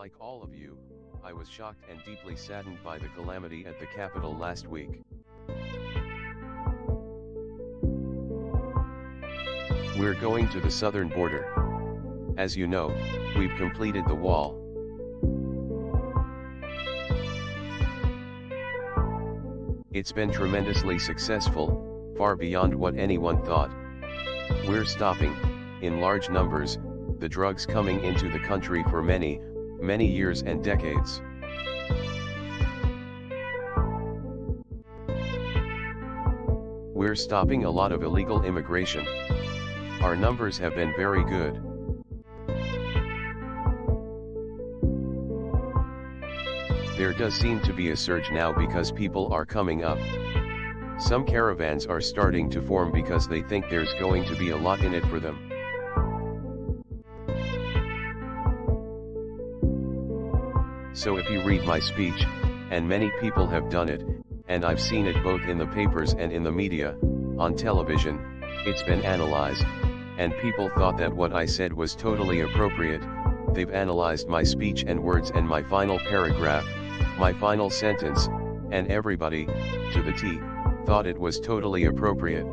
Like all of you, I was shocked and deeply saddened by the calamity at the Capitol last week. We're going to the southern border. As you know, we've completed the wall. It's been tremendously successful, far beyond what anyone thought. We're stopping, in large numbers, the drugs coming into the country for many, many years and decades. We're stopping a lot of illegal immigration. Our numbers have been very good. There does seem to be a surge now because people are coming up. Some caravans are starting to form because they think there's going to be a lot in it for them. So if you read my speech, and many people have done it, and I've seen it both in the papers and in the media, on television, it's been analyzed, and people thought that what I said was totally appropriate. They've analyzed my speech and words and my final paragraph, my final sentence, and everybody, to the T, thought it was totally appropriate.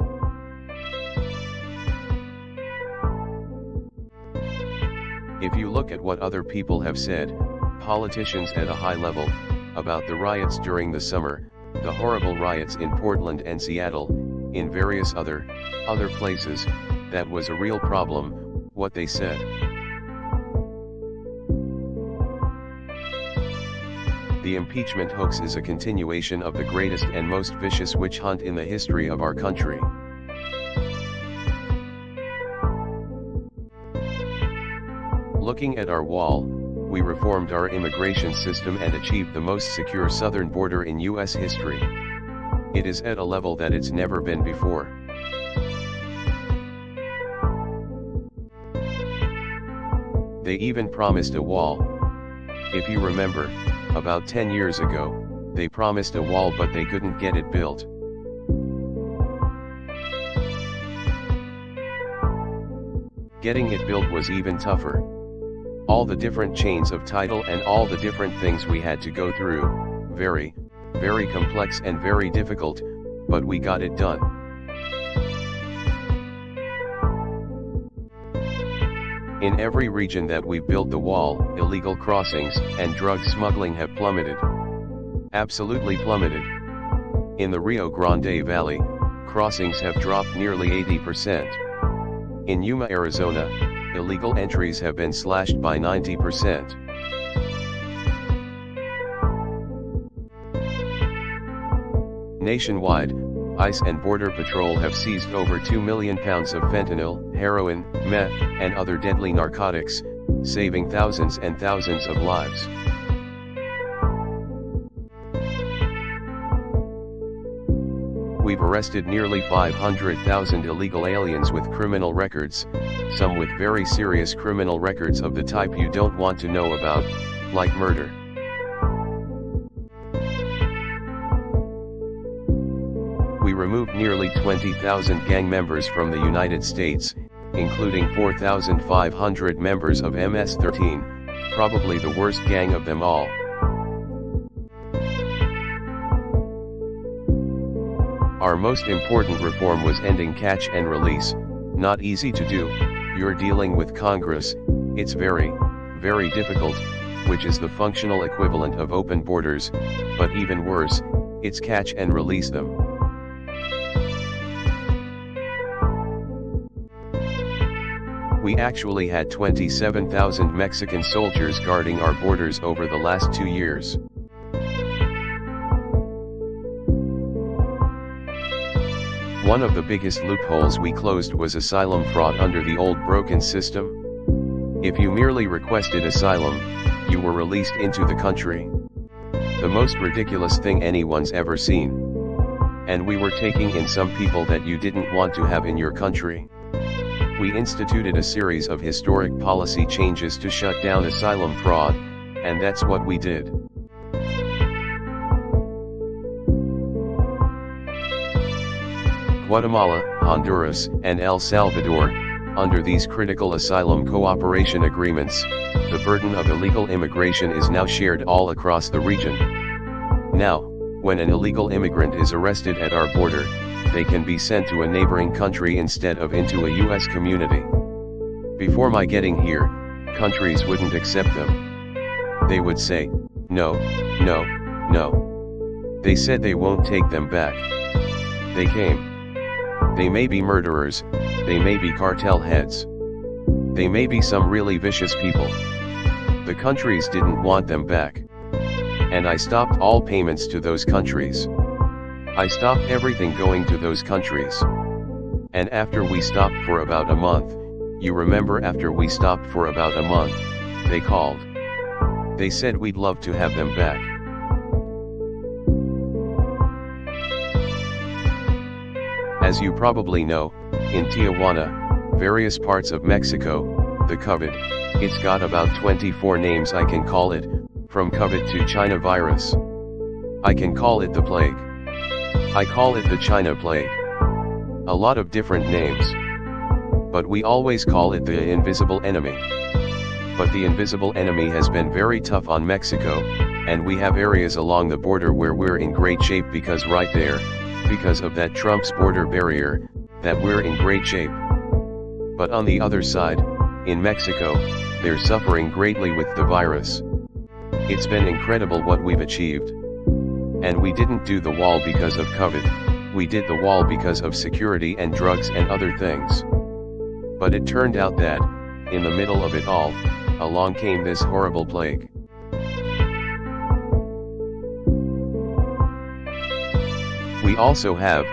If you look at what other people have said, politicians at a high level, about the riots during the summer, the horrible riots in Portland and Seattle, in various other places, that was a real problem, what they said. The impeachment hoax is a continuation of the greatest and most vicious witch hunt in the history of our country. Looking at our wall, we reformed our immigration system and achieved the most secure southern border in U.S. history. It is at a level that it's never been before. They even promised a wall. If you remember, about 10 years ago, they promised a wall but they couldn't get it built. Getting it built was even tougher. All the different chains of title and all the different things we had to go through, very, very complex and very difficult, but we got it done. In every region that we've built the wall, illegal crossings and drug smuggling have plummeted. Absolutely plummeted. In the Rio Grande Valley, crossings have dropped nearly 80%. In Yuma, Arizona, illegal entries have been slashed by 90%. Nationwide, ICE and Border Patrol have seized over 2 million pounds of fentanyl, heroin, meth, and other deadly narcotics, saving thousands and thousands of lives. We've arrested nearly 500,000 illegal aliens with criminal records, some with very serious criminal records of the type you don't want to know about, like murder. We removed nearly 20,000 gang members from the United States, including 4,500 members of MS-13, probably the worst gang of them all. Our most important reform was ending catch and release. Not easy to do. You're dealing with Congress, it's very, very difficult, which is the functional equivalent of open borders, but even worse, it's catch and release them. We actually had 27,000 Mexican soldiers guarding our borders over the last 2 years. One of the biggest loopholes we closed was asylum fraud under the old broken system. If you merely requested asylum, you were released into the country. The most ridiculous thing anyone's ever seen. And we were taking in some people that you didn't want to have in your country. We instituted a series of historic policy changes to shut down asylum fraud, and that's what we did. Guatemala, Honduras, and El Salvador, under these critical asylum cooperation agreements, the burden of illegal immigration is now shared all across the region. Now, when an illegal immigrant is arrested at our border, they can be sent to a neighboring country instead of into a US community. Before my getting here, countries wouldn't accept them. They would say, no, no, no. They said they won't take them back. They came. They may be murderers, they may be cartel heads. They may be some really vicious people. The countries didn't want them back. And I stopped all payments to those countries. I stopped everything going to those countries. And after we stopped for about a month, you remember after we stopped for about a month, they called. They said we'd love to have them back. As you probably know, in Tijuana, various parts of Mexico, the COVID, it's got about 24 names I can call it, from COVID to China virus. I can call it the plague. I call it the China plague. A lot of different names. But we always call it the invisible enemy. But the invisible enemy has been very tough on Mexico, and we have areas along the border where we're in great shape because right there, because of that Trump's border barrier, that we're in great shape. But on the other side, in Mexico, they're suffering greatly with the virus. It's been incredible what we've achieved. And we didn't do the wall because of COVID, we did the wall because of security and drugs and other things. But it turned out that, in the middle of it all, along came this horrible plague. We also have,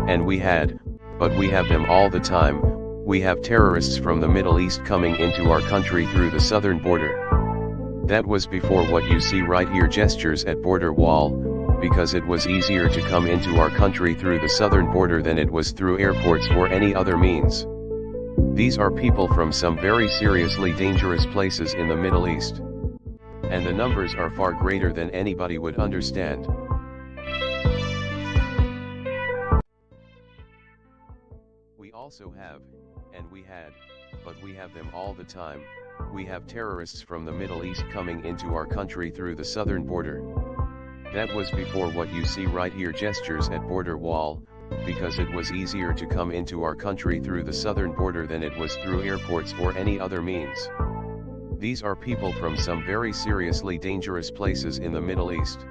and we had, but we have them all the time, we have terrorists from the Middle East coming into our country through the southern border. That was before what you see right here, gestures at border wall, because it was easier to come into our country through the southern border than it was through airports or any other means. These are people from some very seriously dangerous places in the Middle East. And the numbers are far greater than anybody would understand. We also have, and we had, but we have them all the time, we have terrorists from the Middle East coming into our country through the southern border. That was before what you see right here, gestures at border wall, because it was easier to come into our country through the southern border than it was through airports or any other means. These are people from some very seriously dangerous places in the Middle East.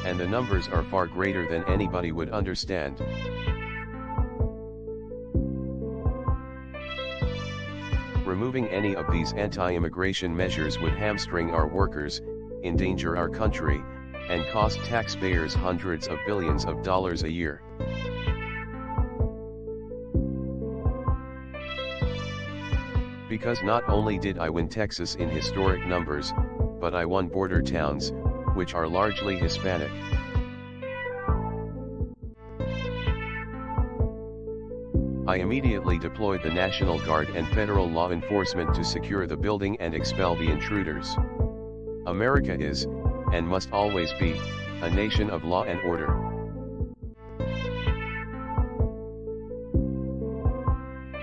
And the numbers are far greater than anybody would understand. Removing any of these anti-immigration measures would hamstring our workers, endanger our country, and cost taxpayers hundreds of billions of dollars a year. Because not only did I win Texas in historic numbers, but I won border towns, which are largely Hispanic. I immediately deployed the National Guard and federal law enforcement to secure the building and expel the intruders. America is, and must always be, a nation of law and order.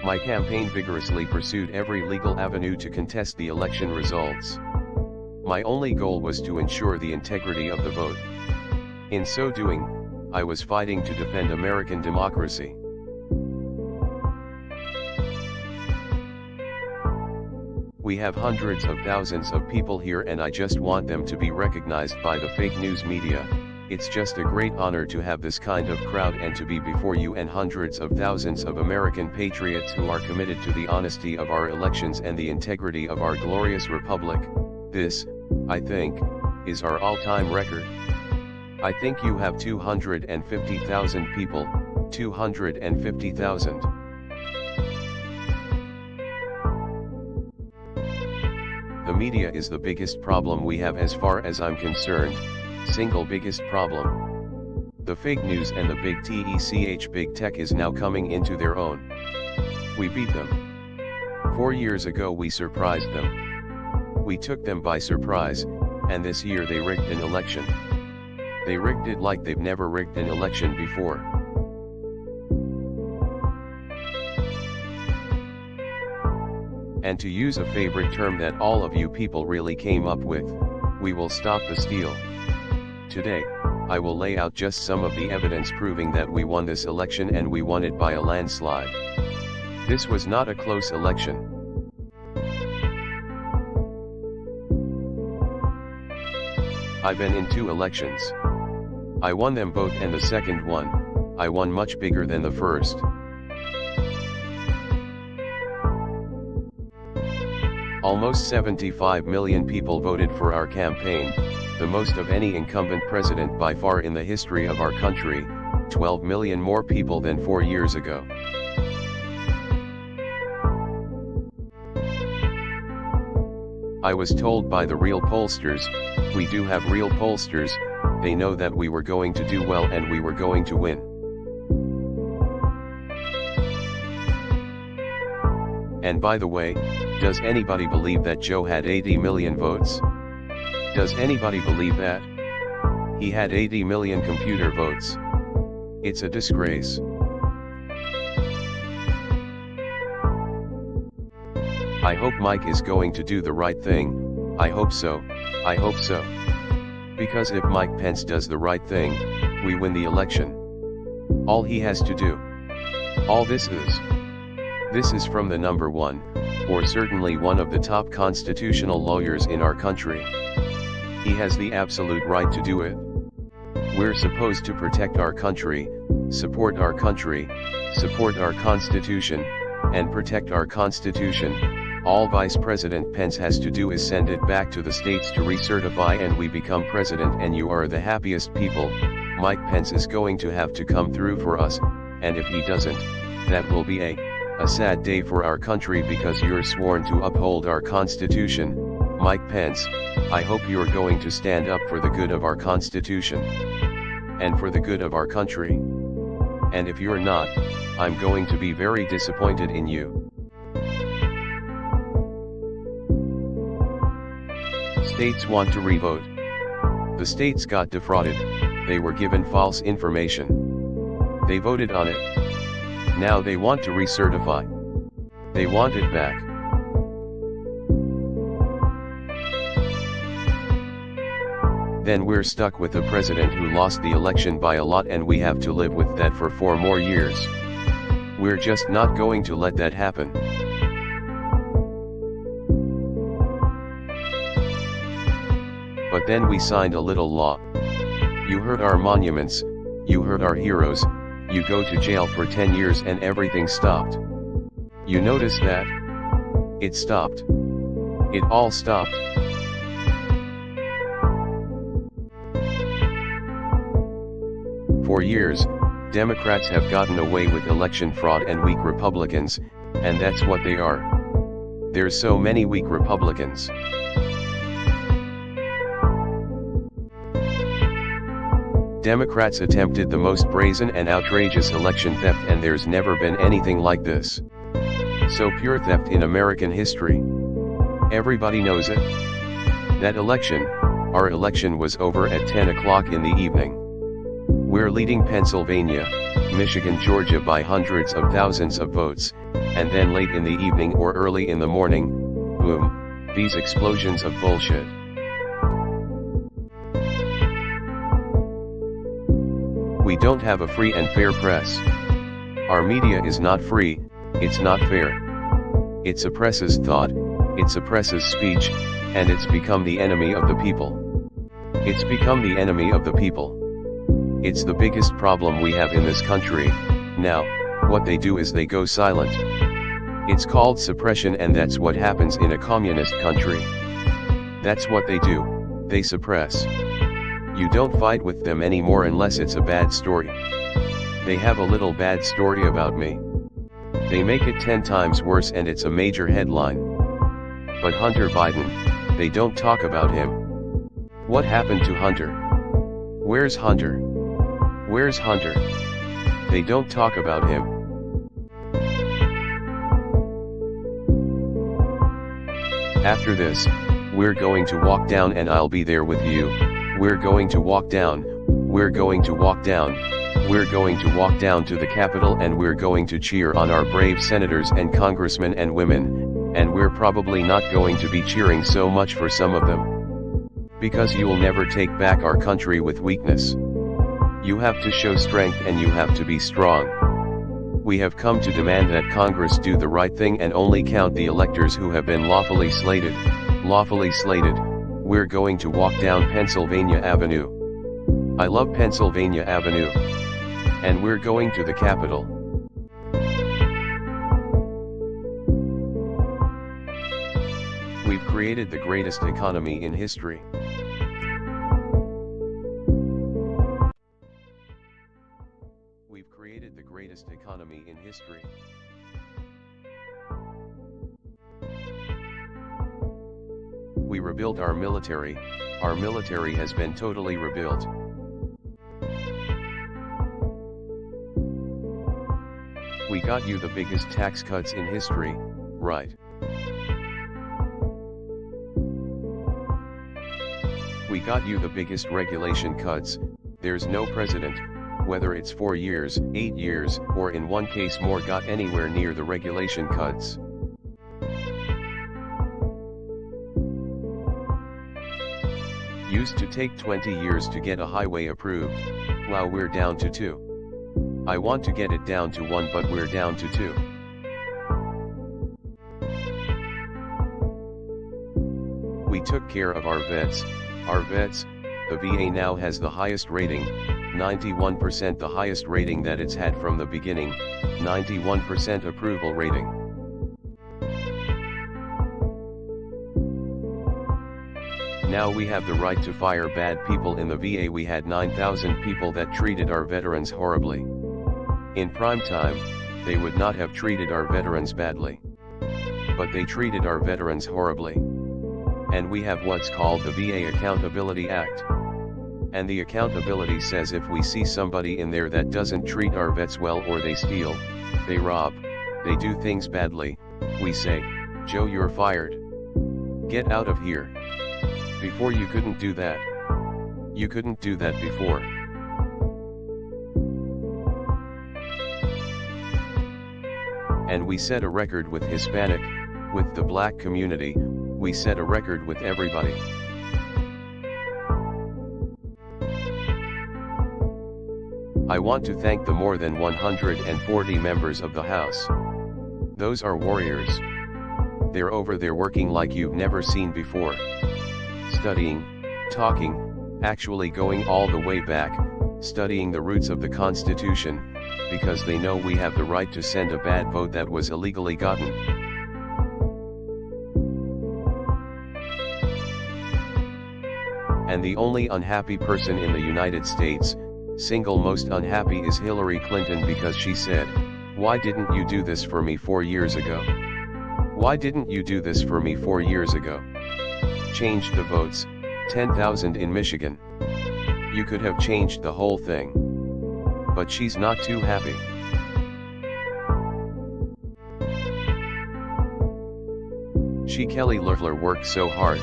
My campaign vigorously pursued every legal avenue to contest the election results. My only goal was to ensure the integrity of the vote. In so doing, I was fighting to defend American democracy. We have hundreds of thousands of people here and I just want them to be recognized by the fake news media. It's just a great honor to have this kind of crowd and to be before you and hundreds of thousands of American patriots who are committed to the honesty of our elections and the integrity of our glorious republic. This, I think, is our all-time record. I think you have 250,000 people, 250,000. The media is the biggest problem we have as far as I'm concerned, single biggest problem. The fake news and the big tech, big tech is now coming into their own. We beat them. 4 years ago we surprised them. We took them by surprise, and this year they rigged an election. They rigged it like they've never rigged an election before. And to use a favorite term that all of you people really came up with, we will stop the steal. Today, I will lay out just some of the evidence proving that we won this election, and we won it by a landslide. This was not a close election. I've been in 2 elections. I won them both, and the second one, I won much bigger than the first. Almost 75 million people voted for our campaign, the most of any incumbent president by far in the history of our country, 12 million more people than 4 years ago. I was told by the real pollsters, we do have real pollsters, they know that we were going to do well and we were going to win. And by the way, does anybody believe that Joe had 80 million votes? Does anybody believe that? He had 80 million computer votes. It's a disgrace. I hope Mike is going to do the right thing. I hope so. I hope so. Because if Mike Pence does the right thing, we win the election. All he has to do. All this is from the number 1, or certainly one of the top constitutional lawyers in our country. He has the absolute right to do it. We're supposed to protect our country, support our Constitution, and protect our Constitution. All Vice President Pence has to do is send it back to the states to recertify, and we become president, and you are the happiest people. Mike Pence is going to have to come through for us, and if he doesn't, that will be a sad day for our country, because you're sworn to uphold our Constitution. Mike Pence, I hope you're going to stand up for the good of our Constitution, and for the good of our country. And if you're not, I'm going to be very disappointed in you. States want to revote. The states got defrauded, they were given false information. They voted on it. Now they want to recertify. They want it back. Then we're stuck with a president who lost the election by a lot, and we have to live with that for 4 more years. We're just not going to let that happen. But then we signed a little law. You hurt our monuments, you hurt our heroes, you go to jail for 10 years, and everything stopped. You notice that? It stopped. It all stopped. For years, Democrats have gotten away with election fraud and weak Republicans, and that's what they are. There's so many weak Republicans. Democrats attempted the most brazen and outrageous election theft, and there's never been anything like this. So pure theft in American history. Everybody knows it. That election, our election, was over at 10 o'clock in the evening. We're leading Pennsylvania, Michigan, Georgia by hundreds of thousands of votes, and then late in the evening or early in the morning, boom, these explosions of bullshit. We don't have a free and fair press. Our media is not free, it's not fair. It suppresses thought, it suppresses speech, and it's become the enemy of the people. It's become the enemy of the people. It's the biggest problem we have in this country. Now, what they do is they go silent. It's called suppression, and that's what happens in a communist country. That's what they do, they suppress. You don't fight with them anymore unless it's a bad story. They have a little bad story about me. They make it 10 times worse and it's a major headline. But Hunter Biden, they don't talk about him. What happened to Hunter? Where's Hunter? Where's Hunter? They don't talk about him. After this, we're going to walk down, and I'll be there with you. We're going to walk down, we're going to walk down, we're going to walk down to the Capitol, and we're going to cheer on our brave senators and congressmen and women, And we're probably not going to be cheering so much for some of them. Because you'll never take back our country with weakness. You have to show strength and you have to be strong. We have come to demand that Congress do the right thing and only count the electors who have been lawfully slated. Lawfully slated. We're going to walk down Pennsylvania Avenue. I love Pennsylvania Avenue. And we're going to the Capitol. We've created the greatest economy in history. We've created the greatest economy in history. We rebuilt our military. Our military has been totally rebuilt. We got you the biggest tax cuts in history, right? We got you the biggest regulation cuts. There's no president, whether it's 4 years, 8 years, or in one case more, got anywhere near the regulation cuts. Used to take 20 years to get a highway approved. Wow, we're down to 2. I want to get it down to 1, but we're down to 2. We took care of our vets. Our vets, the VA now has the highest rating, 91%, the highest rating that it's had from the beginning, 91% approval rating. Now we have the right to fire bad people in the VA. We had 9,000 people that treated our veterans horribly. In prime time, they would not have treated our veterans badly. But they treated our veterans horribly. And we have what's called the VA Accountability Act. And the accountability says if we see somebody in there that doesn't treat our vets well, or they steal, they rob, they do things badly, we say, "Joe, you're fired. Get out of here." Before you couldn't do that. You couldn't do that before. And we set a record with Hispanic, with the black community, we set a record with everybody. I want to thank the more than 140 members of the House. Those are warriors. They're over there working like you've never seen before. Studying, talking, actually going all the way back, studying the roots of the Constitution, because they know we have the right to send a bad vote that was illegally gotten. And the only unhappy person in the United States, single most unhappy, is Hillary Clinton, because she said, "Why didn't you do this for me 4 years ago? Why didn't you do this for me 4 years ago? Changed the votes, 10,000 in Michigan. You could have changed the whole thing." But she's not too happy. She, Kelly Loeffler, worked so hard.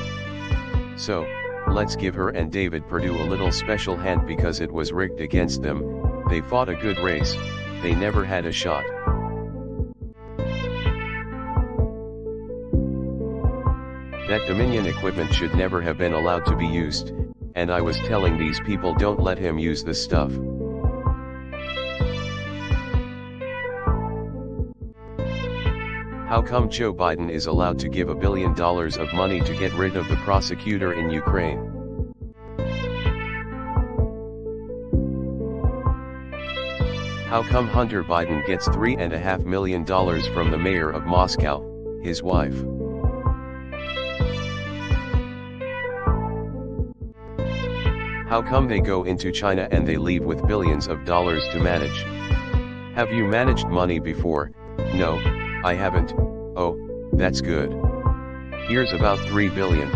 So, let's give her and David Perdue a little special hand, because it was rigged against them. They fought a good race, they never had a shot. That Dominion equipment should never have been allowed to be used, and I was telling these people, don't let him use this stuff. How come Joe Biden is allowed to give $1 billion of money to get rid of the prosecutor in Ukraine? How come Hunter Biden gets $3.5 million from the mayor of Moscow, his wife? How come they go into China and they leave with billions of dollars to manage? Have you managed money before? No, I haven't. Oh, that's good. Here's about $3 billion.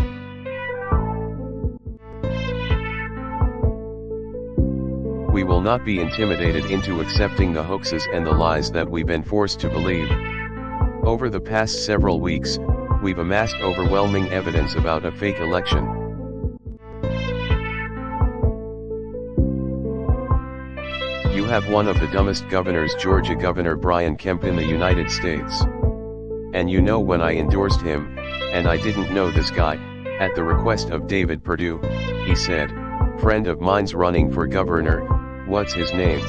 We will not be intimidated into accepting the hoaxes and the lies that we've been forced to believe. Over the past several weeks, we've amassed overwhelming evidence about a fake election. You have one of the dumbest governors, Georgia Governor Brian Kemp in the United States. And you know, when I endorsed him, and I didn't know this guy, at the request of David Perdue, he said, "Friend of mine's running for governor, what's his name?"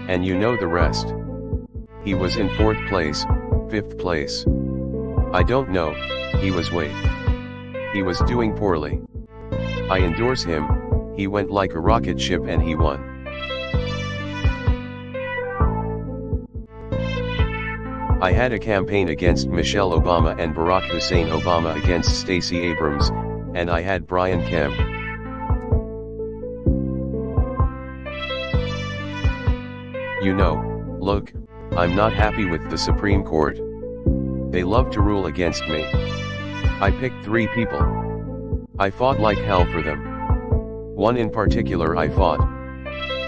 And you know the rest. He was in 4th place, 5th place. I don't know, he was he was doing poorly. I endorse him, he went like a rocket ship and he won. I had a campaign against Michelle Obama and Barack Hussein Obama against Stacey Abrams, and I had Brian Kemp. You know, look, I'm not happy with the Supreme Court. They love to rule against me. I picked 3 people. I fought like hell for them. One in particular I fought.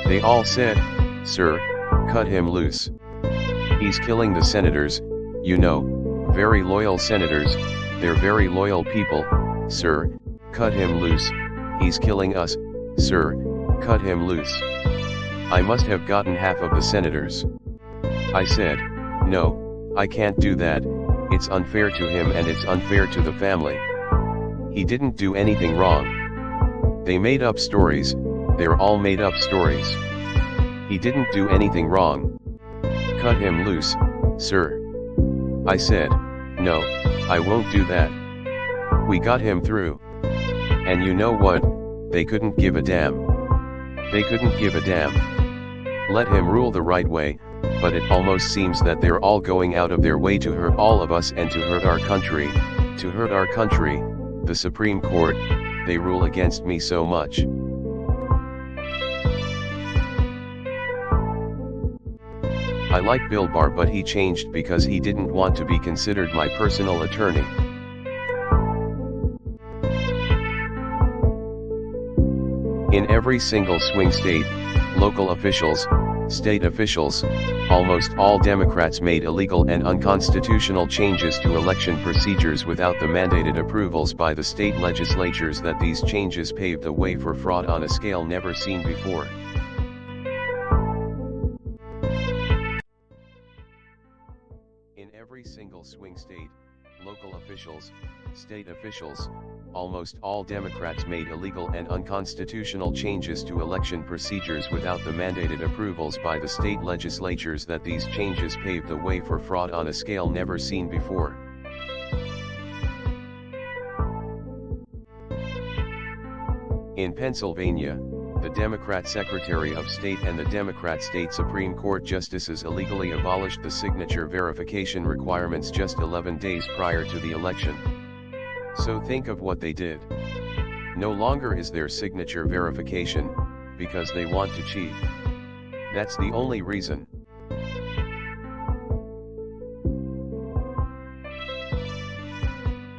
They all said, "Sir, cut him loose. He's killing the senators, you know, very loyal senators, they're very loyal people, sir, cut him loose, he's killing us, sir, cut him loose." I must have gotten half of the senators. I said, "No, I can't do that, it's unfair to him and it's unfair to the family. He didn't do anything wrong. They made up stories, they're all made up stories. He didn't do anything wrong. Cut him loose, sir." I said, "No, I won't do that." We got him through. And you know what, they couldn't give a damn. They couldn't give a damn. Let him rule the right way, but it almost seems that they're all going out of their way to hurt all of us and to hurt our country, the Supreme Court, they rule against me so much. I like Bill Barr, but he changed because he didn't want to be considered my personal attorney. In every single swing state, local officials, state officials, almost all Democrats made illegal and unconstitutional changes to election procedures without the mandated approvals by the state legislatures. That these changes paved the way for fraud on a scale never seen before. In every single swing state, local officials, state officials, almost all Democrats made illegal and unconstitutional changes to election procedures without the mandated approvals by the state legislatures. That these changes paved the way for fraud on a scale never seen before. In Pennsylvania, the Democrat Secretary of State and the Democrat State Supreme Court justices illegally abolished the signature verification requirements just 11 days prior to the election. So think of what they did. No longer is there signature verification, because they want to cheat. That's the only reason.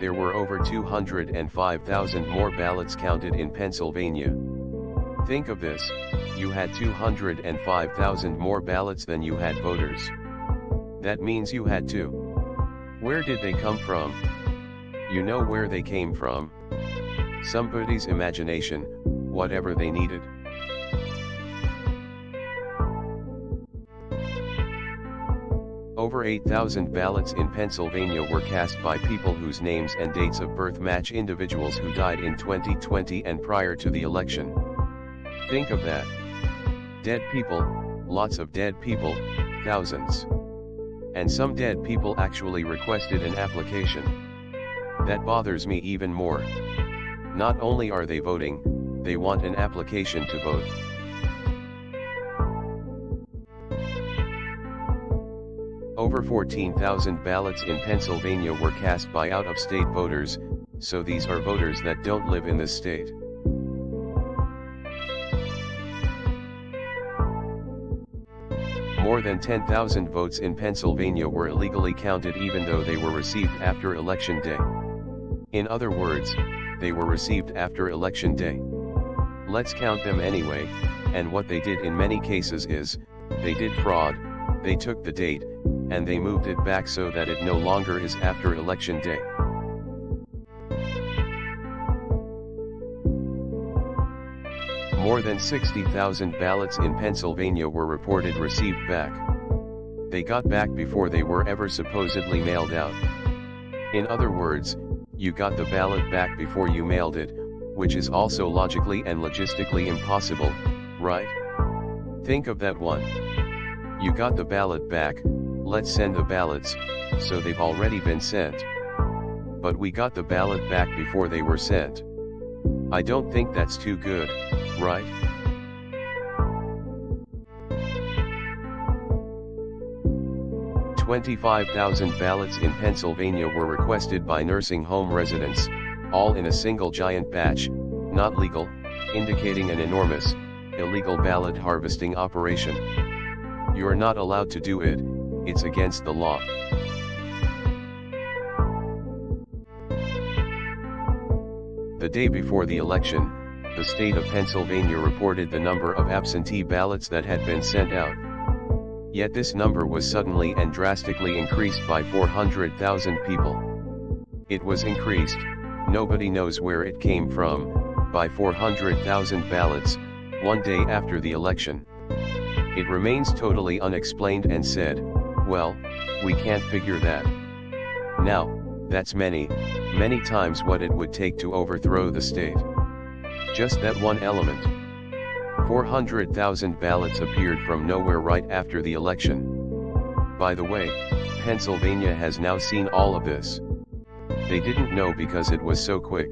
There were over 205,000 more ballots counted in Pennsylvania. Think of this, you had 205,000 more ballots than you had voters. That means you had two. Where did they come from? You know where they came from. Somebody's imagination, whatever they needed. Over 8,000 ballots in Pennsylvania were cast by people whose names and dates of birth match individuals who died in 2020 and prior to the election. Think of that. Dead people, lots of dead people, thousands. And some dead people actually requested an application. That bothers me even more. Not only are they voting, they want an application to vote. Over 14,000 ballots in Pennsylvania were cast by out-of-state voters, so these are voters that don't live in this state. More than 10,000 votes in Pennsylvania were illegally counted even though they were received after Election Day. In other words, they were received after Election Day. Let's count them anyway, and what they did in many cases is, they did fraud, they took the date, and they moved it back so that it no longer is after Election Day. More than 60,000 ballots in Pennsylvania were reported received back. They got back before they were ever supposedly mailed out. In other words, you got the ballot back before you mailed it, which is also logically and logistically impossible, right? Think of that one. You got the ballot back, let's send the ballots, so they've already been sent. But we got the ballot back before they were sent. I don't think that's too good, right? "25,000 ballots in Pennsylvania were requested by nursing home residents, all in a single giant batch, not legal, indicating an enormous, illegal ballot harvesting operation. You're not allowed to do it, it's against the law." The day before the election, the state of Pennsylvania reported the number of absentee ballots that had been sent out. Yet this number was suddenly and drastically increased by 400,000 people. It was increased, nobody knows where it came from, by 400,000 ballots, one day after the election. It remains totally unexplained and said, well, we can't figure that. Now, that's many times what it would take to overthrow the state. Just that one element. 400,000 ballots appeared from nowhere right after the election. By the way, Pennsylvania has now seen all of this. They didn't know because it was so quick.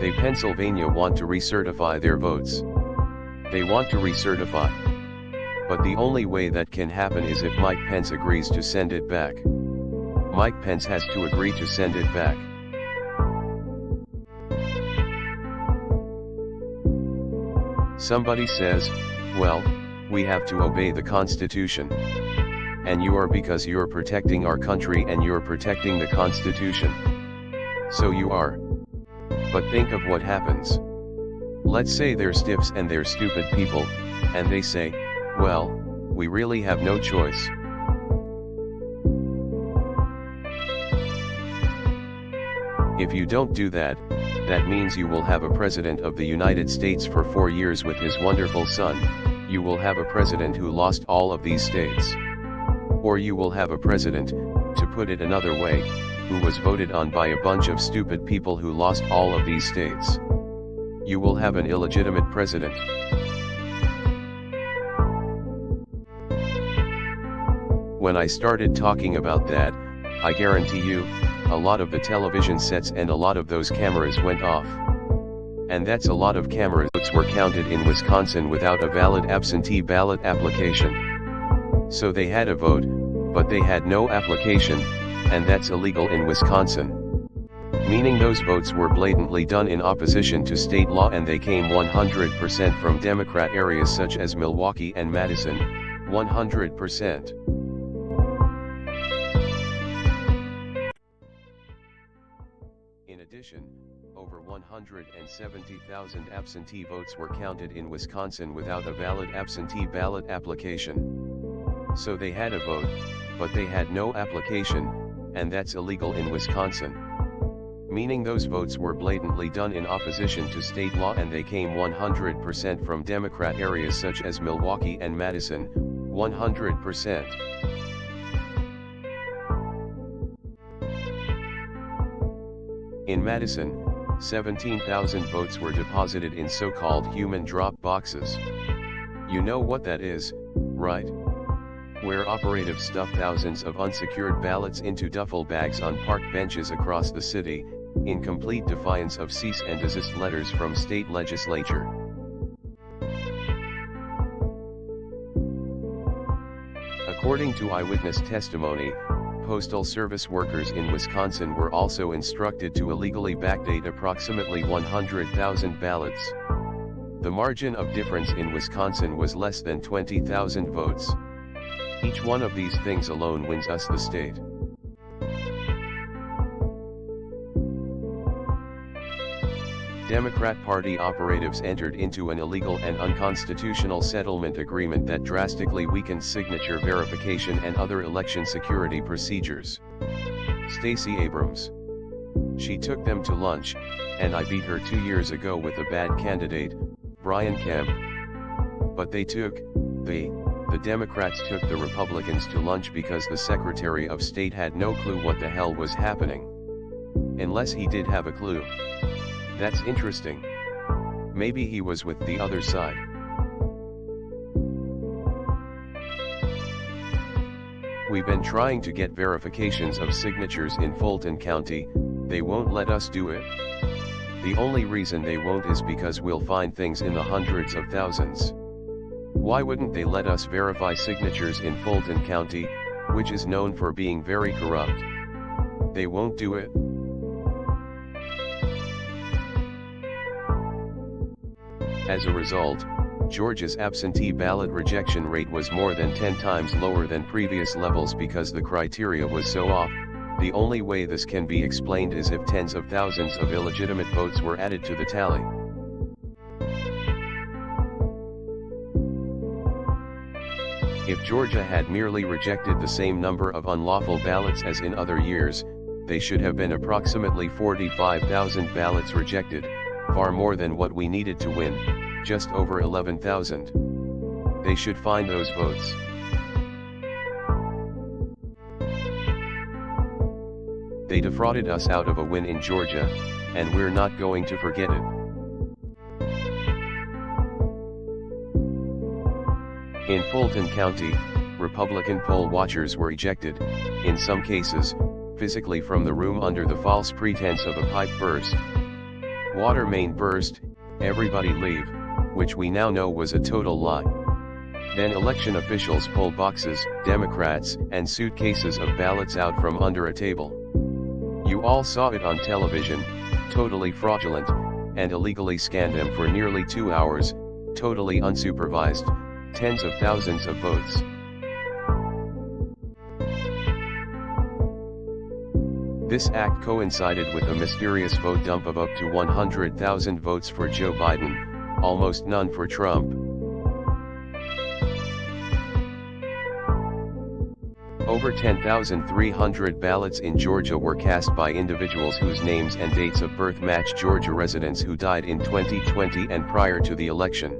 They Pennsylvania want to recertify their votes. They want to recertify. But the only way that can happen is if Mike Pence agrees to send it back. Mike Pence has to agree to send it back. Somebody says, well, we have to obey the Constitution. And you are, because you're protecting our country and you're protecting the Constitution. So you are. But think of what happens. Let's say they're stiffs and they're stupid people, and they say, well, we really have no choice. If you don't do that, that means you will have a president of the United States for 4 years with his wonderful son. You will have a president who lost all of these states. Or you will have a president, to put it another way, who was voted on by a bunch of stupid people who lost all of these states. You will have an illegitimate president. When I started talking about that, I guarantee you, a lot of the television sets and a lot of those cameras went off. And that's a lot of cameras. Votes were counted in Wisconsin without a valid absentee ballot application. So they had a vote, but they had no application, and that's illegal in Wisconsin. Meaning those votes were blatantly done in opposition to state law, and they came 100% from Democrat areas such as Milwaukee and Madison, 100%. In addition, over 170,000 absentee votes were counted in Wisconsin without a valid absentee ballot application. So they had a vote, but they had no application, and that's illegal in Wisconsin. Meaning those votes were blatantly done in opposition to state law, and they came 100% from Democrat areas such as Milwaukee and Madison, 100%. In Madison, 17,000 votes were deposited in so-called human drop boxes. You know what that is, right? Where operatives stuff thousands of unsecured ballots into duffel bags on park benches across the city, in complete defiance of cease and desist letters from state legislature. According to eyewitness testimony, Postal Service workers in Wisconsin were also instructed to illegally backdate approximately 100,000 ballots. The margin of difference in Wisconsin was less than 20,000 votes. Each one of these things alone wins us the state. Democrat Party operatives entered into an illegal and unconstitutional settlement agreement that drastically weakened signature verification and other election security procedures. Stacey Abrams. She took them to lunch, and I beat her 2 years ago with a bad candidate, Brian Kemp. But the Democrats took the Republicans to lunch because the Secretary of State had no clue what the hell was happening. Unless he did have a clue. That's interesting. Maybe he was with the other side. We've been trying to get verifications of signatures in Fulton County, they won't let us do it. The only reason they won't is because we'll find things in the hundreds of thousands. Why wouldn't they let us verify signatures in Fulton County, which is known for being very corrupt? They won't do it. As a result, Georgia's absentee ballot rejection rate was more than 10 times lower than previous levels because the criteria was so off. The only way this can be explained is if tens of thousands of illegitimate votes were added to the tally. If Georgia had merely rejected the same number of unlawful ballots as in other years, they should have been approximately 45,000 ballots rejected, far more than what we needed to win, just over 11,000. They should find those votes. They defrauded us out of a win in Georgia, and we're not going to forget it. In Fulton County, Republican poll watchers were ejected, in some cases, physically from the room under the false pretense of a pipe burst. Water main burst, everybody leave, which we now know was a total lie. Then election officials pulled boxes, Democrats, and suitcases of ballots out from under a table. You all saw it on television, totally fraudulent, and illegally scanned them for nearly 2 hours, totally unsupervised, tens of thousands of votes. This act coincided with a mysterious vote dump of up to 100,000 votes for Joe Biden, almost none for Trump. Over 10,300 ballots in Georgia were cast by individuals whose names and dates of birth match Georgia residents who died in 2020 and prior to the election.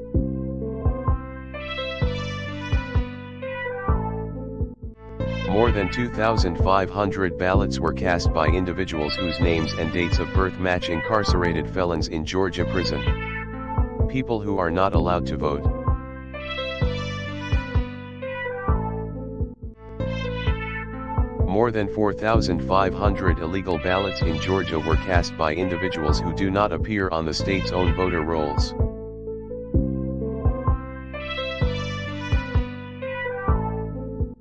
More than 2,500 ballots were cast by individuals whose names and dates of birth match incarcerated felons in Georgia prison. People who are not allowed to vote. More than 4,500 illegal ballots in Georgia were cast by individuals who do not appear on the state's own voter rolls.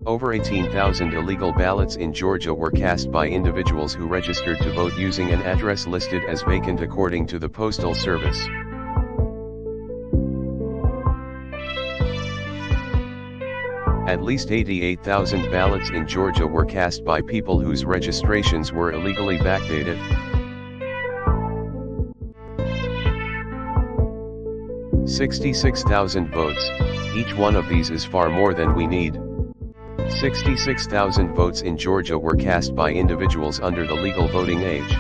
Over 18,000 illegal ballots in Georgia were cast by individuals who registered to vote using an address listed as vacant according to the Postal Service. At least 88,000 ballots in Georgia were cast by people whose registrations were illegally backdated. 66,000 votes, each one of these is far more than we need. 66,000 votes in Georgia were cast by individuals under the legal voting age.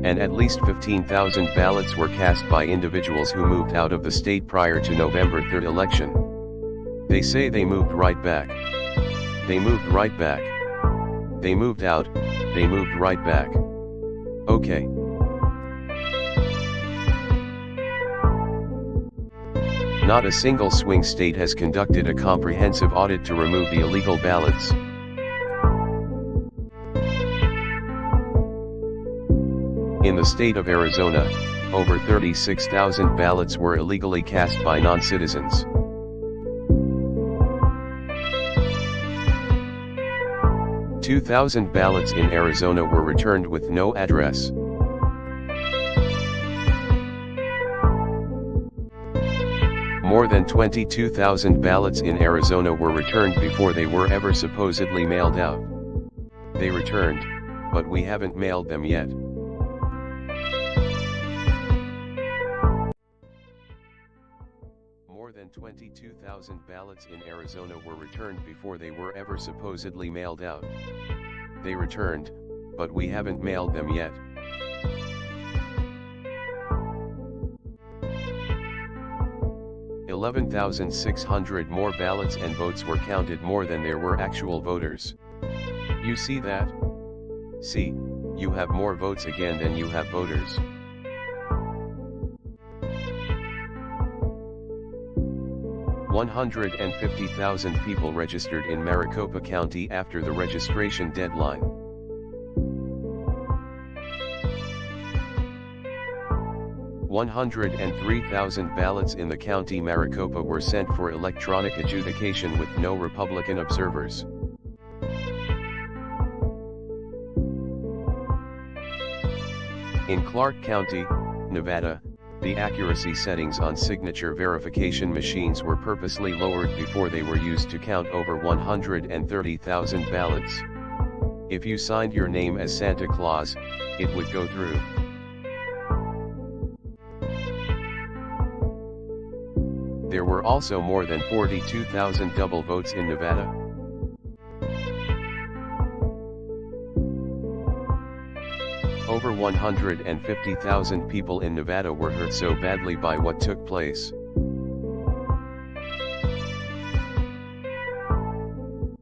And at least 15,000 ballots were cast by individuals who moved out of the state prior to November 3rd election. They say they moved right back. They moved right back. They moved out, they moved right back. Okay. Not a single swing state has conducted a comprehensive audit to remove the illegal ballots. In the state of Arizona, over 36,000 ballots were illegally cast by non-citizens. "2,000 ballots in Arizona were returned with no address. More than 22,000 ballots in Arizona were returned before they were ever supposedly mailed out. They returned, but we haven't mailed them yet." More than 22,000 ballots in Arizona were returned before they were ever supposedly mailed out. They returned, but we haven't mailed them yet. 11,600 more ballots and votes were counted more than there were actual voters. You see that? See, you have more votes again than you have voters. $150,000 people registered in Maricopa County after the registration deadline. $103,000 ballots in the county Maricopa were sent for electronic adjudication with no Republican observers. In Clark County, Nevada, the accuracy settings on signature verification machines were purposely lowered before they were used to count over 130,000 ballots. If you signed your name as Santa Claus, it would go through. There were also more than 42,000 double votes in Nevada. Over 150,000 people in Nevada were hurt so badly by what took place.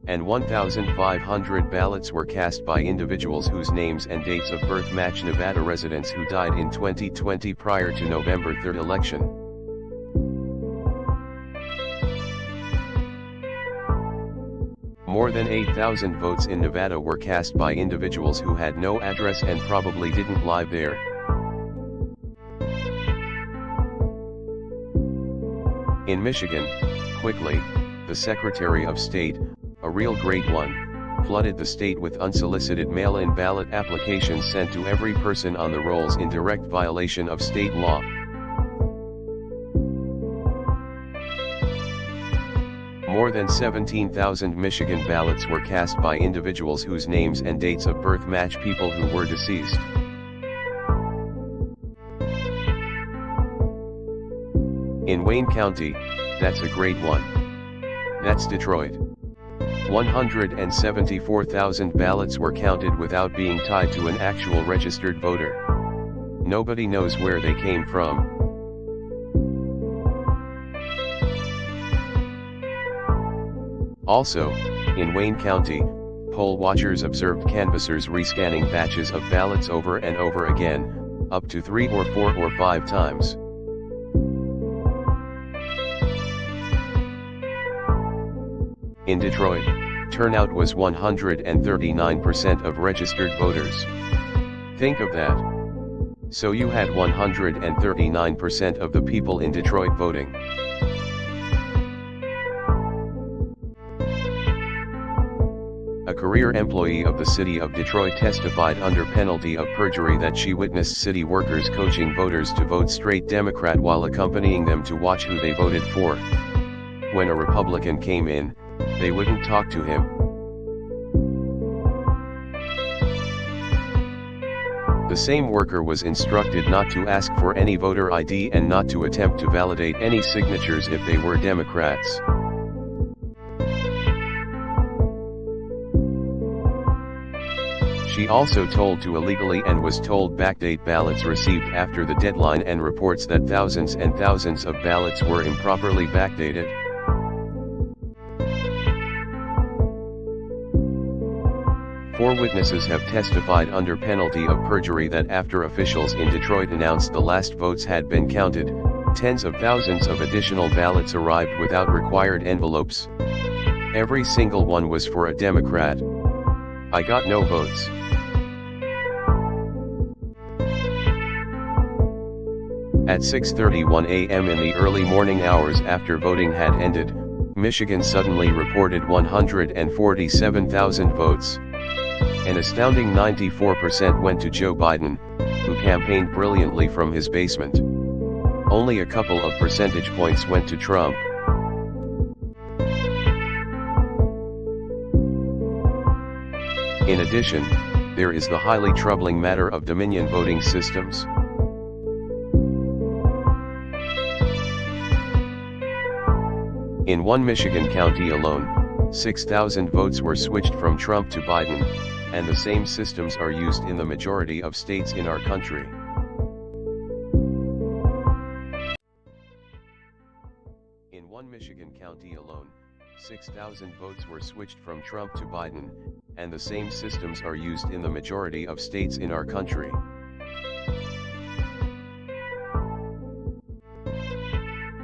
And 1,500 ballots were cast by individuals whose names and dates of birth match Nevada residents who died in 2020 prior to November 3rd election. More than 8,000 votes in Nevada were cast by individuals who had no address and probably didn't live there. In Michigan, quickly, the Secretary of State, a real great one, flooded the state with unsolicited mail-in ballot applications sent to every person on the rolls in direct violation of state law. More than 17,000 Michigan ballots were cast by individuals whose names and dates of birth match people who were deceased. In Wayne County, that's a great one. That's Detroit. 174,000 ballots were counted without being tied to an actual registered voter. Nobody knows where they came from. Also, in Wayne County, poll watchers observed canvassers rescanning batches of ballots over and over again, up to 3 or 4 or 5 times. In Detroit, turnout was 139% of registered voters. Think of that. So you had 139% of the people in Detroit voting. A career employee of the city of Detroit testified under penalty of perjury that she witnessed city workers coaching voters to vote straight Democrat while accompanying them to watch who they voted for. When a Republican came in, they wouldn't talk to him. The same worker was instructed not to ask for any voter ID and not to attempt to validate any signatures if they were Democrats. She also told to illegally and was told backdate ballots received after the deadline and reports that thousands and thousands of ballots were improperly backdated. Four witnesses have testified under penalty of perjury that after officials in Detroit announced the last votes had been counted, tens of thousands of additional ballots arrived without required envelopes. Every single one was for a Democrat. I got no votes. At 6:31 a.m. in the early morning hours after voting had ended, Michigan suddenly reported 147,000 votes. An astounding 94% went to Joe Biden, who campaigned brilliantly from his basement. Only a couple of percentage points went to Trump. In addition, there is the highly troubling matter of Dominion voting systems. In one Michigan county alone, 6,000 votes were switched from Trump to Biden. and the same systems are used in the majority of states in our country. In one Michigan county alone, 6,000 votes were switched from Trump to Biden, and the same systems are used in the majority of states in our country.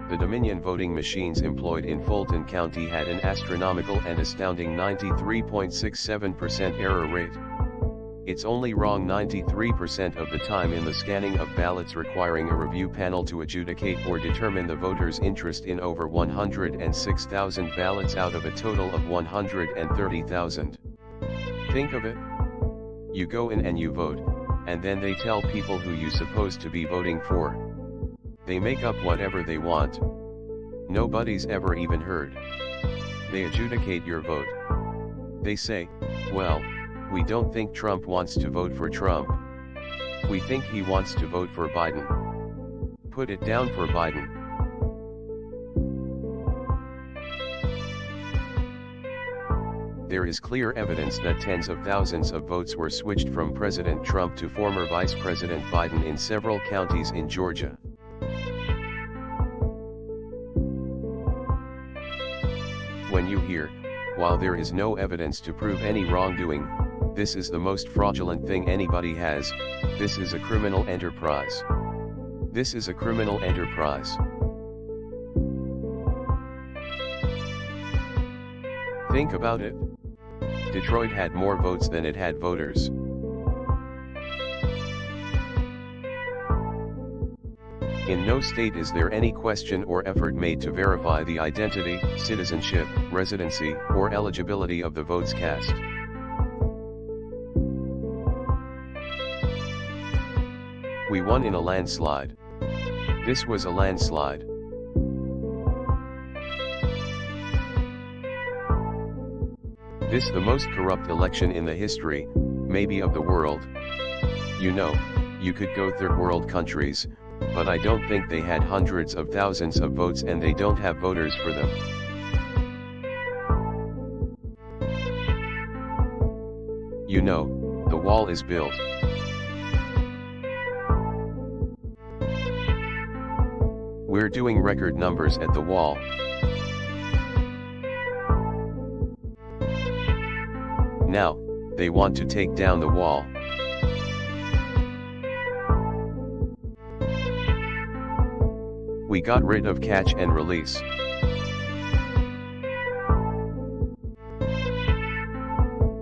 The Dominion voting machines employed in Fulton County had an astronomical and astounding 93.67% error rate. It's only wrong 93% of the time in the scanning of ballots, requiring a review panel to adjudicate or determine the voter's interest in over 106,000 ballots out of a total of 130,000. Think of it. You go in and you vote, and then they tell people who you're supposed to be voting for. They make up whatever they want. Nobody's ever even heard. They adjudicate your vote. They say, well, we don't think Trump wants to vote for Trump. We think he wants to vote for Biden. Put it down for Biden. There is clear evidence that tens of thousands of votes were switched from President Trump to former Vice President Biden in several counties in Georgia. When you hear, while there is no evidence to prove any wrongdoing, this is the most fraudulent thing anybody has, this is a criminal enterprise. This is a criminal enterprise. Think about it. Detroit had more votes than it had voters. In no state is there any question or effort made to verify the identity, citizenship, residency, or eligibility of the votes cast. We won in a landslide. This was a landslide. This the most corrupt election in the history, maybe of the world. You know, you could go third world countries, but I don't think they had hundreds of thousands of votes and they don't have voters for them. You know, the wall is built. We're doing record numbers at the wall. Now, they want to take down the wall. We got rid of catch and release.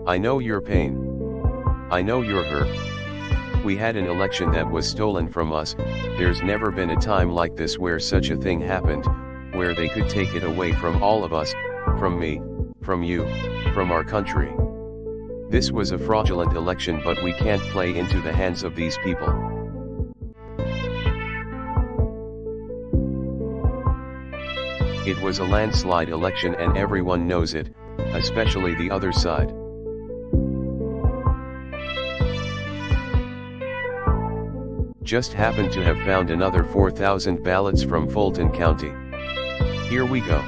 I know your pain. I know your hurt. We had an election that was stolen from us. There's never been a time like this where such a thing happened, where they could take it away from all of us, from me, from you, from our country. This was a fraudulent election, but we can't play into the hands of these people. It was a landslide election and everyone knows it, especially the other side. Just happened to have found another 4,000 ballots from Fulton County. Here we go.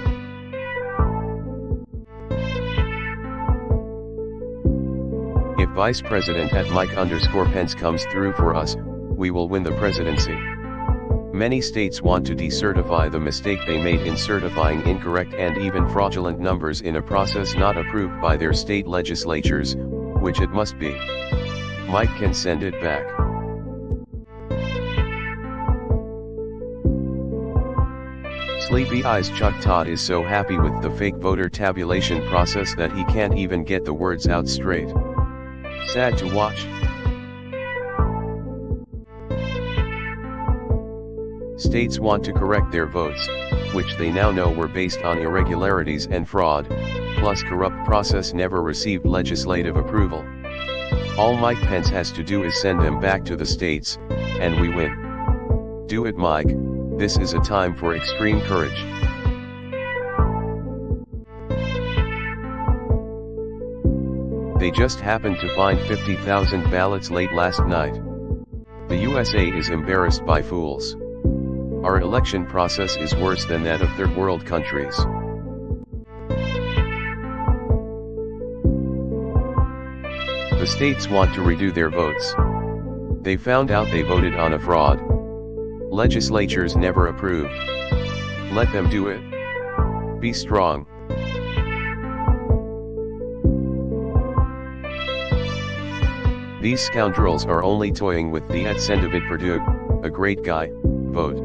If Vice President at Mike_Pence comes through for us, we will win the presidency. Many states want to decertify the mistake they made in certifying incorrect and even fraudulent numbers in a process not approved by their state legislatures, which it must be. Mike can send it back. Sleepy Eyes Chuck Todd is so happy with the fake voter tabulation process that he can't even get the words out straight. Sad to watch. States want to correct their votes, which they now know were based on irregularities and fraud, plus corrupt process never received legislative approval. All Mike Pence has to do is send them back to the states, and we win. Do it, Mike. This is a time for extreme courage. They just happened to find 50,000 ballots late last night. The USA is embarrassed by fools. Our election process is worse than that of third world countries. The states want to redo their votes. They found out they voted on a fraud. Legislatures never approved. Let them do it. Be strong. These scoundrels are only toying with the at Sendavid Perdue, a great guy, vote.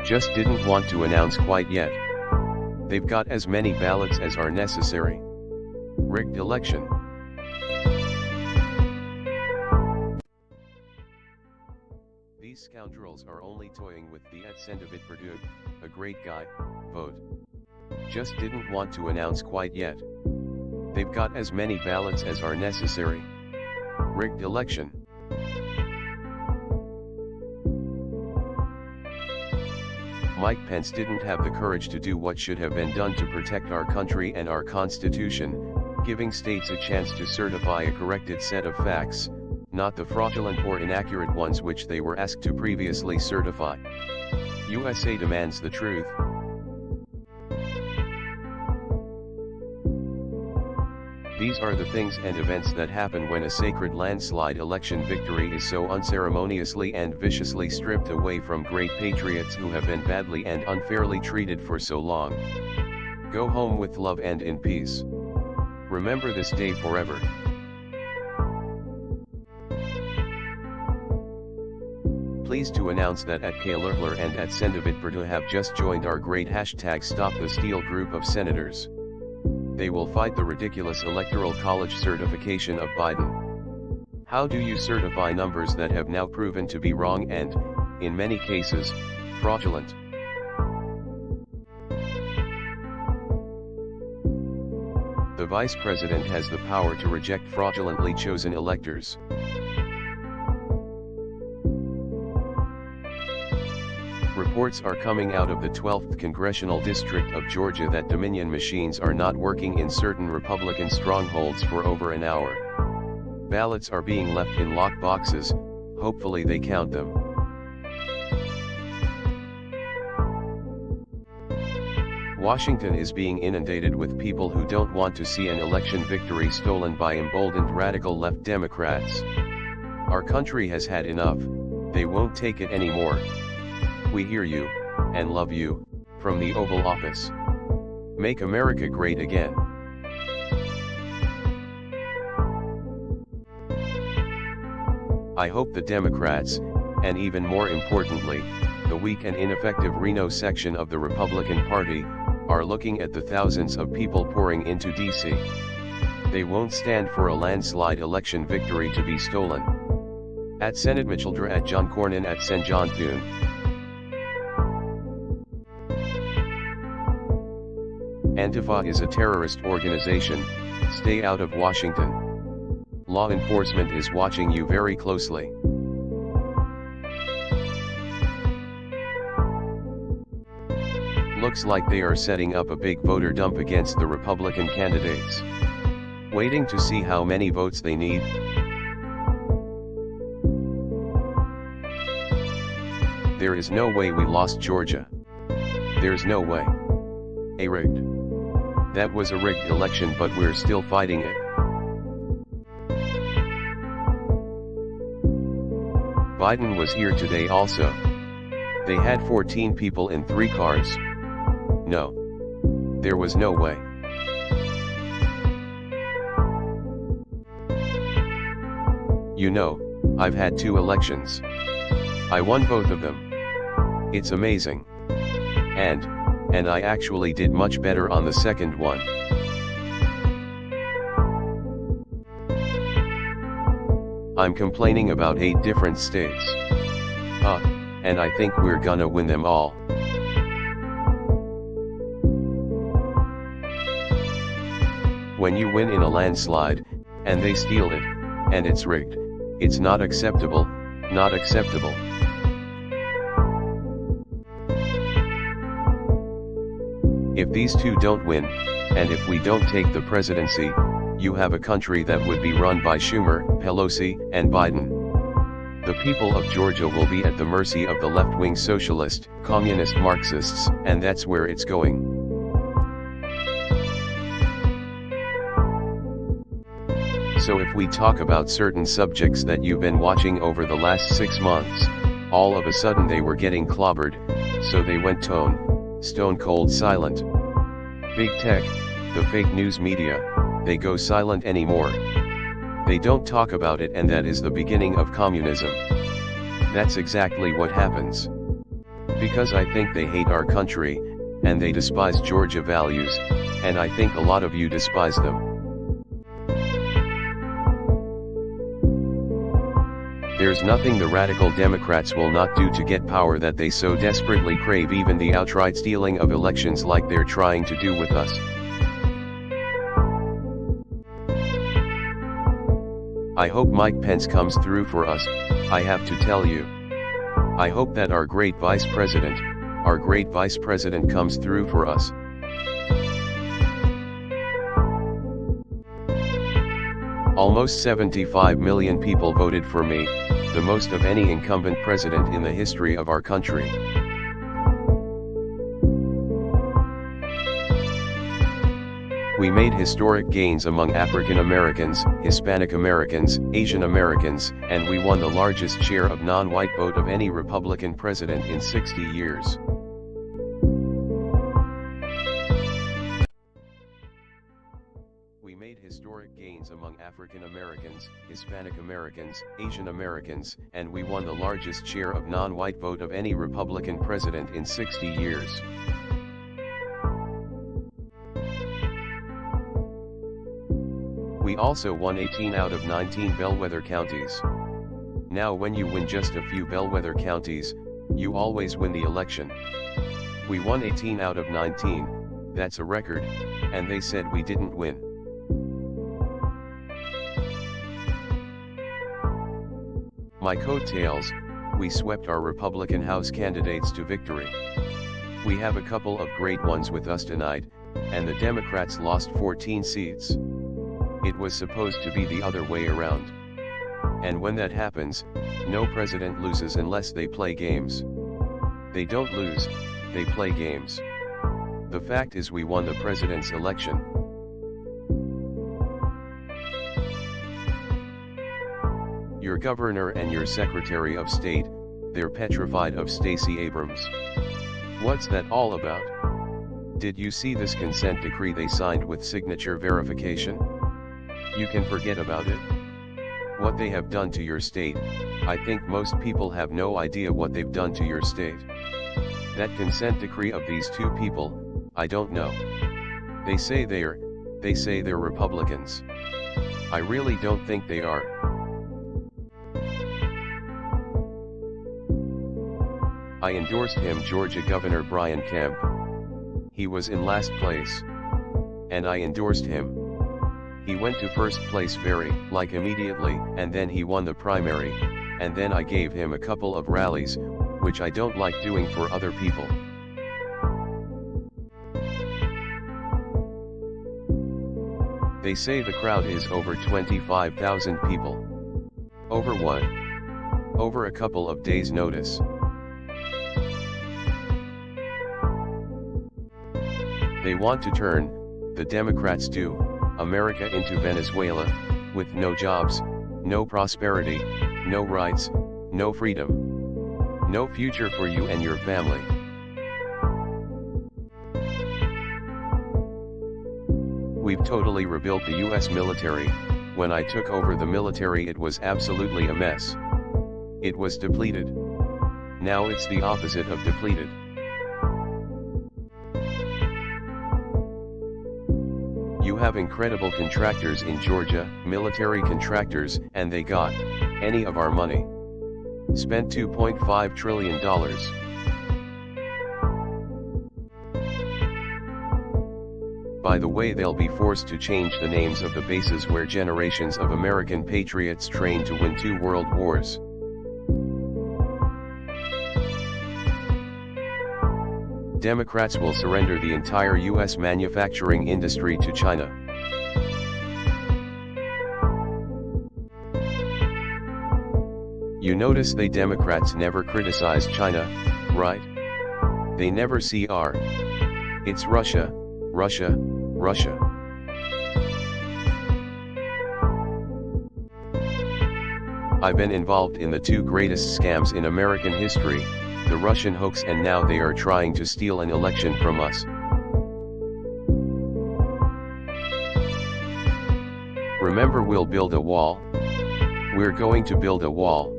Just didn't want to announce quite yet. They've got as many ballots as are necessary. Rigged election. These scoundrels are only toying with the at Sendavid Perdue, a great guy, vote. Just didn't want to announce quite yet. They've got as many ballots as are necessary. Rigged election. Mike Pence didn't have the courage to do what should have been done to protect our country and our Constitution, giving states a chance to certify a corrected set of facts, not the fraudulent or inaccurate ones which they were asked to previously certify. USA demands the truth. These are the things and events that happen when a sacred landslide election victory is so unceremoniously and viciously stripped away from great patriots who have been badly and unfairly treated for so long. Go home with love and in peace. Remember this day forever. Pleased to announce that at Lerler and at Sendavid Perdue have just joined our great #StopTheSteal group of senators. They will fight the ridiculous Electoral College certification of Biden. How do you certify numbers that have now proven to be wrong and, in many cases, fraudulent? The Vice President has the power to reject fraudulently chosen electors. Reports are coming out of the 12th Congressional District of Georgia that Dominion machines are not working in certain Republican strongholds for over an hour. Ballots are being left in locked boxes, hopefully they count them. Washington is being inundated with people who don't want to see an election victory stolen by emboldened radical left Democrats. Our country has had enough, they won't take it anymore. We hear you, and love you, from the Oval Office. Make America great again. I hope the Democrats, and even more importantly, the weak and ineffective Reno section of the Republican Party, are looking at the thousands of people pouring into D.C. They won't stand for a landslide election victory to be stolen. At Senate Michildra at John Cornyn at St. John Thune. Antifa is a terrorist organization, stay out of Washington. Law enforcement is watching you very closely. Looks like they are setting up a big voter dump against the Republican candidates. Waiting to see how many votes they need. There is no way we lost Georgia. There's no way. Rigged. That was a rigged election, but we're still fighting it. Biden was here today also. They had 14 people in 3 cars. No. There was no way. You know, I've had 2 elections. I won both of them. It's amazing. And I actually did much better on the second one. I'm complaining about 8 different states. And I think we're gonna win them all. When you win in a landslide, and they steal it, and it's rigged, it's not acceptable, not acceptable. If these 2 don't win, and if we don't take the presidency, you have a country that would be run by Schumer, Pelosi, and Biden. The people of Georgia will be at the mercy of the left-wing socialist, communist Marxists, and that's where it's going. So if we talk about certain subjects that you've been watching over the last 6 months, all of a sudden they were getting clobbered, so they went stone cold silent. Big tech, the fake news media, they go silent anymore. They don't talk about it, and that is the beginning of communism. That's exactly what happens. Because I think they hate our country, and they despise Georgia values, and I think a lot of you despise them. There's nothing the radical Democrats will not do to get power that they so desperately crave, even the outright stealing of elections like they're trying to do with us. I hope Mike Pence comes through for us, I have to tell you. I hope that our great vice president comes through for us. Almost 75 million people voted for me, the most of any incumbent president in the history of our country. We made historic gains among African Americans, Hispanic Americans, Asian Americans, and we won the largest share of non-white vote of any Republican president in 60 years. We made historic gains among African Americans, Hispanic Americans, Asian Americans, and we won the largest share of non-white vote of any Republican president in 60 years. We also won 18 out of 19 bellwether counties. Now when you win just a few bellwether counties, you always win the election. We won 18 out of 19, that's a record, and they said we didn't win. My coattails, we swept our Republican House candidates to victory. We have a couple of great ones with us tonight, and the Democrats lost 14 seats. It was supposed to be the other way around. And when that happens, no president loses unless they play games. They don't lose, they play games. The fact is we won the president's election. Your governor and your secretary of state, they're petrified of Stacey Abrams. What's that all about? Did you see this consent decree they signed with signature verification? You can forget about it. What they have done to your state, I think most people have no idea what they've done to your state. That consent decree of these two people, I don't know. They say they're Republicans. I really don't think they are. I endorsed him, Georgia Governor Brian Kemp. He was in last place. And I endorsed him. He went to first place immediately, and then he won the primary, and then I gave him a couple of rallies, which I don't like doing for other people. They say the crowd is over 25,000 people. Over what? Over a couple of days' notice. They want to turn, the Democrats do, America into Venezuela, with no jobs, no prosperity, no rights, no freedom. No future for you and your family. We've totally rebuilt the US military. When I took over the military, it was absolutely a mess. It was depleted. Now it's the opposite of depleted. You have incredible contractors in Georgia, military contractors, and they got any of our money. Spent $2.5 trillion. By the way, they'll be forced to change the names of the bases where generations of American patriots trained to win 2 world wars. Democrats will surrender the entire US manufacturing industry to China. You notice they Democrats never criticize China, right? They never see it's Russia, Russia, Russia. I've been involved in the two greatest scams in American history, the Russian hoax, and now they are trying to steal an election from us. Remember, we'll build a wall? We're going to build a wall.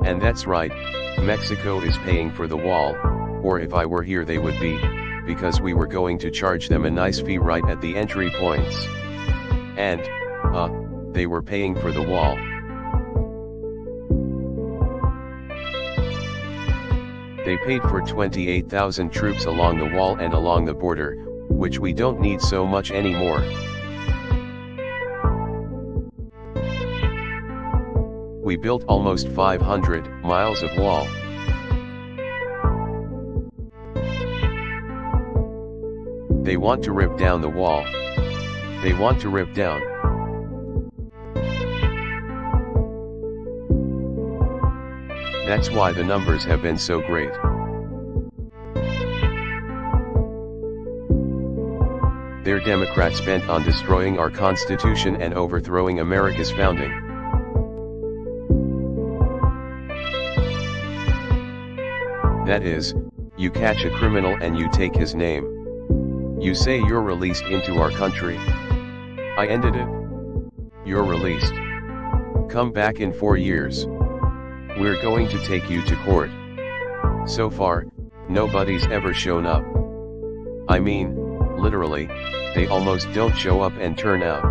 And that's right, Mexico is paying for the wall, or if I were here they would be, because we were going to charge them a nice fee right at the entry points. And, they were paying for the wall. They paid for 28,000 troops along the wall and along the border, which we don't need so much anymore. We built almost 500 miles of wall. They want to rip down the wall. They want to rip down. That's why the numbers have been so great. They're Democrats bent on destroying our Constitution and overthrowing America's founding. That is, you catch a criminal and you take his name. You say you're released into our country. I ended it. You're released. Come back in 4 years. We're going to take you to court. So far, nobody's ever shown up. I mean, literally, they almost don't show up and turn out.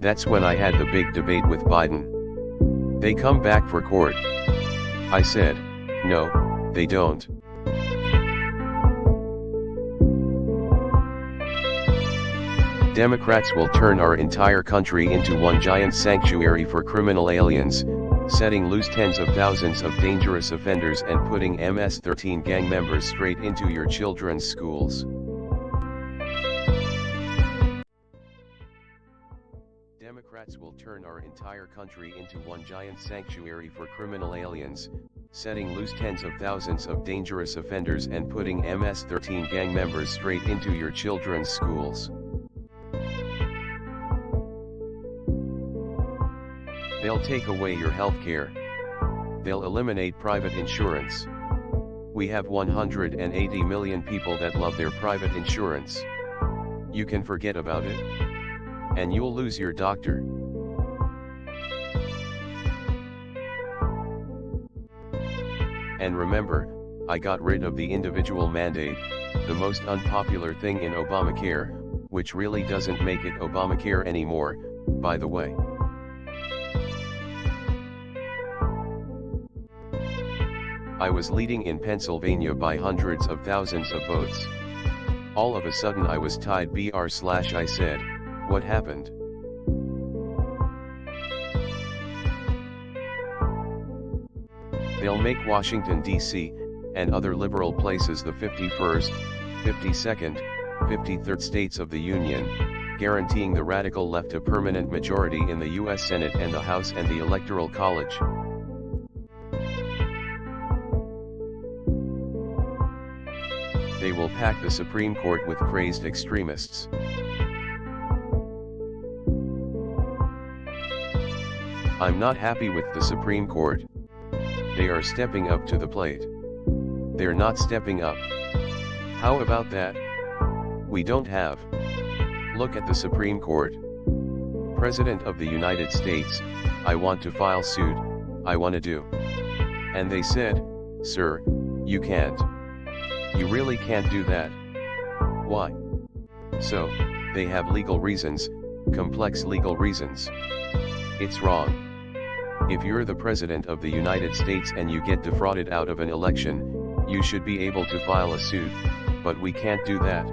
That's when I had the big debate with Biden. They come back for court. I said, no, they don't. Democrats will turn our entire country into one giant sanctuary for criminal aliens, setting loose tens of thousands of dangerous offenders and putting MS-13 gang members straight into your children's schools. Democrats will turn our entire country into one giant sanctuary for criminal aliens, setting loose tens of thousands of dangerous offenders and putting MS-13 gang members straight into your children's schools. They'll take away your health care. They'll eliminate private insurance. We have 180 million people that love their private insurance. You can forget about it. And you'll lose your doctor. And remember, I got rid of the individual mandate, the most unpopular thing in Obamacare, which really doesn't make it Obamacare anymore, by the way. I was leading in Pennsylvania by hundreds of thousands of votes. All of a sudden I was tied I said, what happened? They'll make Washington, D.C., and other liberal places the 51st, 52nd, 53rd states of the Union, guaranteeing the radical left a permanent majority in the U.S. Senate and the House and the Electoral College. They will pack the Supreme Court with crazed extremists. I'm not happy with the Supreme Court. They are stepping up to the plate. They're not stepping up. How about that? We don't have. Look at the Supreme Court. President of the United States, I want to file suit, I want to do. And they said, sir, you can't. You really can't do that. Why? So, they have legal reasons, complex legal reasons. It's wrong. If you're the President of the United States and you get defrauded out of an election, you should be able to file a suit, but we can't do that.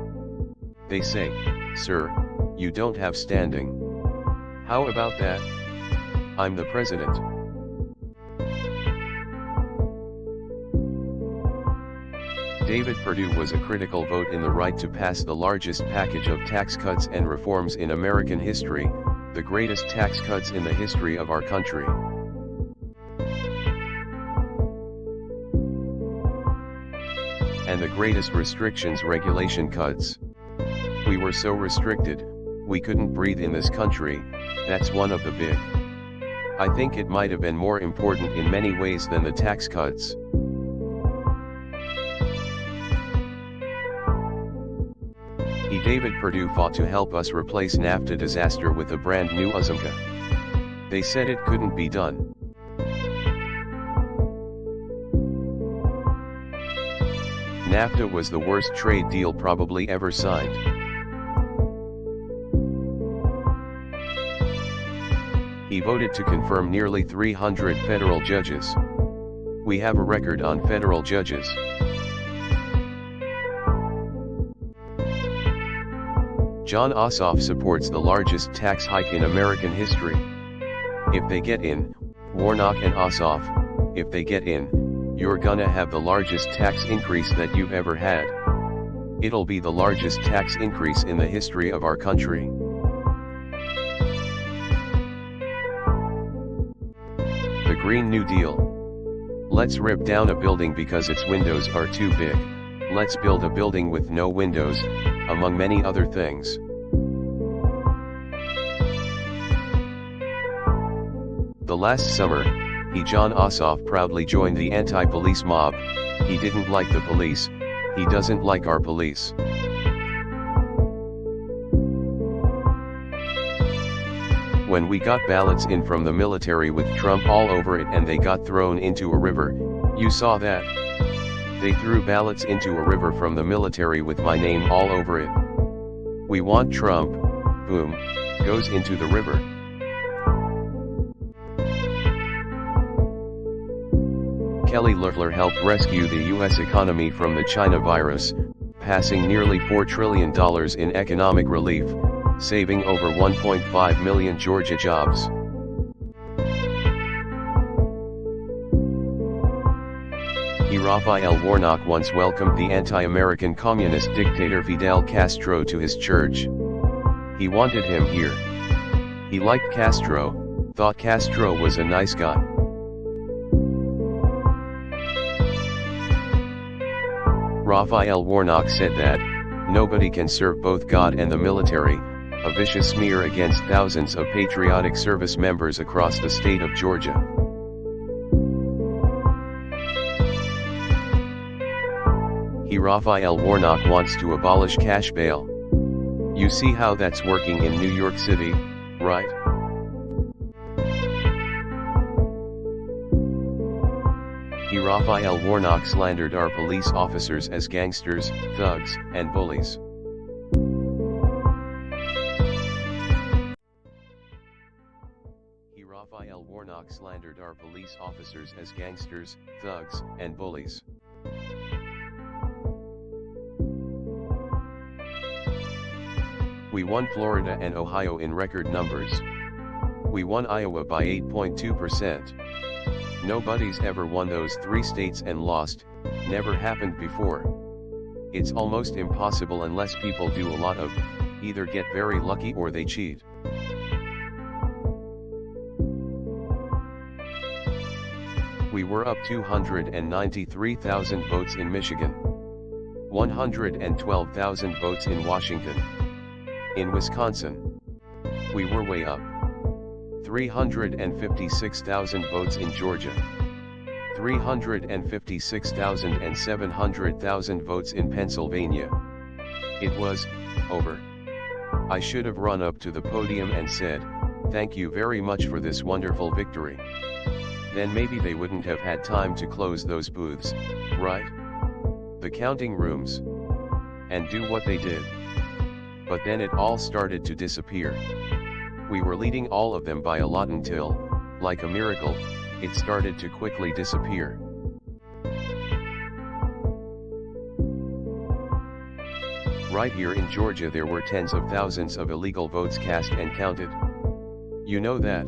They say, sir, you don't have standing. How about that? I'm the President. David Perdue was a critical vote in the right to pass the largest package of tax cuts and reforms in American history, the greatest tax cuts in the history of our country. And the greatest restrictions regulation cuts. We were so restricted, we couldn't breathe in this country, that's one of the big I think it might have been more important in many ways than the tax cuts. David Perdue fought to help us replace NAFTA disaster with a brand new USMCA. They said it couldn't be done. NAFTA was the worst trade deal probably ever signed. He voted to confirm nearly 300 federal judges. We have a record on federal judges. Jon Ossoff supports the largest tax hike in American history. If they get in, Warnock and Ossoff, if they get in, you're gonna have the largest tax increase that you've ever had. It'll be the largest tax increase in the history of our country. The Green New Deal. Let's rip down a building because its windows are too big. Let's build a building with no windows, among many other things. The last summer, Jon Ossoff proudly joined the anti-police mob. He didn't like the police, he doesn't like our police. When we got ballots in from the military with Trump all over it and they got thrown into a river, you saw that? They threw ballots into a river from the military with my name all over it. We want Trump, boom, goes into the river. Kelly Loeffler helped rescue the U.S. economy from the China virus, passing nearly $4 trillion in economic relief, saving over 1.5 million Georgia jobs. Raphael Warnock once welcomed the anti-American communist dictator Fidel Castro to his church. He wanted him here. He liked Castro, thought Castro was a nice guy. Raphael Warnock said that, nobody can serve both God and the military, a vicious smear against thousands of patriotic service members across the state of Georgia. Raphael Warnock wants to abolish cash bail. You see how that's working in New York City, right? Raphael Warnock slandered our police officers as gangsters, thugs, and bullies. Raphael Warnock slandered our police officers as gangsters, thugs, and bullies. We won Florida and Ohio in record numbers. We won Iowa by 8.2%. Nobody's ever won those three states and lost, never happened before. It's almost impossible unless people do a lot of, either get very lucky or they cheat. We were up 293,000 votes in Michigan. 112,000 votes in Washington. In Wisconsin, we were way up. 356,000 votes in Georgia. 356,000 and 700,000 votes in Pennsylvania. It was over. I should have run up to the podium and said, "Thank you very much for this wonderful victory." Then maybe they wouldn't have had time to close those booths, right? The counting rooms. And do what they did. But then it all started to disappear. We were leading all of them by a lot until, like a miracle, it started to quickly disappear. Right here in Georgia there were tens of thousands of illegal votes cast and counted. You know that.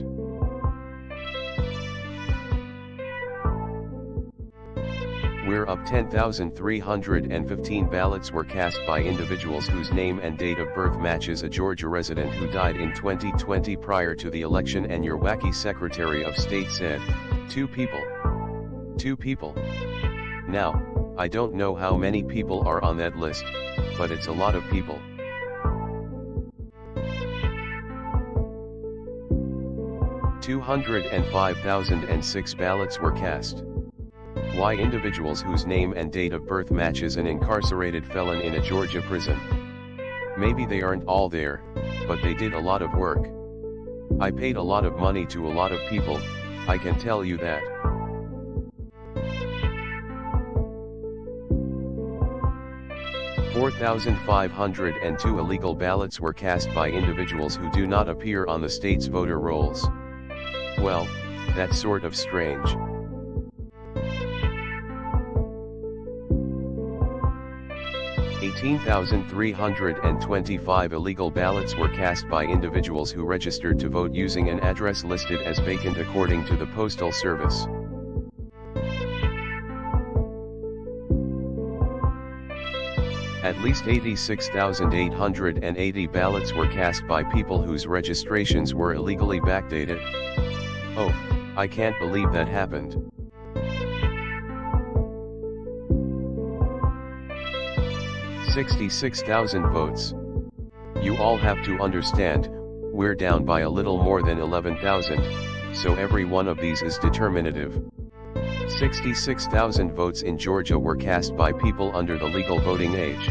We're up 10,315 ballots were cast by individuals whose name and date of birth matches a Georgia resident who died in 2020 prior to the election, and your wacky Secretary of State said, 2 people. 2 people. Now, I don't know how many people are on that list, but it's a lot of people. 205,006 ballots were cast. Why individuals whose name and date of birth matches an incarcerated felon in a Georgia prison? Maybe they aren't all there, but they did a lot of work. I paid a lot of money to a lot of people, I can tell you that. $4,502 illegal ballots were cast by individuals who do not appear on the state's voter rolls. Well, that's sort of strange. $18,325 illegal ballots were cast by individuals who registered to vote using an address listed as vacant according to the Postal Service. At least 86,880 ballots were cast by people whose registrations were illegally backdated. Oh, I can't believe that happened. $66,000 votes. You all have to understand, we're down by a little more than 11,000, so every one of these is determinative. 66,000 votes in Georgia were cast by people under the legal voting age.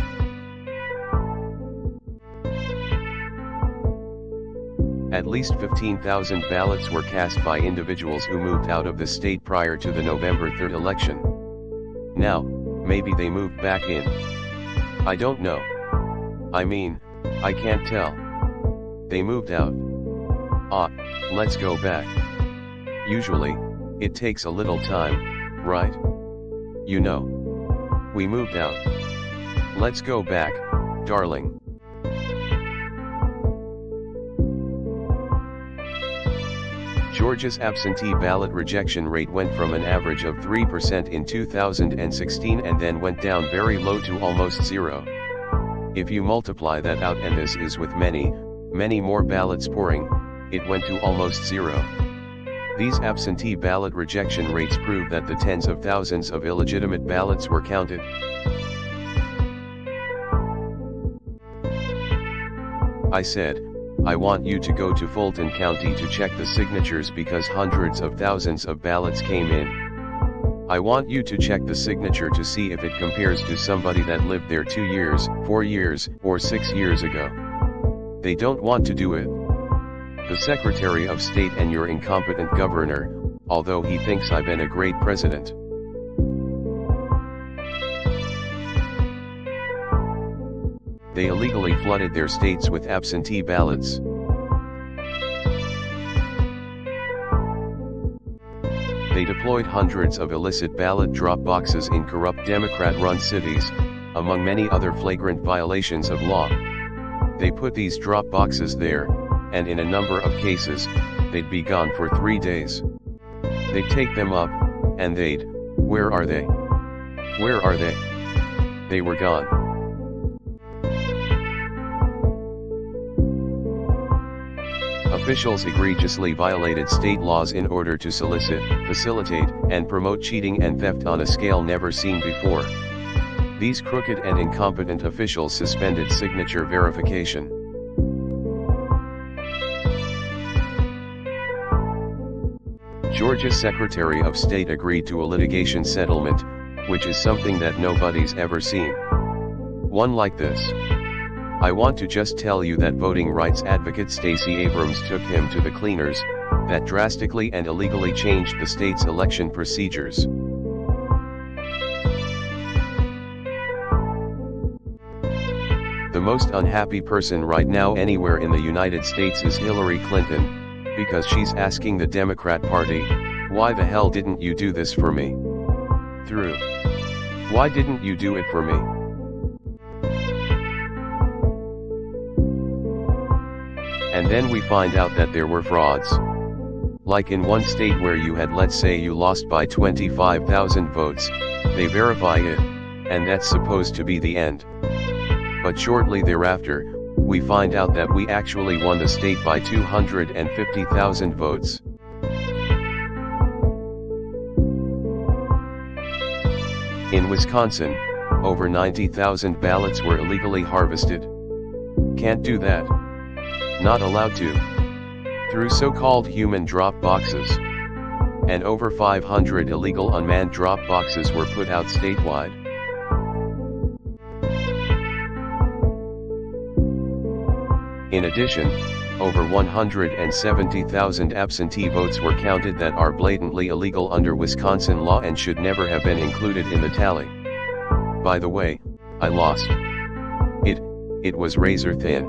At least 15,000 ballots were cast by individuals who moved out of the state prior to the November 3rd election. Now, maybe they moved back in. I don't know. I mean, I can't tell. They moved out. Let's go back. Usually, it takes a little time, right? You know. We moved out. Let's go back, darling. Georgia's absentee ballot rejection rate went from an average of 3% in 2016 and then went down very low to almost zero. If you multiply that out, and this is with many, many more ballots pouring, it went to almost zero. These absentee ballot rejection rates prove that the tens of thousands of illegitimate ballots were counted. I said, I want you to go to Fulton County to check the signatures because hundreds of thousands of ballots came in. I want you to check the signature to see if it compares to somebody that lived there 2 years, 4 years, or 6 years ago. They don't want to do it. The Secretary of State and your incompetent governor, although he thinks I've been a great president. They illegally flooded their states with absentee ballots. They deployed hundreds of illicit ballot drop boxes in corrupt Democrat-run cities, among many other flagrant violations of law. They put these drop boxes there, and in a number of cases, they'd be gone for 3 days. They'd take them up, and they'd, where are they? Where are they? They were gone. Officials egregiously violated state laws in order to solicit, facilitate, and promote cheating and theft on a scale never seen before. These crooked and incompetent officials suspended signature verification. Georgia's Secretary of State agreed to a litigation settlement, which is something that nobody's ever seen. One like this. I want to just tell you that voting rights advocate Stacey Abrams took him to the cleaners, that drastically and illegally changed the state's election procedures. The most unhappy person right now anywhere in the United States is Hillary Clinton, because she's asking the Democrat Party, why the hell didn't you do this for me? Why didn't you do it for me? And then we find out that there were frauds. Like in one state where you had, let's say you lost by 25,000 votes, they verify it, and that's supposed to be the end. But shortly thereafter, we find out that we actually won the state by 250,000 votes. In Wisconsin, over 90,000 ballots were illegally harvested. Can't do that. Not allowed to. through so-called human drop boxes. And over 500 illegal unmanned drop boxes were put out statewide. In addition, over 170,000 absentee votes were counted that are blatantly illegal under Wisconsin law and should never have been included in the tally. By the way, I lost. It was razor thin.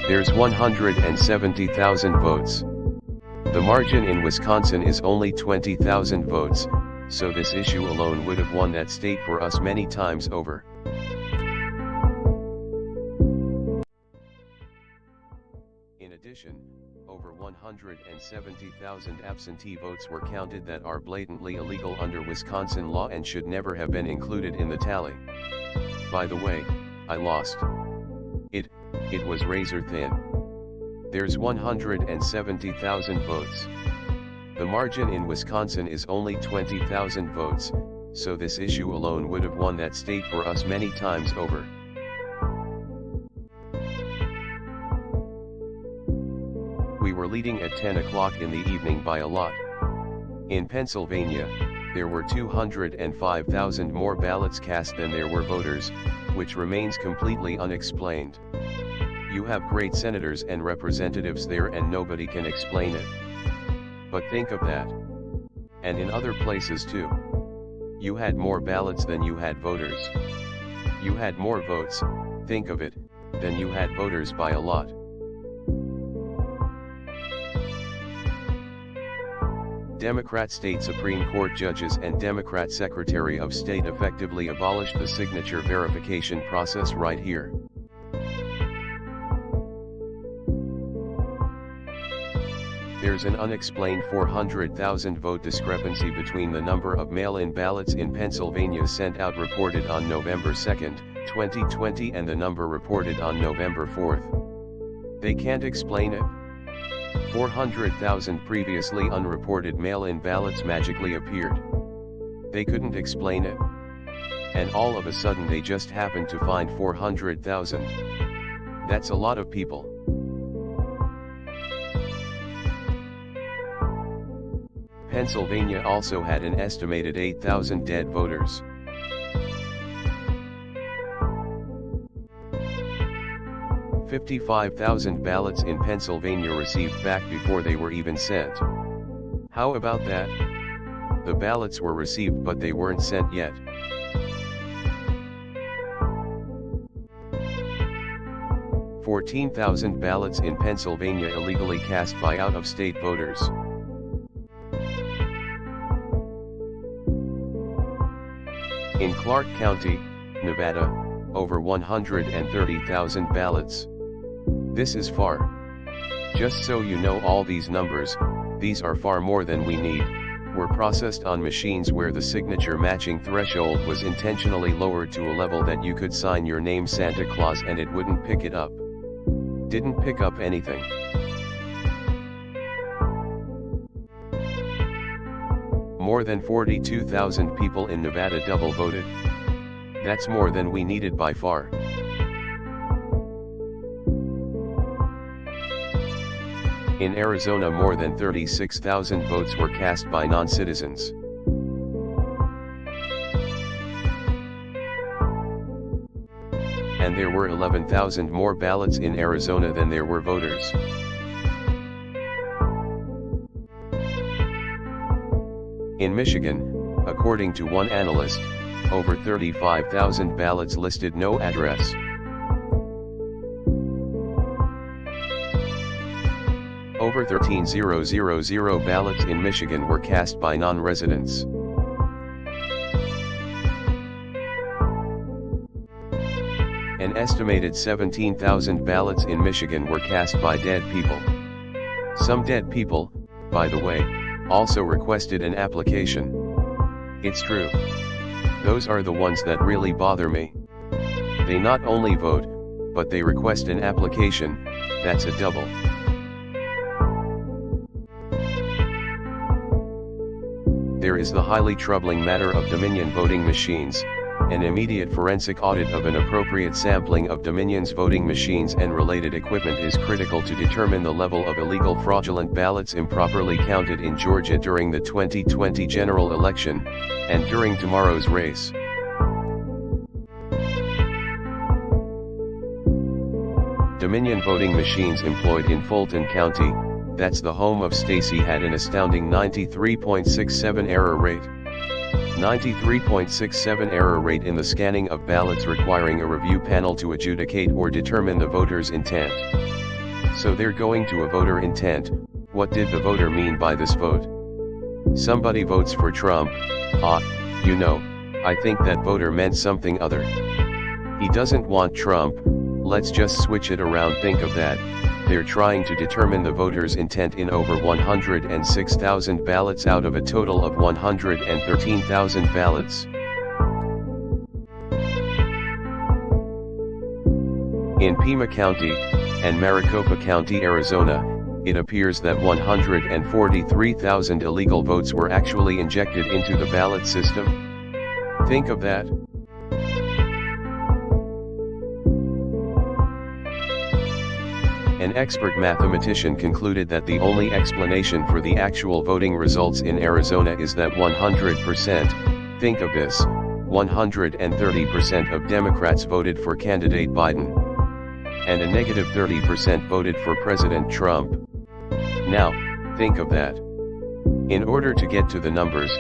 There's 170,000 votes. The margin in Wisconsin is only 20,000 votes, so this issue alone would have won that state for us many times over. In addition, over 170,000 absentee votes were counted that are blatantly illegal under Wisconsin law and should never have been included in the tally. By the way, I lost. It was razor thin. There's 170,000 votes. The margin in Wisconsin is only 20,000 votes, so this issue alone would have won that state for us many times over. We were leading at 10 o'clock in the evening by a lot. In Pennsylvania, there were 205,000 more ballots cast than there were voters, which remains completely unexplained. You have great senators and representatives there and nobody can explain it. But think of that. And in other places too. You had more ballots than you had voters. You had more votes, think of it, than you had voters by a lot. Democrat state Supreme Court judges and Democrat Secretary of State effectively abolished the signature verification process right here. There's an unexplained 400,000 vote discrepancy between the number of mail-in ballots in Pennsylvania sent out reported on November 2, 2020 and the number reported on November 4. They can't explain it. 400,000 previously unreported mail-in ballots magically appeared. They couldn't explain it. And all of a sudden they just happened to find 400,000. That's a lot of people. Pennsylvania also had an estimated 8,000 dead voters. $55,000 ballots in Pennsylvania received back before they were even sent. How about that? The ballots were received but they weren't sent yet. $14,000 ballots in Pennsylvania illegally cast by out-of-state voters. In Clark County, Nevada, over 130,000 ballots. This is far. Just so you know, all these numbers, these are far more than we need, were processed on machines where the signature matching threshold was intentionally lowered to a level that you could sign your name Santa Claus and it wouldn't pick it up. Didn't pick up anything. More than 42,000 people in Nevada double voted. That's more than we needed by far. In Arizona, more than 36,000 votes were cast by non-citizens. And there were 11,000 more ballots in Arizona than there were voters. In Michigan, according to one analyst, over 35,000 ballots listed no address. Over 13,000 ballots in Michigan were cast by non-residents. An estimated 17,000 ballots in Michigan were cast by dead people. Some dead people, by the way, also requested an application. It's true. Those are the ones that really bother me. They not only vote, but they request an application. That's a double. There is the highly troubling matter of Dominion voting machines, An immediate forensic audit of an appropriate sampling of Dominion's voting machines and related equipment is critical to determine the level of illegal fraudulent ballots improperly counted in Georgia during the 2020 general election, and during tomorrow's race. Dominion voting machines employed in Fulton County, that's the home of Stacey, had an astounding 93.67 error rate. 93.67 error rate in the scanning of ballots requiring a review panel to adjudicate or determine the voter's intent. So they're going to a voter intent. What did the voter mean by this vote? Somebody votes for Trump. You know, I think that voter meant something other. He doesn't want Trump. Let's just switch it around. Think of that. They're trying to determine the voter's intent in over 106,000 ballots out of a total of 113,000 ballots. In Pima County and Maricopa County, Arizona, it appears that 143,000 illegal votes were actually injected into the ballot system. Think of that. An expert mathematician concluded that the only explanation for the actual voting results in Arizona is that 100%, think of this, 130% of Democrats voted for candidate Biden, and a negative 30% voted for President Trump. Now, think of that. In order to get to the numbers,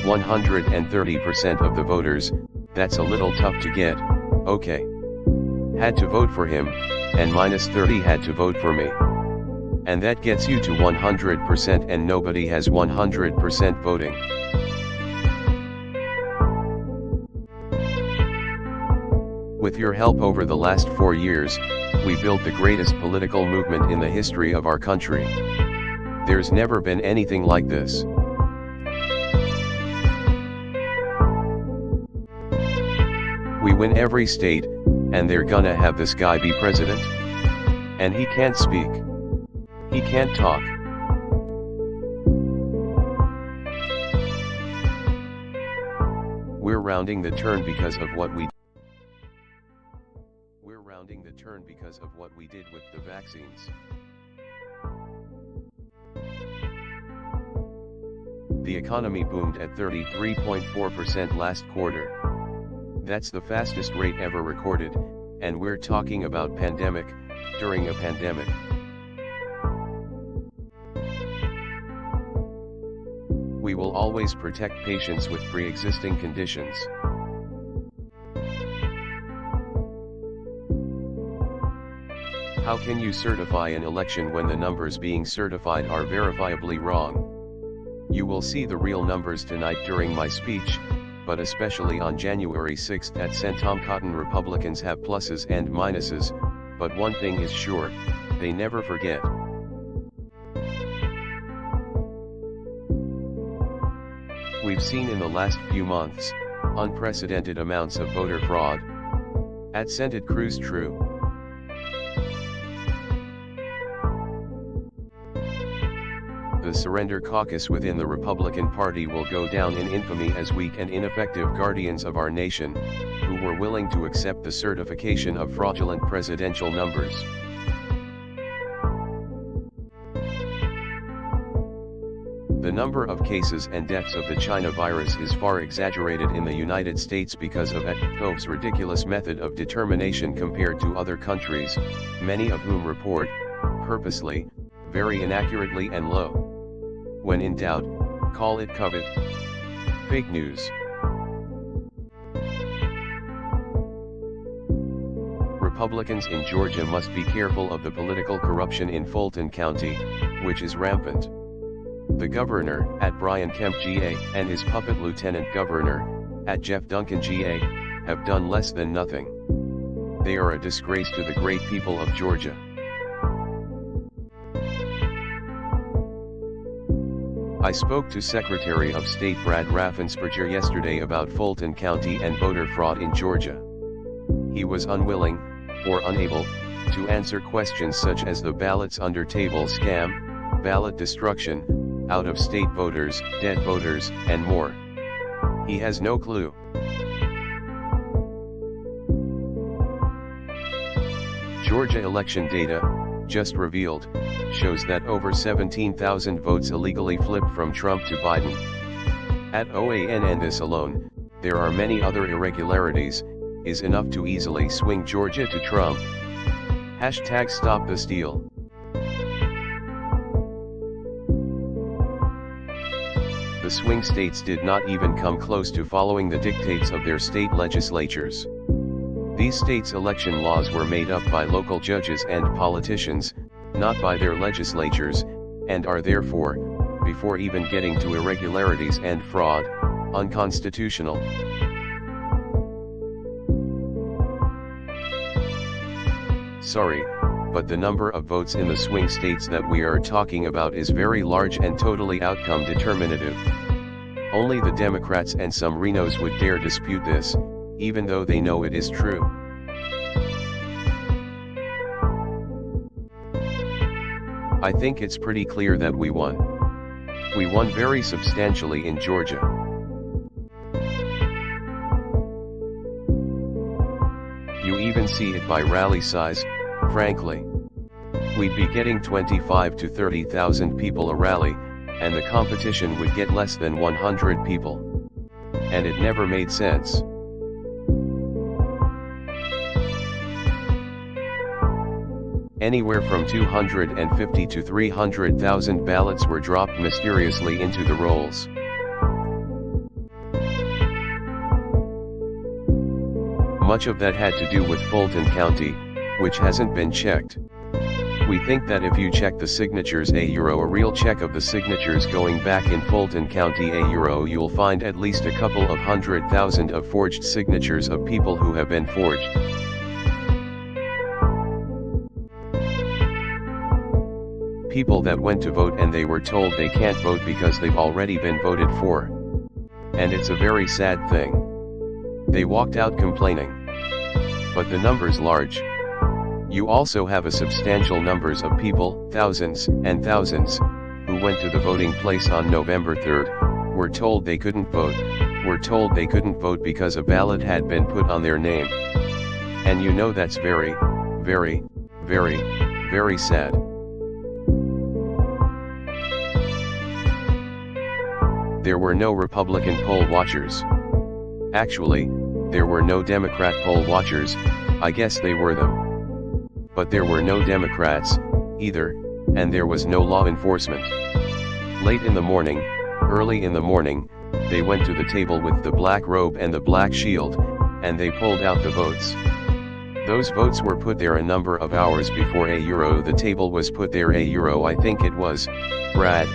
130% of the voters, that's a little tough to get, okay. Had to vote for him, and minus 30 had to vote for me. And that gets you to 100%, and nobody has 100% voting. With your help over the last 4 years, we built the greatest political movement in the history of our country. There's never been anything like this. We win every state, and they're gonna have this guy be president? And he can't speak. He can't talk. We're rounding the turn because of what we did with the vaccines. The economy boomed at 33.4% last quarter. That's the fastest rate ever recorded, and we're talking about pandemic, during a pandemic. We will always protect patients with pre-existing conditions. How can you certify an election when the numbers being certified are verifiably wrong? You will see the real numbers tonight during my speech, but especially on January 6th at St. Tom Cotton. Republicans have pluses and minuses, but one thing is sure, they never forget. We've seen in the last few months, unprecedented amounts of voter fraud. At Senate Cruz True. The Surrender Caucus within the Republican Party will go down in infamy as weak and ineffective guardians of our nation, who were willing to accept the certification of fraudulent presidential numbers. The number of cases and deaths of the China virus is far exaggerated in the United States because of ETCOV's ridiculous method of determination compared to other countries, many of whom report, purposely, very inaccurately and low. When in doubt, call it COVID. Fake news. Republicans in Georgia must be careful of the political corruption in Fulton County, which is rampant. The governor, at Brian Kemp GA, and his puppet lieutenant governor, at Jeff Duncan GA, have done less than nothing. They are a disgrace to the great people of Georgia. I spoke to Secretary of State Brad Raffensperger yesterday about Fulton County and voter fraud in Georgia. He was unwilling, or unable, to answer questions such as the ballots under table scam, ballot destruction, out-of-state voters, dead voters, and more. He has no clue. Georgia election data, just revealed, shows that over 17,000 votes illegally flipped from Trump to Biden. At OAN, and this alone, there are many other irregularities, is enough to easily swing Georgia to Trump. Hashtag stop the steal. The swing states did not even come close to following the dictates of their state legislatures. These states' election laws were made up by local judges and politicians, not by their legislatures, and are therefore, before even getting to irregularities and fraud, unconstitutional. Sorry, but the number of votes in the swing states that we are talking about is very large and totally outcome determinative. Only the Democrats and some Renos would dare dispute this, even though they know it is true. I think it's pretty clear that we won. We won very substantially in Georgia. You even see it by rally size, frankly. We'd be getting 25 to 30,000 people a rally, and the competition would get less than 100 people. And it never made sense. Anywhere from 250 to 300,000 ballots were dropped mysteriously into the rolls. Much of that had to do with Fulton County, which hasn't been checked. We think that if you check the signatures a real check of the signatures going back in Fulton County you'll find at least a couple of 100,000 of forged signatures of people who have been forged. People that went to vote and they were told they can't vote because they've already been voted for. And it's a very sad thing. They walked out complaining. But the number's large. You also have a substantial numbers of people, thousands and thousands, who went to the voting place on November 3rd, were told they couldn't vote, were told they couldn't vote because a ballot had been put on their name. And you know that's very, very, very, very sad. There were no Republican poll watchers. Actually, there were no Democrat poll watchers, I guess they were them. But there were no Democrats, either, and there was no law enforcement. Late in the morning, early in the morning, they went to the table with the black robe and the black shield, and they pulled out the votes. Those votes were put there a number of hours before the table was put there I think it was, Brad,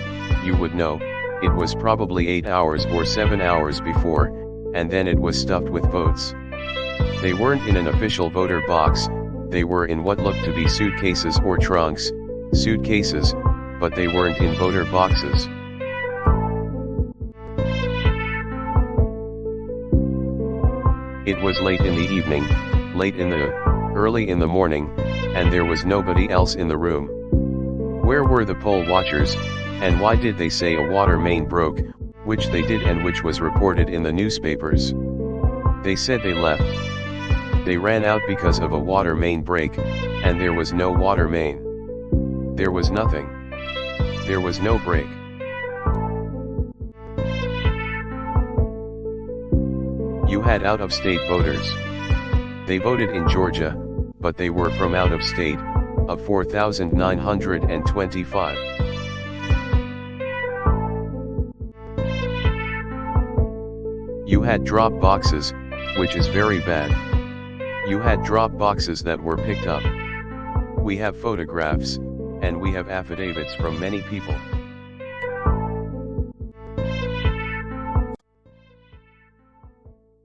you would know, it was probably 8 hours or 7 hours before, and then it was stuffed with votes. They weren't in an official voter box, they were in what looked to be suitcases or trunks, suitcases, but they weren't in voter boxes. It was late in the evening, early in the morning, and there was nobody else in the room. Where were the poll watchers, and why did they say a water main broke, which they did and which was reported in the newspapers? They said they left. They ran out because of a water main break, and there was no water main. There was nothing. There was no break. You had out-of-state voters. They voted in Georgia, but they were from out of state, of 4,925. You had drop boxes, which is very bad. You had drop boxes that were picked up. We have photographs, and we have affidavits from many people.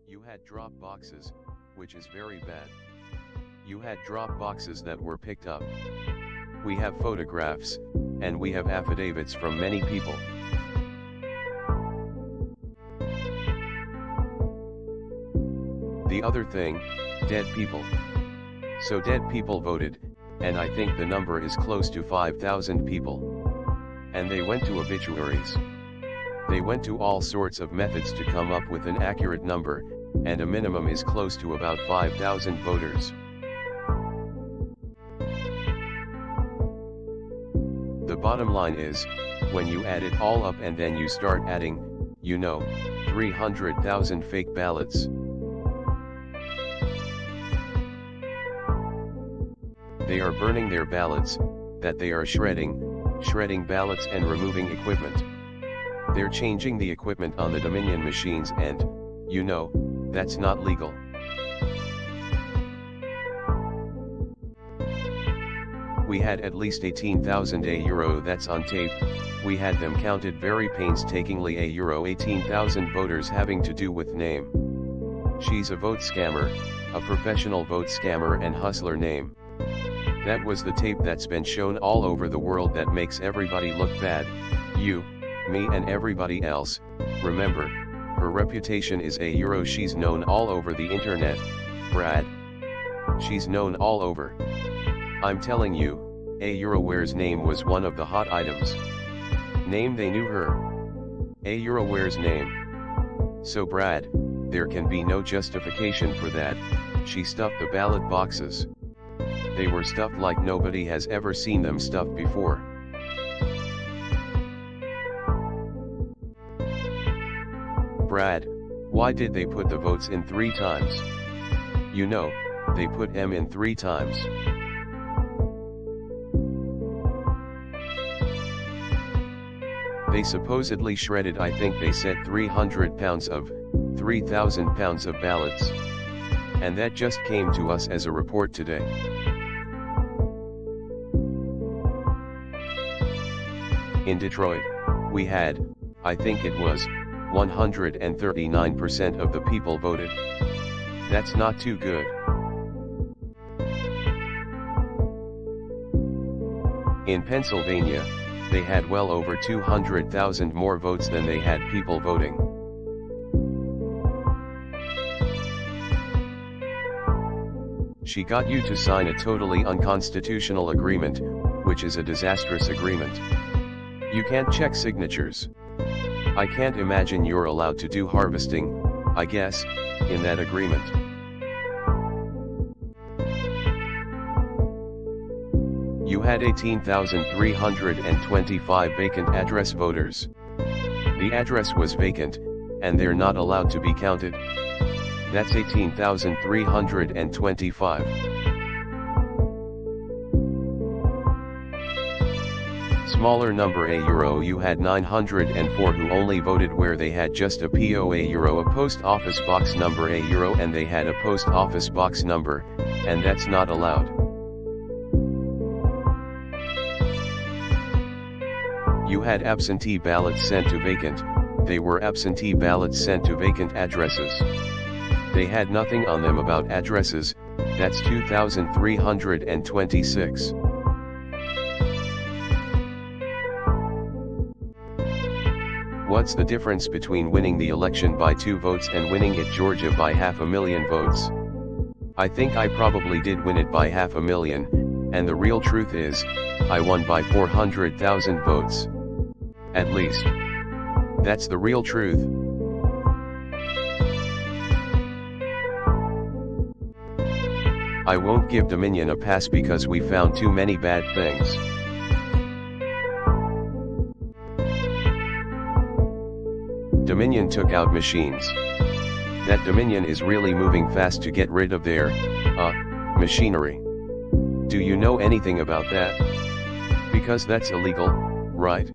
You had drop boxes, which is very bad. You had drop boxes that were picked up. We have photographs, and we have affidavits from many people. The other thing, dead people. So dead people voted, and I think the number is close to 5,000 people. And they went to obituaries. They went to all sorts of methods to come up with an accurate number, and a minimum is close to about 5,000 voters. The bottom line is, when you add it all up and then you start adding, 300,000 fake ballots. They are burning their ballots, that they are shredding ballots and removing equipment. They're changing the equipment on the Dominion machines and, that's not legal. We had at least 18,000 euro that's on tape. We had them counted very painstakingly euro 18,000 voters having to do with name. She's a vote scammer, a professional vote scammer and hustler name. That was the tape that's been shown all over the world that makes everybody look bad, you, me and everybody else. Remember, her reputation is euro. She's known all over the internet, Brad. She's known all over. I'm telling you, Euroware's name was one of the hot items. Name they knew her. Euroware's name. So Brad, there can be no justification for that. She stuffed the ballot boxes. They were stuffed like nobody has ever seen them stuffed before. Brad, why did they put the votes in 3 times? They put M in 3 times. They supposedly shredded, I think they said 300 pounds of, 3,000 pounds of ballots. And that just came to us as a report today. In Detroit, we had, I think it was, 139% of the people voted. That's not too good. In Pennsylvania, they had well over 200,000 more votes than they had people voting. She got you to sign a totally unconstitutional agreement, which is a disastrous agreement. You can't check signatures. I can't imagine you're allowed to do harvesting, I guess, in that agreement. You had 18,325 vacant address voters. The address was vacant, and they're not allowed to be counted. That's 18,325. Smaller number euro, you had 904 who only voted where they had just a PO euro, a post office box number euro, and they had a post office box number, and that's not allowed. You had absentee ballots sent to vacant. They were absentee ballots sent to vacant addresses. They had nothing on them about addresses. That's 2,326. What's the difference between winning the election by 2 votes and winning it Georgia by 500,000 votes? I think I probably did win it by 500,000, and the real truth is, I won by 400,000 votes. At least. That's the real truth. I won't give Dominion a pass because we found too many bad things. Dominion took out machines. That Dominion is really moving fast to get rid of their, machinery. Do you know anything about that? Because that's illegal, right?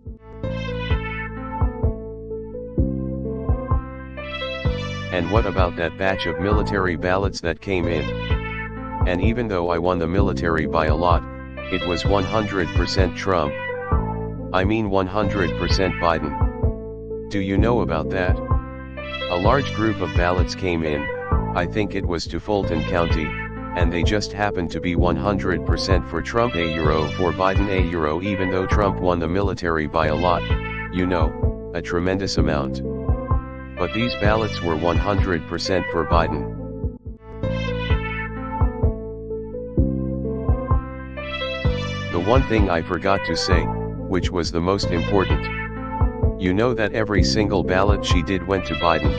And what about that batch of military ballots that came in? And even though I won the military by a lot, it was 100% Trump. I mean 100% Biden. Do you know about that? A large group of ballots came in, I think it was to Fulton County, and they just happened to be 100% for Trump euro, for Biden euro, even though Trump won the military by a lot, a tremendous amount. But these ballots were 100% for Biden. The one thing I forgot to say, which was the most important. You know that every single ballot she did went to Biden.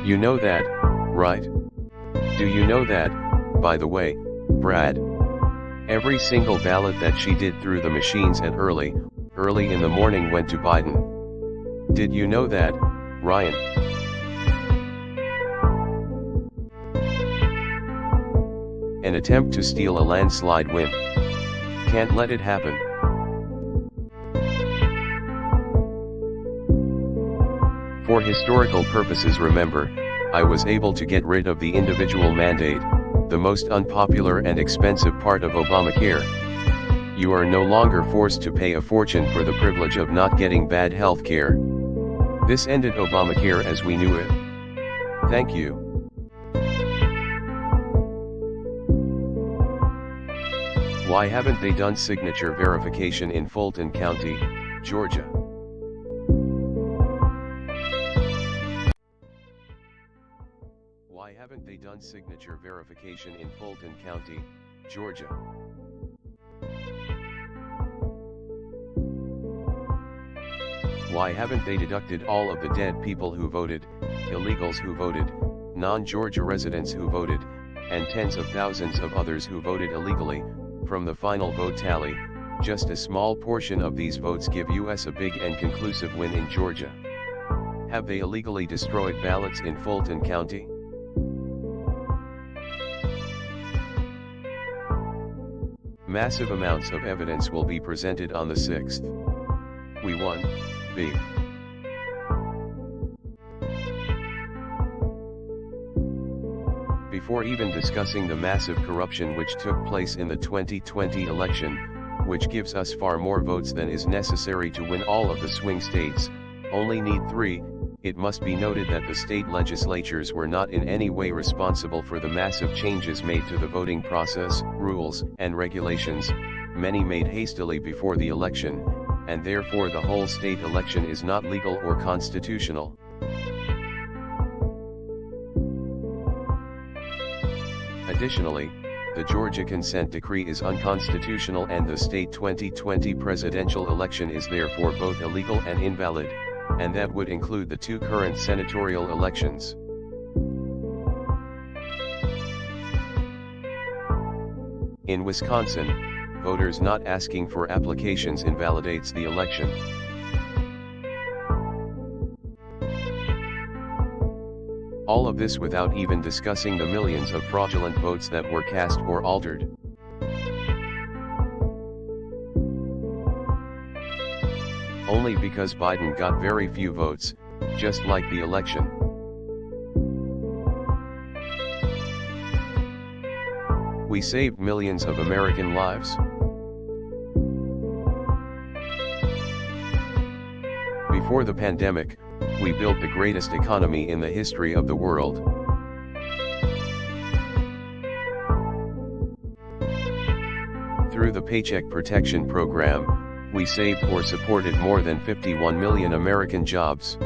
You know that, right? Do you know that, by the way, Brad? Every single ballot that she did through the machines at early in the morning went to Biden. Did you know that, Ryan? An attempt to steal a landslide win. Can't let it happen. For historical purposes, remember, I was able to get rid of the individual mandate, the most unpopular and expensive part of Obamacare. You are no longer forced to pay a fortune for the privilege of not getting bad health care. This ended Obamacare as we knew it. Thank you. Why haven't they done signature verification in Fulton County, Georgia? Why haven't they done signature verification in Fulton County, Georgia? Why haven't they deducted all of the dead people who voted, illegals who voted, non-Georgia residents who voted, and tens of thousands of others who voted illegally, from the final vote tally? Just a small portion of these votes give us a big and conclusive win in Georgia. Have they illegally destroyed ballots in Fulton County? Massive amounts of evidence will be presented on the 6th. We won, big. Before even discussing the massive corruption which took place in the 2020 election, which gives us far more votes than is necessary to win all of the swing states, only need 3, it must be noted that the state legislatures were not in any way responsible for the massive changes made to the voting process, rules, and regulations, many made hastily before the election, and therefore the whole state election is not legal or constitutional. Additionally, the Georgia consent decree is unconstitutional and the state 2020 presidential election is therefore both illegal and invalid, and that would include the 2 current senatorial elections. In Wisconsin, voters not asking for applications invalidates the election. All of this without even discussing the millions of fraudulent votes that were cast or altered. Only because Biden got very few votes, just like the election. We saved millions of American lives. Before the pandemic, we built the greatest economy in the history of the world. Through the Paycheck Protection Program, we saved or supported more than 51 million American jobs.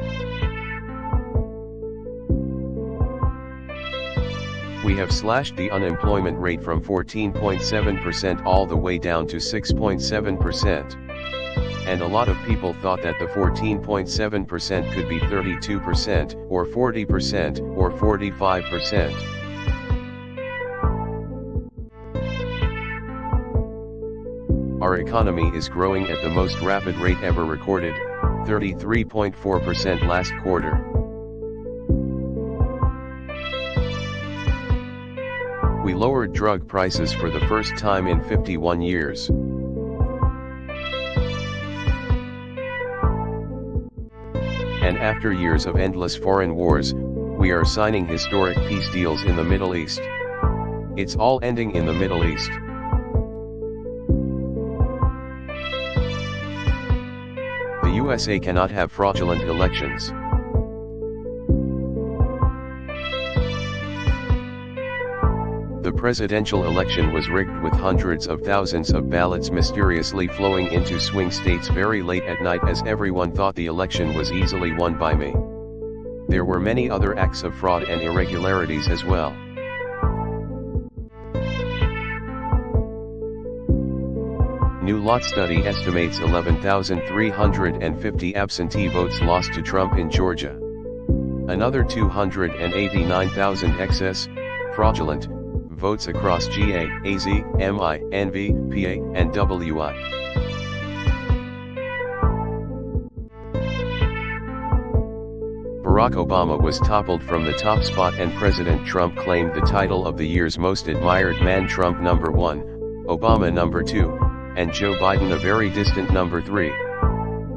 We have slashed the unemployment rate from 14.7% all the way down to 6.7%. And a lot of people thought that the 14.7% could be 32%, or 40%, or 45%. Our economy is growing at the most rapid rate ever recorded, 33.4% last quarter. We lowered drug prices for the first time in 51 years. And after years of endless foreign wars, we are signing historic peace deals in the Middle East. It's all ending in the Middle East. The USA cannot have fraudulent elections. The presidential election was rigged with hundreds of thousands of ballots mysteriously flowing into swing states very late at night as everyone thought the election was easily won by me. There were many other acts of fraud and irregularities as well. New lot study estimates 11,350 absentee votes lost to Trump in Georgia. Another 289,000 excess, fraudulent, votes across GA, AZ, MI, NV, PA, and WI. Barack Obama was toppled from the top spot and President Trump claimed the title of the year's most admired man. Trump number 1, Obama number 2, and Joe Biden a very distant number 3.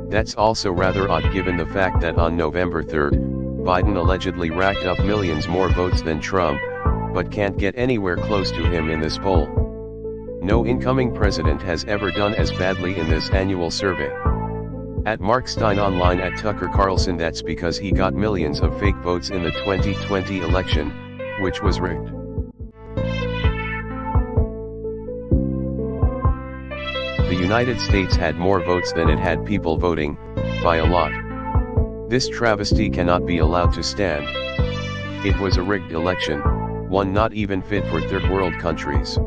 That's also rather odd given the fact that on November 3rd, Biden allegedly racked up millions more votes than Trump, but can't get anywhere close to him in this poll. No incoming president has ever done as badly in this annual survey. At Mark Stein online at Tucker Carlson, that's because he got millions of fake votes in the 2020 election, which was rigged. The United States had more votes than it had people voting, by a lot. This travesty cannot be allowed to stand. It was a rigged election, one not even fit for third world countries.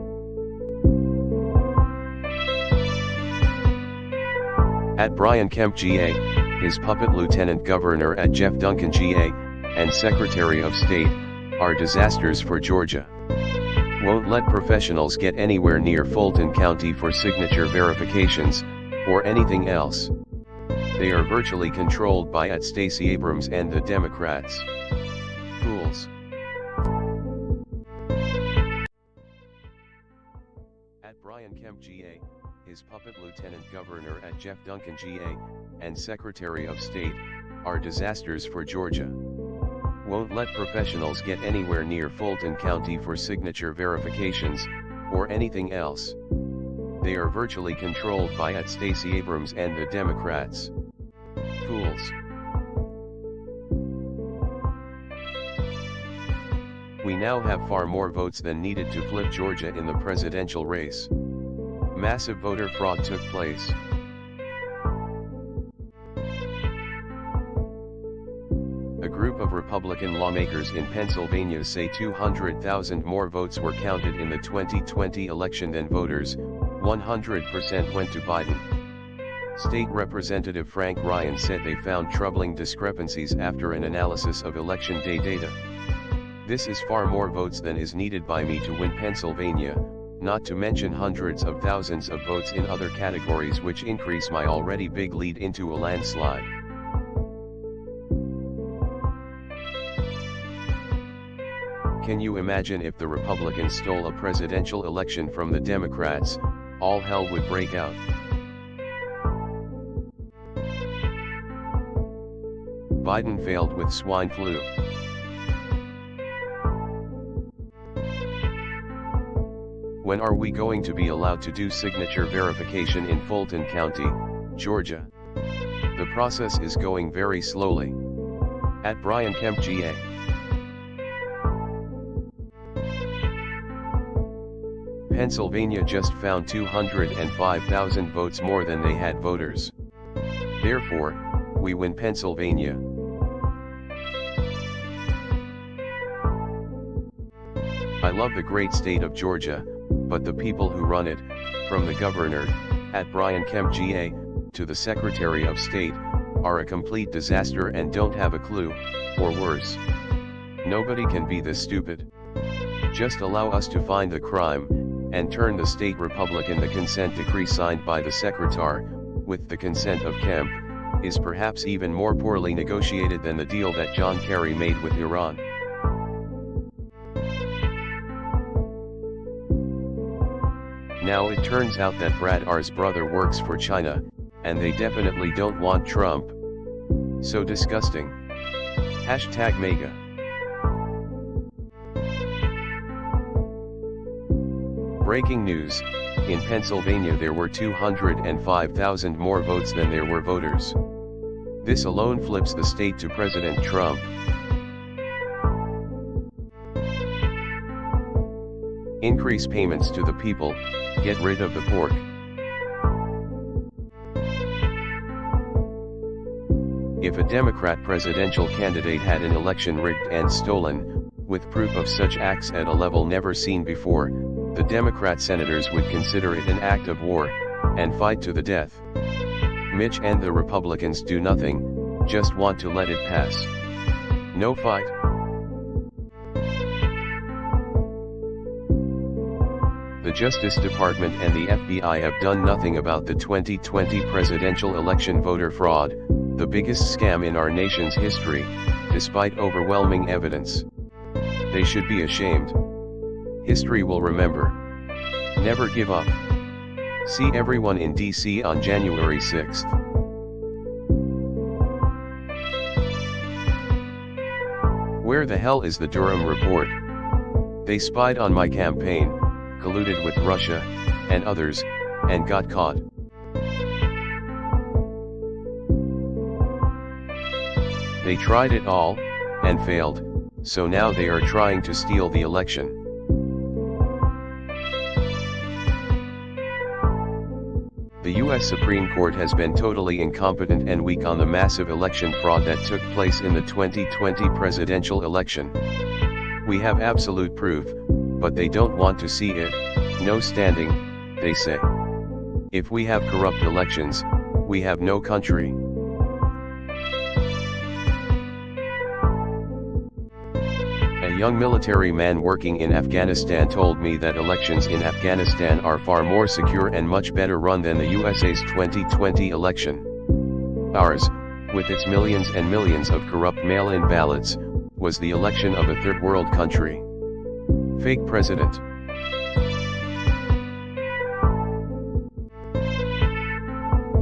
At Brian Kemp GA, his puppet lieutenant governor at Jeff Duncan GA, and Secretary of State, are disasters for Georgia. Won't let professionals get anywhere near Fulton County for signature verifications, or anything else. They are virtually controlled by Stacey Abrams and the Democrats. Fools. At Brian Kemp GA, his puppet lieutenant governor at Jeff Duncan GA, and Secretary of State, are disasters for Georgia. Won't let professionals get anywhere near Fulton County for signature verifications, or anything else. They are virtually controlled by Stacey Abrams and the Democrats. Fools. We now have far more votes than needed to flip Georgia in the presidential race. Massive voter fraud took place. A group of Republican lawmakers in Pennsylvania say 200,000 more votes were counted in the 2020 election than voters, 100% went to Biden. State Representative Frank Ryan said they found troubling discrepancies after an analysis of election day data. This is far more votes than is needed by me to win Pennsylvania, not to mention hundreds of thousands of votes in other categories which increase my already big lead into a landslide. Can you imagine if the Republicans stole a presidential election from the Democrats? All hell would break out. Biden failed with swine flu. When are we going to be allowed to do signature verification in Fulton County, Georgia? The process is going very slowly. At Brian Kemp GA. Pennsylvania just found 205,000 votes more than they had voters. Therefore, we win Pennsylvania. I love the great state of Georgia, but the people who run it, from the governor, at Brian Kemp GA, to the Secretary of State, are a complete disaster and don't have a clue, or worse. Nobody can be this stupid. Just allow us to find the crime, and turn the state Republican. The consent decree signed by the Secretary, with the consent of Kemp, is perhaps even more poorly negotiated than the deal that John Kerry made with Iran. Now it turns out that Brad R's brother works for China, and they definitely don't want Trump. So disgusting. #mega. Breaking news, in Pennsylvania there were 205,000 more votes than there were voters. This alone flips the state to President Trump. Increase payments to the people, get rid of the pork. If a Democrat presidential candidate had an election rigged and stolen, with proof of such acts at a level never seen before, the Democrat senators would consider it an act of war, and fight to the death. Mitch and the Republicans do nothing, just want to let it pass. No fight. The Justice Department and the FBI have done nothing about the 2020 presidential election voter fraud, the biggest scam in our nation's history, despite overwhelming evidence. They should be ashamed. History will remember. Never give up. See everyone in DC on January 6th. Where the hell is the Durham report? They spied on my campaign, colluded with Russia, and others, and got caught. They tried it all, and failed, so now they are trying to steal the election. The US Supreme Court has been totally incompetent and weak on the massive election fraud that took place in the 2020 presidential election. We have absolute proof, but they don't want to see it. No standing, they say. If we have corrupt elections, we have no country. A young military man working in Afghanistan told me that elections in Afghanistan are far more secure and much better run than the USA's 2020 election. Ours, with its millions and millions of corrupt mail-in ballots, was the election of a third world country. Fake president.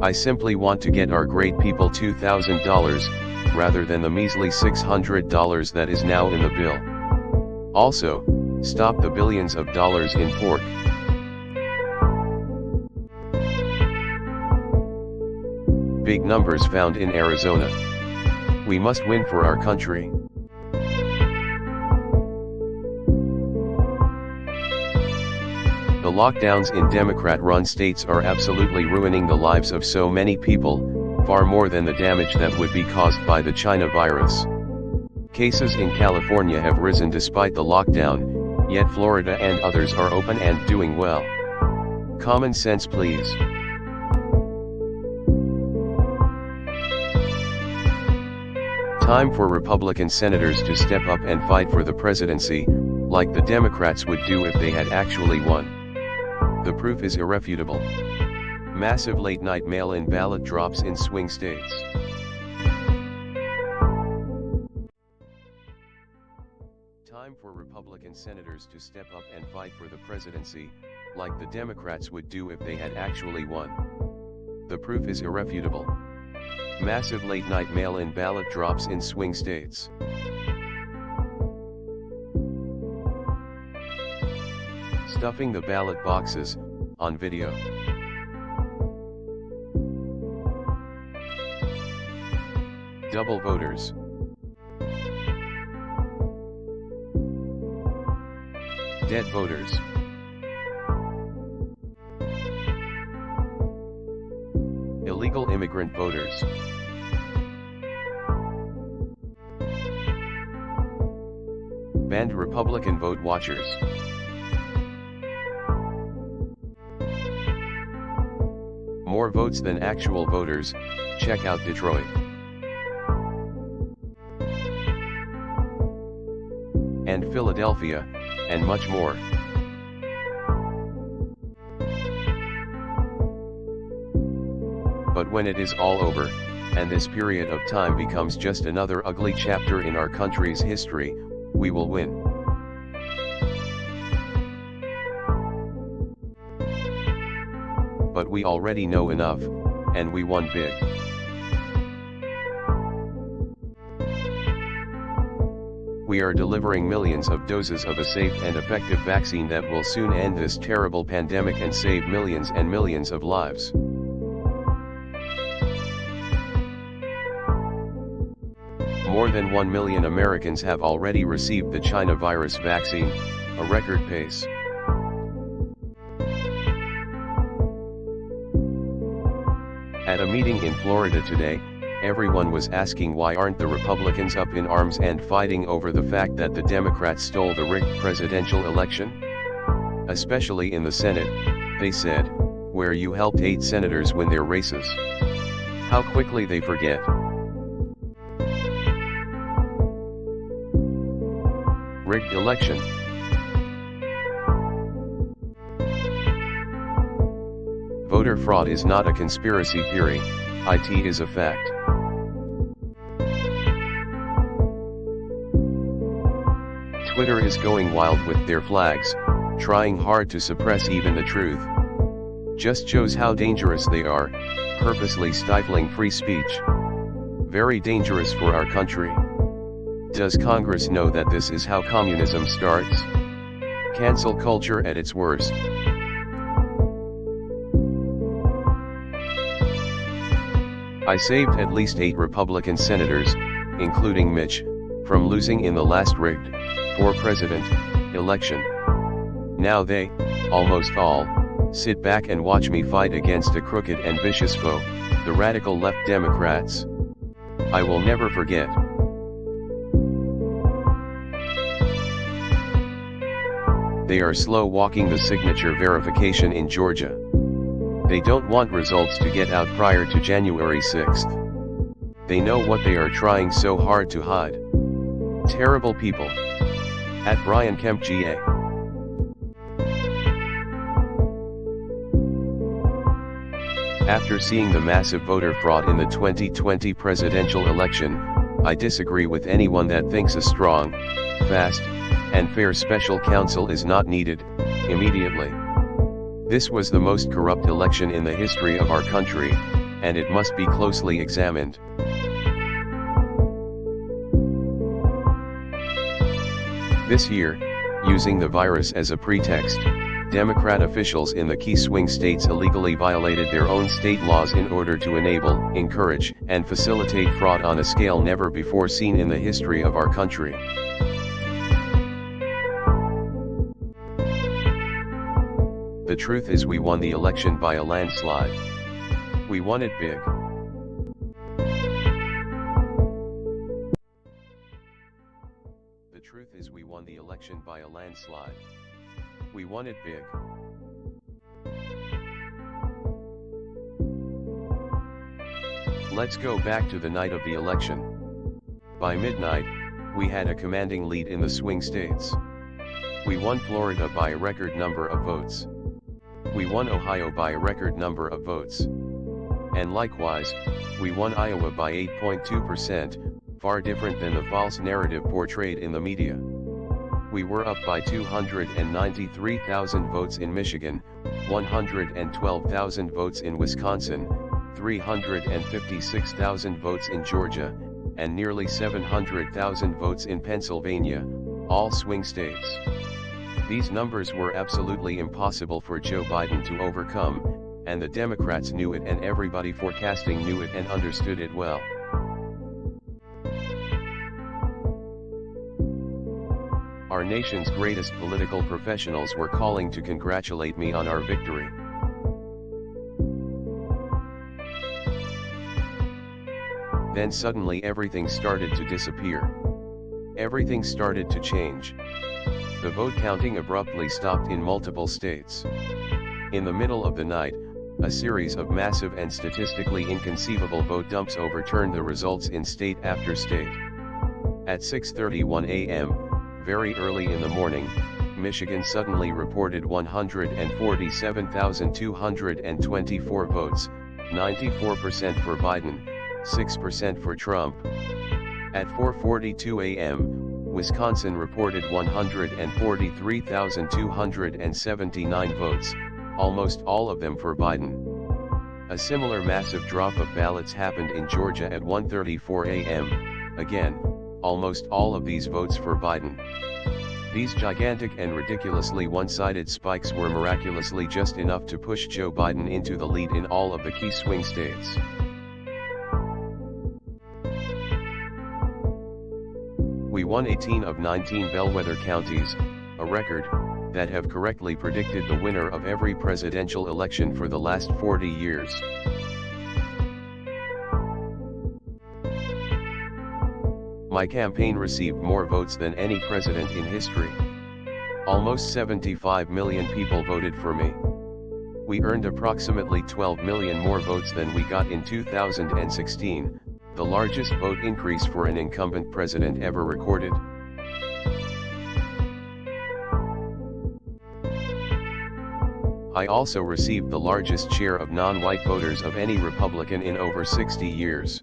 I simply want to get our great people $2,000, rather than the measly $600 that is now in the bill. Also, stop the billions of dollars in pork. Big numbers found in Arizona. We must win for our country. The lockdowns in Democrat-run states are absolutely ruining the lives of so many people, far more than the damage that would be caused by the China virus. Cases in California have risen despite the lockdown, yet Florida and others are open and doing well. Common sense, please. Time for Republican senators to step up and fight for the presidency, like the Democrats would do if they had actually won. The proof is irrefutable. Massive late-night mail-in ballot drops in swing states. Time for Republican senators to step up and fight for the presidency, like the Democrats would do if they had actually won. The proof is irrefutable. Massive late-night mail-in ballot drops in swing states. Stuffing the ballot boxes, on video. Double voters. Dead voters. Illegal immigrant voters. Banned Republican vote watchers. More votes than actual voters, check out Detroit. And Philadelphia, and much more. But when it is all over, and this period of time becomes just another ugly chapter in our country's history, we will win. But we already know enough, and we won big. We are delivering millions of doses of a safe and effective vaccine that will soon end this terrible pandemic and save millions and millions of lives. More than 1 million Americans have already received the China virus vaccine, a record pace. At a meeting in Florida today, everyone was asking why aren't the Republicans up in arms and fighting over the fact that the Democrats stole the rigged presidential election? Especially in the Senate, they said, where you helped 8 senators win their races. How quickly they forget. Rigged election. Voter fraud is not a conspiracy theory, it is a fact. Twitter is going wild with their flags, trying hard to suppress even the truth. Just shows how dangerous they are, purposely stifling free speech. Very dangerous for our country. Does Congress know that this is how communism starts? Cancel culture at its worst. I saved at least 8 Republican senators, including Mitch, from losing in the last rigged, for president, election. Now they, almost all, sit back and watch me fight against a crooked and vicious foe, the radical left Democrats. I will never forget. They are slow walking the signature verification in Georgia. They don't want results to get out prior to January 6th. They know what they are trying so hard to hide. Terrible people. At Brian Kemp GA. After seeing the massive voter fraud in the 2020 presidential election, I disagree with anyone that thinks a strong, fast, and fair special counsel is not needed, immediately. This was the most corrupt election in the history of our country, and it must be closely examined. This year, using the virus as a pretext, Democrat officials in the key swing states illegally violated their own state laws in order to enable, encourage, and facilitate fraud on a scale never before seen in the history of our country. The truth is we won the election by a landslide. We won it big. The truth is we won the election by a landslide. We won it big. Let's go back to the night of the election. By midnight, we had a commanding lead in the swing states. We won Florida by a record number of votes. We won Ohio by a record number of votes. And likewise, we won Iowa by 8.2%, far different than the false narrative portrayed in the media. We were up by 293,000 votes in Michigan, 112,000 votes in Wisconsin, 356,000 votes in Georgia, and nearly 700,000 votes in Pennsylvania, all swing states. These numbers were absolutely impossible for Joe Biden to overcome, and the Democrats knew it, and everybody forecasting knew it and understood it well. Our nation's greatest political professionals were calling to congratulate me on our victory. Then suddenly everything started to disappear. Everything started to change. The vote counting abruptly stopped in multiple states. In the middle of the night, a series of massive and statistically inconceivable vote dumps overturned the results in state after state. At 6:31 a.m., very early in the morning, Michigan suddenly reported 147,224 votes, 94% for Biden, 6% for Trump. At 4:42 a.m., Wisconsin reported 143,279 votes, almost all of them for Biden. A similar massive drop of ballots happened in Georgia at 1:34 a.m., again, almost all of these votes for Biden. These gigantic and ridiculously one-sided spikes were miraculously just enough to push Joe Biden into the lead in all of the key swing states. We won 18 of 19 bellwether counties, a record that have correctly predicted the winner of every presidential election for the last 40 years. My campaign received more votes than any president in history. Almost 75 million people voted for me. We earned approximately 12 million more votes than we got in 2016, the largest vote increase for an incumbent president ever recorded. I also received the largest share of non-white voters of any Republican in over 60 years.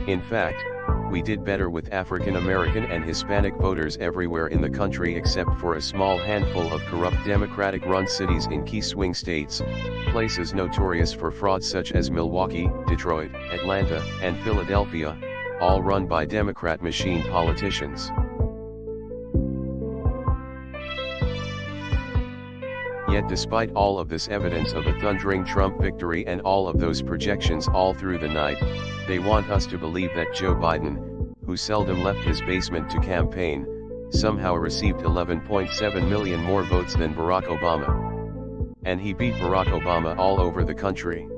In fact, we did better with African American and Hispanic voters everywhere in the country except for a small handful of corrupt Democratic-run cities in key swing states, places notorious for fraud such as Milwaukee, Detroit, Atlanta, and Philadelphia, all run by Democrat machine politicians. Yet despite all of this evidence of a thundering Trump victory and all of those projections all through the night, they want us to believe that Joe Biden, who seldom left his basement to campaign, somehow received 11.7 million more votes than Barack Obama. And he beat Barack Obama all over the country.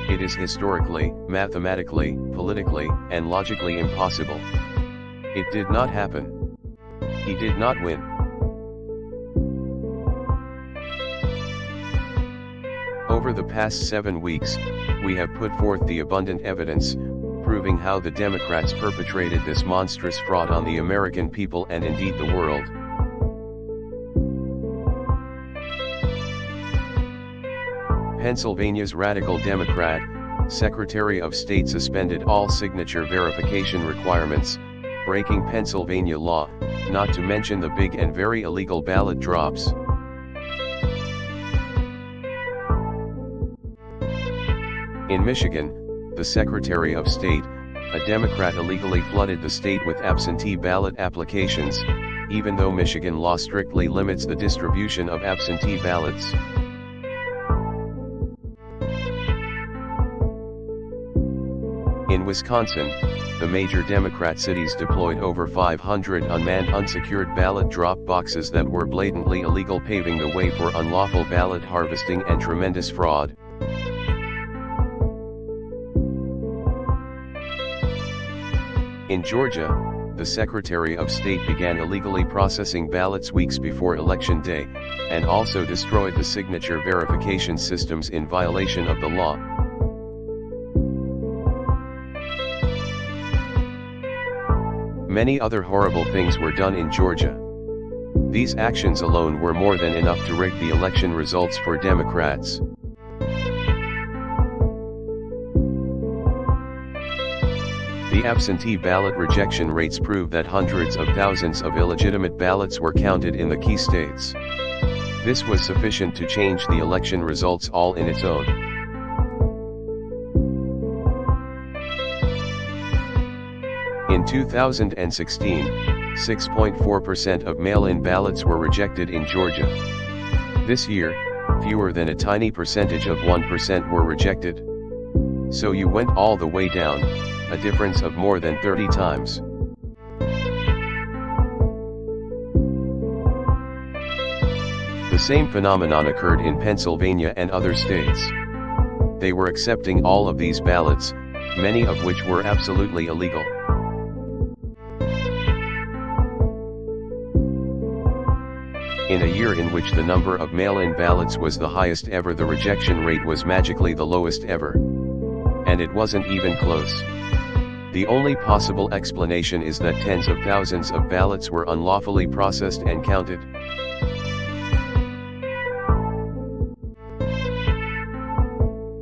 It is historically, mathematically, politically, and logically impossible. It did not happen. He did not win. Over the past 7 weeks, we have put forth the abundant evidence, proving how the Democrats perpetrated this monstrous fraud on the American people and indeed the world. Pennsylvania's radical Democrat, Secretary of State suspended all signature verification requirements, breaking Pennsylvania law, not to mention the big and very illegal ballot drops. In Michigan, the Secretary of State, a Democrat, illegally flooded the state with absentee ballot applications, even though Michigan law strictly limits the distribution of absentee ballots. In Wisconsin, the major Democrat cities deployed over 500 unmanned unsecured ballot drop boxes that were blatantly illegal, paving the way for unlawful ballot harvesting and tremendous fraud. In Georgia, the Secretary of State began illegally processing ballots weeks before Election Day, and also destroyed the signature verification systems in violation of the law. Many other horrible things were done in Georgia. These actions alone were more than enough to rig the election results for Democrats. The absentee ballot rejection rates prove that hundreds of thousands of illegitimate ballots were counted in the key states. This was sufficient to change the election results all in its own. In 2016, 6.4% of mail-in ballots were rejected in Georgia. This year, fewer than a tiny percentage of 1% were rejected. So you went all the way down, a difference of more than 30 times. The same phenomenon occurred in Pennsylvania and other states. They were accepting all of these ballots, many of which were absolutely illegal. In a year in which the number of mail-in ballots was the highest ever, the rejection rate was magically the lowest ever. And it wasn't even close. The only possible explanation is that tens of thousands of ballots were unlawfully processed and counted.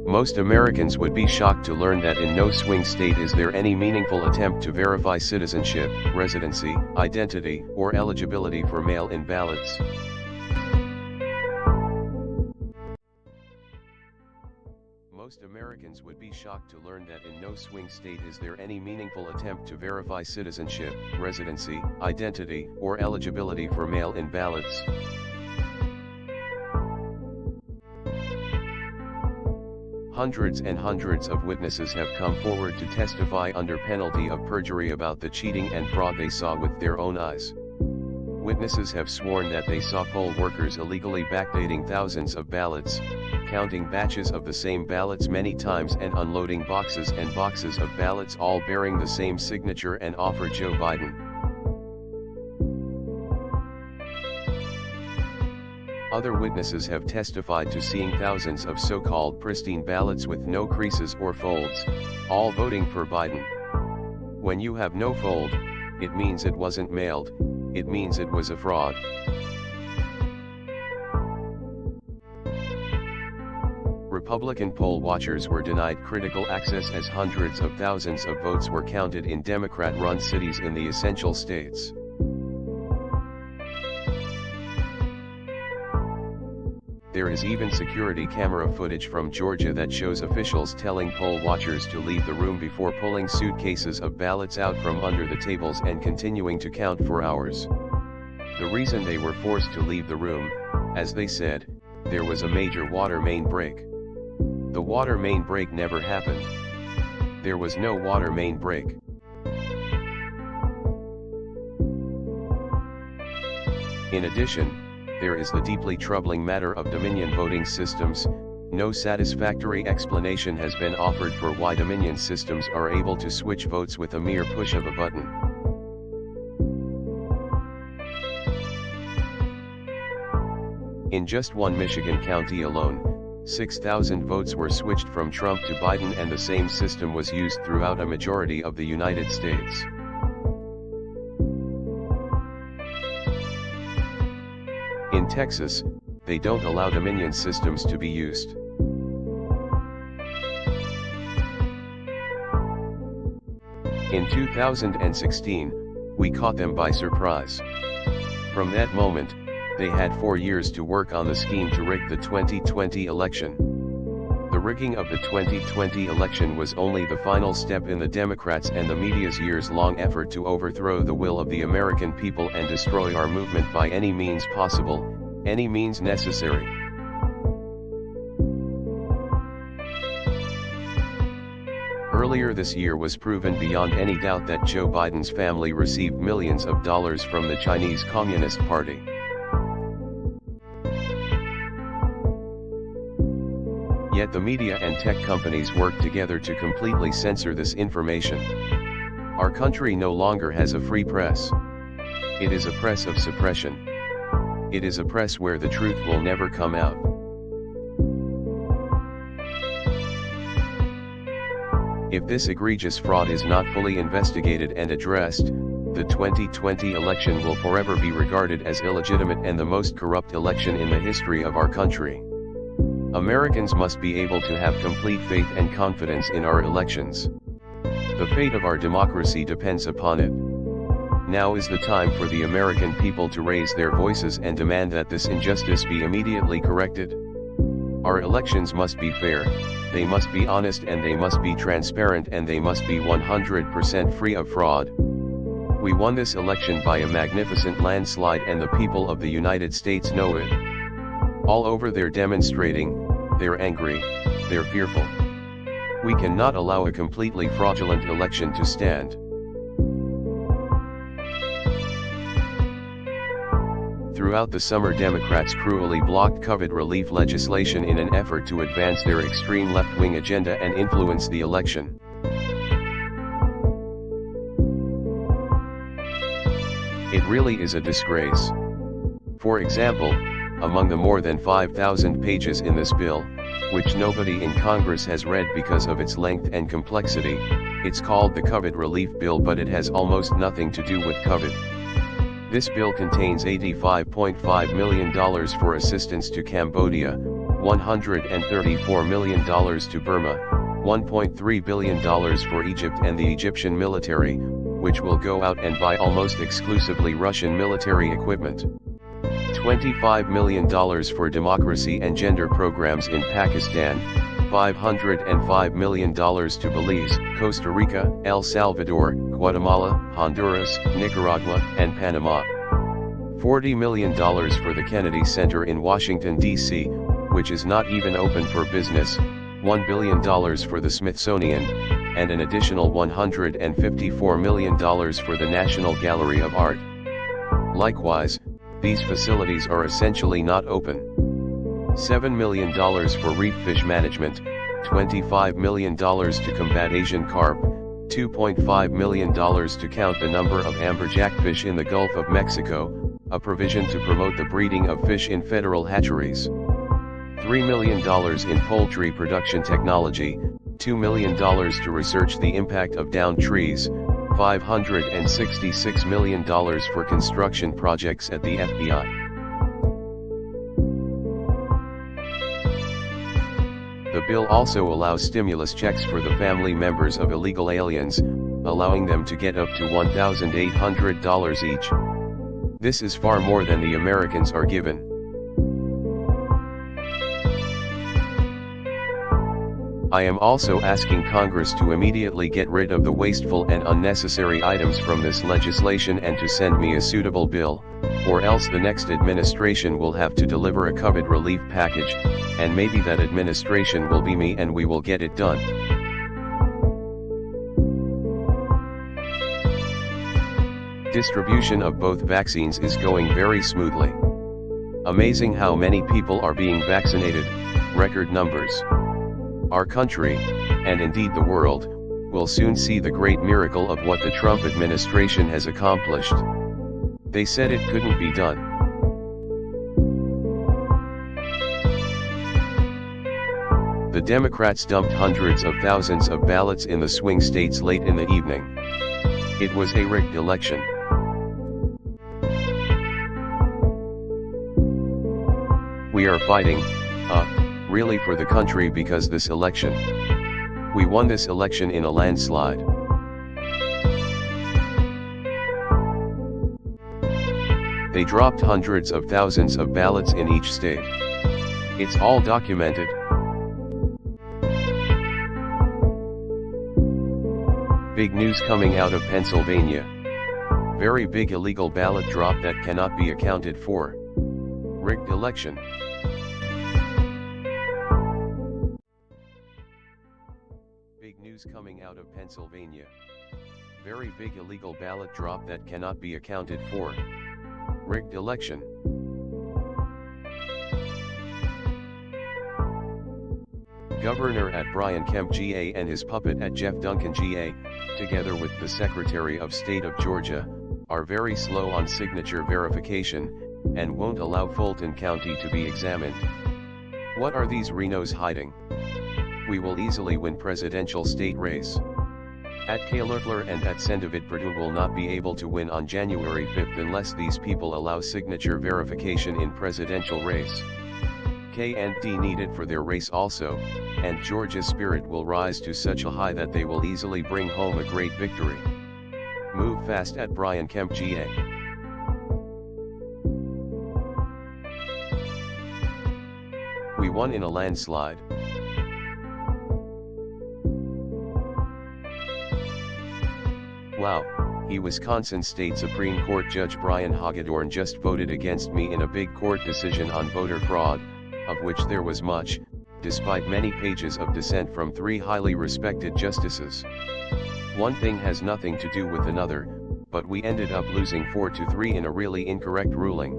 Most Americans would be shocked to learn that in no swing state is there any meaningful attempt to verify citizenship, residency, identity, or eligibility for mail-in ballots. Most Americans would be shocked to learn that in no swing state is there any meaningful attempt to verify citizenship, residency, identity, or eligibility for mail-in ballots. Hundreds and hundreds of witnesses have come forward to testify under penalty of perjury about the cheating and fraud they saw with their own eyes. Witnesses have sworn that they saw poll workers illegally backdating thousands of ballots, counting batches of the same ballots many times, and unloading boxes and boxes of ballots all bearing the same signature and offer Joe Biden. Other witnesses have testified to seeing thousands of so-called pristine ballots with no creases or folds, all voting for Biden. When you have no fold, it means it wasn't mailed, it means it was a fraud. Republican poll watchers were denied critical access as hundreds of thousands of votes were counted in Democrat-run cities in the essential states. There is even security camera footage from Georgia that shows officials telling poll watchers to leave the room before pulling suitcases of ballots out from under the tables and continuing to count for hours. The reason they were forced to leave the room, as they said, there was a major water main break. The water main break never happened. There was no water main break. In addition, there is the deeply troubling matter of Dominion voting systems. No satisfactory explanation has been offered for why Dominion systems are able to switch votes with a mere push of a button. In just one Michigan county alone, 6,000 votes were switched from Trump to Biden, and the same system was used throughout a majority of the United States. In Texas, they don't allow Dominion systems to be used. In 2016, we caught them by surprise. From that moment, they had 4 years to work on the scheme to rig the 2020 election. The rigging of the 2020 election was only the final step in the Democrats' and the media's years-long effort to overthrow the will of the American people and destroy our movement by any means possible, any means necessary. Earlier this year was proven beyond any doubt that Joe Biden's family received millions of dollars from the Chinese Communist Party. Yet the media and tech companies work together to completely censor this information. Our country no longer has a free press. It is a press of suppression. It is a press where the truth will never come out. If this egregious fraud is not fully investigated and addressed, the 2020 election will forever be regarded as illegitimate and the most corrupt election in the history of our country. Americans must be able to have complete faith and confidence in our elections. The fate of our democracy depends upon it. Now is the time for the American people to raise their voices and demand that this injustice be immediately corrected. Our elections must be fair, they must be honest, and they must be transparent, and they must be 100% free of fraud. We won this election by a magnificent landslide, and the people of the United States know it. All over they're demonstrating, they're angry, they're fearful. We cannot allow a completely fraudulent election to stand. Throughout the summer, Democrats cruelly blocked COVID relief legislation in an effort to advance their extreme left-wing agenda and influence the election. It really is a disgrace. For example, among the more than 5,000 pages in this bill, which nobody in Congress has read because of its length and complexity, it's called the COVID relief bill, but it has almost nothing to do with COVID. This bill contains $85.5 million for assistance to Cambodia, $134 million to Burma, $1.3 billion for Egypt and the Egyptian military, which will go out and buy almost exclusively Russian military equipment. $25 million for democracy and gender programs in Pakistan, $505 million to Belize, Costa Rica, El Salvador, Guatemala, Honduras, Nicaragua, and Panama. $40 million for the Kennedy Center in Washington, D.C., which is not even open for business, $1 billion for the Smithsonian, and an additional $154 million for the National Gallery of Art. Likewise, these facilities are essentially not open. $7 million for reef fish management, $25 million to combat Asian carp, $2.5 million to count the number of amberjack fish in the Gulf of Mexico, a provision to promote the breeding of fish in federal hatcheries. $3 million in poultry production technology, $2 million to research the impact of downed trees, $566 million for construction projects at the FBI. The bill also allows stimulus checks for the family members of illegal aliens, allowing them to get up to $1,800 each. This is far more than the Americans are given. I am also asking Congress to immediately get rid of the wasteful and unnecessary items from this legislation and to send me a suitable bill, or else the next administration will have to deliver a COVID relief package, and maybe that administration will be me and we will get it done. Distribution of both vaccines is going very smoothly. Amazing how many people are being vaccinated, record numbers. Our country, and indeed the world, will soon see the great miracle of what the Trump administration has accomplished. They said it couldn't be done. The Democrats dumped hundreds of thousands of ballots in the swing states late in the evening. It was a rigged election. We are fighting, really for the country because this election. We won this election in a landslide. They dropped hundreds of thousands of ballots in each state. It's all documented. Big news coming out of Pennsylvania. Very big illegal ballot drop that cannot be accounted for. Rigged election. Big news coming out of Pennsylvania. Very big illegal ballot drop that cannot be accounted for. Rigged election. Governor at Brian Kemp GA and his puppet at Jeff Duncan GA, together with the Secretary of State of Georgia, are very slow on signature verification, and won't allow Fulton County to be examined. What are these Renos hiding? We will easily win presidential state race. At Kalertler and at Sendavid Perdue will not be able to win on January 5th unless these people allow signature verification in presidential race. K and D needed for their race also, and Georgia's spirit will rise to such a high that they will easily bring home a great victory. Move fast at Brian Kemp GA. We won in a landslide. Wow, Wisconsin State Supreme Court Judge Brian Hagedorn just voted against me in a big court decision on voter fraud, of which there was much, despite many pages of dissent from 3 highly respected justices. One thing has nothing to do with another, but we ended up losing 4-3 in a really incorrect ruling.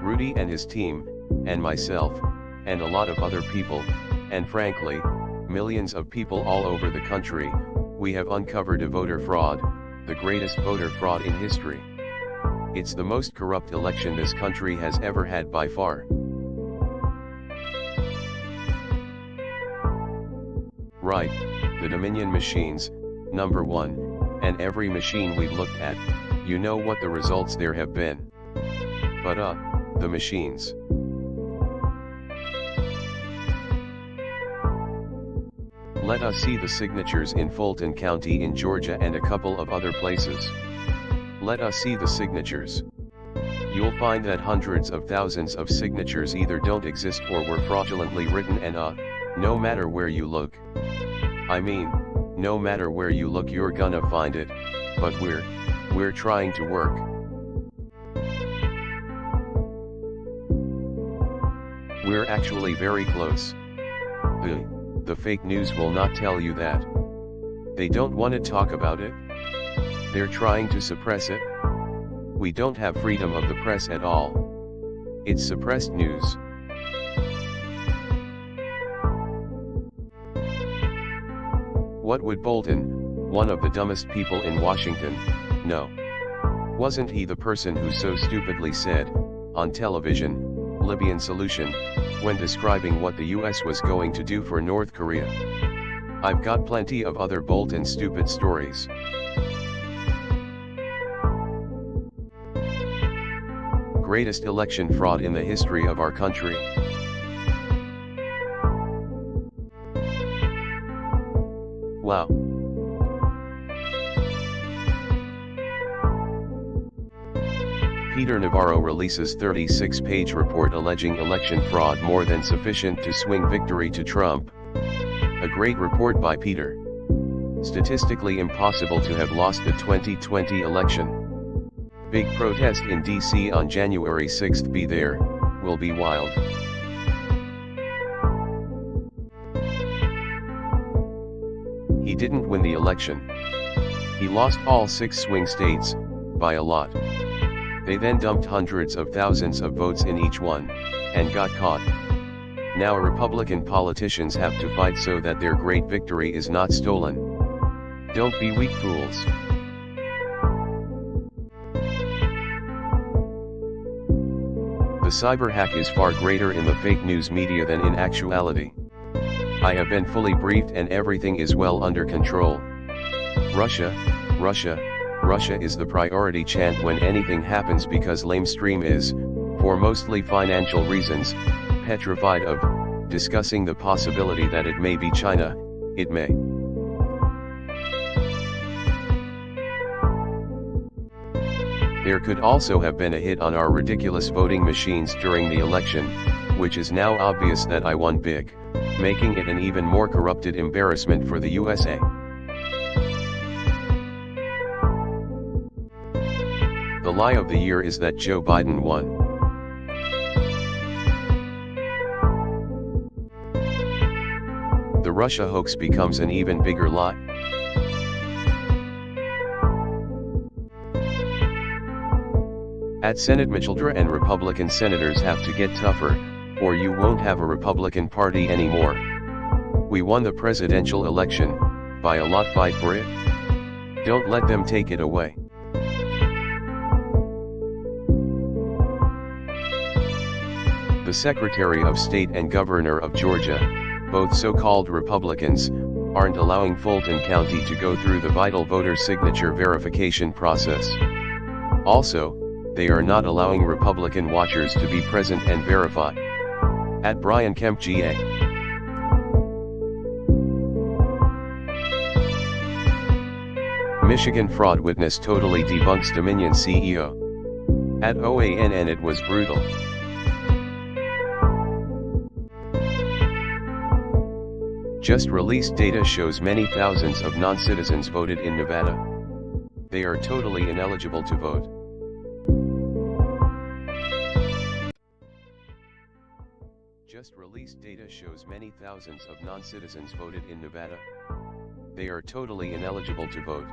Rudy and his team, and myself, and a lot of other people, and frankly, millions of people all over the country, we have uncovered a voter fraud, the greatest voter fraud in history. It's the most corrupt election this country has ever had by far. Right, the Dominion machines, number 1, and every machine we've looked at, you know what the results there have been. But the machines. Let us see the signatures in Fulton County in Georgia and a couple of other places. Let us see the signatures. You'll find that hundreds of thousands of signatures either don't exist or were fraudulently written and no matter where you look. I mean, no matter where you look you're gonna find it, but we're trying to work. We're actually very close. The fake news will not tell you that. They don't want to talk about it. They're trying to suppress it. We don't have freedom of the press at all. It's suppressed news. What would Bolton, One of the dumbest people in Washington, no. Wasn't he the person who so stupidly said, on television, Libyan solution, when describing what the US was going to do for North Korea? I've got plenty of other bold and stupid stories. Greatest election fraud in the history of our country. Wow. Peter Navarro releases 36-page report alleging election fraud more than sufficient to swing victory to Trump. A great report by Peter. Statistically impossible to have lost the 2020 election. Big protest in DC on January 6th. Be there, will be wild. He didn't win the election. He lost all 6 swing states, by a lot. They then dumped hundreds of thousands of votes in each one, and got caught. Now Republican politicians have to fight so that their great victory is not stolen. Don't be weak fools. The cyber hack is far greater in the fake news media than in actuality. I have been fully briefed and everything is well under control. Russia, Russia, Russia is the priority chant when anything happens because lamestream is, for mostly financial reasons, petrified of discussing the possibility that it may be China. It may. There could also have been a hit on our ridiculous voting machines during the election, which is now obvious that I won big, making it an even more corrupted embarrassment for the USA. The lie of the year is that Joe Biden won. The Russia hoax becomes an even bigger lie. At Senate, Mildred and Republican senators have to get tougher, or you won't have a Republican Party anymore. We won the presidential election, by a lot. Fight for it. Don't let them take it away. The Secretary of State and Governor of Georgia, both so-called Republicans, aren't allowing Fulton County to go through the vital voter signature verification process. Also, they are not allowing Republican watchers to be present and verify. At Brian Kemp GA. Michigan fraud witness totally debunks Dominion CEO. At OANN. It was brutal. Just released data shows many thousands of non-citizens voted in Nevada. They are totally ineligible to vote. Just released data shows many thousands of non-citizens voted in Nevada. They are totally ineligible to vote.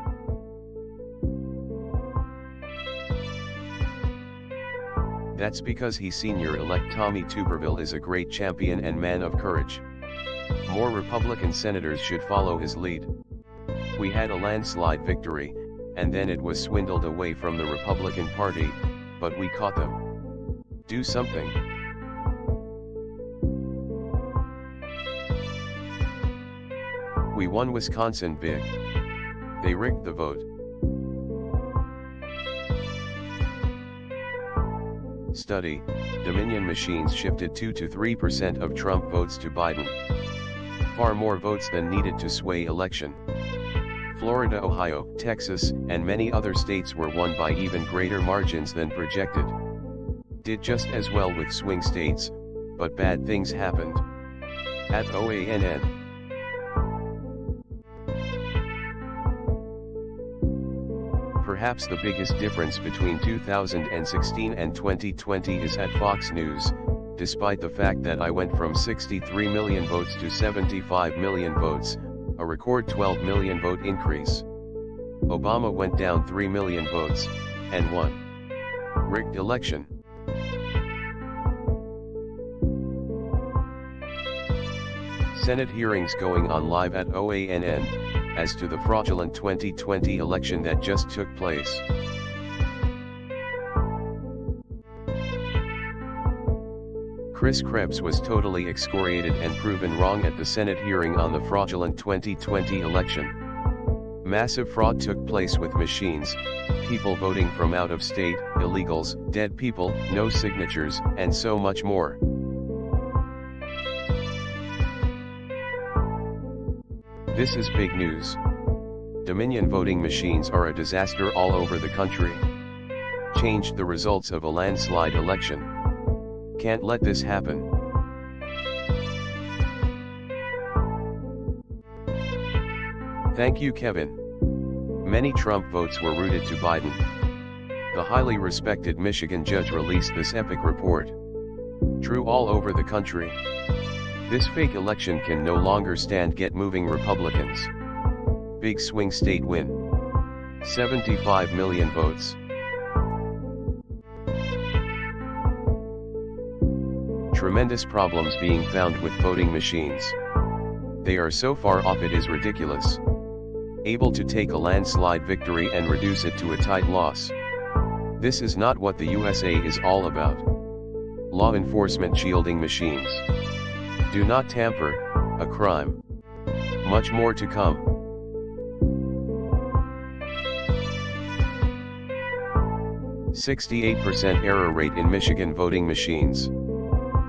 That's because Senior-elect Tommy Tuberville is a great champion and man of courage. More Republican senators should follow his lead. We had a landslide victory, and then it was swindled away from the Republican Party, but we caught them. Do something. We won Wisconsin big. They rigged the vote. Study, Dominion machines shifted 2 to 3% of Trump votes to Biden. Far more votes than needed to sway election. Florida, Ohio, Texas, and many other states were won by even greater margins than projected. Did just as well with swing states, but bad things happened. At OANN. Perhaps the biggest difference between 2016 and 2020 is at Fox News, despite the fact that I went from 63 million votes to 75 million votes, a record 12 million vote increase. Obama went down 3 million votes, and won. Rigged election. Senate hearings going on live at OANN. as to the fraudulent 2020 election that just took place. Chris Krebs was totally excoriated and proven wrong at the Senate hearing on the fraudulent 2020 election. Massive fraud took place with machines, people voting from out of state, illegals, dead people, no signatures, and so much more. This is big news. Dominion voting machines are a disaster all over the country. Changed the results of a landslide election. Can't let this happen. Thank you, Kevin. Many Trump votes were routed to Biden. The highly respected Michigan judge released this epic report. True all over the country. This fake election can no longer stand. Get moving, Republicans. Big swing state win. 75 million votes. Tremendous problems being found with voting machines. They are so far off it is ridiculous. Able to take a landslide victory and reduce it to a tight loss. This is not what the USA is all about. Law enforcement shielding machines. Do not tamper, a crime. Much more to come. %68 error rate in Michigan voting machines.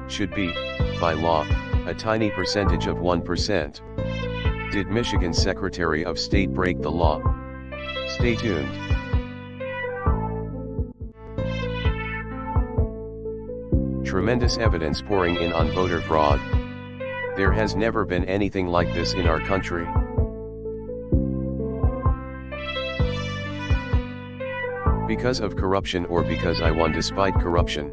Should be, by law, a tiny percentage of 1%. Did Michigan's Secretary of State break the law? Stay tuned. Tremendous evidence pouring in on voter fraud. There has never been anything like this in our country. Because of corruption or because I won despite corruption.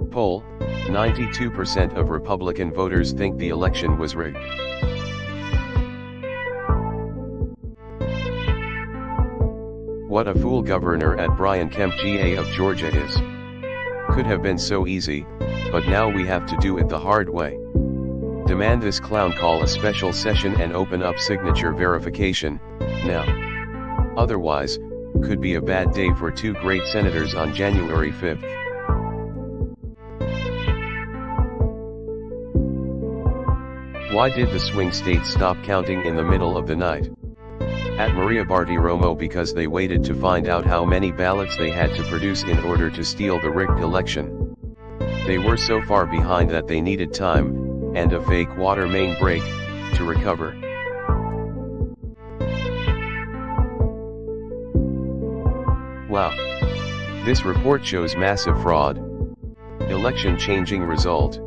Poll: 92% of Republican voters think the election was rigged. What a fool Governor at Brian Kemp GA of Georgia is. Could have been so easy, but now we have to do it the hard way. Demand this clown call a special session and open up signature verification, now. Otherwise, could be a bad day for two great senators on January 5th. Why did the swing states stop counting in the middle of the night? At Maria Bartiromo, because they waited to find out how many ballots they had to produce in order to steal the rigged election. They were so far behind that they needed time, and a fake water main break, to recover. Wow. This report shows massive fraud. Election-changing result.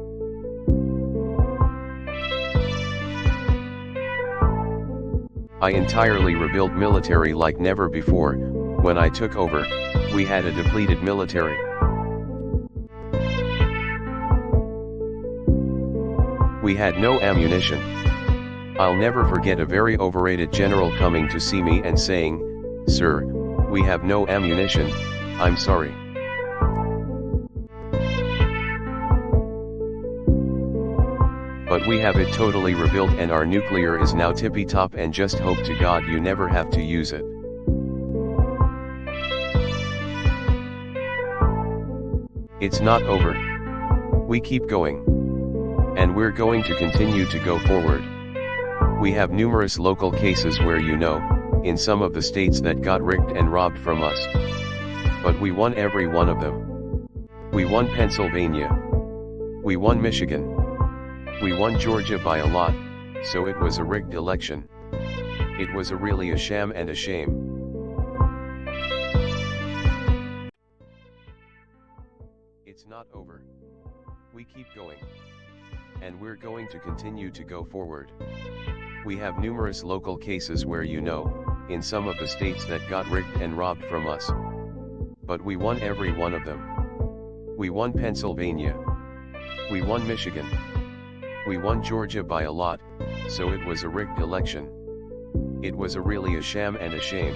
I entirely rebuilt military like never before. When I took over, we had a depleted military. We had no ammunition. I'll never forget a very overrated general coming to see me and saying, "Sir, we have no ammunition, I'm sorry." But we have it totally rebuilt and our nuclear is now tippy-top, and just hope to God you never have to use it. It's not over. We keep going. And we're going to continue to go forward. We have numerous local cases where in some of the states that got rigged and robbed from us. But we won every one of them. We won Pennsylvania. We won Michigan. We won Georgia by a lot, so it was a rigged election. It was really a sham and a shame. It's not over. We keep going. And we're going to continue to go forward. We have numerous local cases where in some of the states that got rigged and robbed from us. But we won every one of them. We won Pennsylvania. We won Michigan. We won Georgia by a lot, so it was a rigged election. It was really a sham and a shame.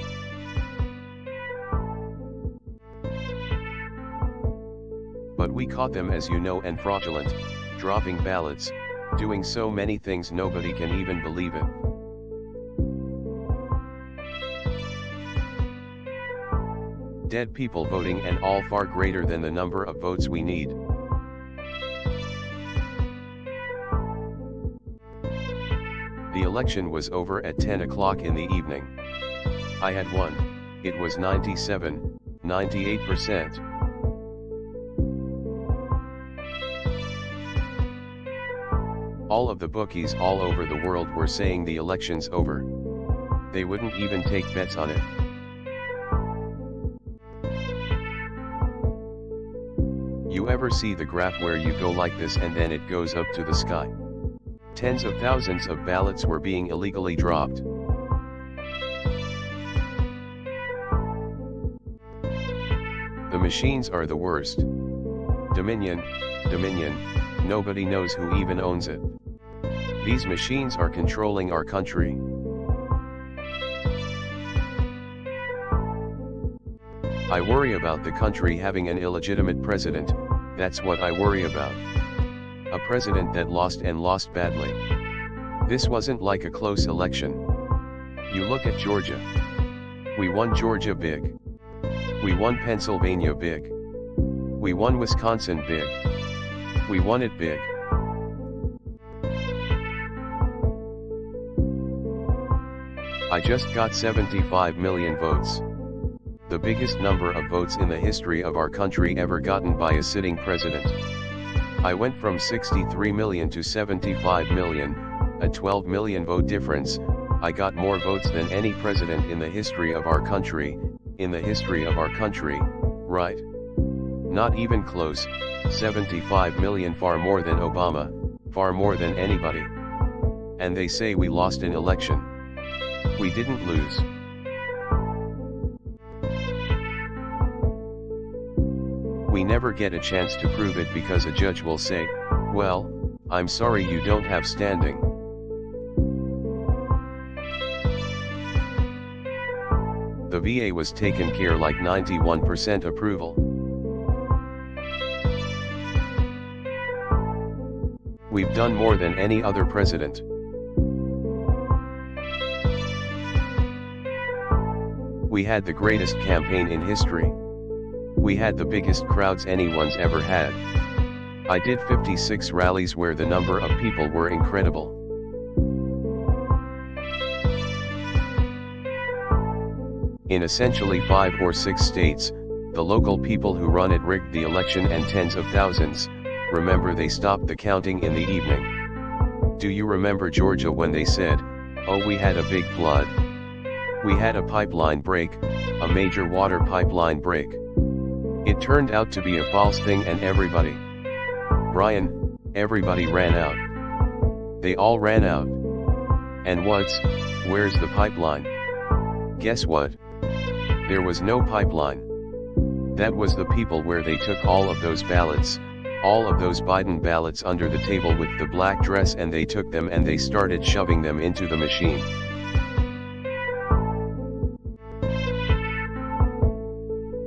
But we caught them, as and fraudulent, dropping ballots, doing so many things nobody can even believe it. Dead people voting and all far greater than the number of votes we need. The election was over at 10 o'clock in the evening. I had won. It was 97, 98%. All of the bookies all over the world were saying the election's over. They wouldn't even take bets on it. You ever see the graph where you go like this and then it goes up to the sky? Tens of thousands of ballots were being illegally dropped. The machines are the worst. Dominion, nobody knows who even owns it. These machines are controlling our country. I worry about the country having an illegitimate president, that's what I worry about. A president that lost and lost badly. This wasn't like a close election. You look at Georgia. We won Georgia big. We won Pennsylvania big. We won Wisconsin big. We won it big. I just got 75 million votes. The biggest number of votes in the history of our country ever gotten by a sitting president. I went from 63 million to 75 million, a 12 million vote difference. I got more votes than any president in the history of our country, right? Not even close, 75 million, far more than Obama, far more than anybody. And they say we lost an election. We didn't lose. We never get a chance to prove it because a judge will say, well, I'm sorry you don't have standing. The VA was taken care like 91% approval. We've done more than any other president. We had the greatest campaign in history. We had the biggest crowds anyone's ever had. I did 56 rallies where the number of people were incredible. In essentially 5 or 6 states, the local people who run it rigged the election and tens of thousands, remember they stopped the counting in the evening. Do you remember Georgia when they said, oh, we had a big flood. We had a pipeline break, a major water pipeline break. It turned out to be a false thing and everybody ran out. They all ran out. And where's the pipeline? Guess what? There was no pipeline. That was the people where they took all of those ballots, all of those Biden ballots under the table with the black dress, and they took them and they started shoving them into the machine.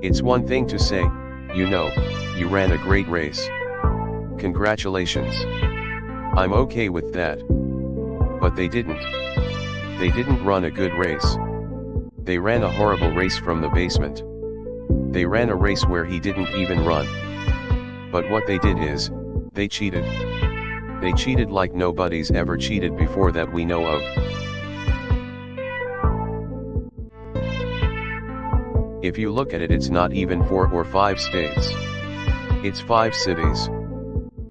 It's one thing to say, you know, you ran a great race. Congratulations. I'm okay with that. But they didn't. They didn't run a good race. They ran a horrible race from the basement. They ran a race where he didn't even run. But what they did is, they cheated. They cheated like nobody's ever cheated before that we know of. If you look at it, it's not even 4 or 5 states. It's 5 cities.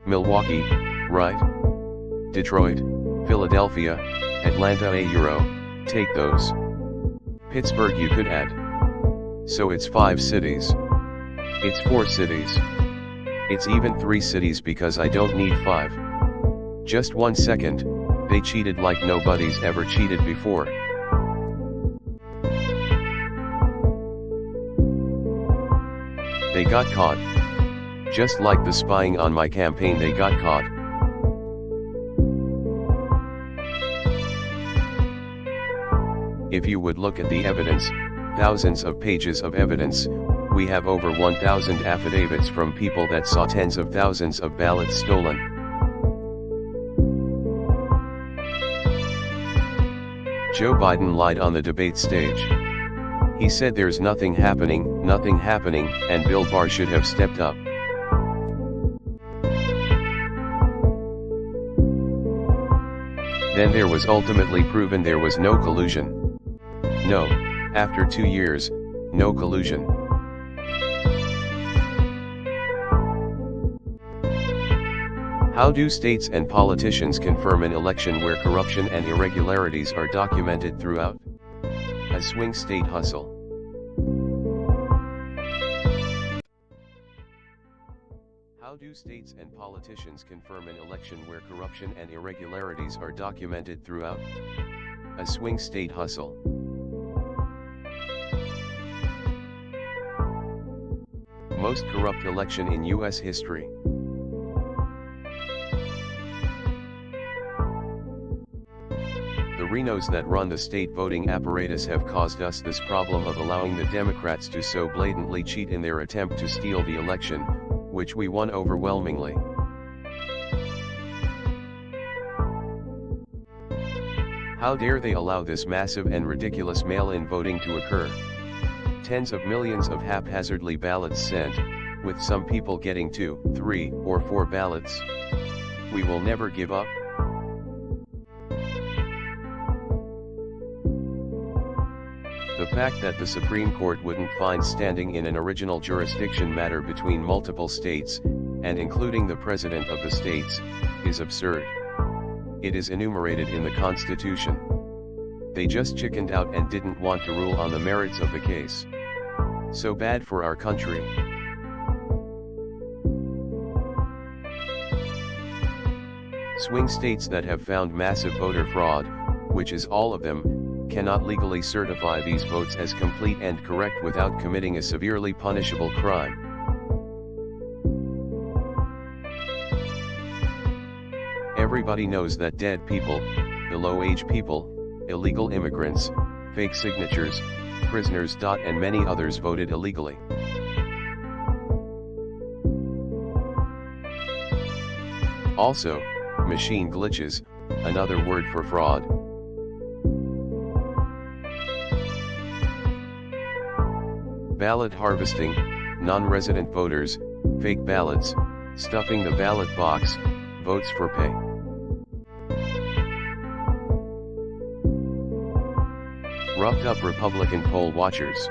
Milwaukee, right? Detroit, Philadelphia, Atlanta, take those. Pittsburgh you could add. So it's 5 cities. It's 4 cities. It's even 3 cities because I don't need 5. Just 1 second, they cheated like nobody's ever cheated before. They got caught. Just like the spying on my campaign, they got caught. If you would look at the evidence, thousands of pages of evidence, we have over 1,000 affidavits from people that saw tens of thousands of ballots stolen. Joe Biden lied on the debate stage. He said there's nothing happening, and Bill Barr should have stepped up. Then there was ultimately proven there was no collusion. No, after 2 years, no collusion. How do states and politicians confirm an election where corruption and irregularities are documented throughout? A swing state hustle. How do states and politicians confirm an election where corruption and irregularities are documented throughout? A swing state hustle. Most corrupt election in U.S. history. The Renos that run the state voting apparatus have caused us this problem of allowing the Democrats to so blatantly cheat in their attempt to steal the election, which we won overwhelmingly. How dare they allow this massive and ridiculous mail-in voting to occur? Tens of millions of haphazardly ballots sent, with some people getting 2, 3, or 4 ballots. We will never give up. The fact that the Supreme Court wouldn't find standing in an original jurisdiction matter between multiple states, and including the president of the states, is absurd. It is enumerated in the Constitution. They just chickened out and didn't want to rule on the merits of the case. So bad for our country. Swing states that have found massive voter fraud, which is all of them, cannot legally certify these votes as complete and correct without committing a severely punishable crime. Everybody knows that dead people, below-age people, illegal immigrants, fake signatures, prisoners. And many others voted illegally. Also, machine glitches, another word for fraud. Ballot harvesting, non-resident voters, fake ballots, stuffing the ballot box, votes for pay. Roughed up Republican poll watchers.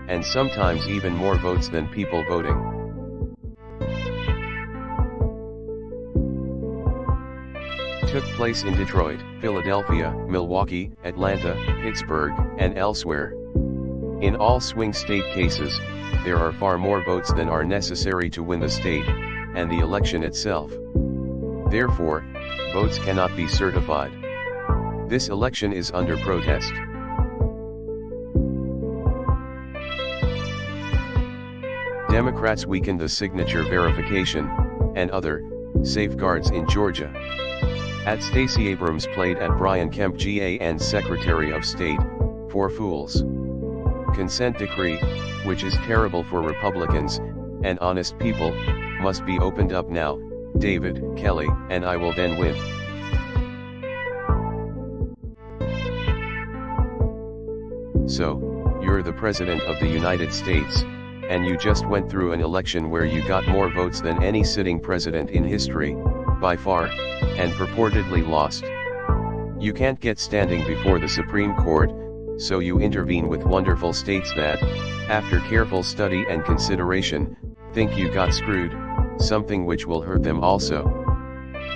And sometimes even more votes than people voting. Took place in Detroit, Philadelphia, Milwaukee, Atlanta, Pittsburgh, and elsewhere. In all swing state cases, there are far more votes than are necessary to win the state, and the election itself. Therefore, votes cannot be certified. This election is under protest. Democrats weakened the signature verification, and other, safeguards in Georgia. At Stacey Abrams played at Brian Kemp GAN's Secretary of State, for fools. Consent decree, which is terrible for Republicans, and honest people, must be opened up now, David, Kelly, and I will then win. So, you're the President of the United States, and you just went through an election where you got more votes than any sitting president in history, by far, and purportedly lost. You can't get standing before the Supreme Court, so you intervene with wonderful states that, after careful study and consideration, think you got screwed, something which will hurt them also.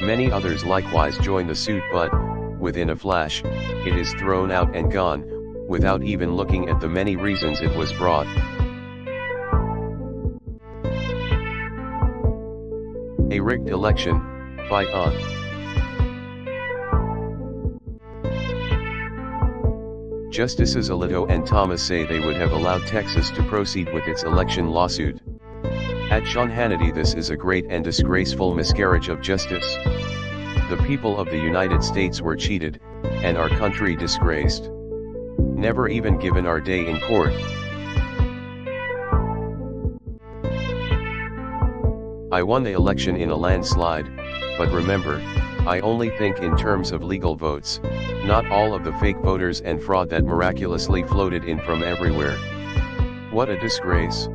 Many others likewise join the suit, but, within a flash, it is thrown out and gone, without even looking at the many reasons it was brought. A rigged election, fight on. Justices Alito and Thomas say they would have allowed Texas to proceed with its election lawsuit. At Sean Hannity, this is a great and disgraceful miscarriage of justice. The people of the United States were cheated, and our country disgraced. Never even given our day in court. I won the election in a landslide, but remember, I only think in terms of legal votes, not all of the fake voters and fraud that miraculously floated in from everywhere. What a disgrace.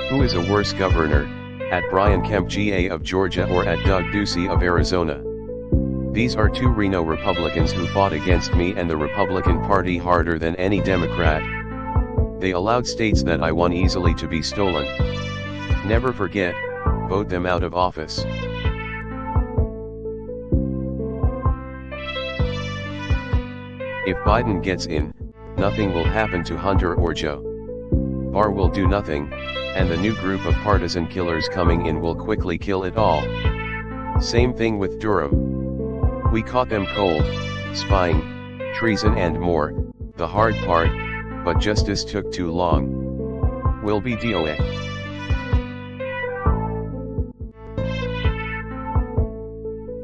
Who is a worse governor, at Brian Kemp GA of Georgia or at Doug Ducey of Arizona? These are two Reno Republicans who fought against me and the Republican Party harder than any Democrat. They allowed states that I won easily to be stolen. Never forget, vote them out of office. If Biden gets in, nothing will happen to Hunter or Joe. Barr will do nothing, and the new group of partisan killers coming in will quickly kill it all. Same thing with Durham. We caught them cold, spying, treason and more, the hard part, but justice took too long. Will be DOA.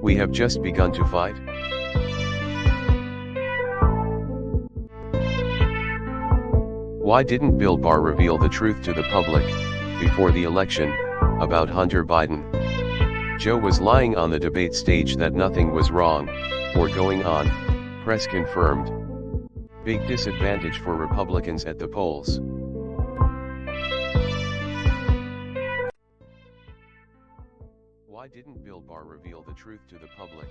We have just begun to fight. Why didn't Bill Barr reveal the truth to the public, before the election, about Hunter Biden? Joe was lying on the debate stage that nothing was wrong, or going on, press confirmed. Big disadvantage for Republicans at the polls. Why didn't Bill Barr reveal the truth to the public,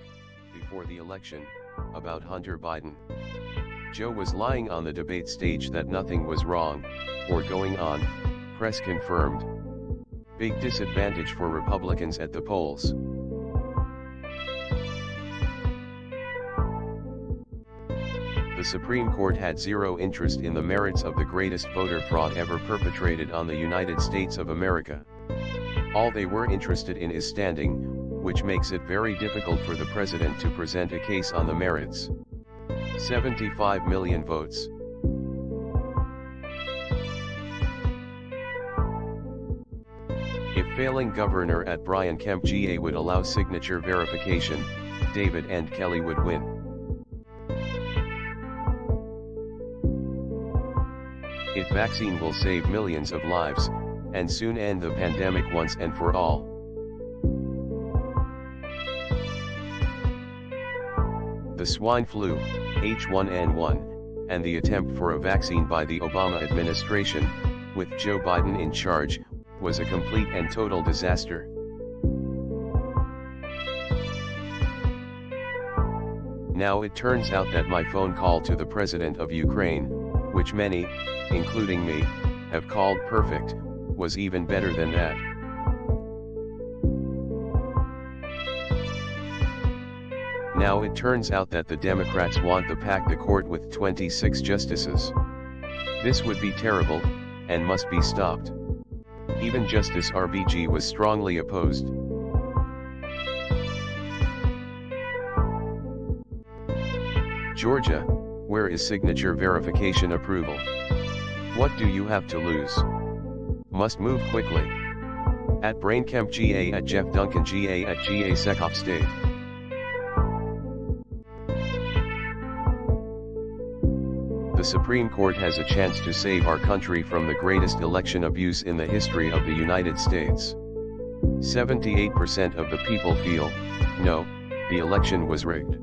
before the election, about Hunter Biden? Joe was lying on the debate stage that nothing was wrong, or going on, press confirmed. Big disadvantage for Republicans at the polls. The Supreme Court had zero interest in the merits of the greatest voter fraud ever perpetrated on the United States of America. All they were interested in is standing, which makes it very difficult for the president to present a case on the merits. 75 million votes. If failing governor at Brian Kemp GA would allow signature verification, David and Kelly would win. If vaccine will save millions of lives, and soon end the pandemic once and for all. The swine flu, H1N1, and the attempt for a vaccine by the Obama administration, with Joe Biden in charge, was a complete and total disaster. Now it turns out that my phone call to the president of Ukraine, which many, including me, have called perfect, was even better than that. Now it turns out that the Democrats want to pack the court with 26 justices. This would be terrible, and must be stopped. Even Justice RBG was strongly opposed. Georgia, where is signature verification approval? What do you have to lose? Must move quickly. At Brain Kemp GA, at Jeff Duncan GA, at GA Secop State. The Supreme Court has a chance to save our country from the greatest election abuse in the history of the United States. 78% of the people feel, no, the election was rigged.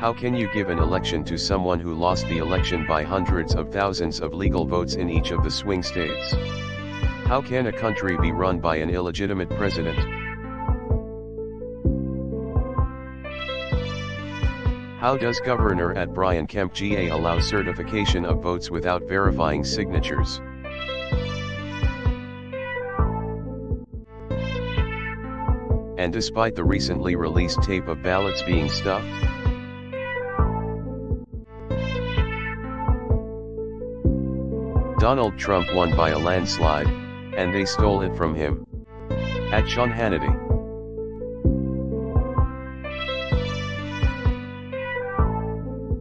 How can you give an election to someone who lost the election by hundreds of thousands of legal votes in each of the swing states? How can a country be run by an illegitimate president? How does Governor at Brian Kemp GA allow certification of votes without verifying signatures? And despite the recently released tape of ballots being stuffed? Donald Trump won by a landslide, and they stole it from him. At Sean Hannity.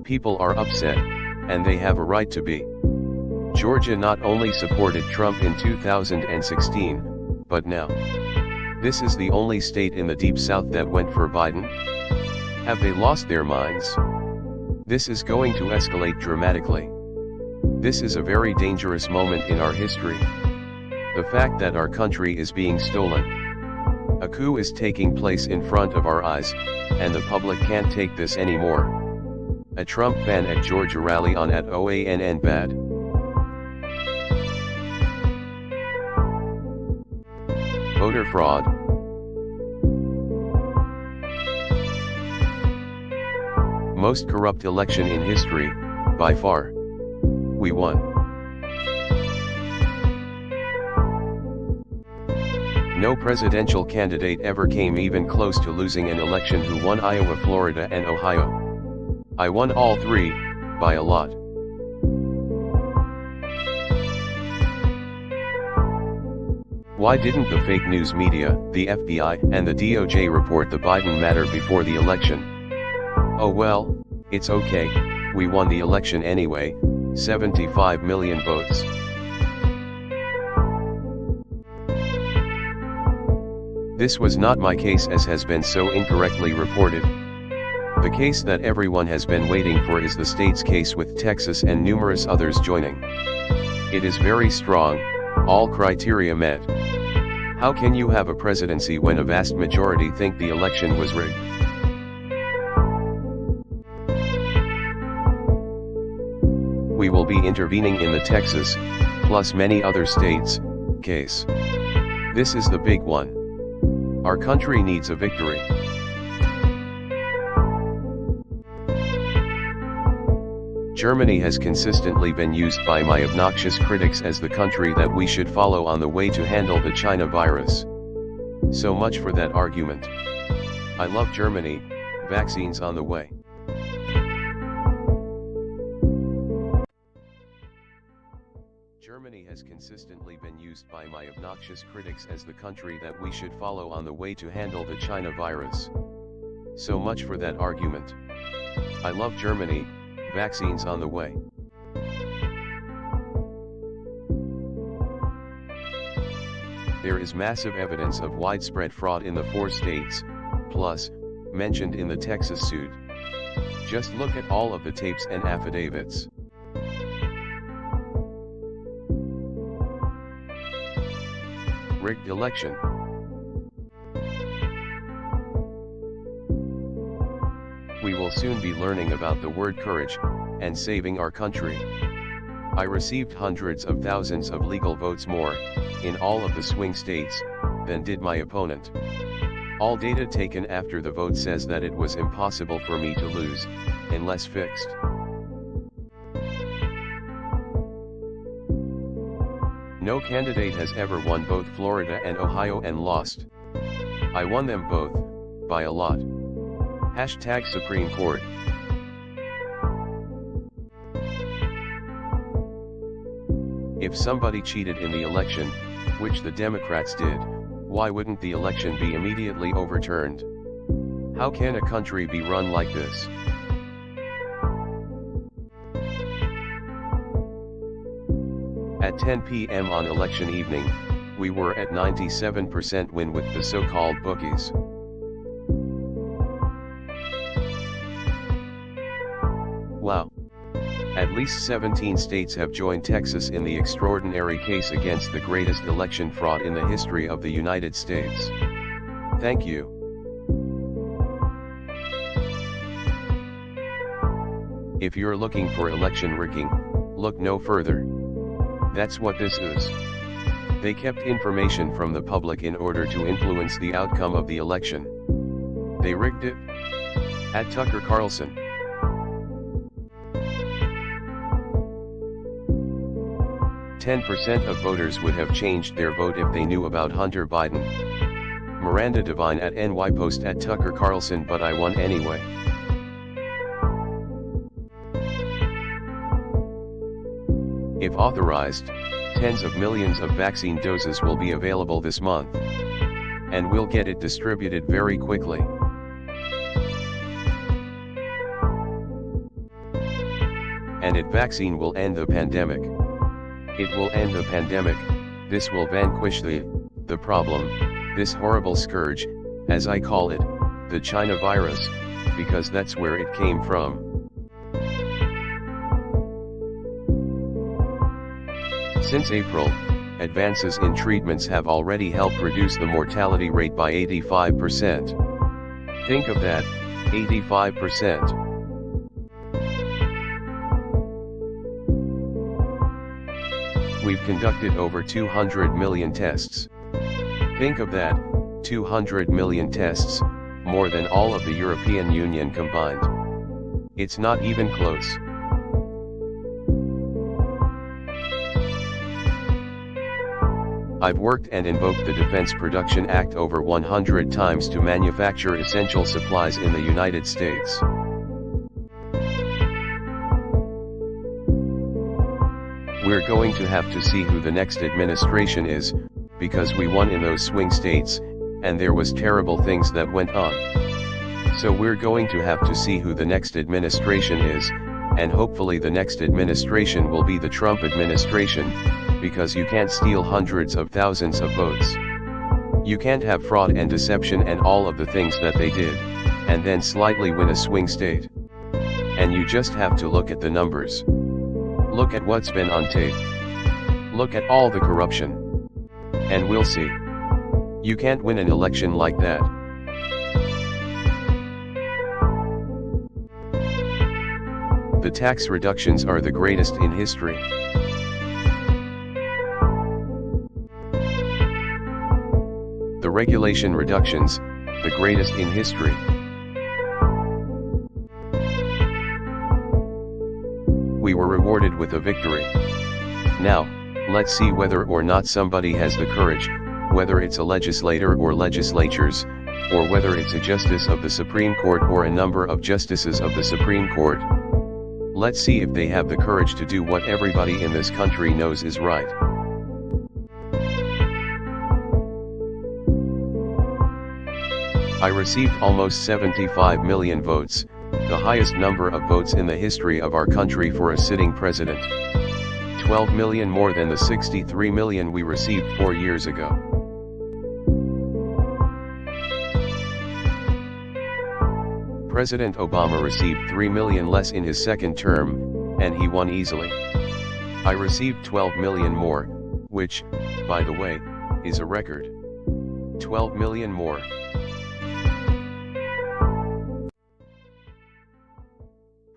People are upset, and they have a right to be. Georgia not only supported Trump in 2016, but now. This is the only state in the Deep South that went for Biden? Have they lost their minds? This is going to escalate dramatically. This is a very dangerous moment in our history. The fact that our country is being stolen. A coup is taking place in front of our eyes, and the public can't take this anymore. A Trump fan at Georgia rally on at OANN bad. Voter fraud. Most corrupt election in history, by far. We won. No presidential candidate ever came even close to losing an election who won Iowa, Florida and Ohio. I won all three, by a lot. Why didn't the fake news media, the FBI and the DOJ report the Biden matter before the election? Oh well, it's okay, we won the election anyway, 75 million votes. This was not my case as has been so incorrectly reported. The case that everyone has been waiting for is the state's case with Texas and numerous others joining. It is very strong, all criteria met. How can you have a presidency when a vast majority think the election was rigged? We will be intervening in the Texas, plus many other states, case. This is the big one. Our country needs a victory. Germany has consistently been used by my obnoxious critics as the country that we should follow on the way to handle the China virus. So much for that argument. I love Germany, vaccines on the way. Germany has consistently been used by my obnoxious critics as the country that we should follow on the way to handle the China virus. So much for that argument. I love Germany, vaccines on the way. There is massive evidence of widespread fraud in the 4 states, plus, mentioned in the Texas suit. Just look at all of the tapes and affidavits. Rigged election. We will soon be learning about the word courage, and saving our country. I received hundreds of thousands of legal votes more, in all of the swing states, than did my opponent. All data taken after the vote says that it was impossible for me to lose, unless fixed. No candidate has ever won both Florida and Ohio and lost. I won them both, by a lot. Hashtag Supreme Court. If somebody cheated in the election, which the Democrats did, why wouldn't the election be immediately overturned? How can a country be run like this? At 10 p.m. on election evening, we were at 97% win with the so-called bookies. Wow. At least 17 states have joined Texas in the extraordinary case against the greatest election fraud in the history of the United States. Thank you. If you're looking for election rigging, look no further. That's what this is. They kept information from the public in order to influence the outcome of the election. They rigged it. At Tucker Carlson. %10 of voters would have changed their vote if they knew about Hunter Biden. Miranda Devine at NY Post at Tucker Carlson. But I won anyway. If authorized, tens of millions of vaccine doses will be available this month. And we'll get it distributed very quickly. And it vaccine will end the pandemic. It will end the pandemic. This will vanquish the problem, this horrible scourge, as I call it, the China virus, because that's where it came from. Since April, advances in treatments have already helped reduce the mortality rate by 85%. Think of that, 85%. We've conducted over 200 million tests. Think of that, 200 million tests, more than all of the European Union combined. It's not even close. I've worked and invoked the Defense Production Act over 100 times to manufacture essential supplies in the United States. We're going to have to see who the next administration is, because we won in those swing states, and there was terrible things that went on. So we're going to have to see who the next administration is, and hopefully the next administration will be the Trump administration, because you can't steal hundreds of thousands of votes. You can't have fraud and deception and all of the things that they did, and then slightly win a swing state. And you just have to look at the numbers. Look at what's been on tape. Look at all the corruption. And we'll see. You can't win an election like that. The tax reductions are the greatest in history. The regulation reductions, the greatest in history. We were rewarded with a victory. Now, let's see whether or not somebody has the courage, whether it's a legislator or legislatures, or whether it's a justice of the Supreme Court or a number of justices of the Supreme Court. Let's see if they have the courage to do what everybody in this country knows is right. I received almost 75 million votes, the highest number of votes in the history of our country for a sitting president. 12 million more than the 63 million we received 4 years ago. President Obama received 3 million less in his second term, and he won easily. I received 12 million more, which, by the way, is a record. 12 million more.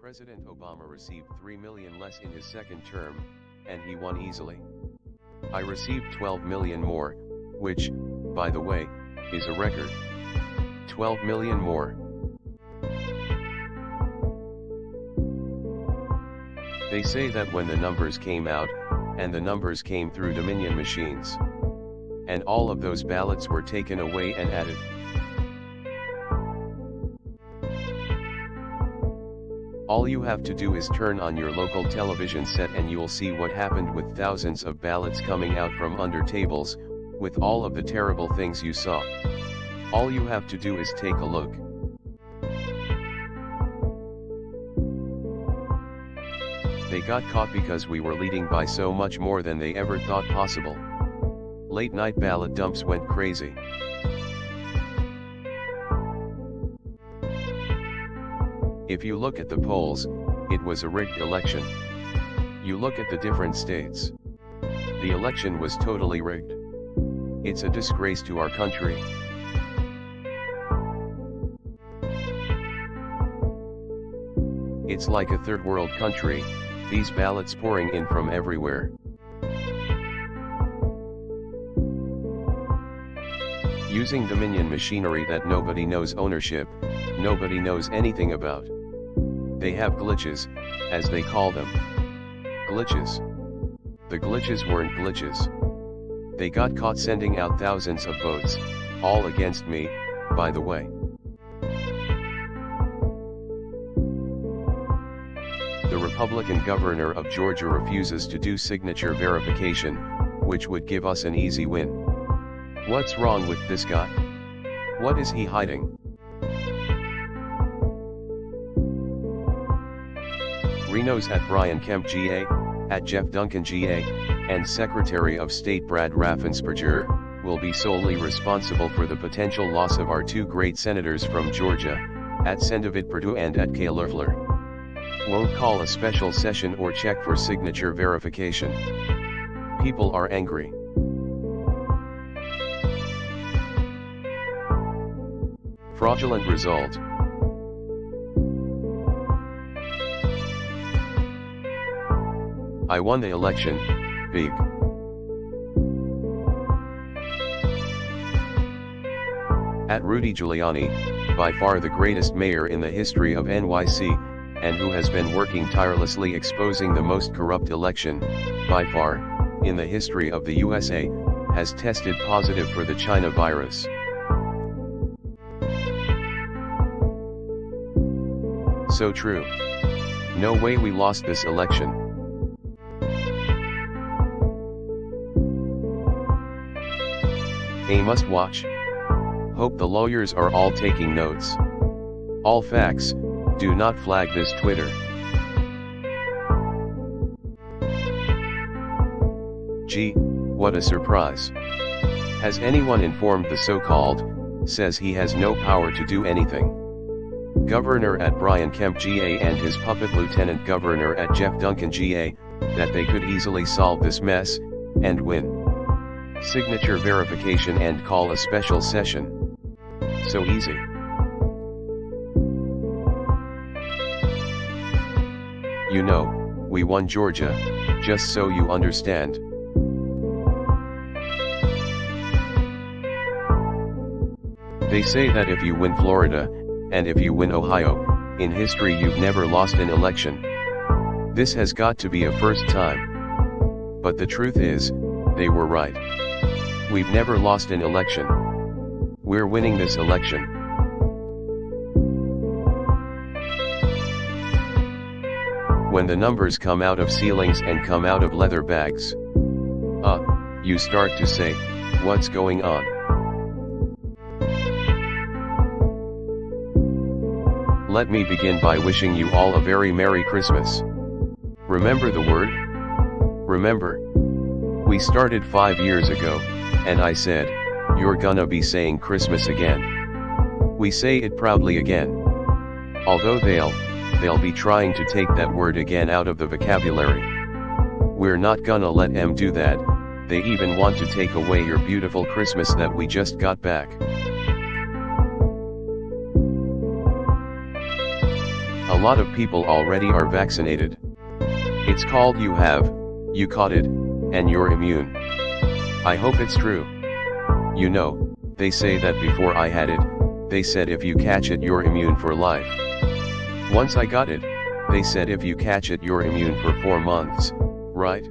President Obama received 3 million less in his second term, and he won easily. I received 12 million more, which, by the way, is a record. 12 million more. They say that when the numbers came out, and the numbers came through Dominion machines, and all of those ballots were taken away and added. All you have to do is turn on your local television set and you'll see what happened with thousands of ballots coming out from under tables, with all of the terrible things you saw. All you have to do is take a look. They got caught because we were leading by so much more than they ever thought possible. Late night ballot dumps went crazy. If you look at the polls, it was a rigged election. You look at the different states. The election was totally rigged. It's a disgrace to our country. It's like a third world country, these ballots pouring in from everywhere. Using Dominion machinery that nobody knows ownership, nobody knows anything about. They have glitches, as they call them. Glitches. The glitches weren't glitches. They got caught sending out thousands of votes, all against me, by the way. The Republican governor of Georgia refuses to do signature verification, which would give us an easy win. What's wrong with this guy? What is he hiding? Reno's at Brian Kemp GA, at Jeff Duncan GA, and Secretary of State Brad Raffensperger, will be solely responsible for the potential loss of our two great senators from Georgia, at Sendavid Perdue and at Kay Loeffler. Won't call a special session or check for signature verification. People are angry. Fraudulent result. I won the election, big. At Rudy Giuliani, by far the greatest mayor in the history of NYC, and who has been working tirelessly exposing the most corrupt election, by far, in the history of the USA, has tested positive for the China virus. So true. No way we lost this election. A must watch. Hope the lawyers are all taking notes. All facts, do not flag this Twitter. Gee, what a surprise. Has anyone informed the so-called, says he has no power to do anything? Governor at Brian Kemp GA and his puppet Lieutenant Governor at Jeff Duncan GA, that they could easily solve this mess, and win. Signature verification and call a special session. So easy. You know, we won Georgia, just so you understand. They say that if you win Florida, and if you win Ohio, in history you've never lost an election. This has got to be a first time. But the truth is, they were right. We've never lost an election. We're winning this election. When the numbers come out of ceilings and come out of leather bags, you start to say, what's going on? Let me begin by wishing you all a very Merry Christmas. Remember the word? Remember? We started 5 years ago, and I said, you're gonna be saying Christmas again. We say it proudly again. Although they'll be trying to take that word again out of the vocabulary. We're not gonna let them do that. They even want to take away your beautiful Christmas that we just got back. A lot of people already are vaccinated. It's called you caught it, and you're immune. I hope it's true. You know, they say that before I had it, they said if you catch it you're immune for life. Once I got it, they said if you catch it you're immune for 4 months, right?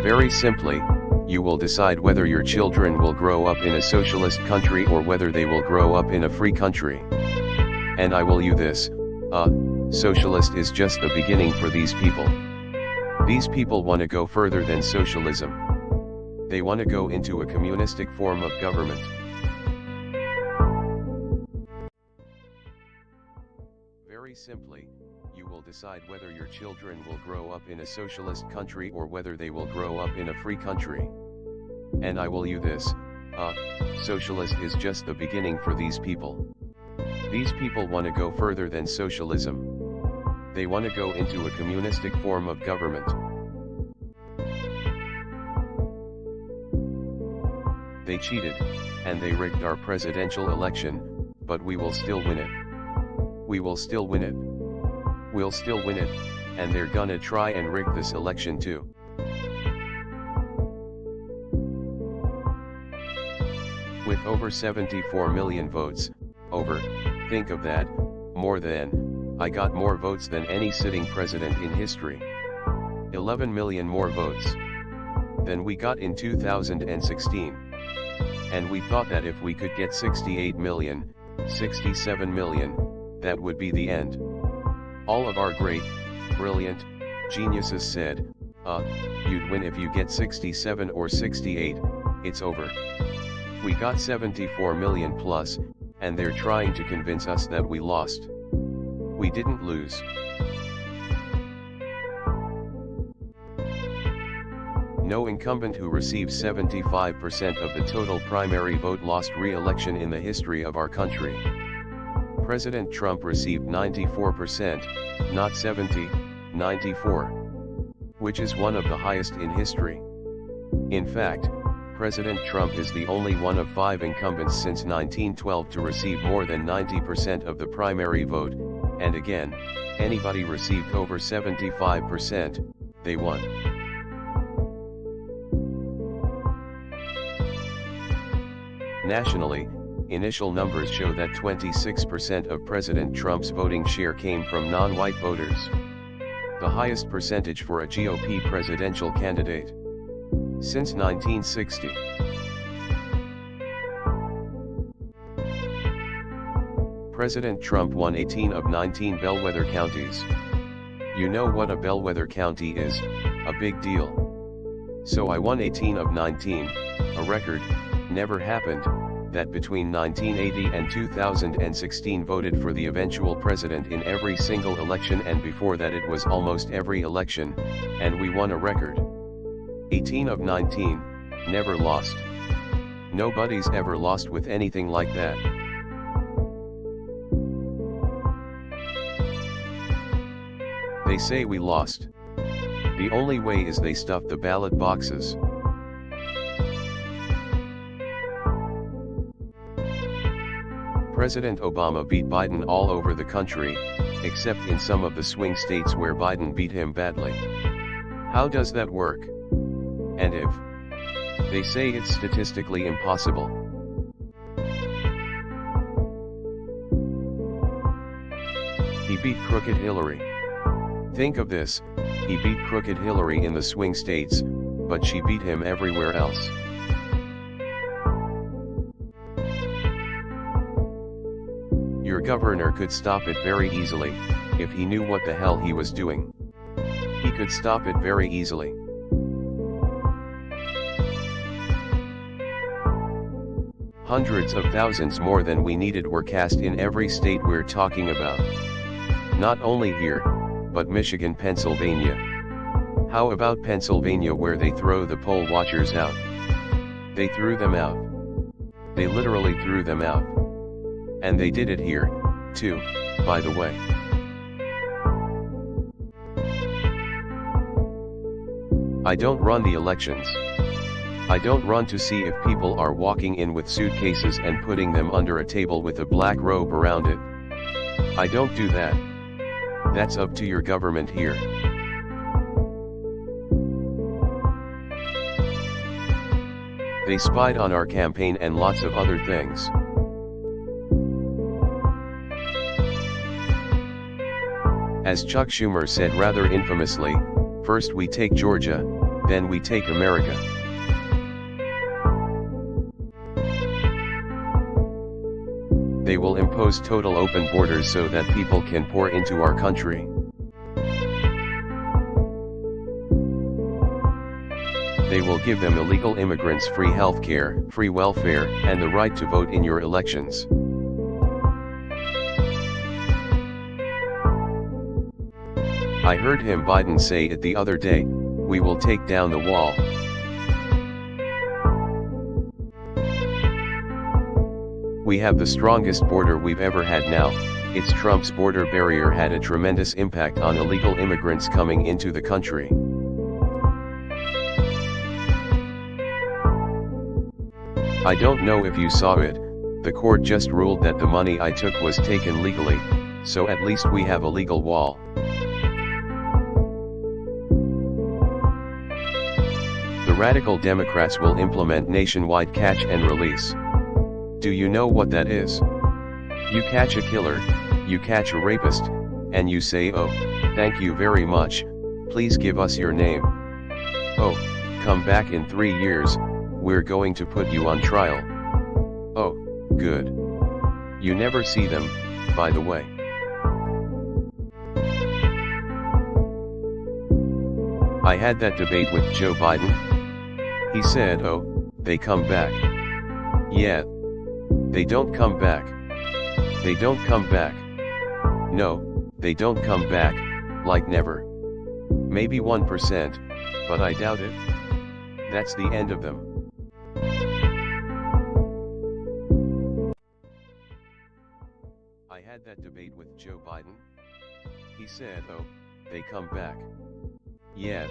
Very simply, you will decide whether your children will grow up in a socialist country or whether they will grow up in a free country. And I will you this, socialist is just the beginning for these people. These people want to go further than socialism. They want to go into a communistic form of government. Very simply, you will decide whether your children will grow up in a socialist country or whether they will grow up in a free country. And I will you this, socialist is just the beginning for these people. These people want to go further than socialism. They want to go into a communistic form of government. They cheated, and they rigged our presidential election, but we will still win it. We will still win it. We'll still win it, and they're gonna try and rig this election too. With over 74 million votes, think of that, more than, I got more votes than any sitting president in history. 11 million more votes than we got in 2016. And we thought that if we could get 68 million, 67 million, that would be the end. All of our great, brilliant, geniuses said, you'd win if you get 67 or 68, it's over. We got 74 million plus, and they're trying to convince us that we lost. We didn't lose. No incumbent who received 75% of the total primary vote lost re-election in the history of our country. President Trump received 94%, not 70, 94. Which is one of the highest in history. In fact, President Trump is the only one of 5 incumbents since 1912 to receive more than 90% of the primary vote, and again, anybody received over 75%, they won. Nationally, initial numbers show that 26% of President Trump's voting share came from non-white voters. The highest percentage for a GOP presidential candidate since 1960. President Trump won 18 of 19 bellwether counties. You know what a bellwether county is, a big deal. So I won 18 of 19, a record, never happened, that between 1980 and 2016 voted for the eventual president in every single election, and before that it was almost every election, and we won a record. 18 of 19, never lost. Nobody's ever lost with anything like that. They say we lost. The only way is they stuffed the ballot boxes. President Obama beat Biden all over the country, except in some of the swing states where Biden beat him badly. How does that work? And if they say it's statistically impossible. He beat crooked Hillary. Think of this, he beat crooked Hillary in the swing states, but she beat him everywhere else. Your governor could stop it very easily, if he knew what the hell he was doing. He could stop it very easily. Hundreds of thousands more than we needed were cast in every state we're talking about. Not only here, but Michigan, Pennsylvania. How about Pennsylvania, where they throw the poll watchers out? They threw them out. They literally threw them out. And they did it here, too, by the way. I don't run the elections. I don't run to see if people are walking in with suitcases and putting them under a table with a black robe around it. I don't do that. That's up to your government here. They spied on our campaign and lots of other things. As Chuck Schumer said rather infamously, first we take Georgia, then we take America. They will impose total open borders so that people can pour into our country. They will give them illegal immigrants free healthcare, free welfare, and the right to vote in your elections. I heard him Biden say it the other day, we will take down the wall. We have the strongest border we've ever had now. It's Trump's border barrier had a tremendous impact on illegal immigrants coming into the country. I don't know if you saw it, the court just ruled that the money I took was taken legally, so at least we have a legal wall. The radical Democrats will implement nationwide catch and release. Do you know what that is? You catch a killer, you catch a rapist, and you say, oh, thank you very much, please give us your name. Oh, come back in 3 years, we're going to put you on trial. Oh, good. You never see them, by the way. I had that debate with Joe Biden. He said, oh, they come back. Yeah. They don't come back. They don't come back. No, they don't come back, like never. Maybe 1%, but I doubt it. That's the end of them. I had had that debate with Joe Biden? He said, oh, they come back. Yeah.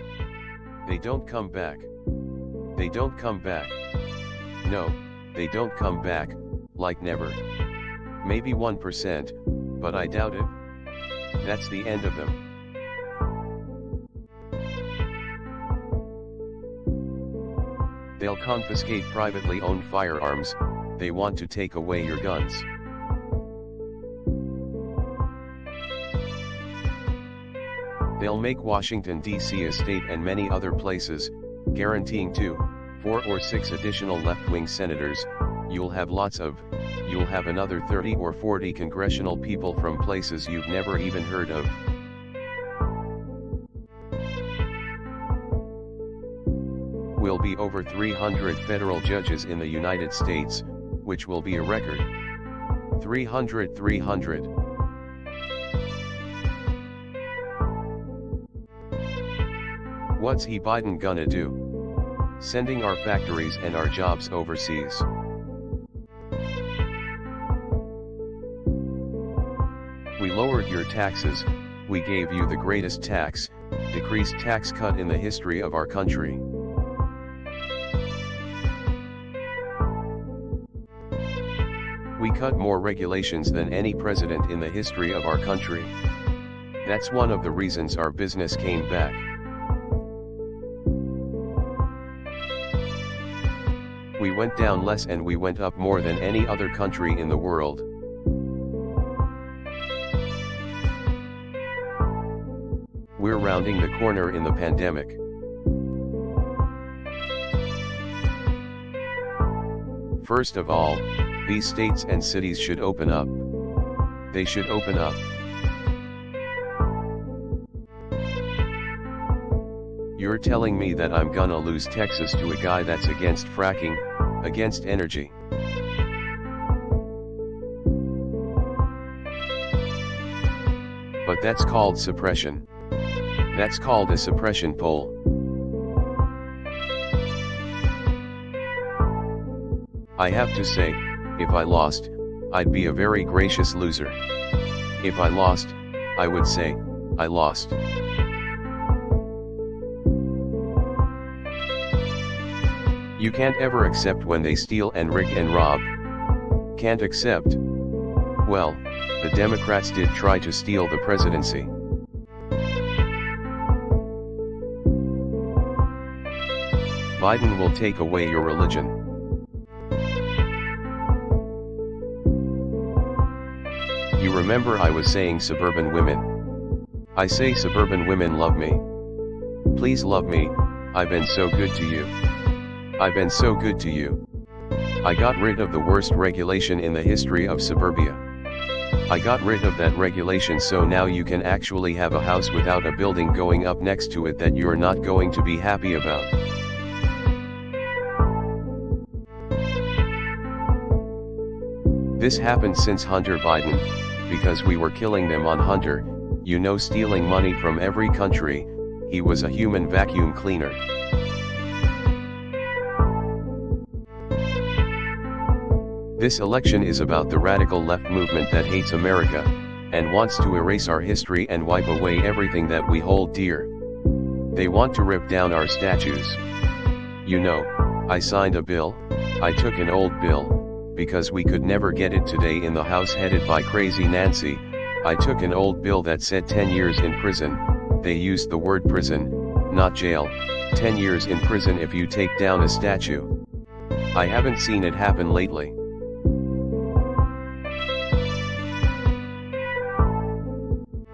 They don't come back. They don't come back. No, they don't come back, like never. Maybe 1%, but I doubt it. That's the end of them. They'll confiscate privately owned firearms, they want to take away your guns. They'll make Washington, D.C. a state and many other places, guaranteeing 2, 4 or 6 additional left-wing senators. You'll have another 30 or 40 congressional people from places you've never even heard of. Will be over 300 federal judges in the United States, which will be a record. 300. What's he Biden gonna do? Sending our factories and our jobs overseas. We lowered your taxes, we gave you the greatest decreased tax cut in the history of our country. We cut more regulations than any president in the history of our country. That's one of the reasons our business came back. We went down less and we went up more than any other country in the world. We're rounding the corner in the pandemic. First of all, these states and cities should open up. They should open up. You're telling me that I'm gonna lose Texas to a guy that's against fracking, against energy. But that's called suppression. That's called a suppression poll. I have to say, if I lost, I'd be a very gracious loser. If I lost, I would say, I lost. You can't ever accept when they steal and rig and rob. Can't accept. Well, the Democrats did try to steal the presidency. Biden will take away your religion. You remember I was saying suburban women. I say suburban women love me. Please love me, I've been so good to you. I've been so good to you. I got rid of the worst regulation in the history of suburbia. I got rid of that regulation so now you can actually have a house without a building going up next to it that you're not going to be happy about. This happened since Hunter Biden, because we were killing them on Hunter, you know, stealing money from every country. He was a human vacuum cleaner. This election is about the radical left movement that hates America, and wants to erase our history and wipe away everything that we hold dear. They want to rip down our statues. You know, I signed a bill, I took an old bill, because we could never get it today in the House headed by Crazy Nancy. I took an old bill that said 10 years in prison. They used the word prison, not jail. 10 years in prison if you take down a statue. I haven't seen it happen lately.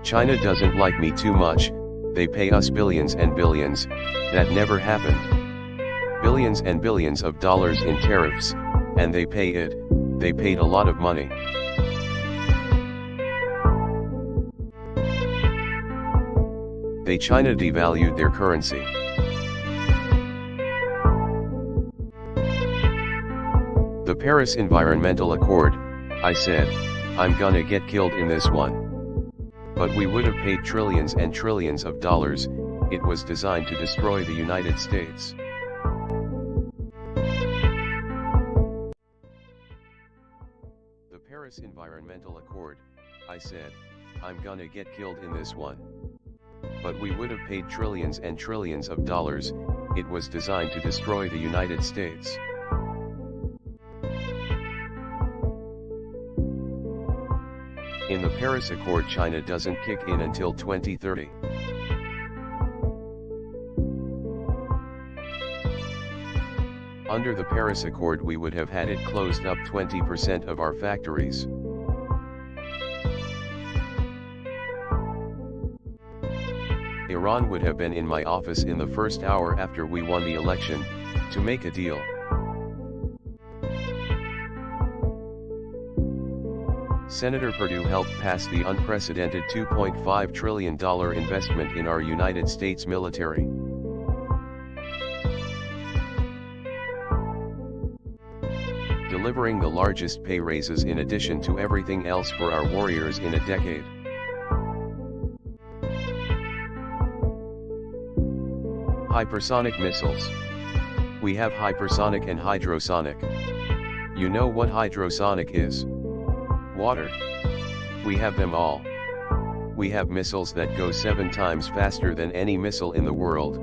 China doesn't like me too much, they pay us billions and billions, that never happened. Billions and billions of dollars in tariffs, and they pay it, they paid a lot of money. China devalued their currency. The Paris Environmental Accord, I said, I'm gonna get killed in this one. But we would have paid trillions and trillions of dollars, it was designed to destroy the United States. The Paris Environmental Accord, I said, I'm gonna get killed in this one. But we would have paid trillions and trillions of dollars. It was designed to destroy the United States. In the Paris Accord, China doesn't kick in until 2030. Under the Paris Accord, we would have had it closed up 20% of our factories. Iran would have been in my office in the first hour after we won the election, to make a deal. Senator Perdue helped pass the unprecedented $2.5 trillion investment in our United States military. Delivering the largest pay raises in addition to everything else for our warriors in a decade. Hypersonic missiles. We have hypersonic and hydrosonic. You know what hydrosonic is? Water. We have them all. We have missiles that go 7 times faster than any missile in the world.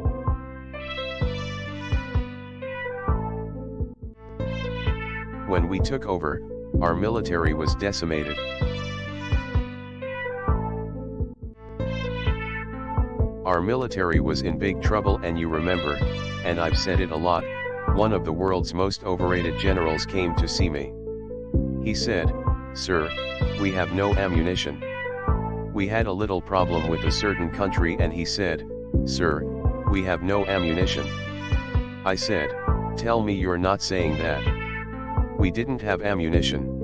When we took over, our military was decimated. Our military was in big trouble, and you remember, and I've said it a lot, one of the world's most overrated generals came to see me. He said, "Sir, we have no ammunition. We had a little problem with a certain country," and he said, "Sir, we have no ammunition." I said, "Tell me you're not saying that. We didn't have ammunition."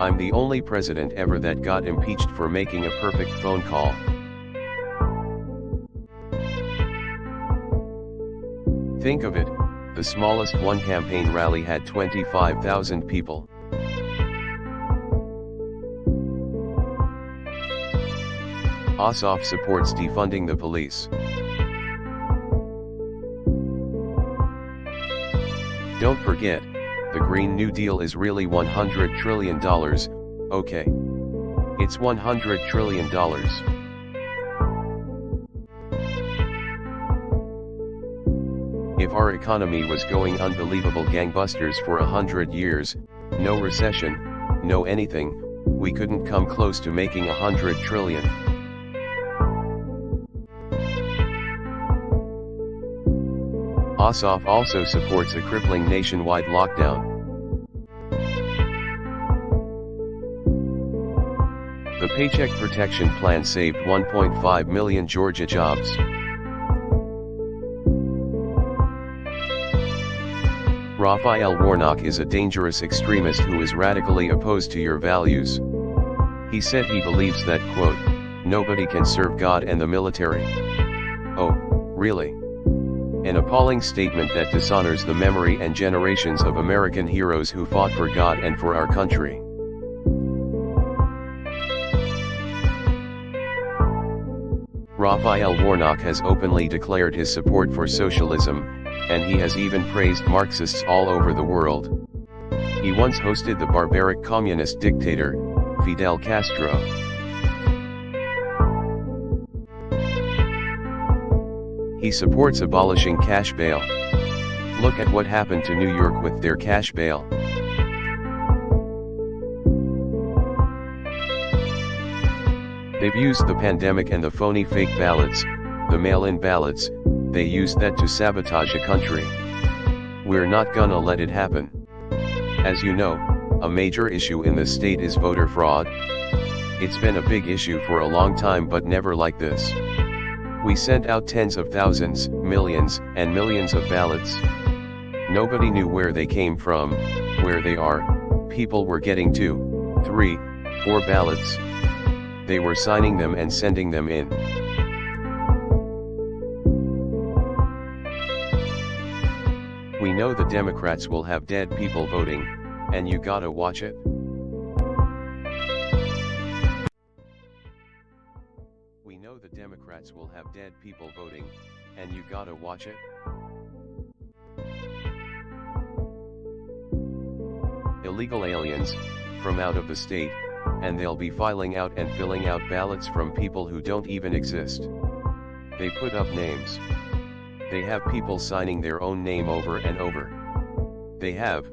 I'm the only president ever that got impeached for making a perfect phone call. Think of it, the smallest one campaign rally had 25,000 people. Ossoff supports defunding the police. Don't forget, the Green New Deal is really $100 trillion, okay? It's $100 trillion. If our economy was going unbelievable gangbusters for 100 years, no recession, no anything, we couldn't come close to making $100 trillion. Ossoff also supports a crippling nationwide lockdown. The Paycheck Protection Plan saved 1.5 million Georgia jobs. Raphael Warnock is a dangerous extremist who is radically opposed to your values. He said he believes that, quote, "nobody can serve God and the military." Oh, really? An appalling statement that dishonors the memory and generations of American heroes who fought for God and for our country. Raphael Warnock has openly declared his support for socialism, and he has even praised Marxists all over the world. He once hosted the barbaric communist dictator, Fidel Castro. He supports abolishing cash bail. Look at what happened to New York with their cash bail. They've used the pandemic and the phony fake ballots, the mail-in ballots, they used that to sabotage a country. We're not gonna let it happen. As you know, a major issue in the state is voter fraud. It's been a big issue for a long time, but never like this. We sent out tens of thousands, millions, and millions of ballots. Nobody knew where they came from, where they are. People were getting 2, 3, 4 ballots. They were signing them and sending them in. We know the Democrats will have dead people voting, and you gotta watch it. We know the Democrats will have dead people voting, and you gotta watch it. illegal aliens, from out of the state, and they'll be filing out and filling out ballots from people who don't even exist. They put up names. They have people signing their own name over and over. They have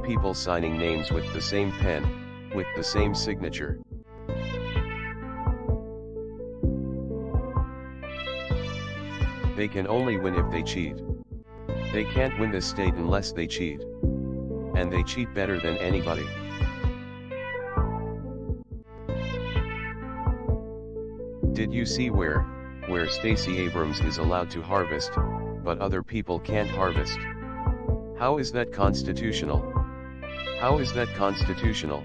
people signing names with the same pen, with the same signature. They can only win if they cheat. They can't win this state unless they cheat. And they cheat better than anybody. Did you see where Stacey Abrams is allowed to harvest, but other people can't harvest? How is that constitutional? How is that constitutional?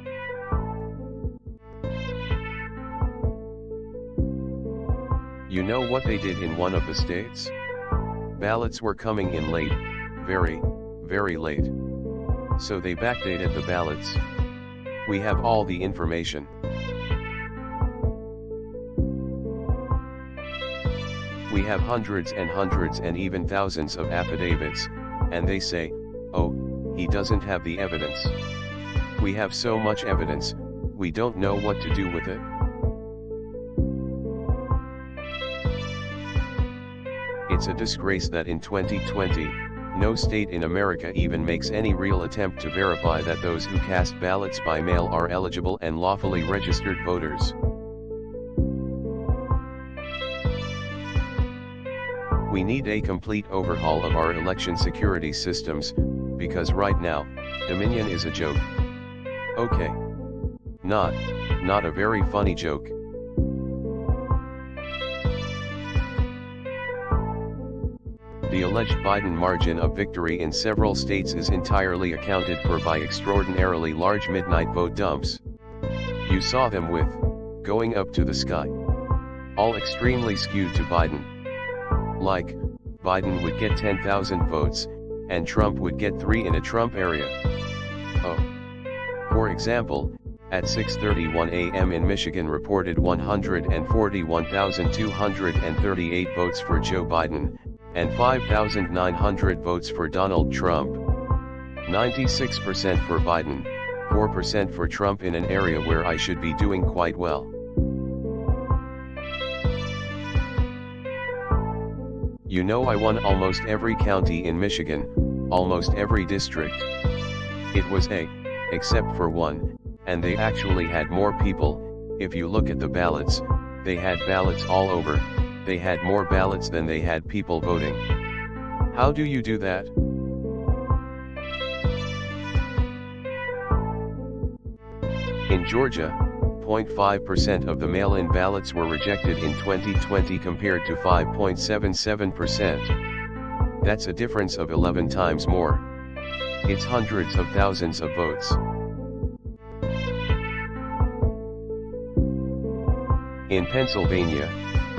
You know what they did in one of the states? Ballots were coming in late, very, very late. So they backdated the ballots. We have all the information. We have hundreds and even thousands of affidavits, and they say, oh, he doesn't have the evidence. We have so much evidence, we don't know what to do with it. It's a disgrace that in 2020, no state in America even makes any real attempt to verify that those who cast ballots by mail are eligible and lawfully registered voters. We need a complete overhaul of our election security systems, because right now, Dominion is a joke. Okay. Not a very funny joke. The alleged Biden margin of victory in several states is entirely accounted for by extraordinarily large midnight vote dumps. You saw them with, going up to the sky. All extremely skewed to Biden. Like, Biden would get 10,000 votes, and Trump would get 3 in a Trump area. Oh. For example, at 6:31 a.m. in Michigan reported 141,238 votes for Joe Biden, and 5,900 votes for Donald Trump. 96% for Biden, 4% for Trump in an area where I should be doing quite well. You know, I won almost every county in Michigan, almost every district. It was except for one, and they actually had more people. If you look at the ballots, they had ballots all over. They had more ballots than they had people voting. How do you do that? In Georgia, 0.5% of the mail-in ballots were rejected in 2020 compared to 5.77%. That's a difference of 11 times more. It's hundreds of thousands of votes. In Pennsylvania,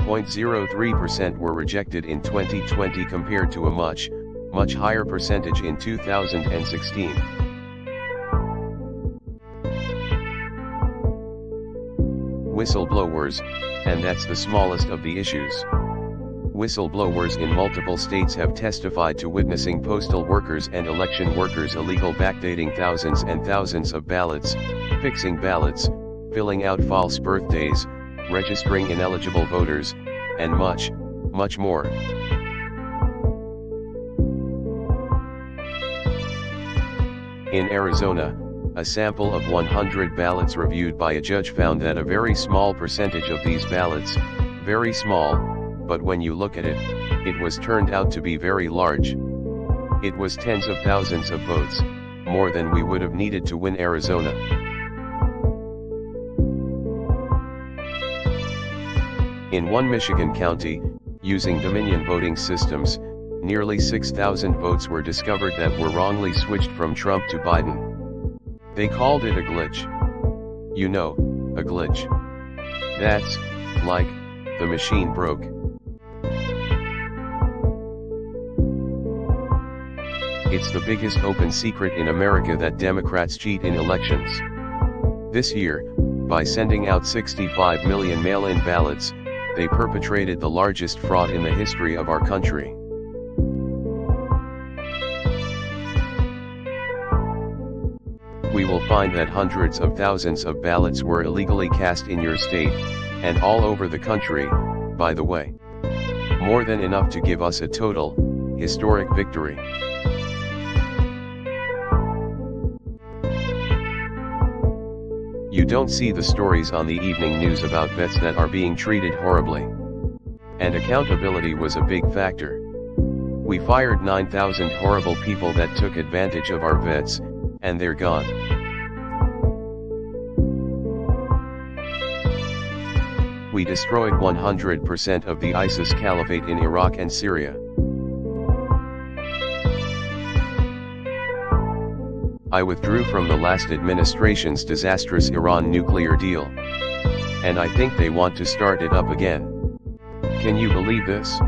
0.03% were rejected in 2020 compared to a much higher percentage in 2016. Whistleblowers, and that's the smallest of the issues. Whistleblowers in multiple states have testified to witnessing postal workers and election workers illegal backdating thousands and thousands of ballots, fixing ballots, filling out false birthdays, registering ineligible voters, and much more. In Arizona, a sample of 100 ballots reviewed by a judge found that a very small percentage of these ballots, very small, but when you look at it, it was turned out to be very large. It was tens of thousands of votes, more than we would have needed to win Arizona. In one Michigan county, using Dominion voting systems, nearly 6,000 votes were discovered that were wrongly switched from Trump to Biden. They called it a glitch. You know, a glitch. That's like the machine broke. It's the biggest open secret in America that Democrats cheat in elections. This year, by sending out 65 million mail-in ballots, they perpetrated the largest fraud in the history of our country. we will find that hundreds of thousands of ballots were illegally cast in your state, and all over the country, by the way. More than enough to give us a total, historic victory. You don't see the stories on the evening news about vets that are being treated horribly. And accountability was a big factor. We fired 9,000 horrible people that took advantage of our vets, and they're gone. We destroyed 100% of the ISIS caliphate in Iraq and Syria. I withdrew from the last administration's disastrous Iran nuclear deal. And I think they want to start it up again. Can you believe this?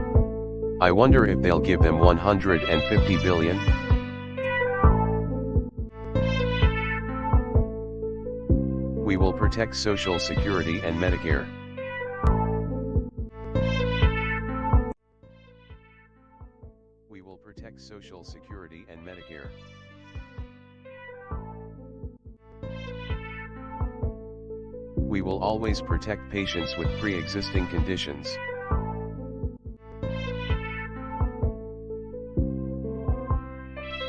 I wonder if they'll give them 150 billion? We will protect Social Security and Medicare. We will protect Social Security and Medicare. We will always protect patients with pre-existing conditions.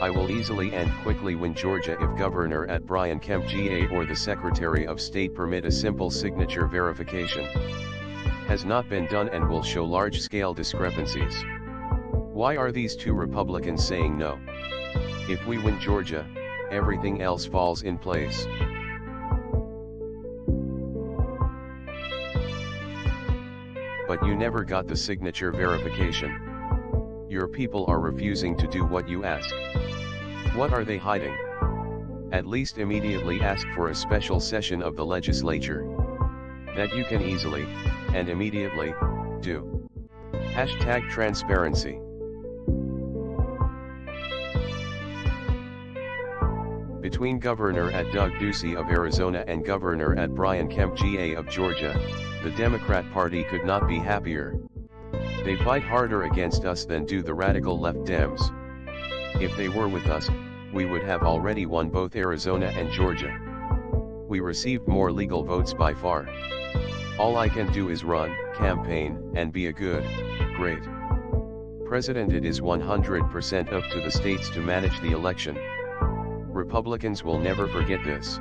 I will easily and quickly win Georgia if Governor at Brian Kemp GA or the Secretary of State permit a simple signature verification. Has not been done and will show large-scale discrepancies. Why are these two Republicans saying no? If we win Georgia, everything else falls in place. But you never got the signature verification. Your people are refusing to do what you ask. What are they hiding? At least immediately ask for a special session of the legislature. That you can easily, and immediately, do. #transparency. Between Governor at Doug Ducey of Arizona and Governor at Brian Kemp GA of Georgia, the Democrat Party could not be happier. They fight harder against us than do the radical left Dems. If they were with us, we would have already won both Arizona and Georgia. We received more legal votes by far. All I can do is run, campaign, and be a good, great president. It is 100% up to the states to manage the election. Republicans will never forget this.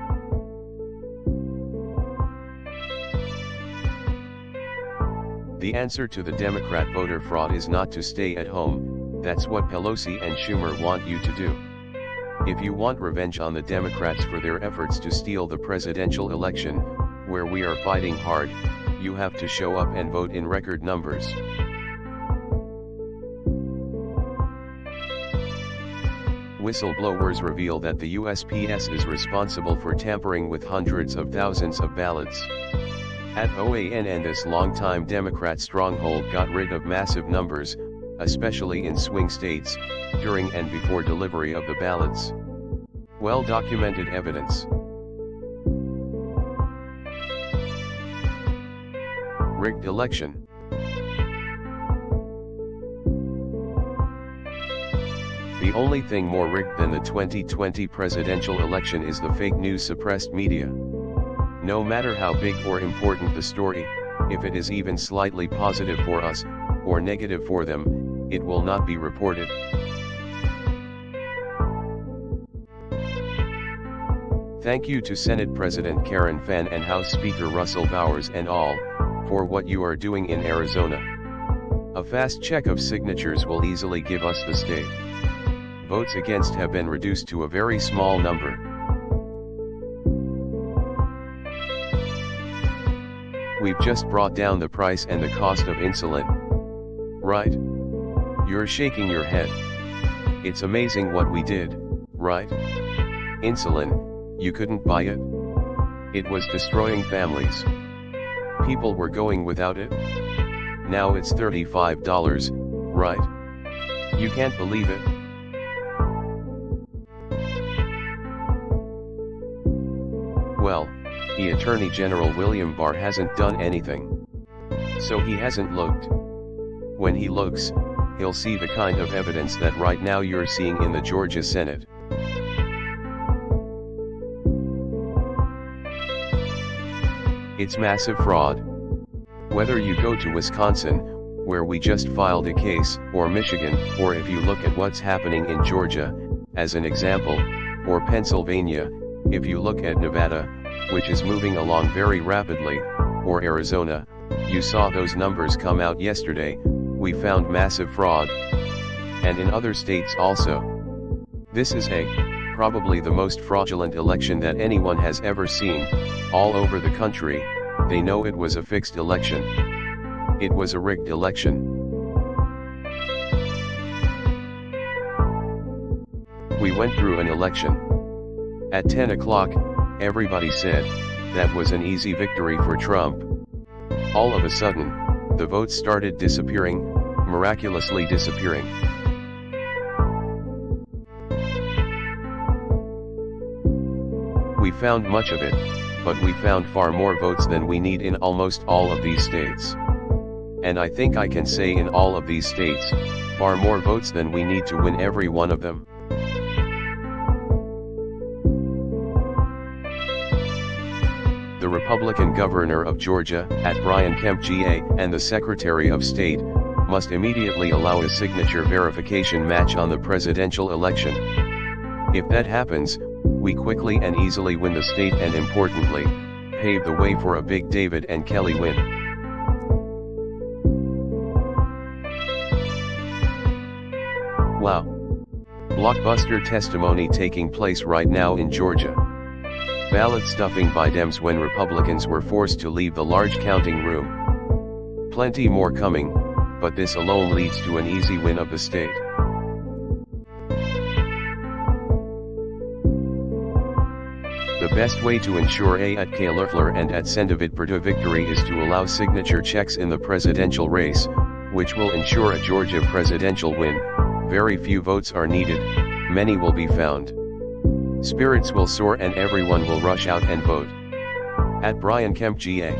The answer to the Democrat voter fraud is not to stay at home. That's what Pelosi and Schumer want you to do. If you want revenge on the Democrats for their efforts to steal the presidential election, where we are fighting hard, you have to show up and vote in record numbers. Whistleblowers reveal that the USPS is responsible for tampering with hundreds of thousands of ballots. At OANN, this longtime Democrat stronghold got rid of massive numbers, especially in swing states, during and before delivery of the ballots. Well-documented evidence. Rigged election. The only thing more rigged than the 2020 presidential election is the fake news suppressed media. No matter how big or important the story, if it is even slightly positive for us, or negative for them, it will not be reported. Thank you to Senate President Karen Fann and House Speaker Russell Bowers and all, for what you are doing in Arizona. A fast check of signatures will easily give us the state. Votes against have been reduced to a very small number. We've just brought down the price and the cost of insulin. Right? You're shaking your head. It's amazing what we did, right? Insulin, you couldn't buy it? It was destroying families. People were going without it. Now it's $35, right? You can't believe it. Well, the Attorney General William Barr hasn't done anything. So he hasn't looked. When he looks, he'll see the kind of evidence that right now you're seeing in the Georgia Senate. It's massive fraud. Whether you go to Wisconsin, where we just filed a case, or Michigan, or if you look at what's happening in Georgia, as an example, or Pennsylvania, if you look at Nevada, which is moving along very rapidly, or Arizona, you saw those numbers come out yesterday, we found massive fraud. And in other states also. This is probably the most fraudulent election that anyone has ever seen. All over the country, they know it was a fixed election. It was a rigged election. We went through an election. At 10 o'clock, everybody said, that was an easy victory for Trump. All of a sudden, the votes started disappearing, miraculously disappearing. We found much of it, but we found far more votes than we need in almost all of these states. And I think I can say in all of these states, far more votes than we need to win every one of them. The Republican governor of Georgia, Brian Kemp GA, and the Secretary of State, must immediately allow a signature verification match on the presidential election. If that happens, we quickly and easily win the state and importantly, pave the way for a big David and Kelly win. Wow! Blockbuster testimony taking place right now in Georgia. Ballot stuffing by Dems when Republicans were forced to leave the large counting room. Plenty more coming, but this alone leads to an easy win of the state. The best way to ensure at Loeffler and at Sendavid Perdue victory is to allow signature checks in the presidential race, which will ensure a Georgia presidential win. Very few votes are needed, many will be found. Spirits will soar and everyone will rush out and vote. At Brian Kemp GA.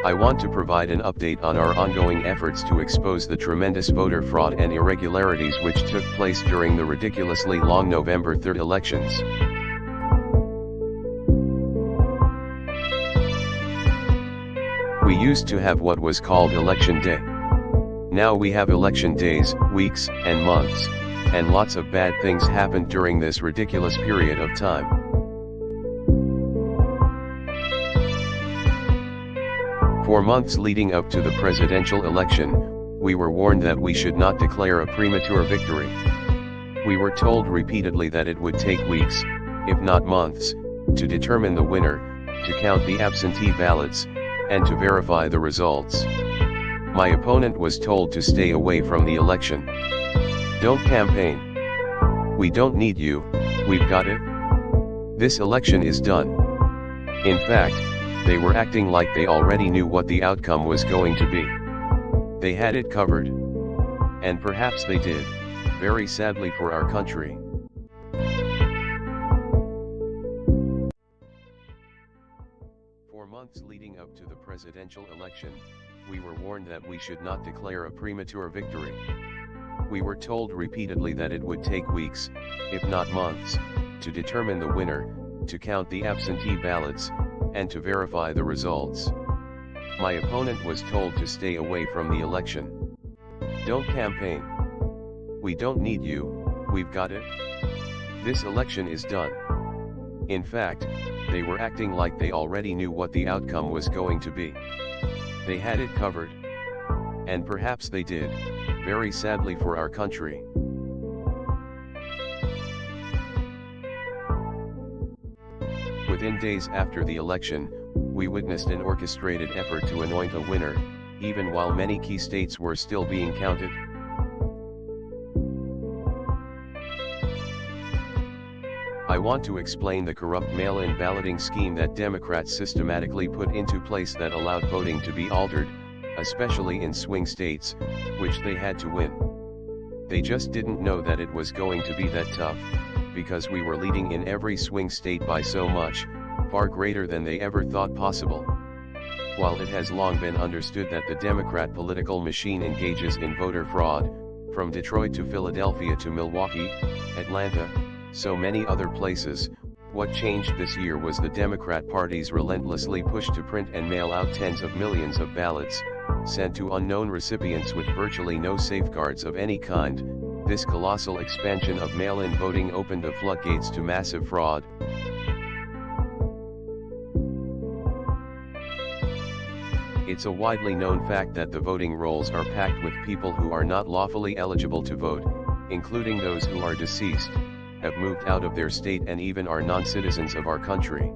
I want to provide an update on our ongoing efforts to expose the tremendous voter fraud and irregularities which took place during the ridiculously long November 3rd elections. We used to have what was called Election Day. Now we have election days, weeks, and months, and lots of bad things happened during this ridiculous period of time. For months leading up to the presidential election, we were warned that we should not declare a premature victory. We were told repeatedly that it would take weeks, if not months, to determine the winner, to count the absentee ballots, and to verify the results. My opponent was told to stay away from the election. Don't campaign. We don't need you, we've got it. This election is done. In fact, they were acting like they already knew what the outcome was going to be. They had it covered. And perhaps they did, very sadly for our country. For months leading up to the presidential election, we were warned that we should not declare a premature victory. We were told repeatedly that it would take weeks, if not months, to determine the winner, to count the absentee ballots, and to verify the results. My opponent was told to stay away from the election. Don't campaign. We don't need you, we've got it. This election is done. In fact, they were acting like they already knew what the outcome was going to be. They had it covered. And perhaps they did, very sadly for our country. Within days after the election, we witnessed an orchestrated effort to anoint a winner, even while many key states were still being counted. I want to explain the corrupt mail-in balloting scheme that Democrats systematically put into place that allowed voting to be altered, especially in swing states, which they had to win. They just didn't know that it was going to be that tough, because we were leading in every swing state by so much, far greater than they ever thought possible. While it has long been understood that the Democrat political machine engages in voter fraud, from Detroit to Philadelphia to Milwaukee, Atlanta, so many other places. What changed this year was the Democrat Party's relentlessly push to print and mail out tens of millions of ballots, sent to unknown recipients with virtually no safeguards of any kind. This colossal expansion of mail-in voting opened the floodgates to massive fraud. It's a widely known fact that the voting rolls are packed with people who are not lawfully eligible to vote, including those who are deceased, have moved out of their state and even are non-citizens of our country.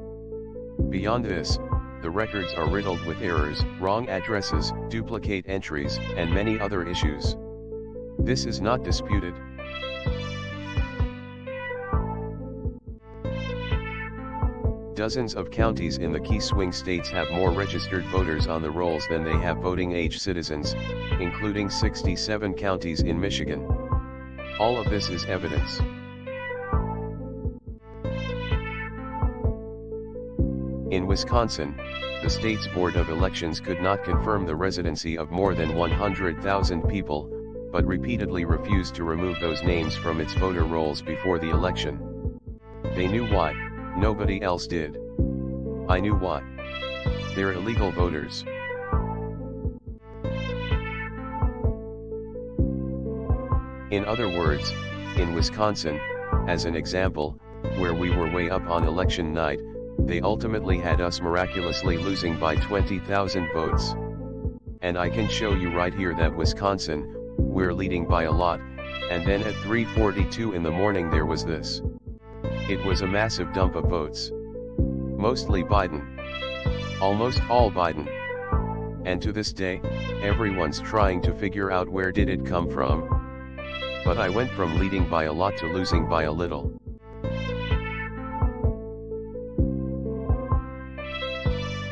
Beyond this, the records are riddled with errors, wrong addresses, duplicate entries, and many other issues. This is not disputed. Dozens of counties in the key swing states have more registered voters on the rolls than they have voting-age citizens, including 67 counties in Michigan. All of this is evidence. In Wisconsin, the state's Board of Elections could not confirm the residency of more than 100,000 people, but repeatedly refused to remove those names from its voter rolls before the election. They knew why, nobody else did. I knew why. They're illegal voters. In other words, in Wisconsin, as an example, where we were way up on election night, they ultimately had us miraculously losing by 20,000 votes. And I can show you right here that Wisconsin, we're leading by a lot, and then at 3:42 in the morning there was this. It was a massive dump of votes. Mostly Biden. Almost all Biden. And to this day, everyone's trying to figure out where did it come from. But I went from leading by a lot to losing by a little.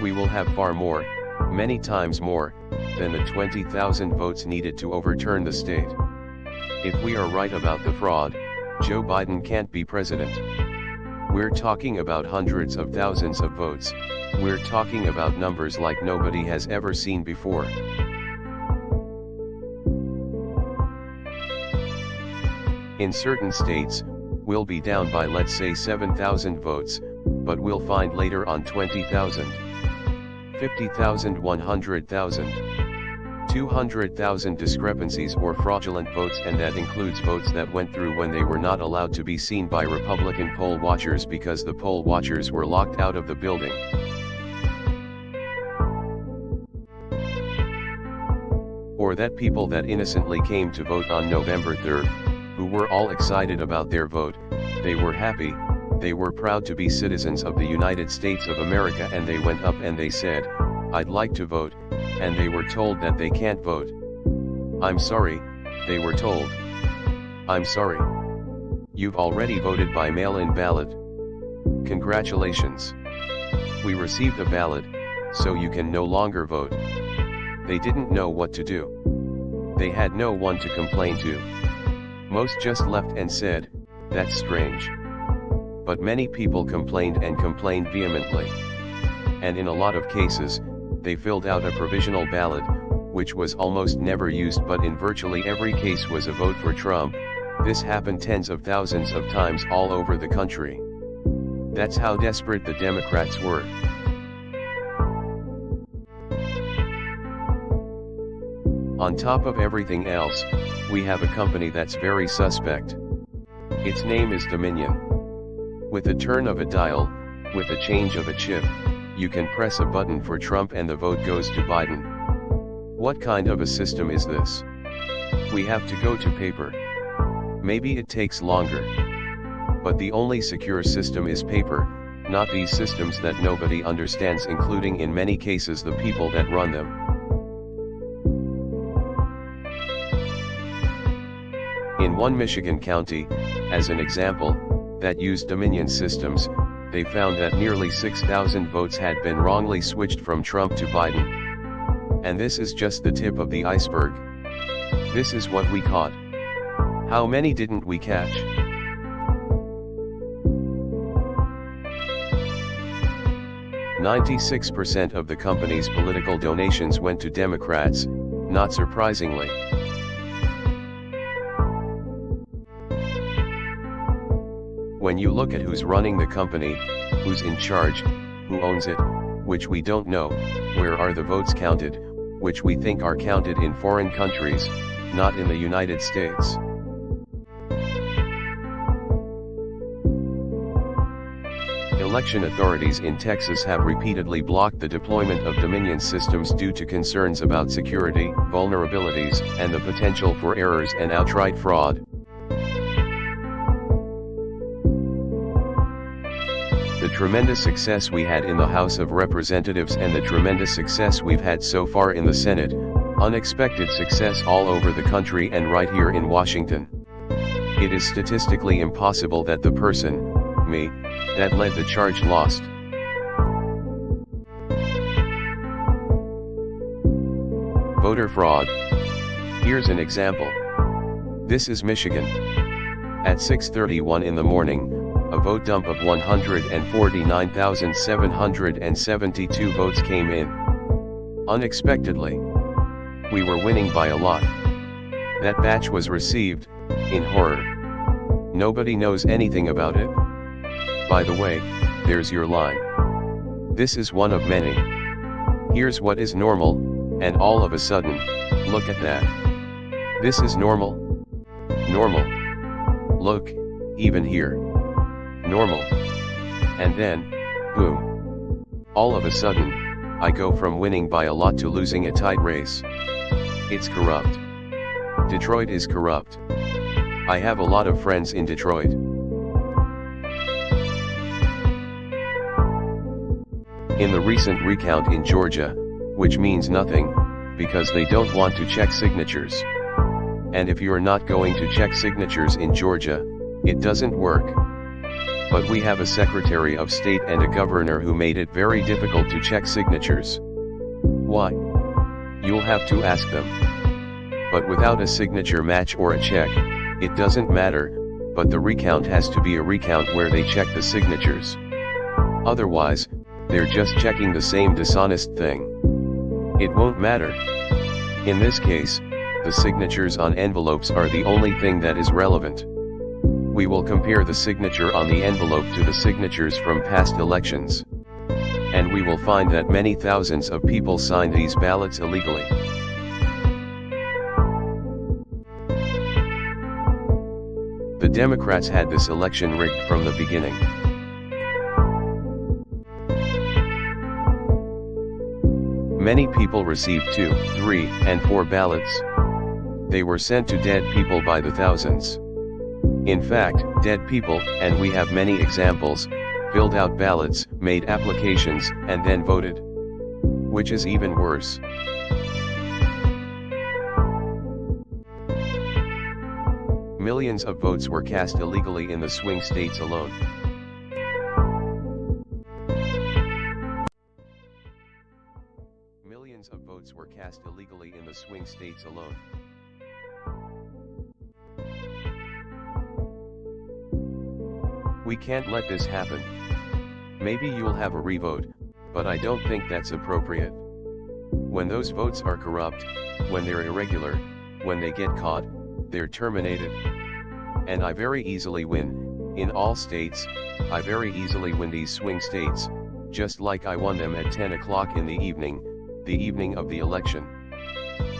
We will have far more, many times more, than the 20,000 votes needed to overturn the state. If we are right about the fraud, Joe Biden can't be president. We're talking about hundreds of thousands of votes, we're talking about numbers like nobody has ever seen before. In certain states, we'll be down by let's say 7,000 votes, but we'll find later on 20,000. 50,000, 100,000, 200,000 discrepancies or fraudulent votes, and that includes votes that went through when they were not allowed to be seen by Republican poll watchers because the poll watchers were locked out of the building. Or that people that innocently came to vote on November 3rd, who were all excited about their vote, they were happy, they were proud to be citizens of the United States of America, and they went up and they said, "I'd like to vote," and they were told that they can't vote. "I'm sorry," they were told. "I'm sorry. You've already voted by mail-in ballot. Congratulations. We received a ballot, so you can no longer vote." They didn't know what to do. They had no one to complain to. Most just left and said, "That's strange." But many people complained and complained vehemently. And in a lot of cases, they filled out a provisional ballot, which was almost never used, but in virtually every case was a vote for Trump. This happened tens of thousands of times all over the country. That's how desperate the Democrats were. On top of everything else, we have a company that's very suspect. Its name is Dominion. With a turn of a dial, with a change of a chip, you can press a button for Trump and the vote goes to Biden. What kind of a system is this? We have to go to paper. Maybe it takes longer. But the only secure system is paper, not these systems that nobody understands, including in many cases the people that run them. In one Michigan county, as an example, that used Dominion systems, they found that nearly 6,000 votes had been wrongly switched from Trump to Biden. And this is just the tip of the iceberg. This is what we caught. How many didn't we catch? "96% of the company's political donations went to Democrats, not surprisingly. When you look at who's running the company, who's in charge, who owns it, which we don't know, where are the votes counted, which we think are counted in foreign countries, not in the United States. Election authorities in Texas have repeatedly blocked the deployment of Dominion systems due to concerns about security, vulnerabilities, and the potential for errors and outright fraud. The tremendous success we had in the House of Representatives and the tremendous success we've had so far in the Senate, unexpected success all over the country and right here in Washington. It is statistically impossible that the person, me, that led the charge lost. Voter fraud. Here's an example. This is Michigan. At 6:31 in the morning, a vote dump of 149,772 votes came in. Unexpectedly. We were winning by a lot. That batch was received, in horror. Nobody knows anything about it. By the way, there's your line. This is one of many. Here's what is normal, and all of a sudden, look at that. This is normal. Normal. Look, even here. Normal. And then, boom. All of a sudden, I go from winning by a lot to losing a tight race. It's corrupt. Detroit is corrupt. I have a lot of friends in Detroit. In the recent recount in Georgia, which means nothing, because they don't want to check signatures. And if you're not going to check signatures in Georgia, it doesn't work. But we have a Secretary of State and a governor who made it very difficult to check signatures. Why? You'll have to ask them. But without a signature match or a check, it doesn't matter, but the recount has to be a recount where they check the signatures. Otherwise, they're just checking the same dishonest thing. It won't matter. In this case, the signatures on envelopes are the only thing that is relevant. We will compare the signature on the envelope to the signatures from past elections. And we will find that many thousands of people signed these ballots illegally. The Democrats had this election rigged from the beginning. Many people received 2, 3, and 4 ballots. They were sent to dead people by the thousands. In fact, dead people, and we have many examples, filled out ballots, made applications, and then voted. Which is even worse. Millions of votes were cast illegally in the swing states alone. Millions of votes were cast illegally in the swing states alone. We can't let this happen. Maybe you'll have a revote, but I don't think that's appropriate. When those votes are corrupt, when they're irregular, when they get caught, they're terminated. And I very easily win, in all states, I very easily win these swing states, just like I won them at 10 o'clock in the evening of the election.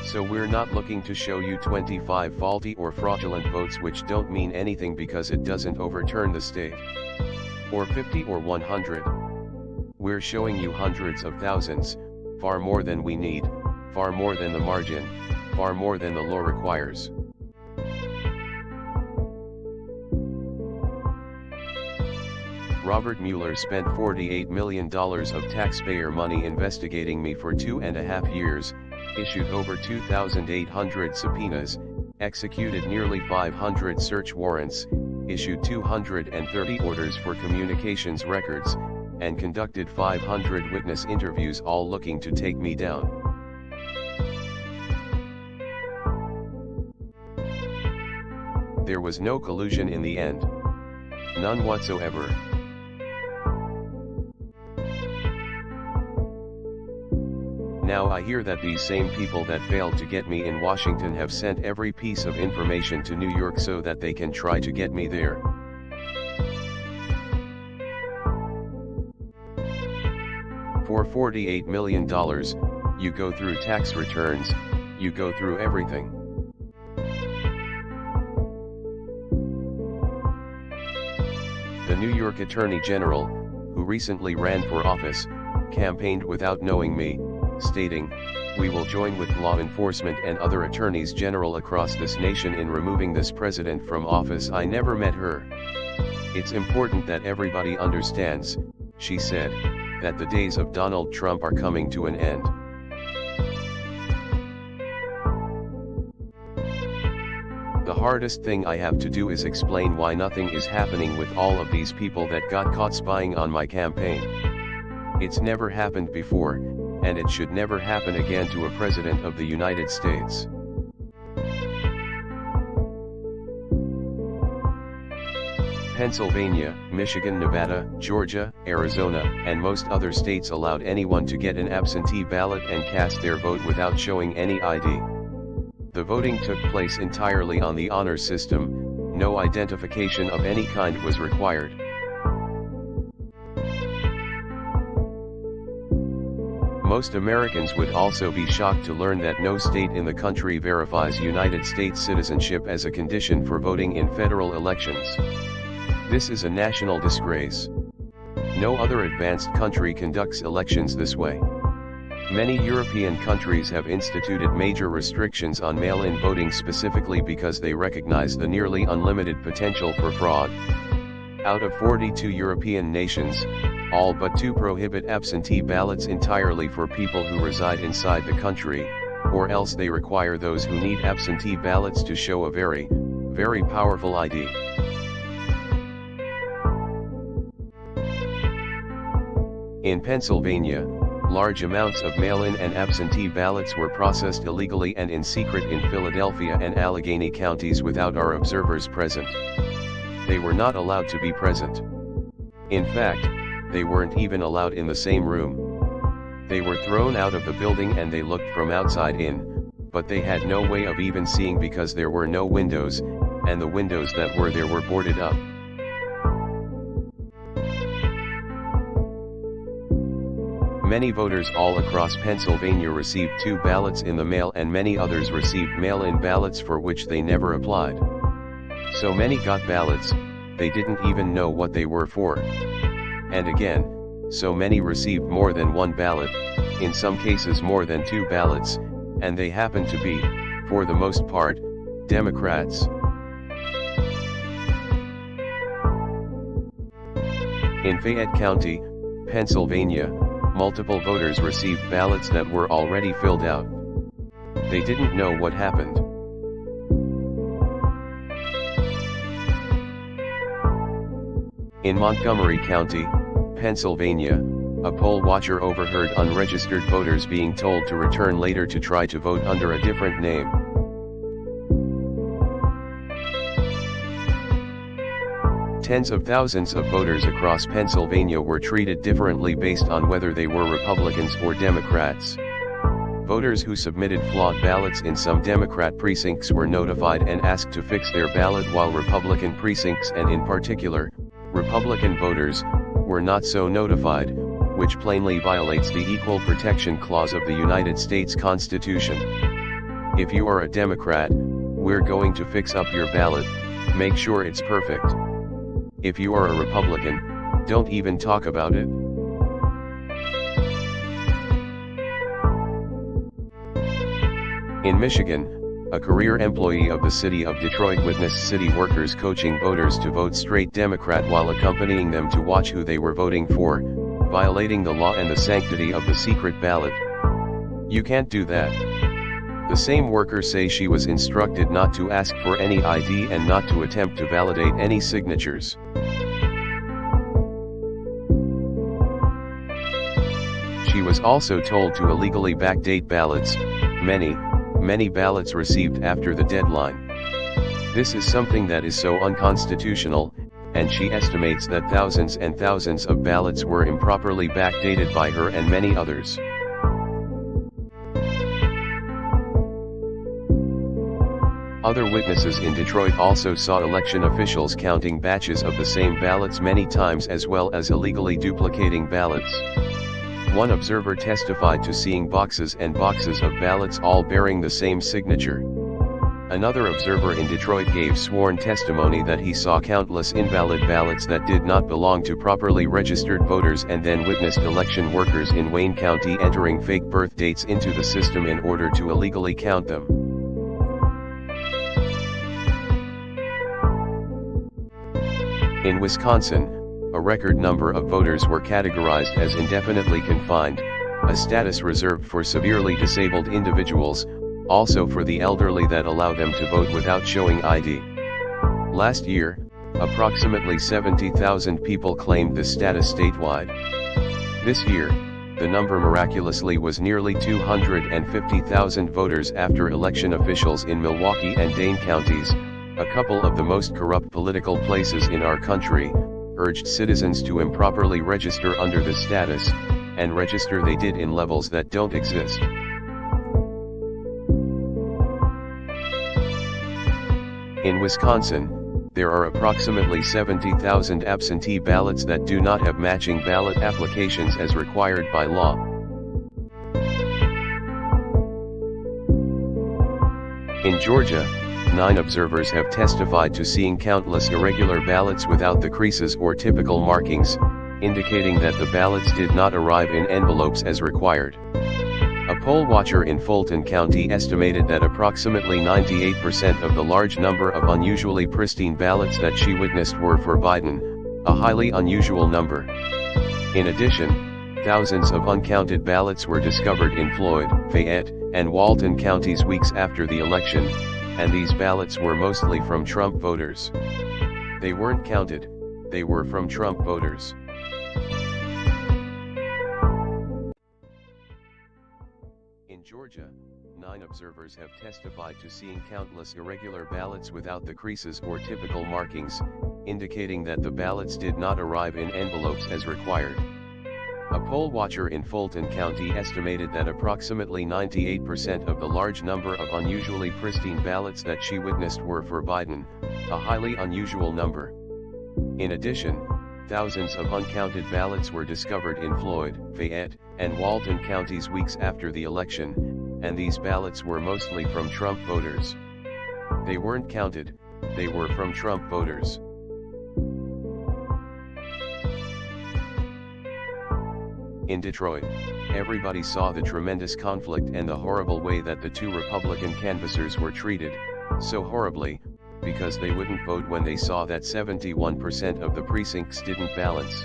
So we're not looking to show you 25 faulty or fraudulent votes which don't mean anything because it doesn't overturn the state. Or 50 or 100. We're showing you hundreds of thousands, far more than we need, far more than the margin, far more than the law requires. Robert Mueller spent $48 million of taxpayer money investigating me for 2.5 years, issued over 2,800 subpoenas, executed nearly 500 search warrants, issued 230 orders for communications records, and conducted 500 witness interviews, all looking to take me down. There was no collusion in the end. None whatsoever. Now I hear that these same people that failed to get me in Washington have sent every piece of information to New York so that they can try to get me there. For $48 million, you go through tax returns, you go through everything. The New York Attorney General, who recently ran for office, campaigned without knowing me, stating, "We will join with law enforcement and other attorneys general across this nation in removing this president from office." I never met her. "It's important that everybody understands," she said, "that the days of Donald Trump are coming to an end." The hardest thing I have to do is explain why nothing is happening with all of these people that got caught spying on my campaign. It's never happened before, and it should never happen again to a president of the United States. Pennsylvania, Michigan, Nevada, Georgia, Arizona, and most other states allowed anyone to get an absentee ballot and cast their vote without showing any ID. The voting took place entirely on the honor system, no identification of any kind was required. Most Americans would also be shocked to learn that no state in the country verifies United States citizenship as a condition for voting in federal elections. This is a national disgrace. No other advanced country conducts elections this way. Many European countries have instituted major restrictions on mail-in voting specifically because they recognize the nearly unlimited potential for fraud. Out of 42 European nations, all but 2 prohibit absentee ballots entirely for people who reside inside the country, or else they require those who need absentee ballots to show a very, very powerful ID. In Pennsylvania, large amounts of mail-in and absentee ballots were processed illegally and in secret in Philadelphia and Allegheny counties without our observers present. They were not allowed to be present. In fact, they weren't even allowed in the same room. They were thrown out of the building and they looked from outside in, but they had no way of even seeing because there were no windows, and the windows that were there were boarded up. Many voters all across Pennsylvania received 2 ballots in the mail and many others received mail-in ballots for which they never applied. So many got ballots, they didn't even know what they were for. And again, so many received more than 1 ballot, in some cases more than 2 ballots, and they happened to be, for the most part, Democrats. In Fayette County, Pennsylvania, multiple voters received ballots that were already filled out. They didn't know what happened. In Montgomery County, Pennsylvania, a poll watcher overheard unregistered voters being told to return later to try to vote under a different name. Tens of thousands of voters across Pennsylvania were treated differently based on whether they were Republicans or Democrats. Voters who submitted flawed ballots in some Democrat precincts were notified and asked to fix their ballot, while Republican precincts, and in particular, Republican voters, were not so notified, which plainly violates the Equal Protection Clause of the United States Constitution. If you are a Democrat, we're going to fix up your ballot, make sure it's perfect. If you are a Republican, don't even talk about it. In Michigan, a career employee of the city of Detroit witnessed city workers coaching voters to vote straight Democrat while accompanying them to watch who they were voting for, violating the law and the sanctity of the secret ballot. You can't do that. The same worker says she was instructed not to ask for any ID and not to attempt to validate any signatures. She was also told to illegally backdate ballots, many ballots received after the deadline. This is something that is so unconstitutional, and she estimates that thousands and thousands of ballots were improperly backdated by her and many others. Other witnesses in Detroit also saw election officials counting batches of the same ballots many times, as well as illegally duplicating ballots. One observer testified to seeing boxes and boxes of ballots all bearing the same signature. Another observer in Detroit gave sworn testimony that he saw countless invalid ballots that did not belong to properly registered voters, and then witnessed election workers in Wayne County entering fake birth dates into the system in order to illegally count them. In Wisconsin, a record number of voters were categorized as indefinitely confined, a status reserved for severely disabled individuals, also for the elderly, that allow them to vote without showing ID. Last year, approximately 70,000 people claimed this status statewide. This year, the number miraculously was nearly 250,000 voters after election officials in Milwaukee and Dane counties, a couple of the most corrupt political places in our country, urged citizens to improperly register under this status, and register they did in levels that don't exist. In Wisconsin, there are approximately 70,000 absentee ballots that do not have matching ballot applications as required by law. In Georgia, 9 observers have testified to seeing countless irregular ballots without the creases or typical markings, indicating that the ballots did not arrive in envelopes as required. A poll watcher in Fulton County estimated that approximately 98% of the large number of unusually pristine ballots that she witnessed were for Biden, a highly unusual number. In addition, thousands of uncounted ballots were discovered in Floyd, Fayette, and Walton counties weeks after the election, and these ballots were mostly from Trump voters. They weren't counted, they were from Trump voters. In Georgia, 9 observers have testified to seeing countless irregular ballots without the creases or typical markings, indicating that the ballots did not arrive in envelopes as required. A poll watcher in Fulton County estimated that approximately 98% of the large number of unusually pristine ballots that she witnessed were for Biden, a highly unusual number. In addition, thousands of uncounted ballots were discovered in Floyd, Fayette, and Walton counties weeks after the election, and these ballots were mostly from Trump voters. They weren't counted, they were from Trump voters. In Detroit, everybody saw the tremendous conflict and the horrible way that the 2 Republican canvassers were treated, so horribly, because they wouldn't vote when they saw that 71% of the precincts didn't balance.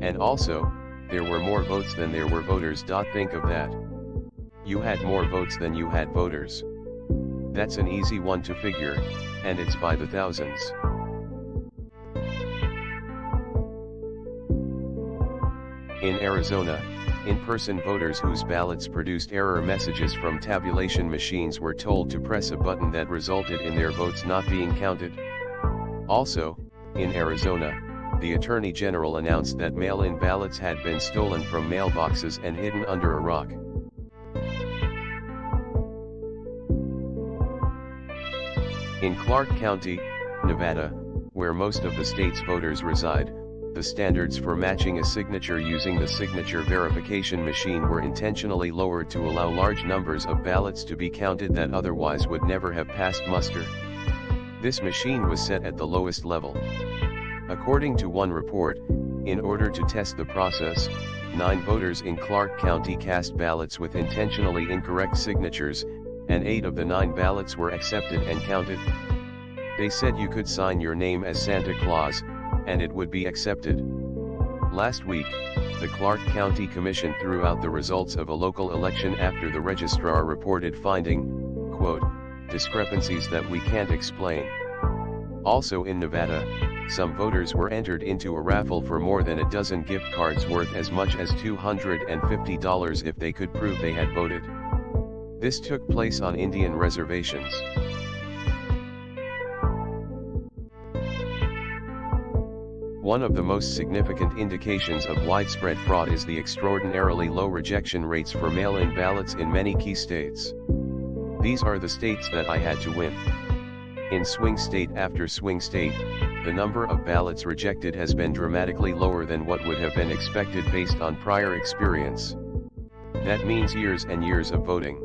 And also, there were more votes than there were voters. Think of that. You had more votes than you had voters. That's an easy one to figure, and it's by the thousands. In Arizona, in-person voters whose ballots produced error messages from tabulation machines were told to press a button that resulted in their votes not being counted. Also, in Arizona, the Attorney General announced that mail-in ballots had been stolen from mailboxes and hidden under a rock. In Clark County, Nevada, where most of the state's voters reside, the standards for matching a signature using the signature verification machine were intentionally lowered to allow large numbers of ballots to be counted that otherwise would never have passed muster. This machine was set at the lowest level. According to one report, in order to test the process, 9 voters in Clark County cast ballots with intentionally incorrect signatures, and 8 of the 9 ballots were accepted and counted. They said you could sign your name as Santa Claus, and it would be accepted. Last week, the Clark County Commission threw out the results of a local election after the registrar reported finding, quote, discrepancies that we can't explain. Also in Nevada, some voters were entered into a raffle for more than a dozen gift cards worth as much as $250 if they could prove they had voted. This took place on Indian reservations. One of the most significant indications of widespread fraud is the extraordinarily low rejection rates for mail-in ballots in many key states. These are the states that I had to win. In swing state after swing state, the number of ballots rejected has been dramatically lower than what would have been expected based on prior experience. That means years and years of voting.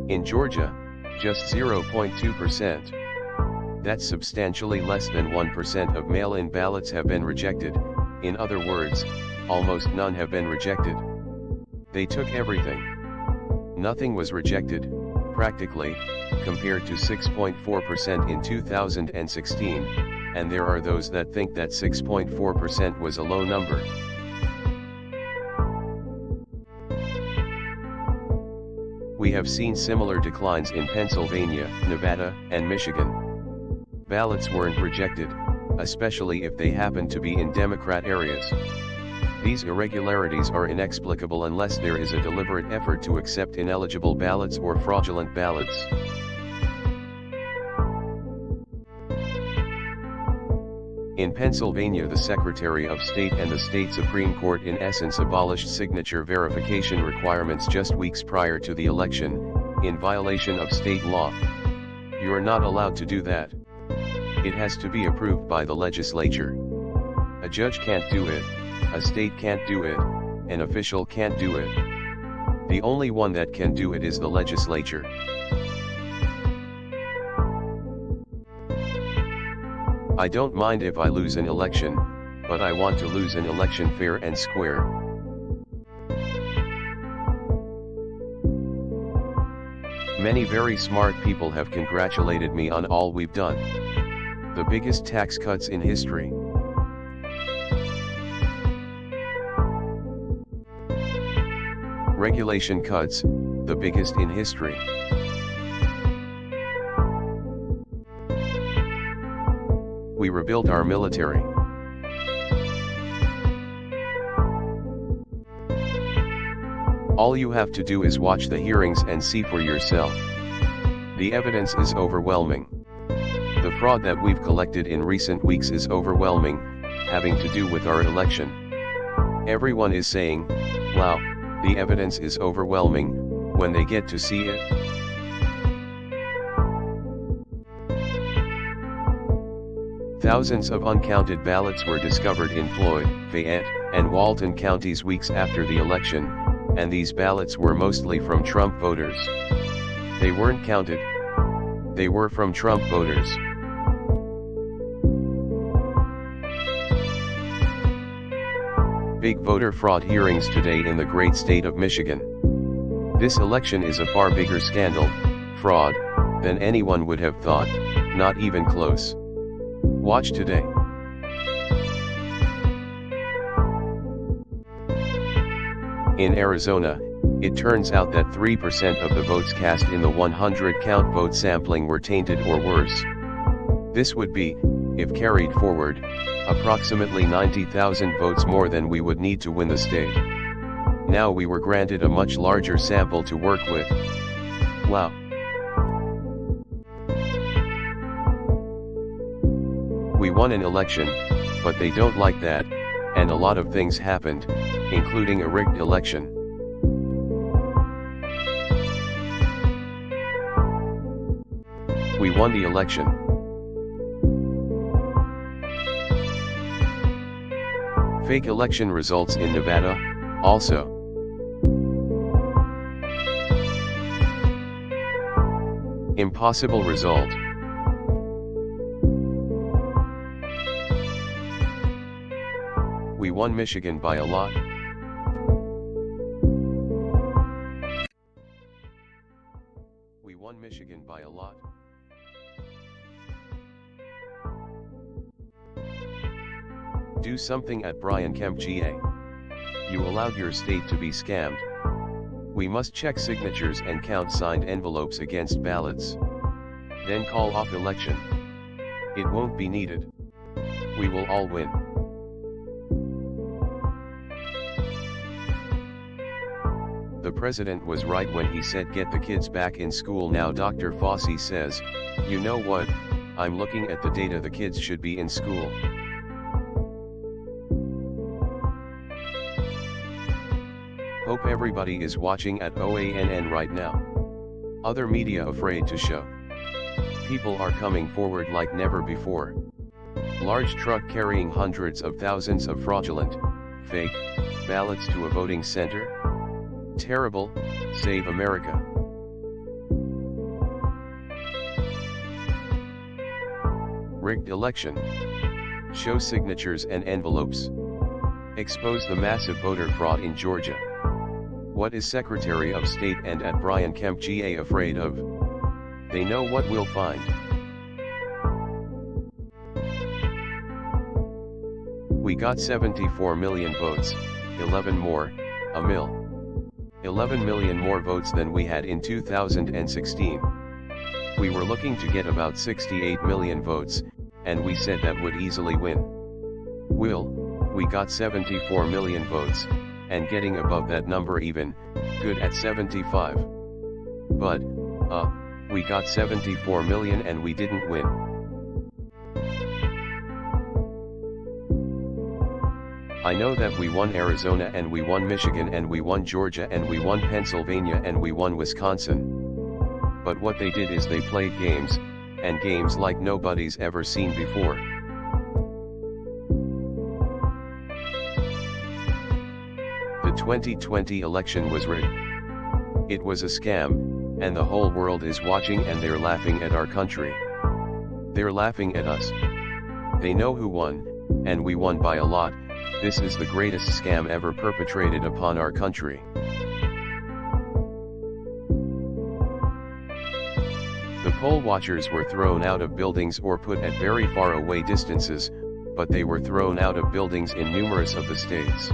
In Georgia, just 0.2%. That's substantially less than 1% of mail-in ballots have been rejected. In other words, almost none have been rejected. They took everything. Nothing was rejected, practically, compared to 6.4% in 2016, and there are those that think that 6.4% was a low number. We have seen similar declines in Pennsylvania, Nevada, and Michigan. Ballots weren't rejected, especially if they happen to be in Democrat areas. These irregularities are inexplicable unless there is a deliberate effort to accept ineligible ballots or fraudulent ballots. In Pennsylvania, the Secretary of State and the state Supreme Court in essence abolished signature verification requirements just weeks prior to the election, in violation of state law. You're not allowed to do that. It has to be approved by the legislature. A judge can't do it, a state can't do it, an official can't do it. The only one that can do it is the legislature. I don't mind if I lose an election, but I want to lose an election fair and square. Many very smart people have congratulated me on all we've done. The biggest tax cuts in history. Regulation cuts, the biggest in history. We rebuilt our military. All you have to do is watch the hearings and see for yourself. The evidence is overwhelming. The fraud that we've collected in recent weeks is overwhelming, having to do with our election. Everyone is saying, wow, the evidence is overwhelming, when they get to see it. Thousands of uncounted ballots were discovered in Floyd, Fayette, and Walton counties weeks after the election, and these ballots were mostly from Trump voters. They weren't counted. They were from Trump voters. Big voter fraud hearings today in the great state of Michigan. This election is a far bigger scandal, fraud, than anyone would have thought, not even close. Watch today. In Arizona, it turns out that 3% of the votes cast in the 100-count vote sampling were tainted or worse. This would be, if carried forward, approximately 90,000 votes more than we would need to win the state. Now we were granted a much larger sample to work with. Wow. We won an election, but they don't like that, and a lot of things happened, including a rigged election. We won the election. Fake election results in Nevada, also. Impossible result. We won Michigan by a lot. We won Michigan by a lot. Do something at Brian Kemp GA. You allowed your state to be scammed. We must check signatures and count signed envelopes against ballots. Then call off election. It won't be needed. We will all win. The president was right when he said get the kids back in school now. Dr. Fauci says, you know what, I'm looking at the data, the kids should be in school. Hope everybody is watching at OANN right now. Other media afraid to show. People are coming forward like never before. Large truck carrying hundreds of thousands of fraudulent, fake, ballots to a voting center? Terrible. Save America. Rigged election. Show signatures and envelopes. Expose the massive voter fraud in Georgia. What is Secretary of State and at Brian Kemp GA afraid of? They know what we'll find. We got 74 million votes, 11 more, a mil. 11 million more votes than we had in 2016. We were looking to get about 68 million votes, and we said that would easily win. We got 74 million votes, and getting above that number even, good at 75. But, we got 74 million and we didn't win. I know that we won Arizona and we won Michigan and we won Georgia and we won Pennsylvania and we won Wisconsin. But what they did is they played games, and games like nobody's ever seen before. The 2020 election was rigged. It was a scam, and the whole world is watching and they're laughing at our country. They're laughing at us. They know who won, and we won by a lot. This is the greatest scam ever perpetrated upon our country. The poll watchers were thrown out of buildings or put at very far away distances, but they were thrown out of buildings in numerous of the states.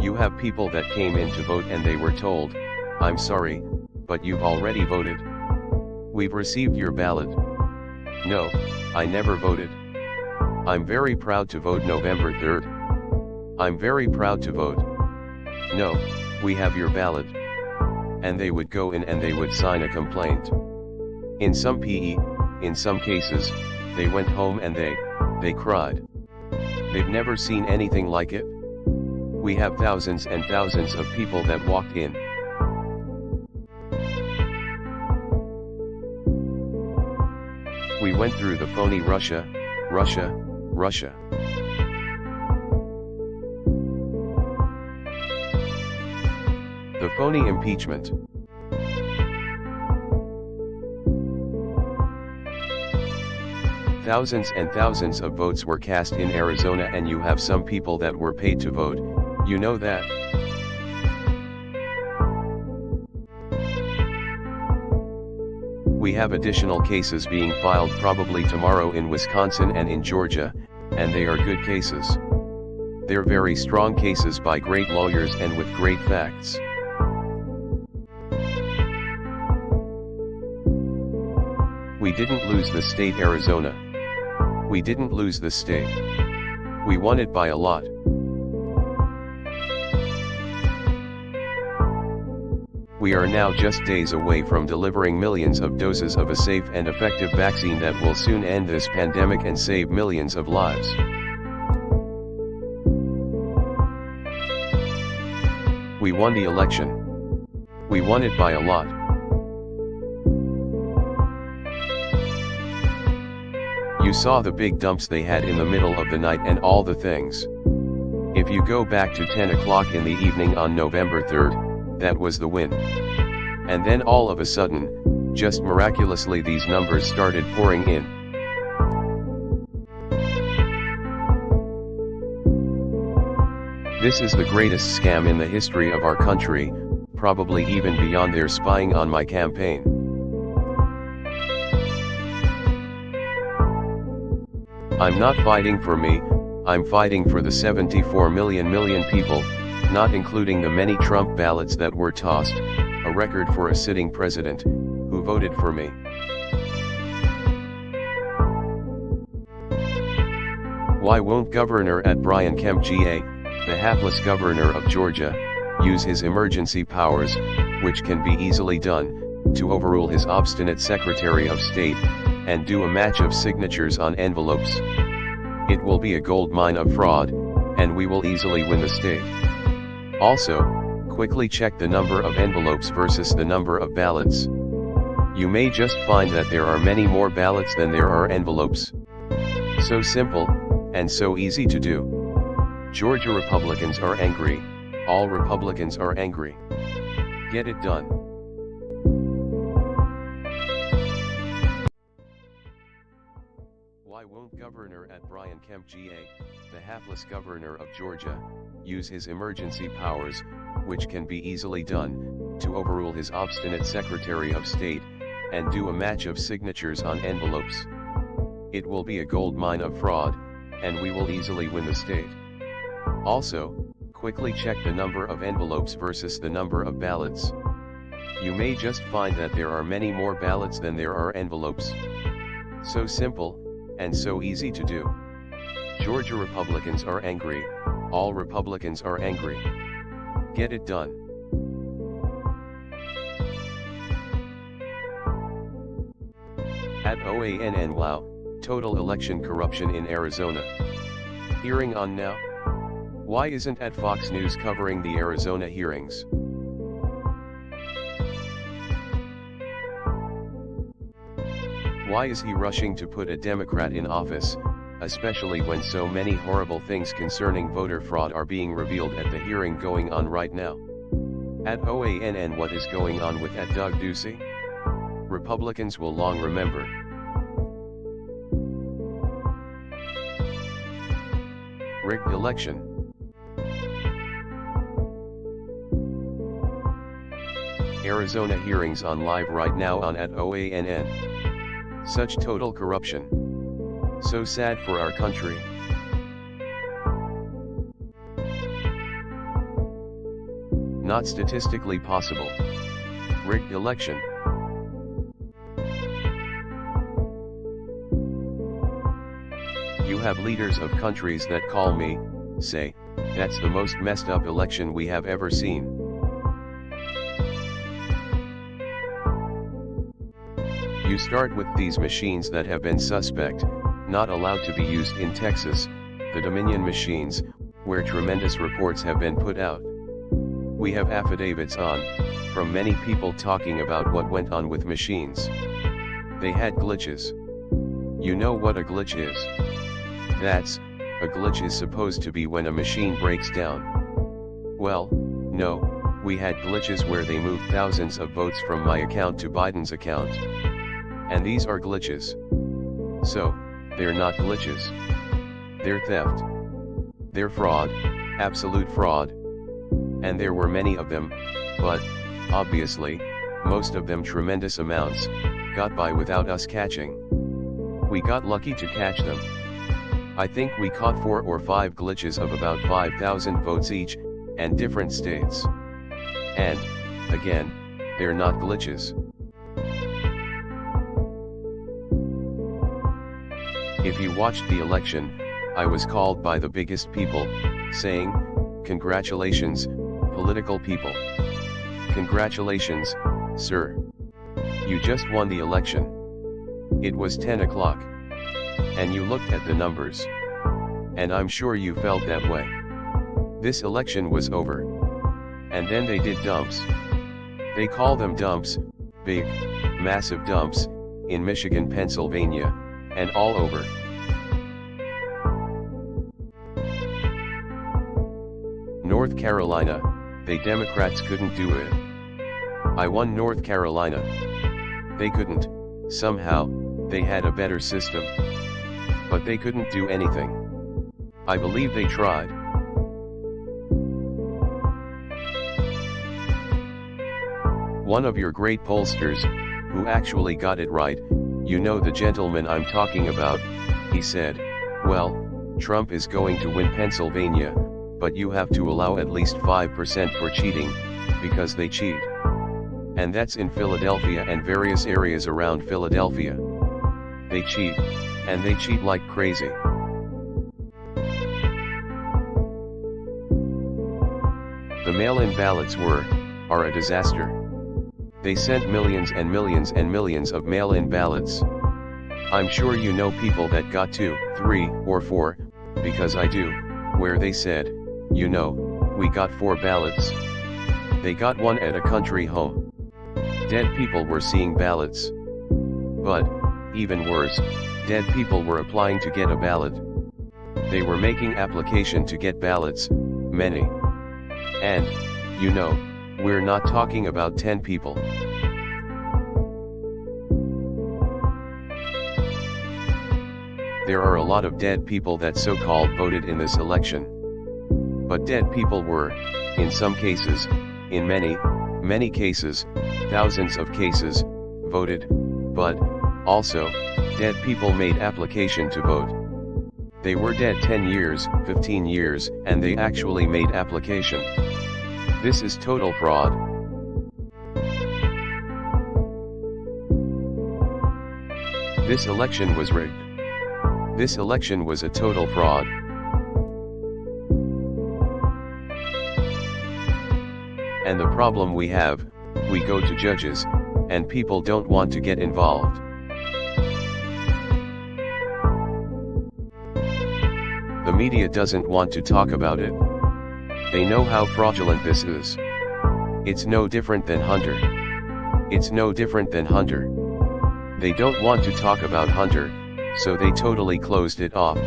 You have people that came in to vote and they were told, "I'm sorry, but you've already voted. We've received your ballot." No, I never voted. I'm very proud to vote November 3rd. I'm very proud to vote. No, we have your ballot. And they would go in and they would sign a complaint. In some cases, they went home and they cried. They've never seen anything like it. We have thousands and thousands of people that walked in. We went through the phony Russia. The phony impeachment. Thousands and thousands of votes were cast in Arizona and you have some people that were paid to vote, you know that. We have additional cases being filed probably tomorrow in Wisconsin and in Georgia, and they are good cases. They're very strong cases by great lawyers and with great facts. We didn't lose the state Arizona. We didn't lose the state. We won it by a lot. We are now just days away from delivering millions of doses of a safe and effective vaccine that will soon end this pandemic and save millions of lives. We won the election. We won it by a lot. You saw the big dumps they had in the middle of the night and all the things. If you go back to 10 o'clock in the evening on November 3rd, that was the win. And then all of a sudden, just miraculously these numbers started pouring in. This is the greatest scam in the history of our country, probably even beyond their spying on my campaign. I'm not fighting for me, I'm fighting for the 74 million people, not including the many Trump ballots that were tossed, a record for a sitting president, who voted for me. Why won't Governor at Brian Kemp GA, the hapless governor of Georgia, use his emergency powers, which can be easily done, to overrule his obstinate Secretary of State, and do a match of signatures on envelopes? It will be a gold mine of fraud, and we will easily win the state. Also, quickly check the number of envelopes versus the number of ballots. You may just find that there are many more ballots than there are envelopes. So simple, and so easy to do. Georgia Republicans are angry. All Republicans are angry. Get it done. Why won't Governor Brian Kemp GA, the hapless governor of Georgia, use his emergency powers, which can be easily done, to overrule his obstinate Secretary of State, and do a match of signatures on envelopes? It will be a gold mine of fraud, and we will easily win the state. Also, quickly check the number of envelopes versus the number of ballots. You may just find that there are many more ballots than there are envelopes. So simple, and so easy to do. Georgia Republicans are angry. All Republicans are angry. Get it done. At OANN Wow, total election corruption in Arizona. Hearing on now? Why isn't at Fox News covering the Arizona hearings? Why is he rushing to put a Democrat in office, especially when so many horrible things concerning voter fraud are being revealed at the hearing going on right now? At OANN, what is going on with at Doug Ducey? Republicans will long remember. Rigged election. Arizona hearings on live right now on at OANN. Such total corruption. So sad for our country. Not statistically possible. Rigged election. You have leaders of countries that call me, say, that's the most messed up election we have ever seen. You start with these machines that have been suspect, not allowed to be used in Texas, the Dominion machines, where tremendous reports have been put out. We have affidavits from many people talking about what went on with machines. They had glitches. You know what a glitch is? A glitch is supposed to be when a machine breaks down. Well, no, we had glitches where they moved thousands of votes from my account to Biden's account. And these are glitches. So, they're not glitches. They're theft. They're fraud, absolute fraud. And there were many of them, but, obviously, most of them tremendous amounts, got by without us catching. We got lucky to catch them. I think we caught 4 or 5 glitches of about 5,000 votes each, and different states. And, again, they're not glitches. If you watched the election, I was called by the biggest people, saying, "Congratulations, political people. Congratulations, sir. You just won the election." It was 10 o'clock. And you looked at the numbers. And I'm sure you felt that way. This election was over. And then they did dumps. They call them dumps, big, massive dumps, in Michigan, Pennsylvania, and all over. North Carolina, they Democrats couldn't do it. I won North Carolina. They couldn't, somehow, they had a better system. But they couldn't do anything. I believe they tried. One of your great pollsters, who actually got it right, you know the gentleman I'm talking about, he said, well, Trump is going to win Pennsylvania, but you have to allow at least 5% for cheating, because they cheat. And that's in Philadelphia and various areas around Philadelphia. They cheat, and they cheat like crazy. The mail-in ballots are a disaster. They sent millions and millions and millions of mail-in ballots. I'm sure you know people that got 2, 3, or 4, because I do, where they said, we got 4 ballots. They got 1 at a country home. Dead people were seeing ballots. But, even worse, dead people were applying to get a ballot. They were making application to get ballots, many. And, you know, we're not talking about 10 people. There are a lot of dead people that so-called voted in this election. But dead people were, in some cases, in many cases, thousands of cases, voted, but, also, dead people made application to vote. They were dead 10 years, 15 years, and they actually made application. This is total fraud. This election was rigged. This election was a total fraud. And the problem we have, we go to judges, and people don't want to get involved. The media doesn't want to talk about it. They know how fraudulent this is. It's no different than Hunter. It's no different than Hunter. They don't want to talk about Hunter, so they totally closed it off,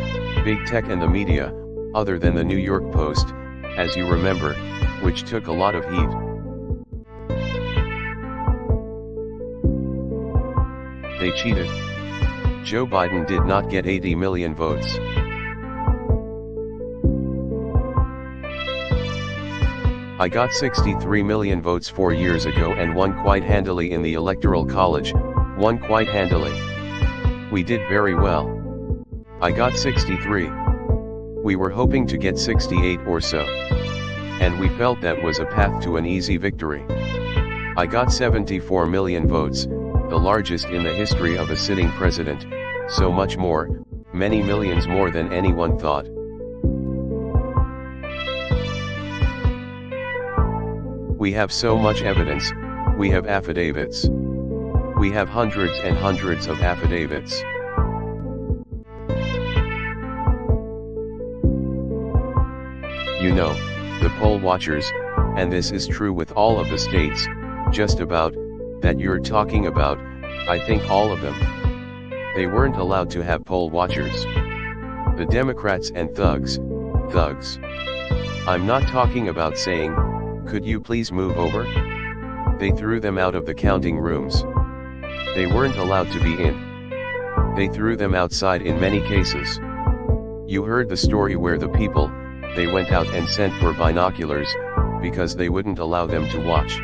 big tech and the media, other than the New York Post, as you remember, which took a lot of heat. They cheated. Joe Biden did not get 80 million votes. I got 63 million votes 4 years ago and won quite handily in the Electoral College, won quite handily. We did very well. I got 63. We were hoping to get 68 or so. And we felt that was a path to an easy victory. I got 74 million votes, the largest in the history of a sitting president, so much more, many millions more than anyone thought. We have so much evidence, we have affidavits. We have hundreds and hundreds of affidavits. You know, the poll watchers, and this is true with all of the states, just about, that you're talking about, I think all of them. They weren't allowed to have poll watchers. The Democrats and thugs. I'm not talking about saying, could you please move over? They threw them out of the counting rooms. They weren't allowed to be in. They threw them outside in many cases. You heard the story where the people, they went out and sent for binoculars, because they wouldn't allow them to watch.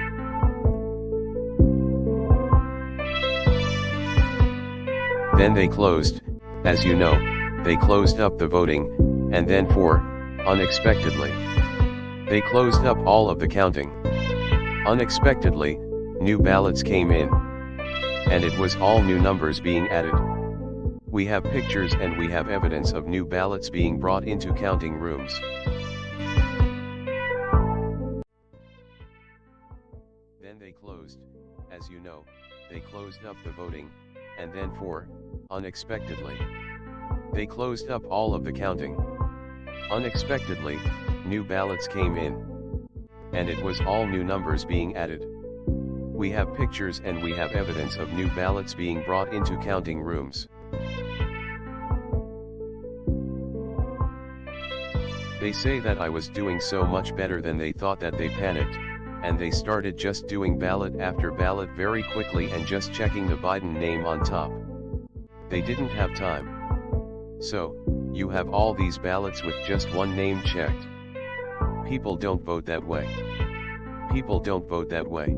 Then they closed, as you know, they closed up the voting, and then unexpectedly, they closed up all of the counting. Unexpectedly, new ballots came in. And it was all new numbers being added. We have pictures and we have evidence of new ballots being brought into counting rooms. Then they closed, as you know, they closed up the voting, and then unexpectedly, they closed up all of the counting. Unexpectedly, new ballots came in. And it was all new numbers being added. We have pictures and we have evidence of new ballots being brought into counting rooms. They say that I was doing so much better than they thought that they panicked, and they started just doing ballot after ballot very quickly and just checking the Biden name on top. They didn't have time. So, you have all these ballots with just one name checked. People don't vote that way. People don't vote that way.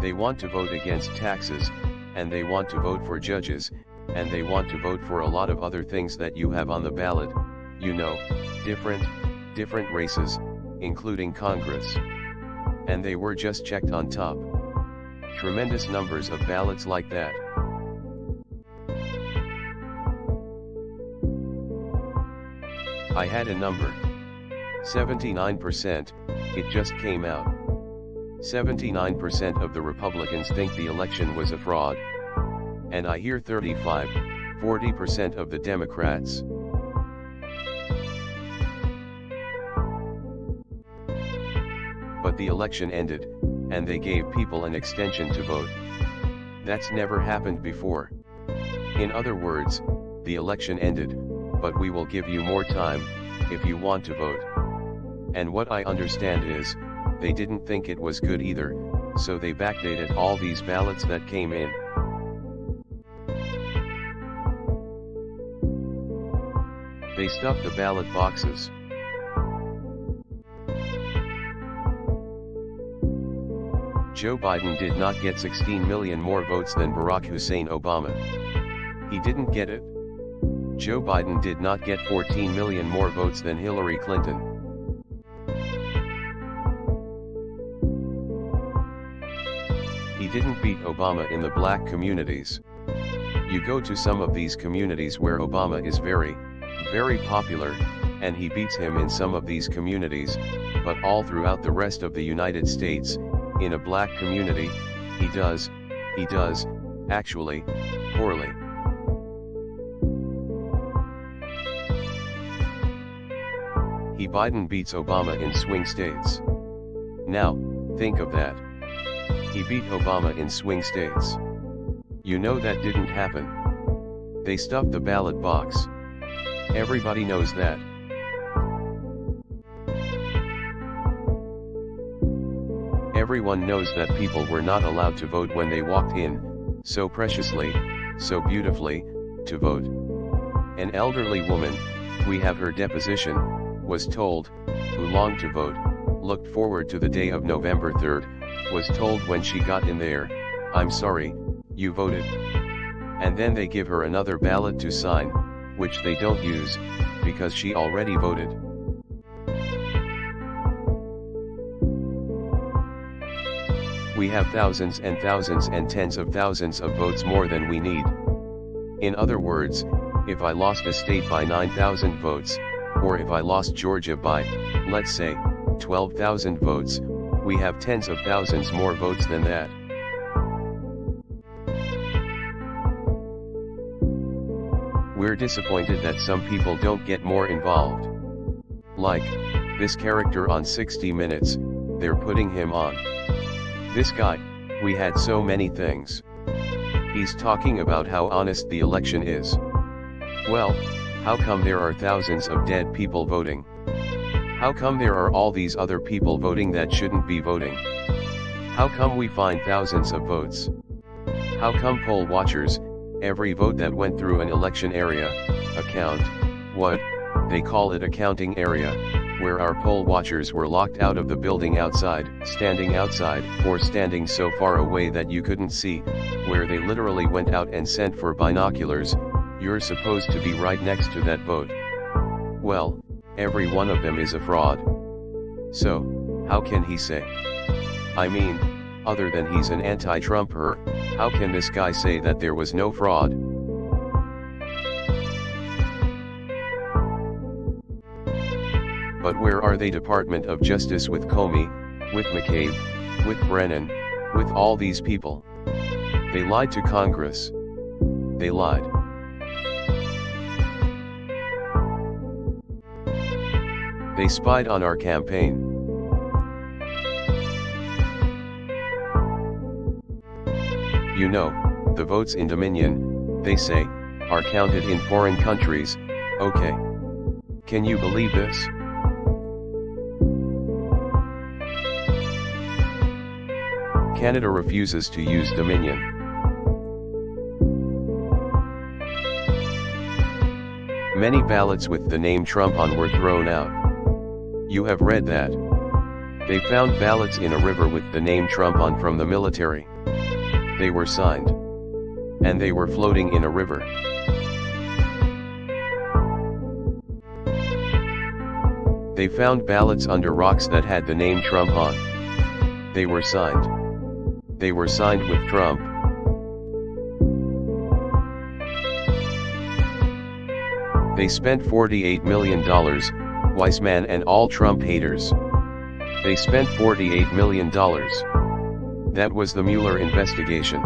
They want to vote against taxes, and they want to vote for judges, and they want to vote for a lot of other things that you have on the ballot, you know, different races, including Congress. And they were just checked on top. Tremendous numbers of ballots like that. I had a number. 79%, it just came out. 79% of the Republicans think the election was a fraud. And I hear 35–40% of the Democrats. But the election ended, and they gave people an extension to vote. That's never happened before. In other words, the election ended, but we will give you more time, if you want to vote. And what I understand is, they didn't think it was good either, so they backdated all these ballots that came in. They stuffed the ballot boxes. Joe Biden did not get 16 million more votes than Barack Hussein Obama. He didn't get it. Joe Biden did not get 14 million more votes than Hillary Clinton. He didn't beat Obama in the black communities. You go to some of these communities where Obama is very, very popular, and he beats him in some of these communities, but all throughout the rest of the United States, in a black community, he does, actually, poorly. Biden beats Obama in swing states. Now, think of that. He beat Obama in swing states. You know that didn't happen. They stuffed the ballot box. Everybody knows that. Everyone knows that people were not allowed to vote when they walked in, so preciously, so beautifully, to vote. An elderly woman, we have her deposition, was told, who longed to vote, looked forward to the day of November 3rd, was told when she got in there, "I'm sorry, you voted." And then they give her another ballot to sign, which they don't use, because she already voted. We have thousands and thousands and tens of thousands of votes more than we need. In other words, if I lost a state by 9,000 votes, or if I lost Georgia by, let's say, 12,000 votes, we have tens of thousands more votes than that. We're disappointed that some people don't get more involved. Like, this character on 60 Minutes, they're putting him on. This guy, we had so many things. He's talking about how honest the election is. Well, how come there are thousands of dead people voting? How come there are all these other people voting that shouldn't be voting? How come we find thousands of votes? How come poll watchers, every vote that went through an election area, account, what, they call it a counting area, where our poll watchers were locked out of the building outside, or standing so far away that you couldn't see, where they literally went out and sent for binoculars, you're supposed to be right next to that vote. Well, every one of them is a fraud. So, how can he say? I mean, other than he's an anti-Trumper, how can this guy say that there was no fraud? But where are they? Department of Justice with Comey, with McCabe, with Brennan, with all these people? They lied to Congress. They lied. They spied on our campaign. You know, the votes in Dominion, they say, are counted in foreign countries. Okay. Can you believe this? Canada refuses to use Dominion. Many ballots with the name Trump on were thrown out. You have read that. They found ballots in a river with the name Trump on from the military. They were signed. And they were floating in a river. They found ballots under rocks that had the name Trump on. They were signed. They were signed with Trump. They spent $48 million, Weissman and all Trump haters. They spent $48 million. That was the Mueller investigation.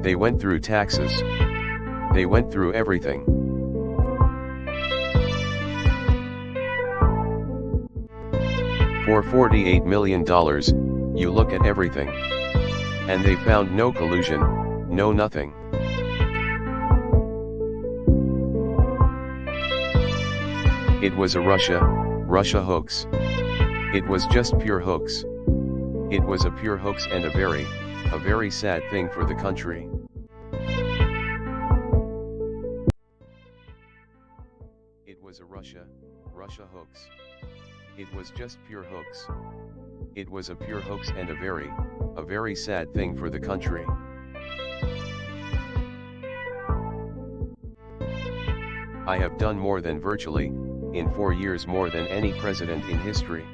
They went through taxes. They went through everything. For $48 million, you look at everything. And they found no collusion, no nothing. It was a Russia hoax. It was just pure hoax. It was a pure hoax and a very sad thing for the country. It was a Russia hoax. It was just pure hoax. It was a pure hoax and a very sad thing for the country. I have done more than virtually, in 4 years more than any president in history.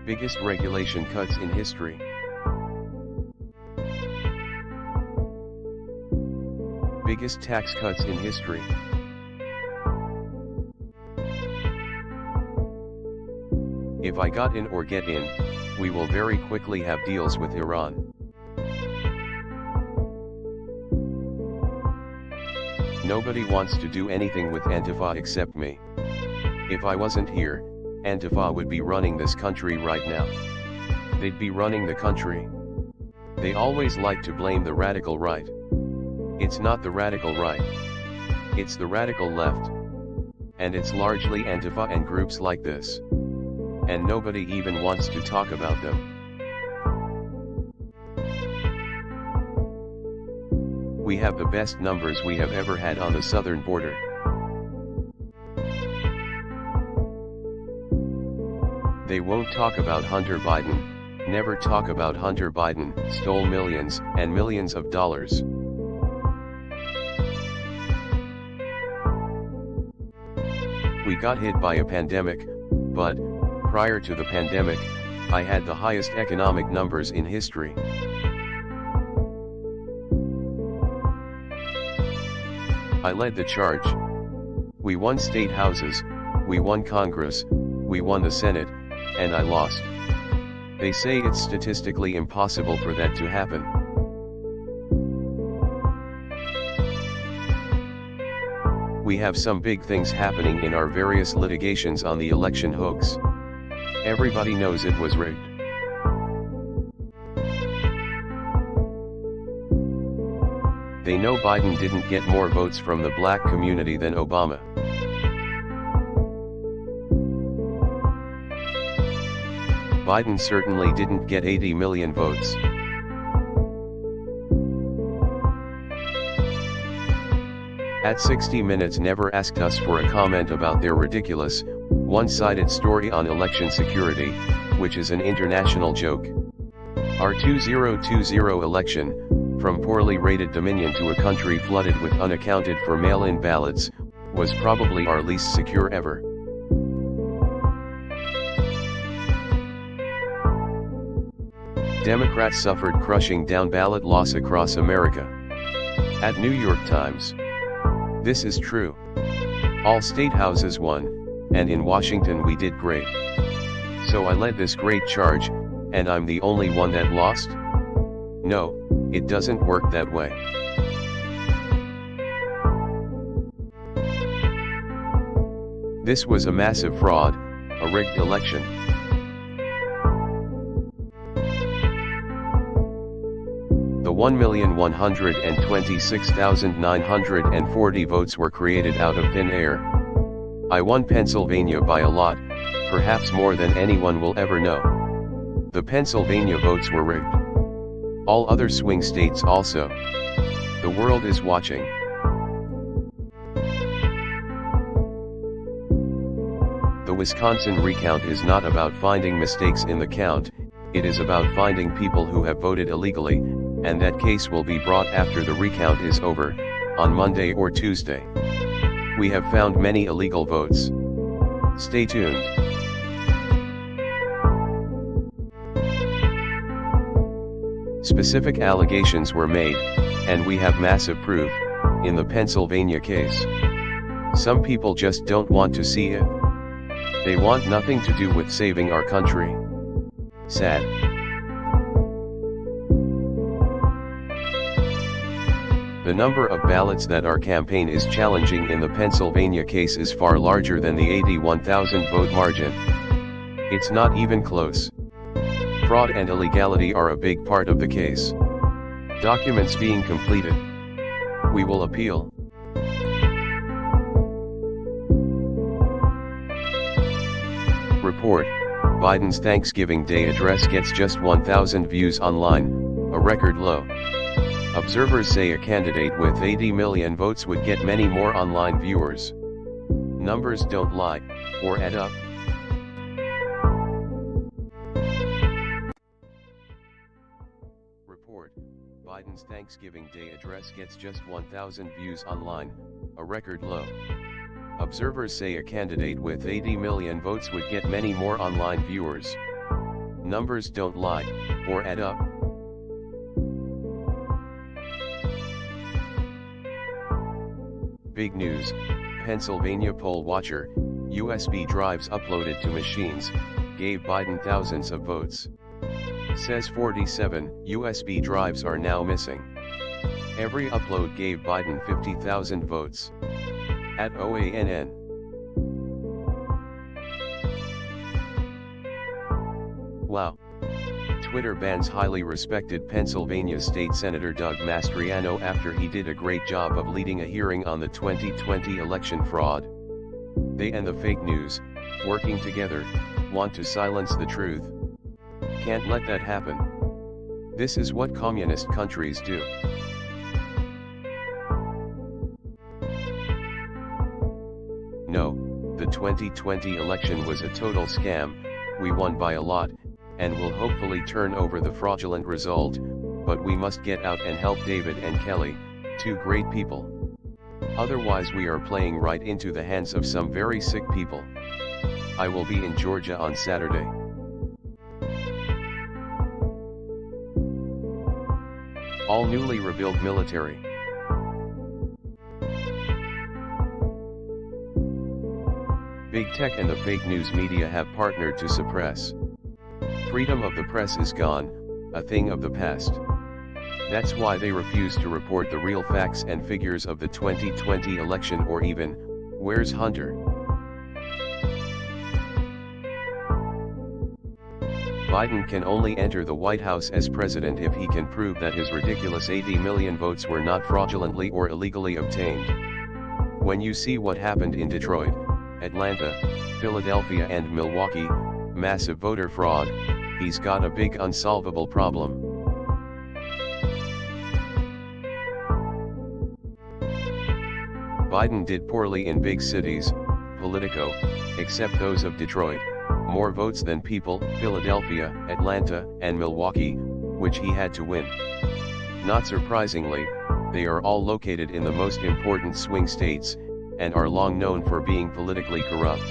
Biggest regulation cuts in history. Biggest tax cuts in history. If I got in or get in, we will very quickly have deals with Iran. Nobody wants to do anything with Antifa except me. If I wasn't here, Antifa would be running this country right now. They'd be running the country. They always like to blame the radical right. It's not the radical right. It's the radical left. And it's largely Antifa and groups like this. And nobody even wants to talk about them. We have the best numbers we have ever had on the southern border. They won't talk about Hunter Biden, never talk about Hunter Biden stole millions and millions of dollars. We got hit by a pandemic, but prior to the pandemic, I had the highest economic numbers in history. I led the charge. We won state houses, we won Congress, we won the Senate, and I lost. They say it's statistically impossible for that to happen. We have some big things happening in our various litigations on the election hoax. Everybody knows it was rigged. They know Biden didn't get more votes from the black community than Obama. Biden certainly didn't get 80 million votes. At 60 Minutes never asked us for a comment about their ridiculous, one-sided story on election security, which is an international joke. Our 2020 election, from poorly rated Dominion to a country flooded with unaccounted for mail-in ballots, was probably our least secure ever. Democrats suffered crushing down ballot loss across America. At New York Times. This is true. All state houses won, and in Washington we did great. So I led this great charge, and I'm the only one that lost? No, it doesn't work that way. This was a massive fraud, a rigged election. The 1,126,940 votes were created out of thin air. I won Pennsylvania by a lot, perhaps more than anyone will ever know. The Pennsylvania votes were rigged. All other swing states also. The world is watching. The Wisconsin recount is not about finding mistakes in the count, it is about finding people who have voted illegally, and that case will be brought after the recount is over, on Monday or Tuesday. We have found many illegal votes. Stay tuned. Specific allegations were made, and we have massive proof, in the Pennsylvania case. Some people just don't want to see it. They want nothing to do with saving our country. Sad. The number of ballots that our campaign is challenging in the Pennsylvania case is far larger than the 81,000 vote margin. It's not even close. Fraud and illegality are a big part of the case. Documents being completed. We will appeal. Report: Biden's Thanksgiving Day address gets just 1,000 views online, a record low. Observers say a candidate with 80 million votes would get many more online viewers. Numbers don't lie, or add up. Report: Biden's Thanksgiving Day address gets just 1,000 views online, a record low. Observers say a candidate with 80 million votes would get many more online viewers. Numbers don't lie, or add up. Big news: Pennsylvania poll watcher, USB drives uploaded to machines, gave Biden thousands of votes. Says 47 USB drives are now missing. Every upload gave Biden 50,000 votes. At OANN. Wow. Twitter bans highly respected Pennsylvania State Senator Doug Mastriano after he did a great job of leading a hearing on the 2020 election fraud. They and the fake news, working together, want to silence the truth. Can't let that happen. This is what communist countries do. No, the 2020 election was a total scam. We won by a lot, and will hopefully turn over the fraudulent result, but we must get out and help David and Kelly, two great people. Otherwise we are playing right into the hands of some very sick people. I will be in Georgia on Saturday. All newly rebuilt military. Big tech and the fake news media have partnered to suppress. Freedom of the press is gone, a thing of the past. That's why they refuse to report the real facts and figures of the 2020 election, or even, where's Hunter? Biden can only enter the White House as president if he can prove that his ridiculous 80 million votes were not fraudulently or illegally obtained. When you see what happened in Detroit, Atlanta, Philadelphia and Milwaukee, massive voter fraud, he's got a big unsolvable problem. Biden did poorly in big cities, Politico, except those of Detroit, more votes than people, Philadelphia, Atlanta, and Milwaukee, which he had to win. Not surprisingly, they are all located in the most important swing states, and are long known for being politically corrupt.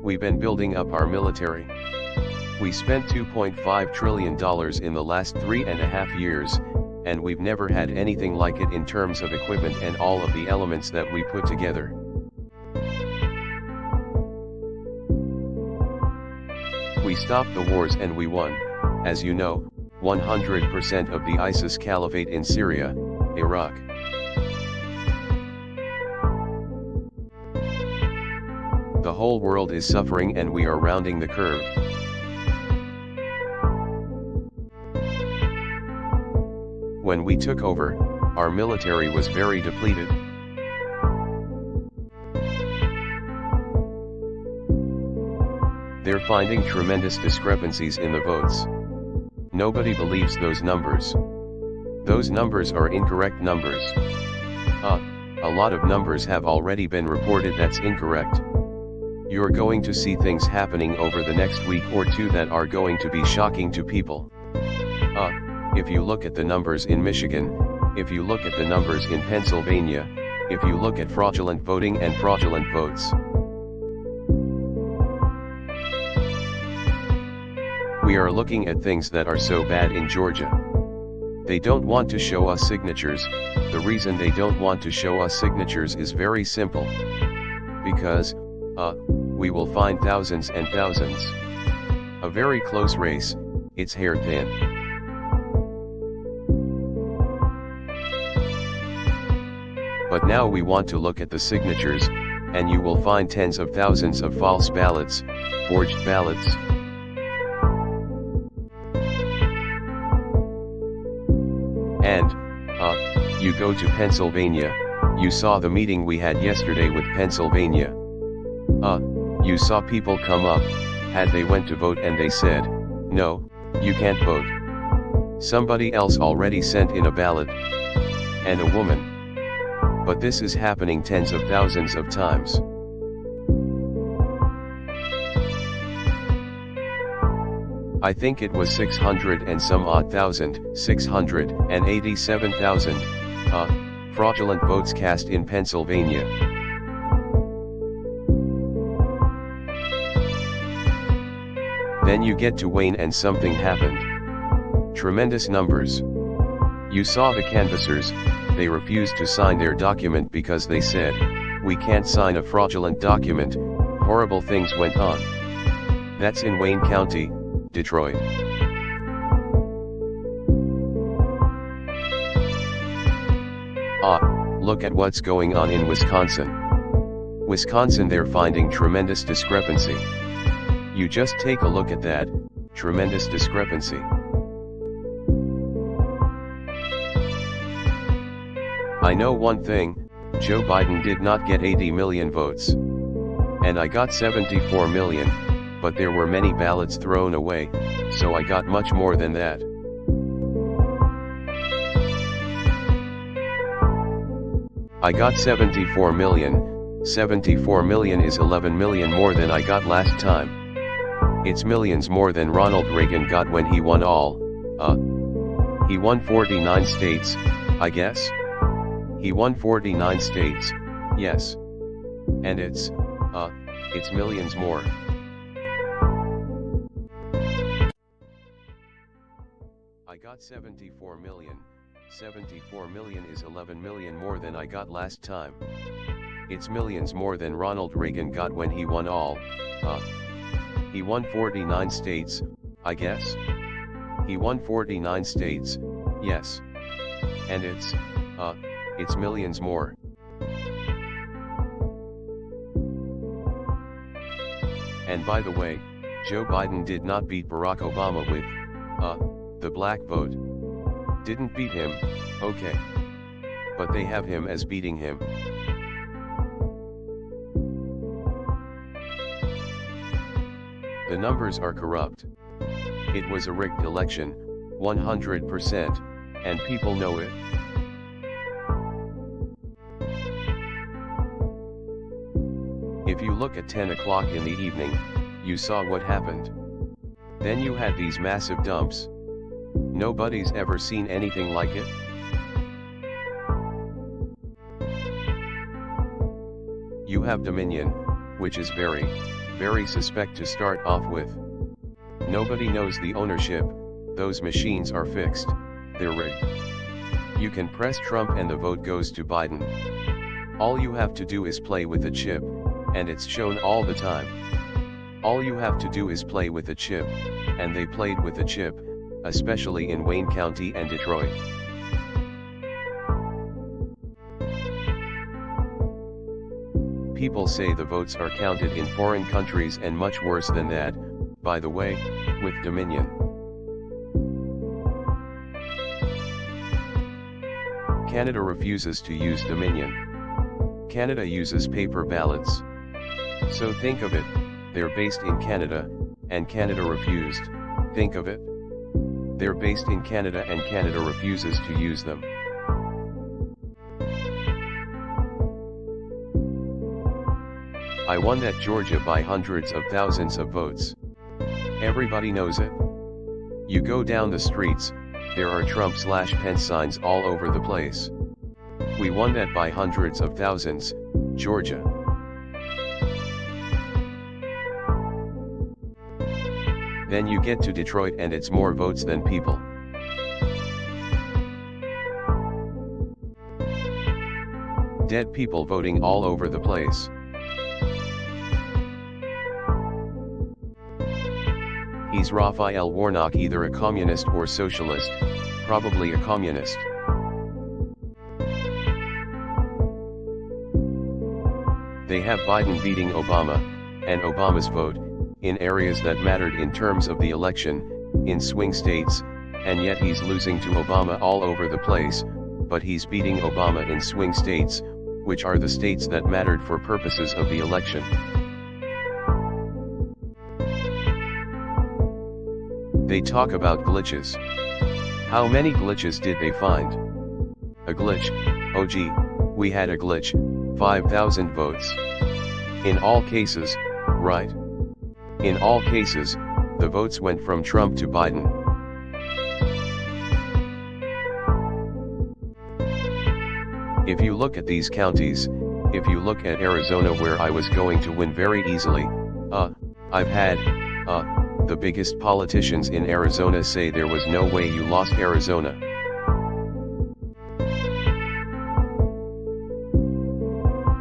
We've been building up our military. We spent $2.5 trillion in the last 3.5 years, and we've never had anything like it in terms of equipment and all of the elements that we put together. We stopped the wars and we won, as you know, 100% of the ISIS caliphate in Syria, Iraq. The whole world is suffering and we are rounding the curve. When we took over, our military was very depleted. They're finding tremendous discrepancies in the votes. Nobody believes those numbers. Those numbers are incorrect numbers. A lot of numbers have already been reported that's incorrect. You're going to see things happening over the next week or two that are going to be shocking to people. If you look at the numbers in Michigan, if you look at the numbers in Pennsylvania, if you look at fraudulent voting and fraudulent votes. We are looking at things that are so bad in Georgia. They don't want to show us signatures. The reason they don't want to show us signatures is very simple. Because, we will find thousands and thousands. A very close race, it's hair thin. But now we want to look at the signatures, and you will find tens of thousands of false ballots, forged ballots. And, you go to Pennsylvania, you saw the meeting we had yesterday with Pennsylvania. You saw people come up, had they went to vote and they said, no, you can't vote. Somebody else already sent in a ballot. And a woman. But this is happening tens of thousands of times. I think it was 600 and some odd thousand, 687,000, fraudulent votes cast in Pennsylvania. Then you get to Wayne and something happened. Tremendous numbers. You saw the canvassers, they refused to sign their document because they said, we can't sign a fraudulent document. Horrible things went on. That's in Wayne County, Detroit. Look at what's going on in Wisconsin. Wisconsin, they're finding tremendous discrepancy. You just take a look at that, tremendous discrepancy. I know one thing, Joe Biden did not get 80 million votes. And I got 74 million, but there were many ballots thrown away, so I got much more than that. I got 74 million, 74 million is 11 million more than I got last time. It's millions more than Ronald Reagan got when he won all, he won 49 states, I guess? He won 49 states, yes. And it's millions more. I got 74 million, 74 million is 11 million more than I got last time. It's millions more than Ronald Reagan got when he won all, he won 49 states, I guess? He won 49 states, yes. And it's millions more. And by the way, Joe Biden did not beat Barack Obama with, the black vote. Didn't beat him, okay. But they have him as beating him. The numbers are corrupt. It was a rigged election, 100%, and people know it. If you look at 10 o'clock in the evening, you saw what happened. Then you had these massive dumps. Nobody's ever seen anything like it. You have Dominion, which is very, very suspect to start off with. Nobody knows the ownership, those machines are fixed, they're rigged. You can press Trump and the vote goes to Biden. All you have to do is play with a chip, and it's shown all the time. All you have to do is play with a chip, and they played with a chip, especially in Wayne County and Detroit. People say the votes are counted in foreign countries and much worse than that, by the way, with Dominion. Canada refuses to use Dominion. Canada uses paper ballots. So think of it, they're based in Canada, and Canada refused, think of it. They're based in Canada and Canada refuses to use them. I won that Georgia by hundreds of thousands of votes. Everybody knows it. You go down the streets, there are Trump/Pence signs all over the place. We won that by hundreds of thousands, Georgia. Then you get to Detroit and it's more votes than people. Dead people voting all over the place. He's Raphael Warnock, either a communist or socialist, probably a communist. They have Biden beating Obama, and Obama's vote, in areas that mattered in terms of the election, in swing states, and yet he's losing to Obama all over the place, but he's beating Obama in swing states, which are the states that mattered for purposes of the election. They talk about glitches. How many glitches did they find? A glitch, oh gee, we had a glitch, 5,000 votes. In all cases, right? In all cases, the votes went from Trump to Biden. If you look at these counties, if you look at Arizona where I was going to win very easily, I've had, the biggest politicians in Arizona say there was no way you lost Arizona.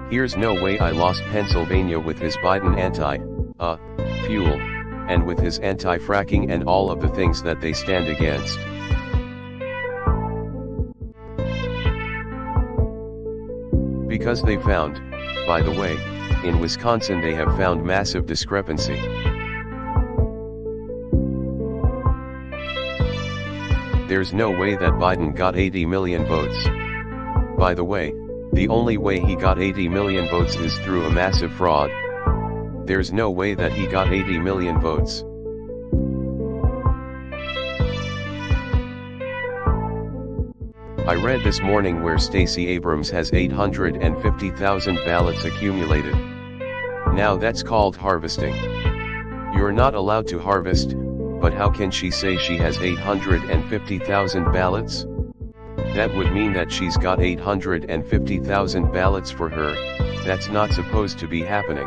Here's no way I lost Pennsylvania with his Biden anti-fuel, and with his anti-fracking and all of the things that they stand against. Because they found, by the way, in Wisconsin they have found massive discrepancy. There's no way that Biden got 80 million votes. By the way, the only way he got 80 million votes is through a massive fraud. There's no way that he got 80 million votes. I read this morning where Stacey Abrams has 850,000 ballots accumulated. Now that's called harvesting. You're not allowed to harvest, but how can she say she has 850,000 ballots? That would mean that she's got 850,000 ballots for her. That's not supposed to be happening.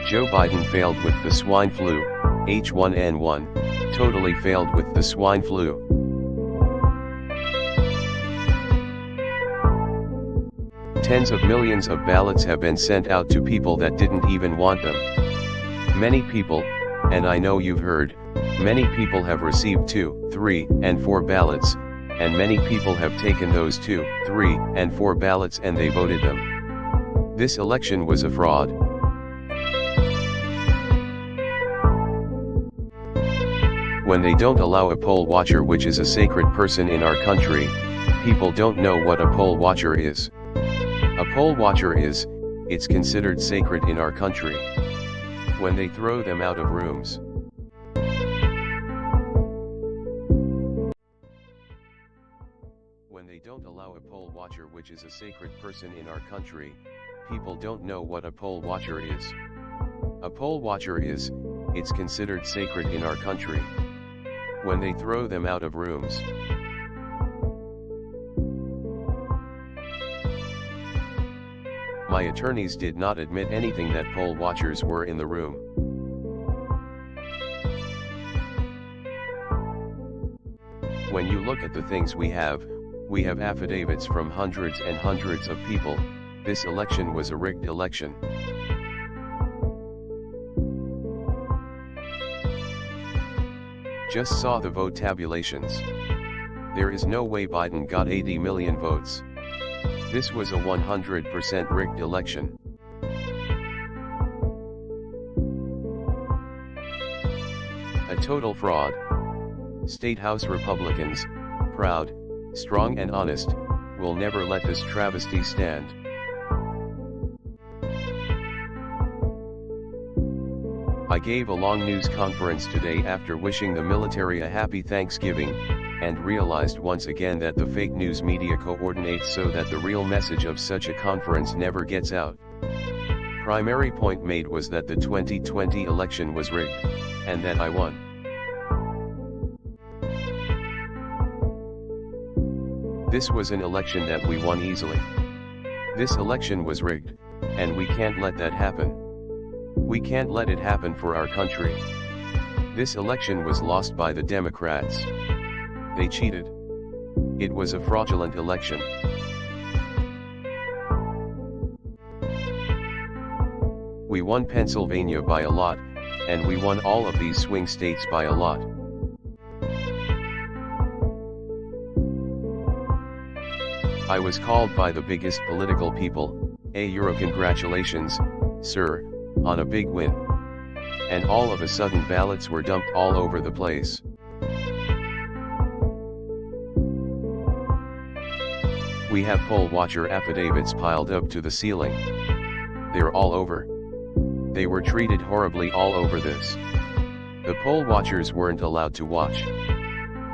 Joe Biden failed with the swine flu, H1N1, totally failed with the swine flu. Tens of millions of ballots have been sent out to people that didn't even want them. Many people, and I know you've heard, many people have received 2, 3, and 4 ballots, and many people have taken those 2, 3, and 4 ballots and they voted them. This election was a fraud. When they don't allow a poll watcher, which is a sacred person in our country, people don't know what a poll watcher is. A poll watcher is, it's considered sacred in our country. When they throw them out of rooms. When they don't allow a poll watcher, which is a sacred person in our country, people don't know what a poll watcher is. A poll watcher is, it's considered sacred in our country. When they throw them out of rooms. My attorneys did not admit anything that poll watchers were in the room. When you look at the things we have affidavits from hundreds and hundreds of people. This election was a rigged election. Just saw the vote tabulations. There is no way Biden got 80 million votes. This was a 100% rigged election. A total fraud. State House Republicans, proud, strong and honest, will never let this travesty stand. I gave a long news conference today after wishing the military a happy Thanksgiving, and realized once again that the fake news media coordinates so that the real message of such a conference never gets out. Primary point made was that the 2020 election was rigged, and that I won. This was an election that we won easily. This election was rigged, and we can't let that happen. We can't let it happen for our country. This election was lost by the Democrats. They cheated. It was a fraudulent election. We won Pennsylvania by a lot, and we won all of these swing states by a lot. I was called by the biggest political people, Euro congratulations, sir, on a big win. And all of a sudden ballots were dumped all over the place. We have poll watcher affidavits piled up to the ceiling. They're all over. They were treated horribly all over this. The poll watchers weren't allowed to watch.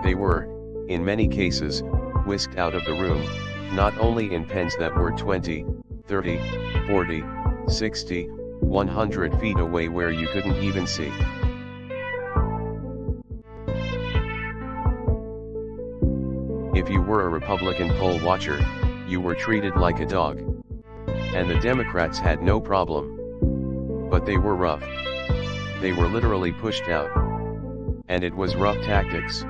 They were, in many cases, whisked out of the room, not only in pens that were 20, 30, 40, 60, 100 feet away where you couldn't even see. If you were a Republican poll watcher, you were treated like a dog. And the Democrats had no problem. But they were rough. They were literally pushed out. And it was rough tactics.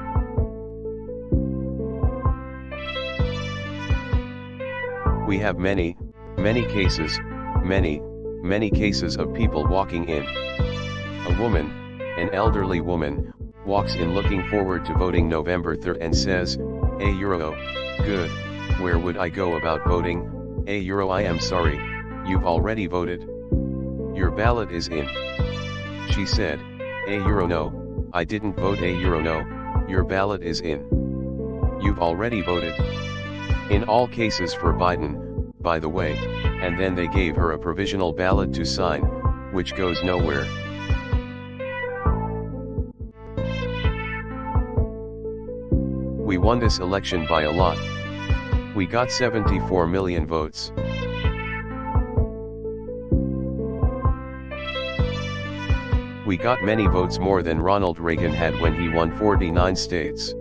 We have many cases, many cases of people walking in. A woman, an elderly woman, walks in looking forward to voting November 3rd and says, Euro, good, where would I go about voting? Euro, I am sorry, you've already voted. Your ballot is in. She said, Euro, no, I didn't vote. Euro, no, your ballot is in. You've already voted. In all cases for Biden, by the way, and then they gave her a provisional ballot to sign, which goes nowhere. We won this election by a lot. We got 74 million votes. We got many votes more than Ronald Reagan had when he won 49 states.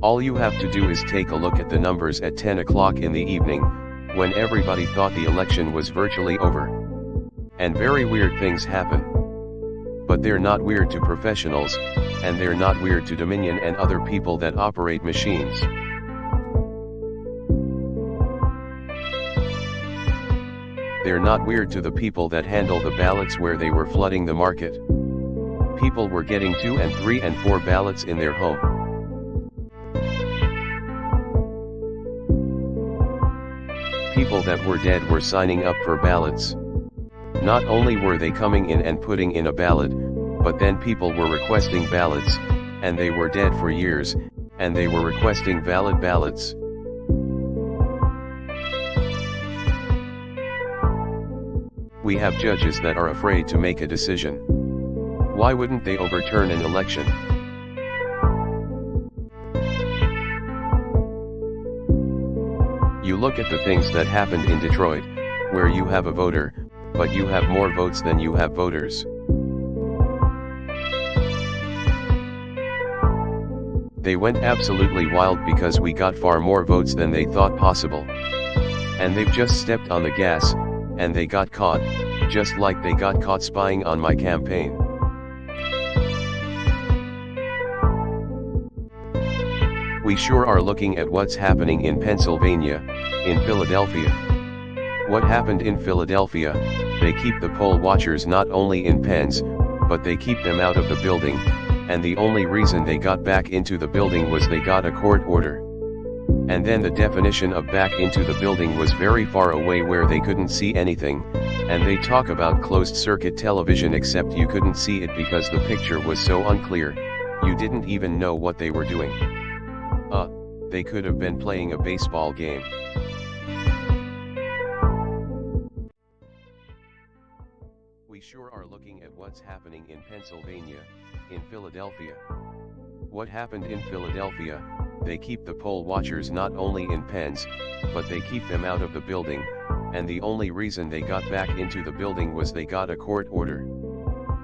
All you have to do is take a look at the numbers at 10 o'clock in the evening, when everybody thought the election was virtually over. And very weird things happen. But they're not weird to professionals, and they're not weird to Dominion and other people that operate machines. They're not weird to the people that handle the ballots where they were flooding the market. People were getting 2 and 3 and 4 ballots in their home. People that were dead were signing up for ballots. Not only were they coming in and putting in a ballot, but then people were requesting ballots, and they were dead for years, and they were requesting valid ballots. We have judges that are afraid to make a decision. Why wouldn't they overturn an election? You look at the things that happened in Detroit, where you have a voter, but you have more votes than you have voters. They went absolutely wild because we got far more votes than they thought possible. And they've just stepped on the gas, and they got caught, just like they got caught spying on my campaign. We sure are looking at what's happening in Pennsylvania, in Philadelphia. What happened in Philadelphia? They keep the poll watchers not only in pens, but they keep them out of the building, and the only reason they got back into the building was they got a court order. And then the definition of back into the building was very far away where they couldn't see anything, and they talk about closed circuit television except you couldn't see it because the picture was so unclear, you didn't even know what they were doing. They could have been playing a baseball game. We sure are looking at what's happening in Pennsylvania, in Philadelphia. What happened in Philadelphia? They keep the poll watchers not only in pens, but they keep them out of the building, and the only reason they got back into the building was they got a court order.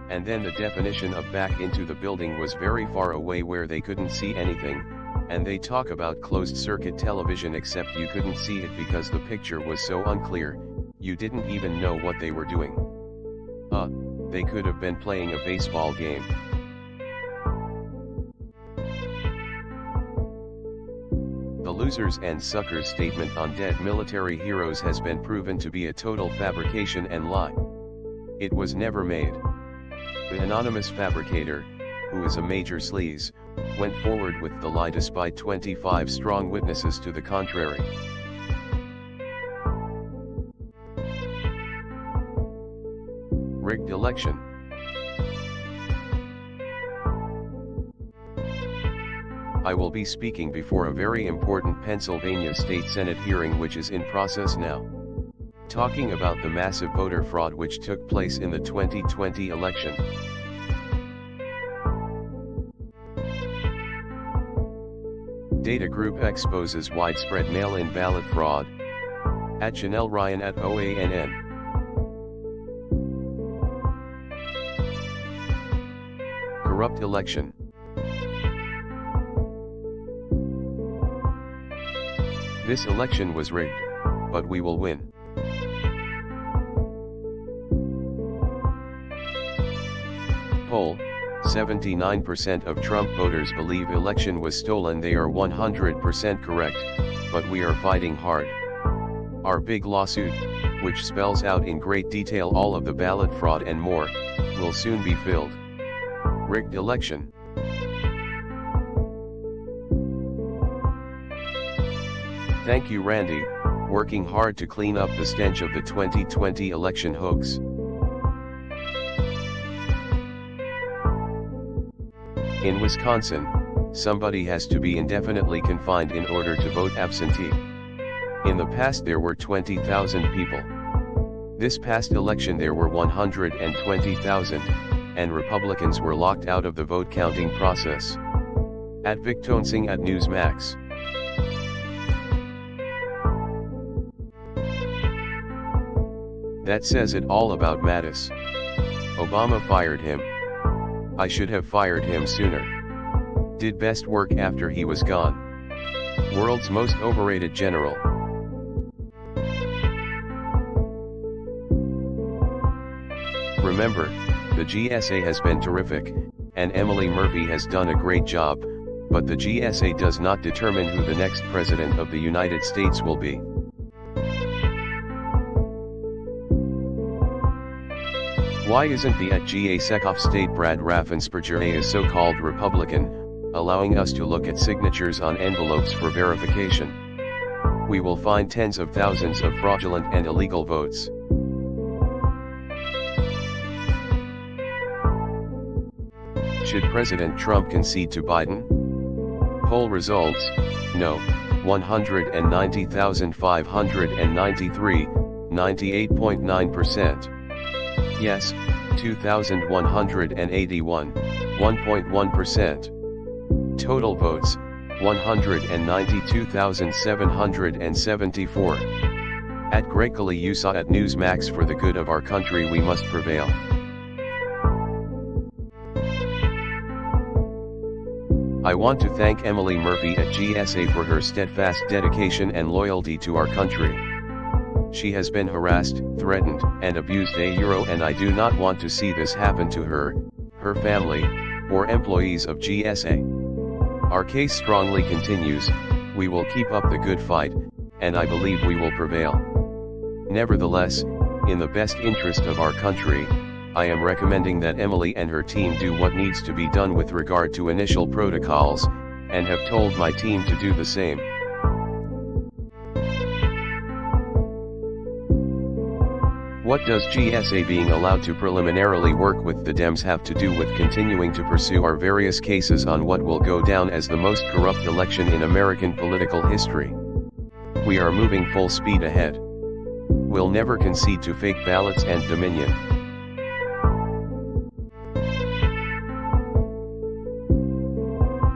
And then the definition of back into the building was very far away where they couldn't see anything, and they talk about closed circuit television except you couldn't see it because the picture was so unclear, you didn't even know what they were doing. They could have been playing a baseball game. The losers and suckers statement on dead military heroes has been proven to be a total fabrication and lie. It was never made. The anonymous fabricator, who is a major sleaze, went forward with the lie despite 25 strong witnesses to the contrary. Rigged election. I will be speaking before a very important Pennsylvania State Senate hearing which is in process now. Talking about the massive voter fraud which took place in the 2020 election. Data Group exposes widespread mail-in ballot fraud. At Janelle Ryan at OANN. Corrupt election. This election was rigged, but we will win. Poll: 79% of Trump voters believe election was stolen. They are 100% correct, but we are fighting hard. Our big lawsuit, which spells out in great detail all of the ballot fraud and more, will soon be filled. Rigged election. Thank you, Randy, working hard to clean up the stench of the 2020 election hoax. In Wisconsin, somebody has to be indefinitely confined in order to vote absentee. In the past there were 20,000 people. This past election there were 120,000, and Republicans were locked out of the vote counting process. At Victonsing at Newsmax. That says it all about Mattis. Obama fired him. I should have fired him sooner. Did best work after he was gone. World's most overrated general. Remember, the GSA has been terrific, and Emily Murphy has done a great job, but the GSA does not determine who the next president of the United States will be. Why isn't the @GA Secretary of State Brad Raffensperger a so-called Republican, allowing us to look at signatures on envelopes for verification? We will find tens of thousands of fraudulent and illegal votes. Should President Trump concede to Biden? Poll results: no, 190,593, 98.9%. Yes, 2,181, 1.1%. Total votes, 192,774. At Gregally USA at Newsmax. For the good of our country we must prevail. I want to thank Emily Murphy at GSA for her steadfast dedication and loyalty to our country. She has been harassed, threatened, and abused and I do not want to see this happen to her, her family, or employees of GSA. Our case strongly continues. We will keep up the good fight, and I believe we will prevail. Nevertheless, in the best interest of our country, I am recommending that Emily and her team do what needs to be done with regard to initial protocols, and have told my team to do the same. What does GSA being allowed to preliminarily work with the Dems have to do with continuing to pursue our various cases on what will go down as the most corrupt election in American political history? We are moving full speed ahead. We'll never concede to fake ballots and dominion.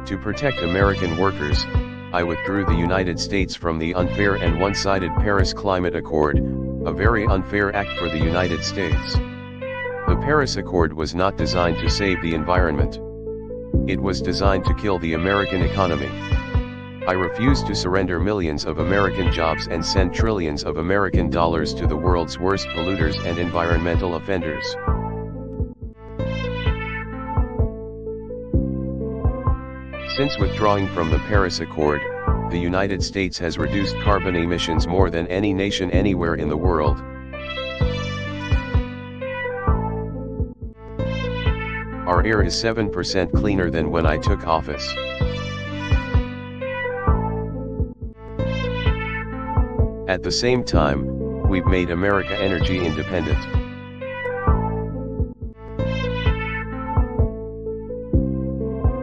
To protect American workers, I withdrew the United States from the unfair and one-sided Paris Climate Accord, a very unfair act for the United States. The Paris Accord was not designed to save the environment. It was designed to kill the American economy. I refuse to surrender millions of American jobs and send trillions of American dollars to the world's worst polluters and environmental offenders. Since withdrawing from the Paris Accord, the United States has reduced carbon emissions more than any nation anywhere in the world. Our air is 7% cleaner than when I took office. At the same time, we've made America energy independent.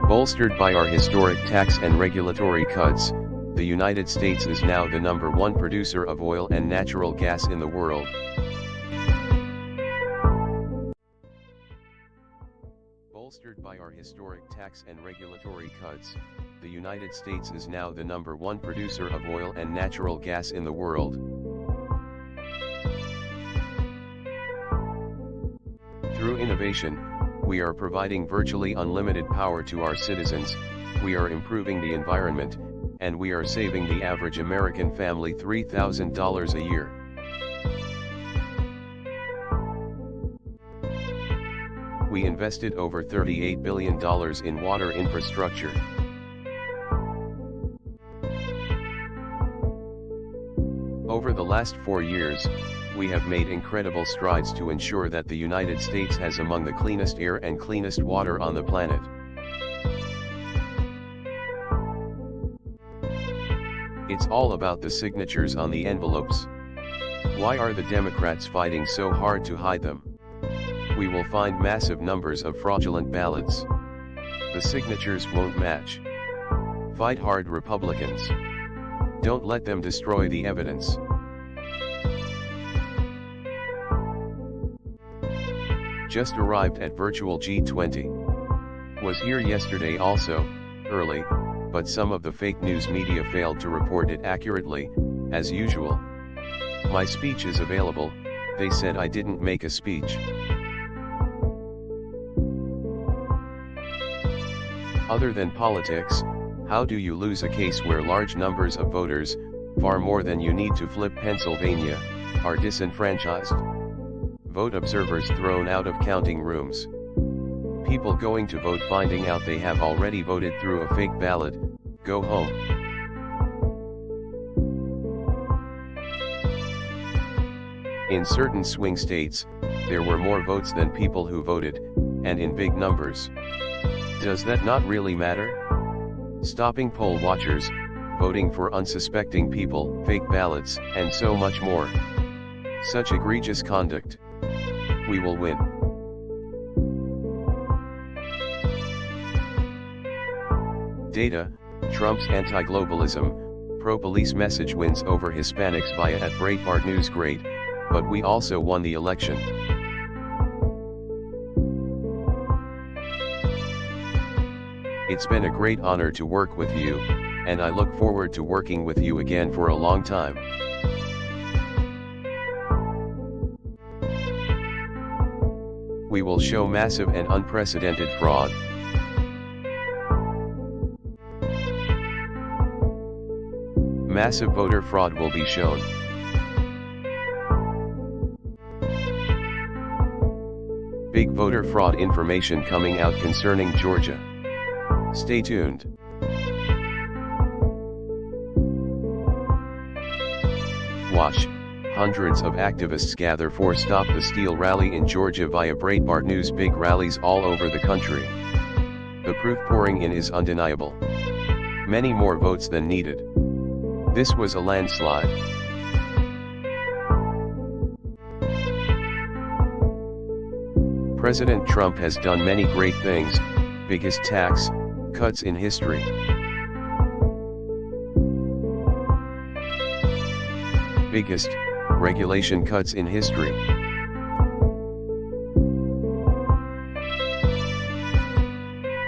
Bolstered by our historic tax and regulatory cuts, the United States is now the #1 producer of oil and natural gas in the world. Bolstered by our historic tax and regulatory cuts, the United States is now the #1 producer of oil and natural gas in the world. Through innovation, we are providing virtually unlimited power to our citizens, we are improving the environment, and we are saving the average American family $3,000 a year. We invested over $38 billion in water infrastructure. Over the last 4 years, we have made incredible strides to ensure that the United States has among the cleanest air and cleanest water on the planet. It's all about the signatures on the envelopes. Why are the Democrats fighting so hard to hide them? We will find massive numbers of fraudulent ballots. The signatures won't match. Fight hard, Republicans. Don't let them destroy the evidence. Just arrived at virtual G20. Was here yesterday also, early, but some of the fake news media failed to report it accurately, as usual. My speech is available, they said I didn't make a speech. Other than politics, how do you lose a case where large numbers of voters, far more than you need to flip Pennsylvania, are disenfranchised? Vote observers thrown out of counting rooms. People going to vote finding out they have already voted through a fake ballot, go home. In certain swing states, there were more votes than people who voted, and in big numbers. Does that not really matter? Stopping poll watchers, voting for unsuspecting people, fake ballots, and so much more. Such egregious conduct. We will win. Data, Trump's anti-globalism, pro-police message wins over Hispanics via at Breitbart News. Great, but we also won the election. It's been a great honor to work with you, and I look forward to working with you again for a long time. We will show massive and unprecedented fraud. Massive voter fraud will be shown. Big voter fraud information coming out concerning Georgia. Stay tuned. Watch. Hundreds of activists gather for Stop the Steal rally in Georgia via Breitbart News. Big rallies all over the country. The proof pouring in is undeniable. Many more votes than needed. This was a landslide. President Trump has done many great things, biggest tax cuts in history. Biggest regulation cuts in history.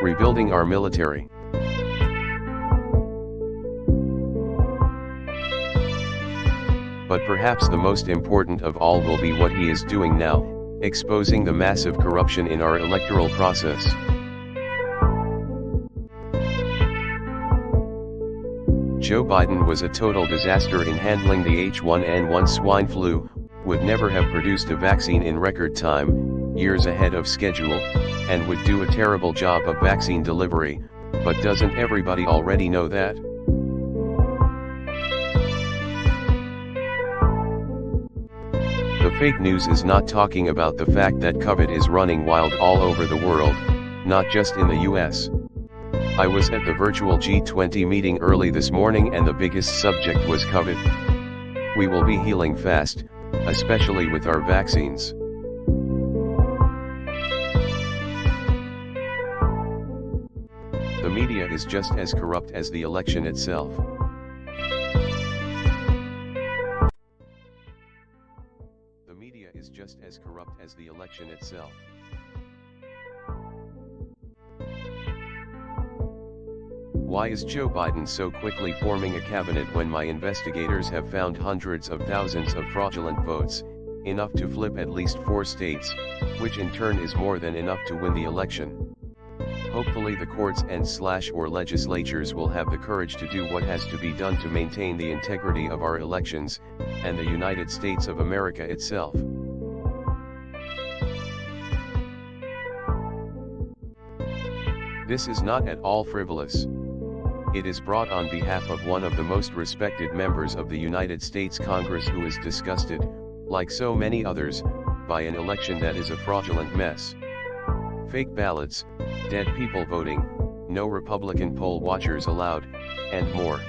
Rebuilding our military. But perhaps the most important of all will be what he is doing now, exposing the massive corruption in our electoral process. Joe Biden was a total disaster in handling the H1N1 swine flu, would never have produced a vaccine in record time, years ahead of schedule, and would do a terrible job of vaccine delivery, but doesn't everybody already know that? The fake news is not talking about the fact that COVID is running wild all over the world, not just in the US. I was at the virtual G20 meeting early this morning and the biggest subject was COVID. We will be healing fast, especially with our vaccines. The media is just as corrupt as the election itself. The media is just as corrupt as the election itself. Why is Joe Biden so quickly forming a cabinet when my investigators have found hundreds of thousands of fraudulent votes, enough to flip at least 4 states, which in turn is more than enough to win the election? Hopefully the courts and/or legislatures will have the courage to do what has to be done to maintain the integrity of our elections, and the United States of America itself. This is not at all frivolous. It is brought on behalf of one of the most respected members of the United States Congress who is disgusted, like so many others, by an election that is a fraudulent mess. Fake ballots, dead people voting, no Republican poll watchers allowed, and more.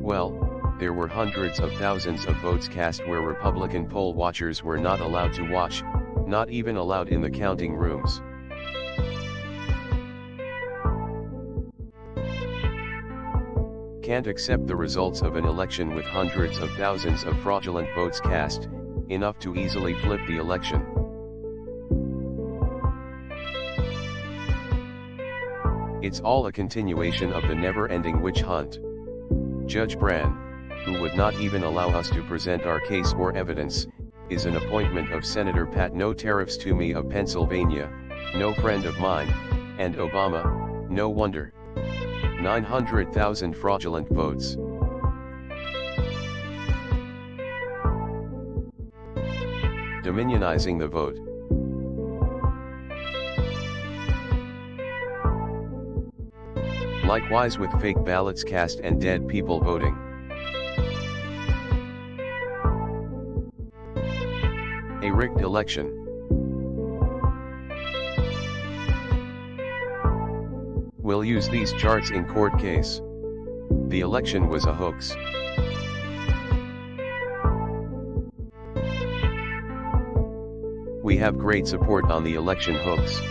Well, there were hundreds of thousands of votes cast where Republican poll watchers were not allowed to watch, not even allowed in the counting rooms. Can't accept the results of an election with hundreds of thousands of fraudulent votes cast, enough to easily flip the election. It's all a continuation of the never-ending witch hunt. Judge Bran, who would not even allow us to present our case or evidence, is an appointment of Senator Pat No Tariffs to me of Pennsylvania, no friend of mine, and Obama, no wonder. 900,000 fraudulent votes. Dominionizing the vote. Likewise with fake ballots cast and dead people voting. A rigged election. We'll use these charts in court case. The election was a hoax. We have great support on the election hoax.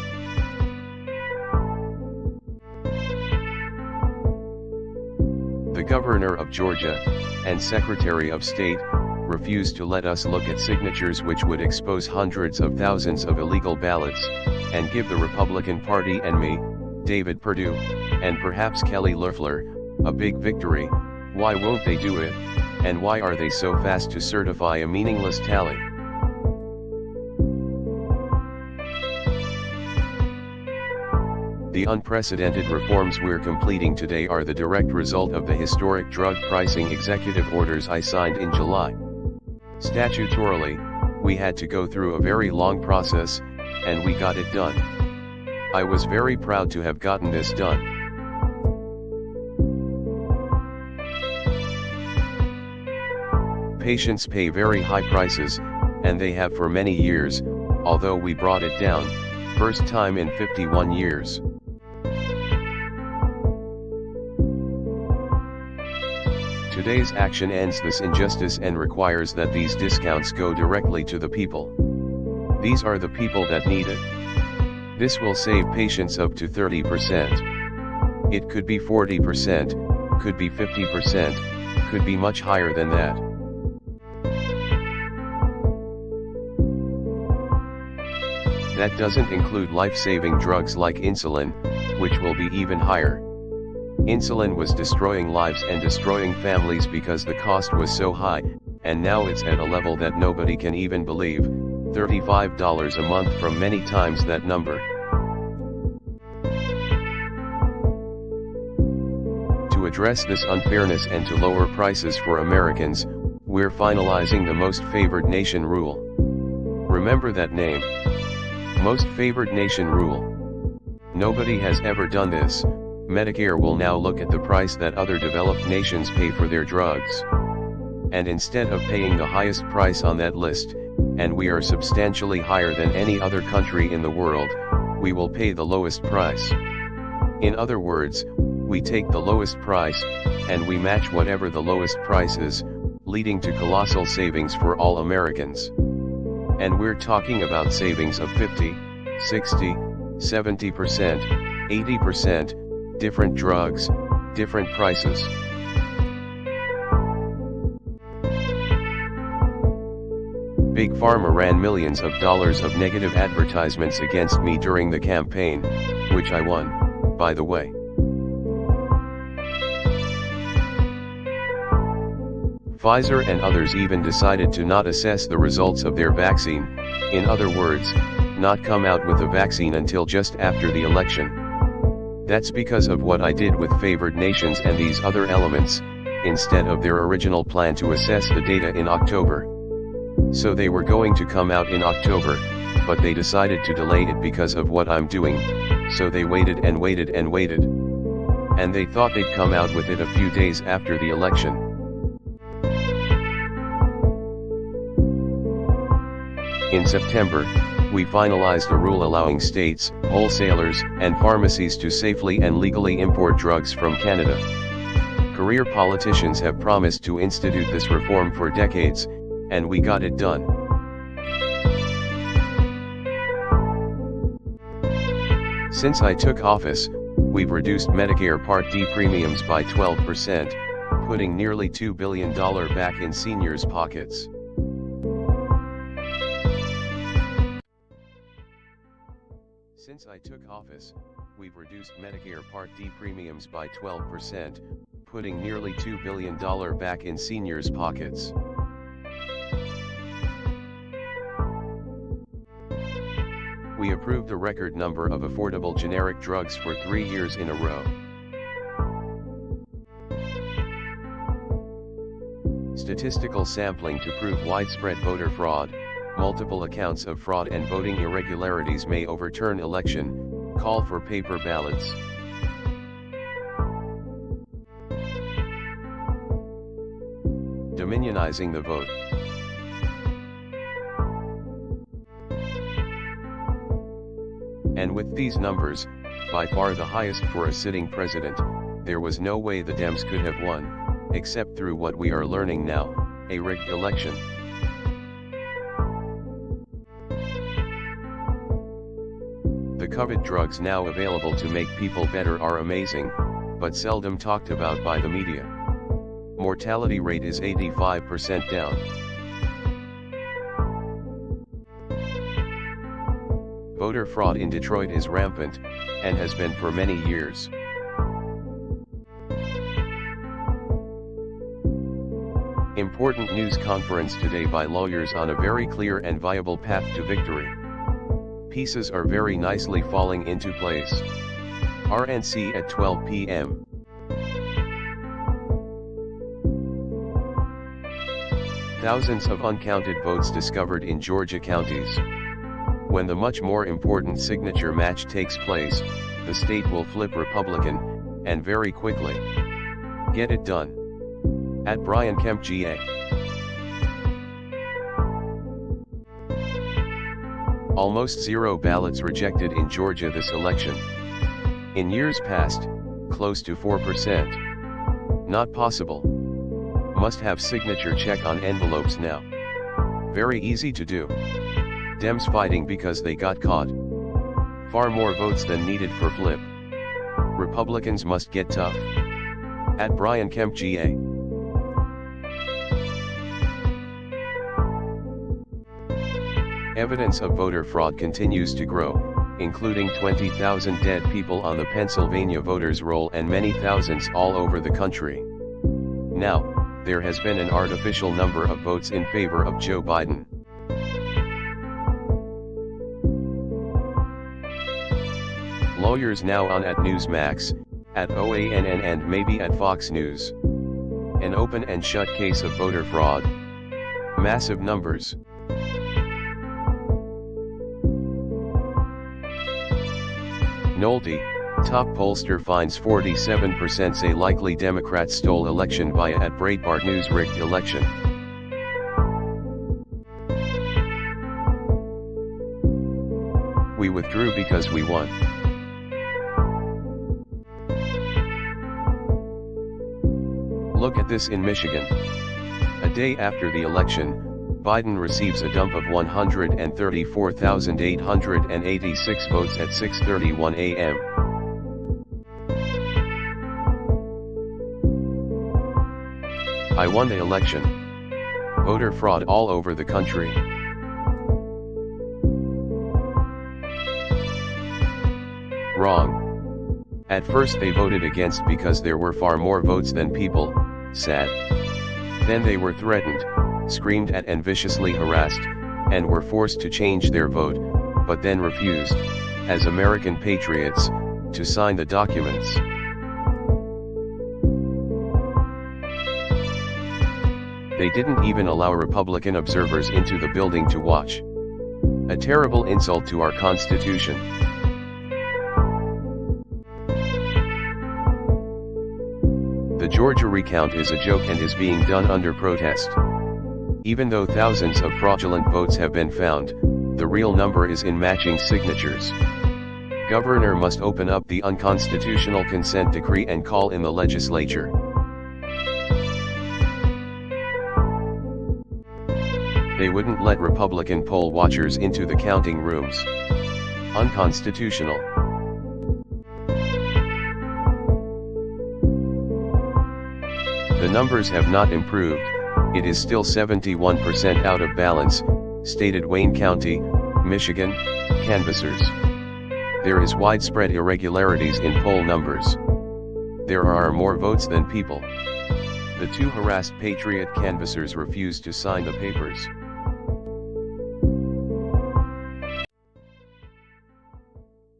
The Governor of Georgia, and Secretary of State, refused to let us look at signatures which would expose hundreds of thousands of illegal ballots, and give the Republican Party and me, David Perdue, and perhaps Kelly Loeffler, a big victory. Why won't they do it, and why are they so fast to certify a meaningless tally? The unprecedented reforms we're completing today are the direct result of the historic drug pricing executive orders I signed in July. Statutorily, we had to go through a very long process, and we got it done. I was very proud to have gotten this done. Patients pay very high prices, and they have for many years, although we brought it down, first time in 51 years. Today's action ends this injustice and requires that these discounts go directly to the people. These are the people that need it. This will save patients up to 30%. It could be 40%, could be 50%, could be much higher than that. That doesn't include life-saving drugs like insulin, which will be even higher. Insulin was destroying lives and destroying families because the cost was so high, and now it's at a level that nobody can even believe, $35 a month from many times that number. To address this unfairness and to lower prices for Americans, we're finalizing the Most Favored Nation rule. Remember that name. Most Favored Nation rule. Nobody has ever done this. Medicare will now look at the price that other developed nations pay for their drugs. And instead of paying the highest price on that list, and we are substantially higher than any other country in the world, we will pay the lowest price. In other words, we take the lowest price, and we match whatever the lowest price is, leading to colossal savings for all Americans. And we're talking about savings of 50, 60, 70%, 80%, different drugs, different prices. Big Pharma ran millions of dollars of negative advertisements against me during the campaign, which I won, by the way. Pfizer and others even decided to not assess the results of their vaccine, in other words, not come out with a vaccine until just after the election. That's because of what I did with favored nations and these other elements, instead of their original plan to assess the data in October. So they were going to come out in October, but they decided to delay it because of what I'm doing, so they waited and waited and waited. And they thought they'd come out with it a few days after the election. In September, we finalized a rule allowing states, wholesalers, and pharmacies to safely and legally import drugs from Canada. Career politicians have promised to institute this reform for decades, and we got it done. Since I took office, we've reduced Medicare Part D premiums by 12%, putting nearly $2 billion back in seniors' pockets. Since I took office, we've reduced Medicare Part D premiums by 12%, putting nearly $2 billion back in seniors' pockets. We approved a record number of affordable generic drugs for 3 years in a row. Statistical sampling to prove widespread voter fraud, multiple accounts of fraud and voting irregularities may overturn election, call for paper ballots. Dominionizing the vote. And with these numbers, by far the highest for a sitting president, there was no way the Dems could have won, except through what we are learning now, a rigged election. The coveted drugs now available to make people better are amazing, but seldom talked about by the media. Mortality rate is 85% down. Voter fraud in Detroit is rampant, and has been for many years. Important news conference today by lawyers on a very clear and viable path to victory. Pieces are very nicely falling into place. RNC at 12 p.m. Thousands of uncounted votes discovered in Georgia counties. When the much more important signature match takes place, the state will flip Republican, and very quickly. Get it done. At Brian Kemp GA. Almost zero ballots rejected in Georgia this election. In years past, close to 4%. Not possible. Must have signature check on envelopes now. Very easy to do. Dems fighting because they got caught. Far more votes than needed for flip. Republicans must get tough. At Brian Kemp GA. Evidence of voter fraud continues to grow, including 20,000 dead people on the Pennsylvania voters' roll and many thousands all over the country. Now, there has been an artificial number of votes in favor of Joe Biden. Lawyers now on at Newsmax, at OANN and maybe at Fox News. An open and shut case of voter fraud. Massive numbers. Nolte, top pollster finds 47% say likely Democrats stole election via at Breitbart News rigged election. We withdrew because we won. Look at this in Michigan. A day after the election, Biden receives a dump of 134,886 votes at 6:31 a.m. I won the election. Voter fraud all over the country. Wrong. At first they voted against because there were far more votes than people said. Then they were threatened, screamed at and viciously harassed, and were forced to change their vote, but then refused, as American patriots, to sign the documents. They didn't even allow Republican observers into the building to watch. A terrible insult to our Constitution. The Georgia recount is a joke and is being done under protest. Even though thousands of fraudulent votes have been found, the real number is in matching signatures. Governor must open up the unconstitutional consent decree and call in the legislature. They wouldn't let Republican poll watchers into the counting rooms. Unconstitutional. The numbers have not improved. It is still 71% out of balance, stated Wayne County, Michigan, canvassers. There is widespread irregularities in poll numbers. There are more votes than people. The two harassed Patriot canvassers refused to sign the papers.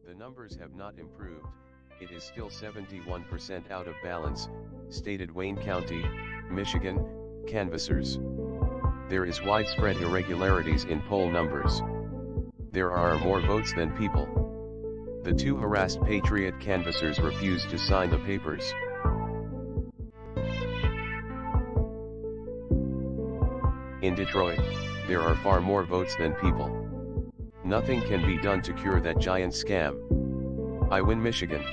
The numbers have not improved. It is still 71% out of balance, stated Wayne County, Michigan, canvassers. There is widespread irregularities in poll numbers. There are more votes than people. The two harassed Patriot canvassers refused to sign the papers. In Detroit, there are far more votes than people. Nothing can be done to cure that giant scam. I win Michigan.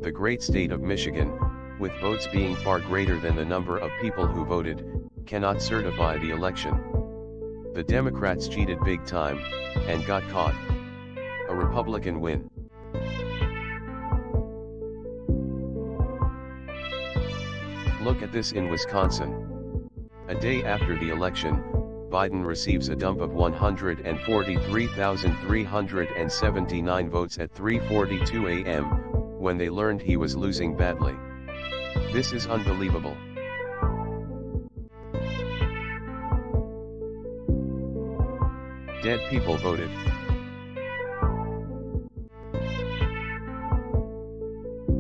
The great state of Michigan, with votes being far greater than the number of people who voted, cannot certify the election. The Democrats cheated big time, and got caught. A Republican win. Look at this in Wisconsin. A day after the election, Biden receives a dump of 143,379 votes at 3:42 a.m., when they learned he was losing badly. This is unbelievable. Dead people voted.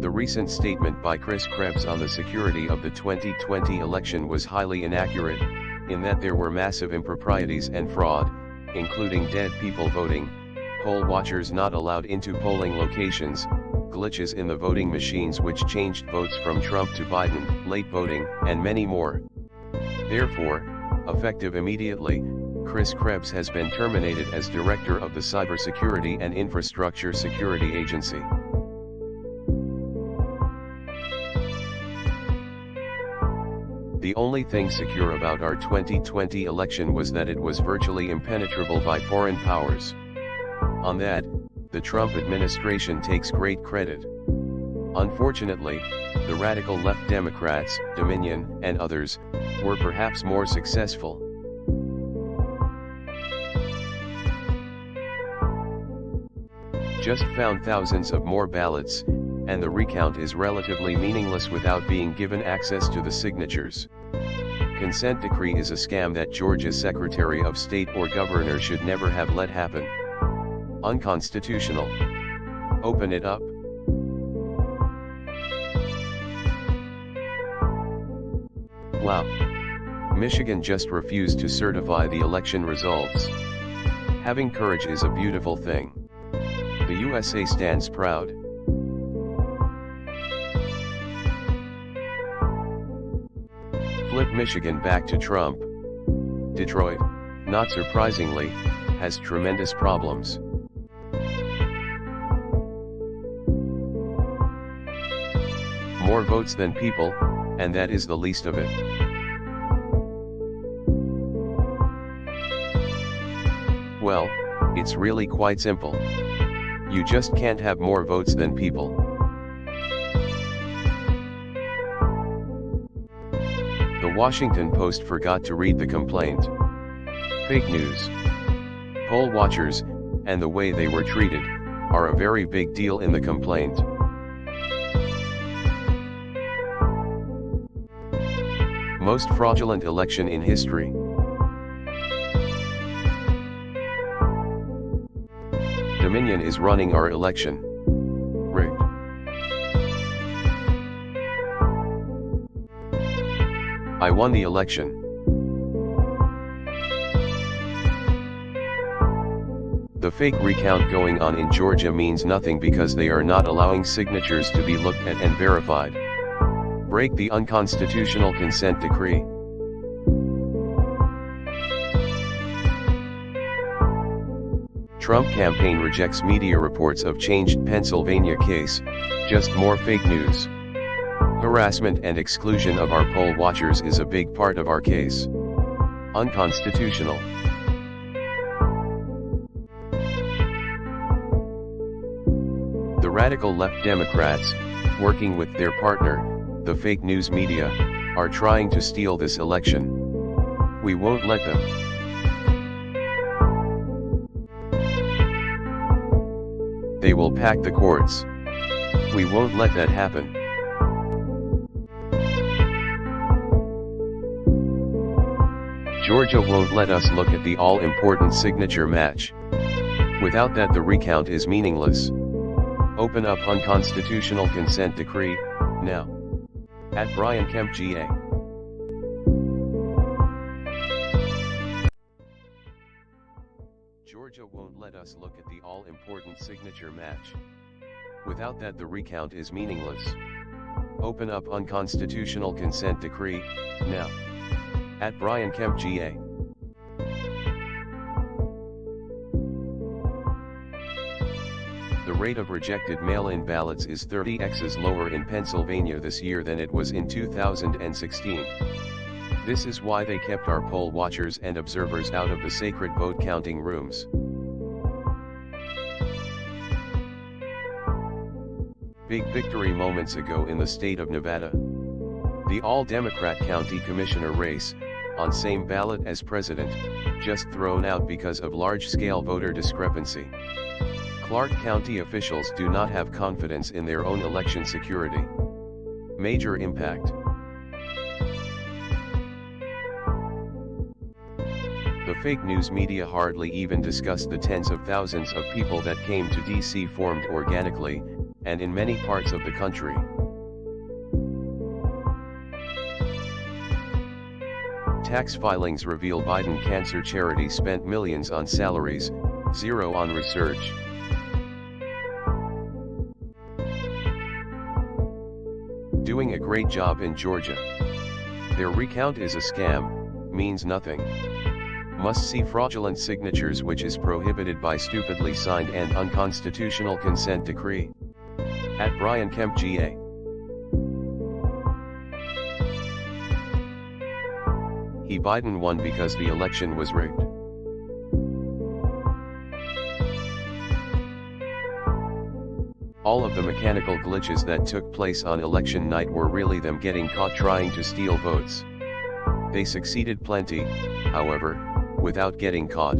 The recent statement by Chris Krebs on the security of the 2020 election was highly inaccurate, in that there were massive improprieties and fraud, including dead people voting, poll watchers not allowed into polling locations, glitches in the voting machines which changed votes from Trump to Biden, late voting, and many more. Therefore, effective immediately, Chris Krebs has been terminated as director of the Cybersecurity and Infrastructure Security Agency. The only thing secure about our 2020 election was that it was virtually impenetrable by foreign powers. On that, the Trump administration takes great credit. Unfortunately, the radical left Democrats, Dominion, and others, were perhaps more successful. Just found thousands of more ballots, and the recount is relatively meaningless without being given access to the signatures. Consent decree is a scam that Georgia's Secretary of State or Governor should never have let happen. Unconstitutional. Open it up. Wow. Michigan just refused to certify the election results. Having courage is a beautiful thing. The USA stands proud. Flip Michigan back to Trump. Detroit, not surprisingly, has tremendous problems. More votes than people, and that is the least of it. Well, it's really quite simple. You just can't have more votes than people. The Washington Post forgot to read the complaint. Fake news. Poll watchers, and the way they were treated, are a very big deal in the complaint. Most fraudulent election in history. Dominion is running our election. Rigged. I won the election. The fake recount going on in Georgia means nothing because they are not allowing signatures to be looked at and verified. Break the unconstitutional consent decree. Trump campaign rejects media reports of changed Pennsylvania case, just more fake news. Harassment and exclusion of our poll watchers is a big part of our case. Unconstitutional. The radical left Democrats, working with their partner, the fake news media, are trying to steal this election. We won't let them. They will pack the courts. We won't let that happen. Georgia won't let us look at the all-important signature match. Without that, the recount is meaningless. Open up unconstitutional consent decree, now. At Brian Kemp GA. Georgia won't let us look at the all-important signature match. Without that, the recount is meaningless. Open up unconstitutional consent decree, now. At Brian Kemp GA. The rate of rejected mail-in ballots is 30x lower in Pennsylvania this year than it was in 2016. This is why they kept our poll watchers and observers out of the sacred vote counting rooms. Big victory moments ago in the state of Nevada. The all-Democrat county commissioner race, on same ballot as president, just thrown out because of large-scale voter discrepancy. Clark County officials do not have confidence in their own election security. Major impact. The fake news media hardly even discussed the tens of thousands of people that came to DC formed organically, and in many parts of the country. Tax filings reveal Biden cancer charity spent millions on salaries, zero on research. Doing a great job in Georgia. Their recount is a scam, means nothing. Must see fraudulent signatures, which is prohibited by stupidly signed and unconstitutional consent decree. At Brian Kemp GA. Biden won because the election was rigged. All of the mechanical glitches that took place on election night were really them getting caught trying to steal votes. They succeeded plenty, however, without getting caught.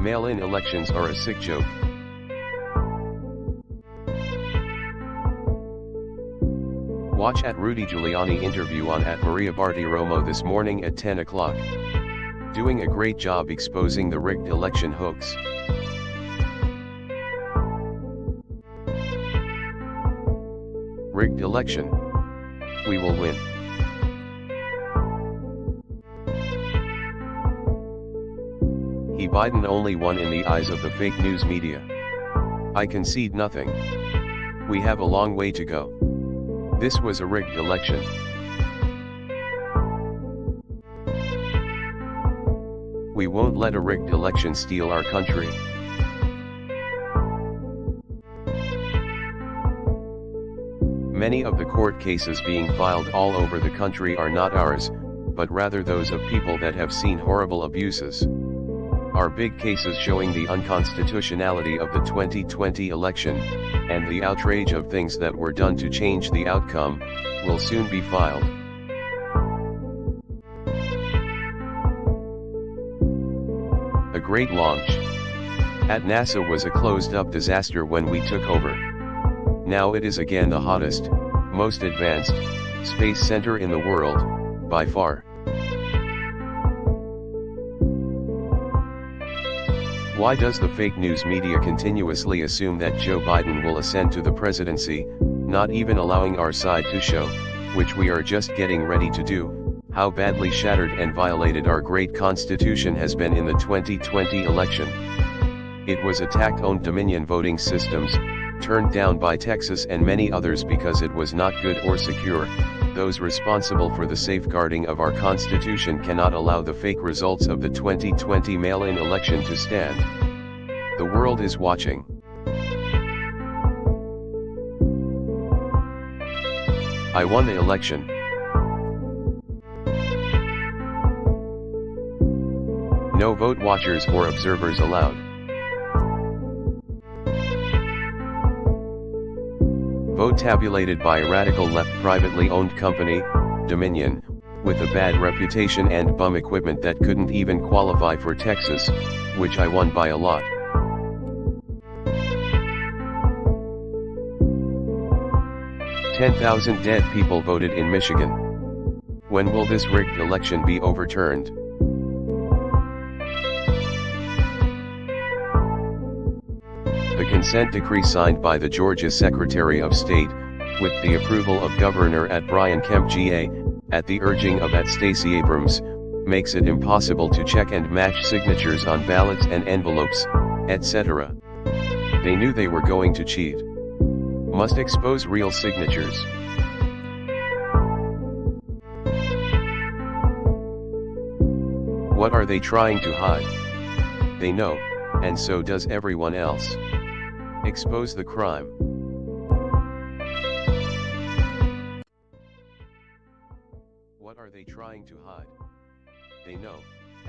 Mail-in elections are a sick joke. Watch at Rudy Giuliani interview on at Maria Bartiromo this morning at 10 o'clock. Doing a great job exposing the rigged election hoax. Rigged election. We will win. Biden only won in the eyes of the fake news media. I concede nothing. We have a long way to go. This was a rigged election. We won't let a rigged election steal our country. Many of the court cases being filed all over the country are not ours, but rather those of people that have seen horrible abuses. Our big cases showing the unconstitutionality of the 2020 election, and the outrage of things that were done to change the outcome, will soon be filed. A great launch at NASA was a closed-up disaster when we took over. Now it is again the hottest, most advanced, space center in the world, by far. Why does the fake news media continuously assume that Joe Biden will ascend to the presidency, not even allowing our side to show, which we are just getting ready to do, how badly shattered and violated our great Constitution has been in the 2020 election? It was attacked on Dominion voting systems, turned down by Texas and many others because it was not good or secure. Those responsible for the safeguarding of our Constitution cannot allow the fake results of the 2020 mail-in election to stand. The world is watching. I won the election. No vote watchers or observers allowed. Vote tabulated by a radical left privately owned company, Dominion, with a bad reputation and bum equipment that couldn't even qualify for Texas, which I won by a lot. "10,000 dead people voted in Michigan. When will this rigged election be overturned?" The consent decree signed by the Georgia Secretary of State, with the approval of Governor Brian Kemp GA, at the urging of Stacey Abrams, makes it impossible to check and match signatures on ballots and envelopes, etc. They knew they were going to cheat. Must expose real signatures. What are they trying to hide? They know, and so does everyone else. Expose the crime. What are they trying to hide? They know,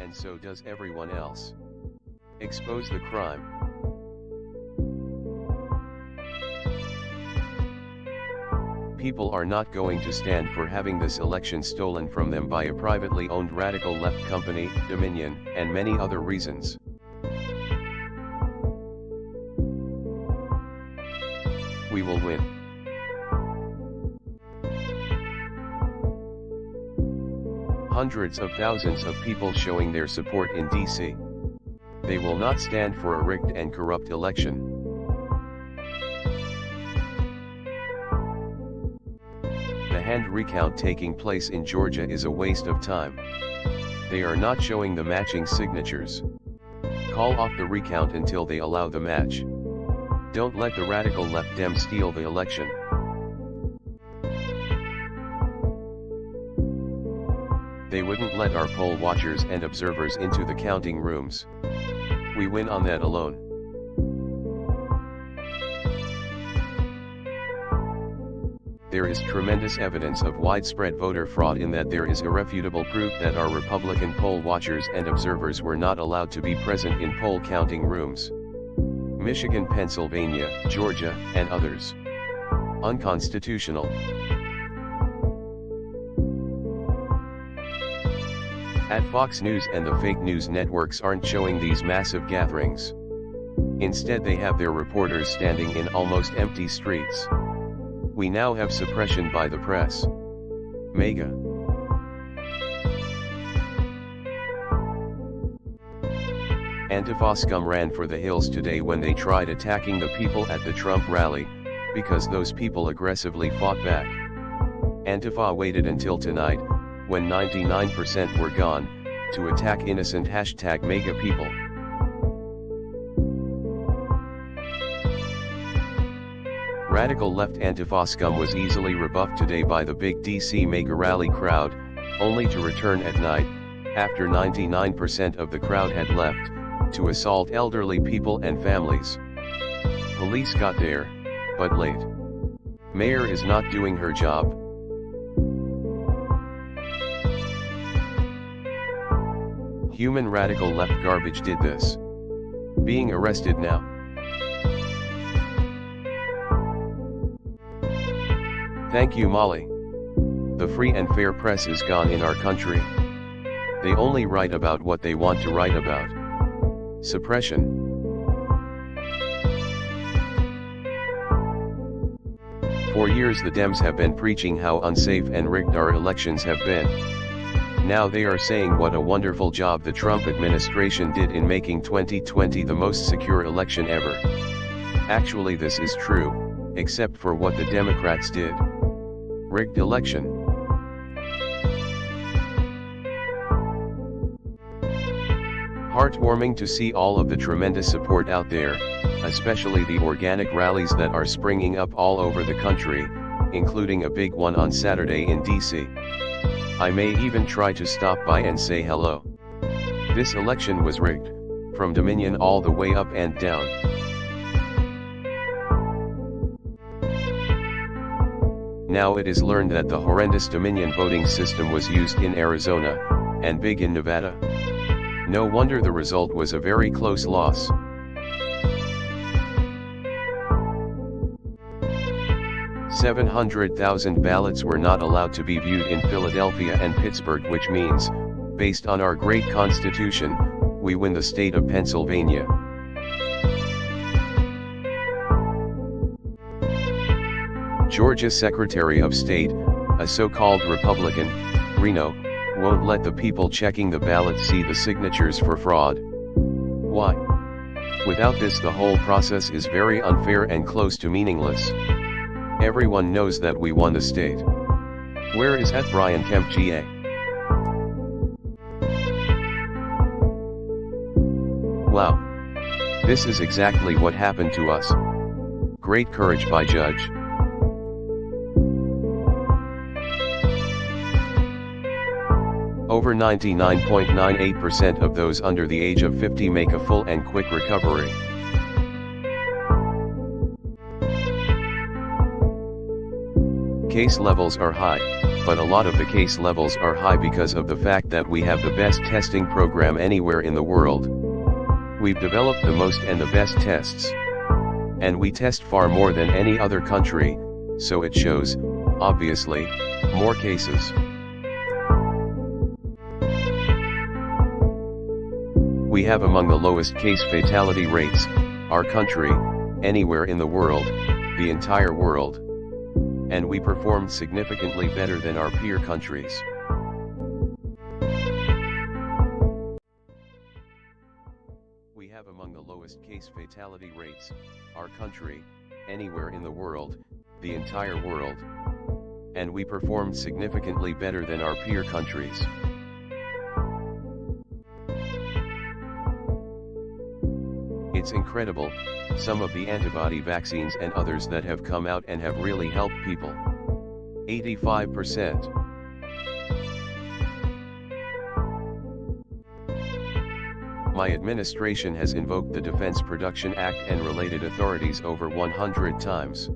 and so does everyone else. Expose the crime. People are not going to stand for having this election stolen from them by a privately owned radical left company, Dominion, and many other reasons. We will win. Hundreds of thousands of people showing their support in DC. They will not stand for a rigged and corrupt election. The hand recount taking place in Georgia is a waste of time. They are not showing the matching signatures. Call off the recount until they allow the match. Don't let the radical left Dem steal the election. They wouldn't let our poll watchers and observers into the counting rooms. We win on that alone. There is tremendous evidence of widespread voter fraud in that there is irrefutable proof that our Republican poll watchers and observers were not allowed to be present in poll counting rooms. Michigan, Pennsylvania, Georgia, and others. Unconstitutional. At Fox News and the fake news networks aren't showing these massive gatherings. Instead they have their reporters standing in almost empty streets. We now have suppression by the press. Mega. Antifa scum ran for the hills today when they tried attacking the people at the Trump rally, because those people aggressively fought back. Antifa waited until tonight, when 99% were gone, to attack innocent #mega people. Radical left Antifa scum was easily rebuffed today by the big DC mega rally crowd, only to return at night, after 99% of the crowd had left, to assault elderly people and families. Police got there, but late. Mayor is not doing her job. Human radical left garbage did this. Being arrested now. Thank you, Molly. The free and fair press is gone in our country. They only write about what they want to write about. Suppression. For years the Dems have been preaching how unsafe and rigged our elections have been. Now they are saying what a wonderful job the Trump administration did in making 2020 the most secure election ever. Actually, this is true, except for what the Democrats did. Rigged election. Heartwarming to see all of the tremendous support out there, especially the organic rallies that are springing up all over the country, including a big one on Saturday in DC. I may even try to stop by and say hello. This election was rigged, from Dominion all the way up and down. Now it is learned that the horrendous Dominion voting system was used in Arizona, and big in Nevada. No wonder the result was a very close loss. $700,000 ballots were not allowed to be viewed in Philadelphia and Pittsburgh, which means, based on our great Constitution, we win the state of Pennsylvania. Georgia's Secretary of State, a so-called Republican, Reno, won't let the people checking the ballots see the signatures for fraud. Why? Without this, the whole process is very unfair and close to meaningless. Everyone knows that we won the state. Where is at Brian Kemp GA? Wow. This is exactly what happened to us. Great courage by Judge. Over 99.98% of those under the age of 50 make a full and quick recovery. Case levels are high, but a lot of the case levels are high because of the fact that we have the best testing program anywhere in the world. We've developed the most and the best tests. And we test far more than any other country, so it shows, obviously, more cases. We have among the lowest case fatality rates, our country, anywhere in the world, the entire world. And we performed significantly better than our peer countries. We have among the lowest case fatality rates, our country, anywhere in the world, the entire world. And we performed significantly better than our peer countries. It's incredible, some of the antibody vaccines and others that have come out and have really helped people. 85%. My administration has invoked the Defense Production Act and related authorities over 100 times.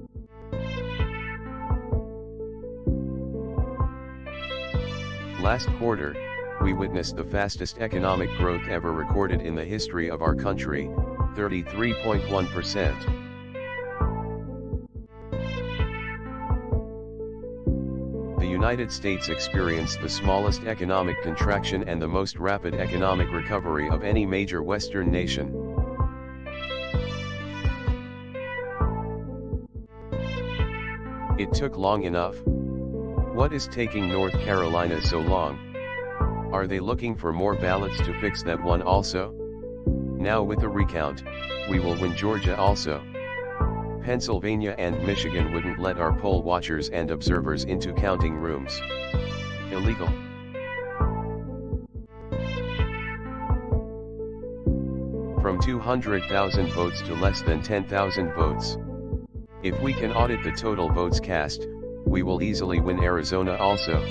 Last quarter, we witnessed the fastest economic growth ever recorded in the history of our country, 33.1%. The United States experienced the smallest economic contraction and the most rapid economic recovery of any major Western nation. It took long enough. What is taking North Carolina so long? Are they looking for more ballots to fix that one also? Now with the recount, we will win Georgia also. Pennsylvania and Michigan wouldn't let our poll watchers and observers into counting rooms. Illegal. From 200,000 votes to less than 10,000 votes. If we can audit the total votes cast, we will easily win Arizona also.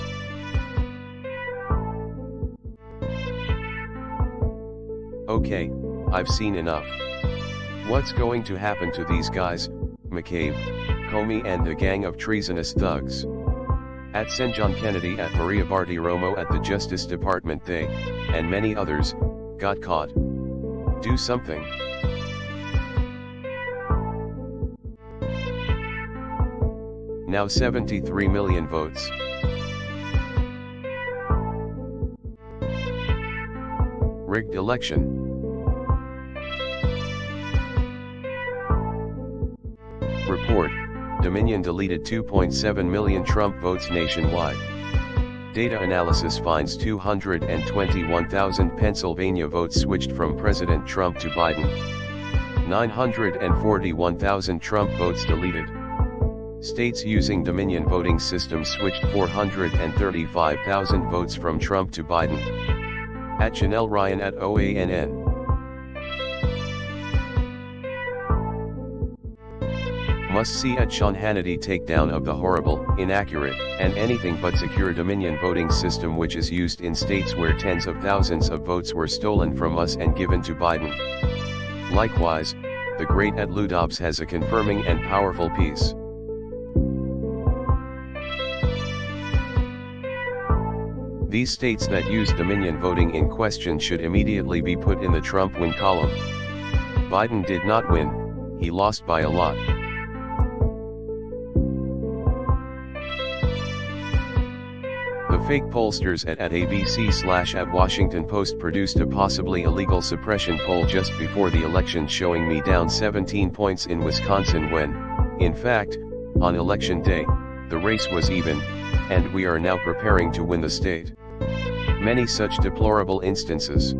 Okay, I've seen enough. What's going to happen to these guys, McCabe, Comey and the gang of treasonous thugs? At St. John Kennedy, at Maria Bartiromo, at the Justice Department, they, and many others, got caught. Do something. Now 73 million votes. Rigged election. Report, Dominion deleted 2.7 million Trump votes nationwide. Data analysis finds 221,000 Pennsylvania votes switched from President Trump to Biden. 941,000 Trump votes deleted. States using Dominion voting system switched 435,000 votes from Trump to Biden. At Janelle Ryan at OANN. Must see at Sean Hannity takedown of the horrible, inaccurate, and anything but secure Dominion voting system which is used in states where tens of thousands of votes were stolen from us and given to Biden. Likewise, the great Ed Lou Dobbs has a confirming and powerful piece. These states that use Dominion voting in question should immediately be put in the Trump win column. Biden did not win, he lost by a lot. The fake pollsters at ABC/@Washington Post produced a possibly illegal suppression poll just before the election showing me down 17 points in Wisconsin when, in fact, on election day, the race was even, and we are now preparing to win the state. Many such deplorable instances.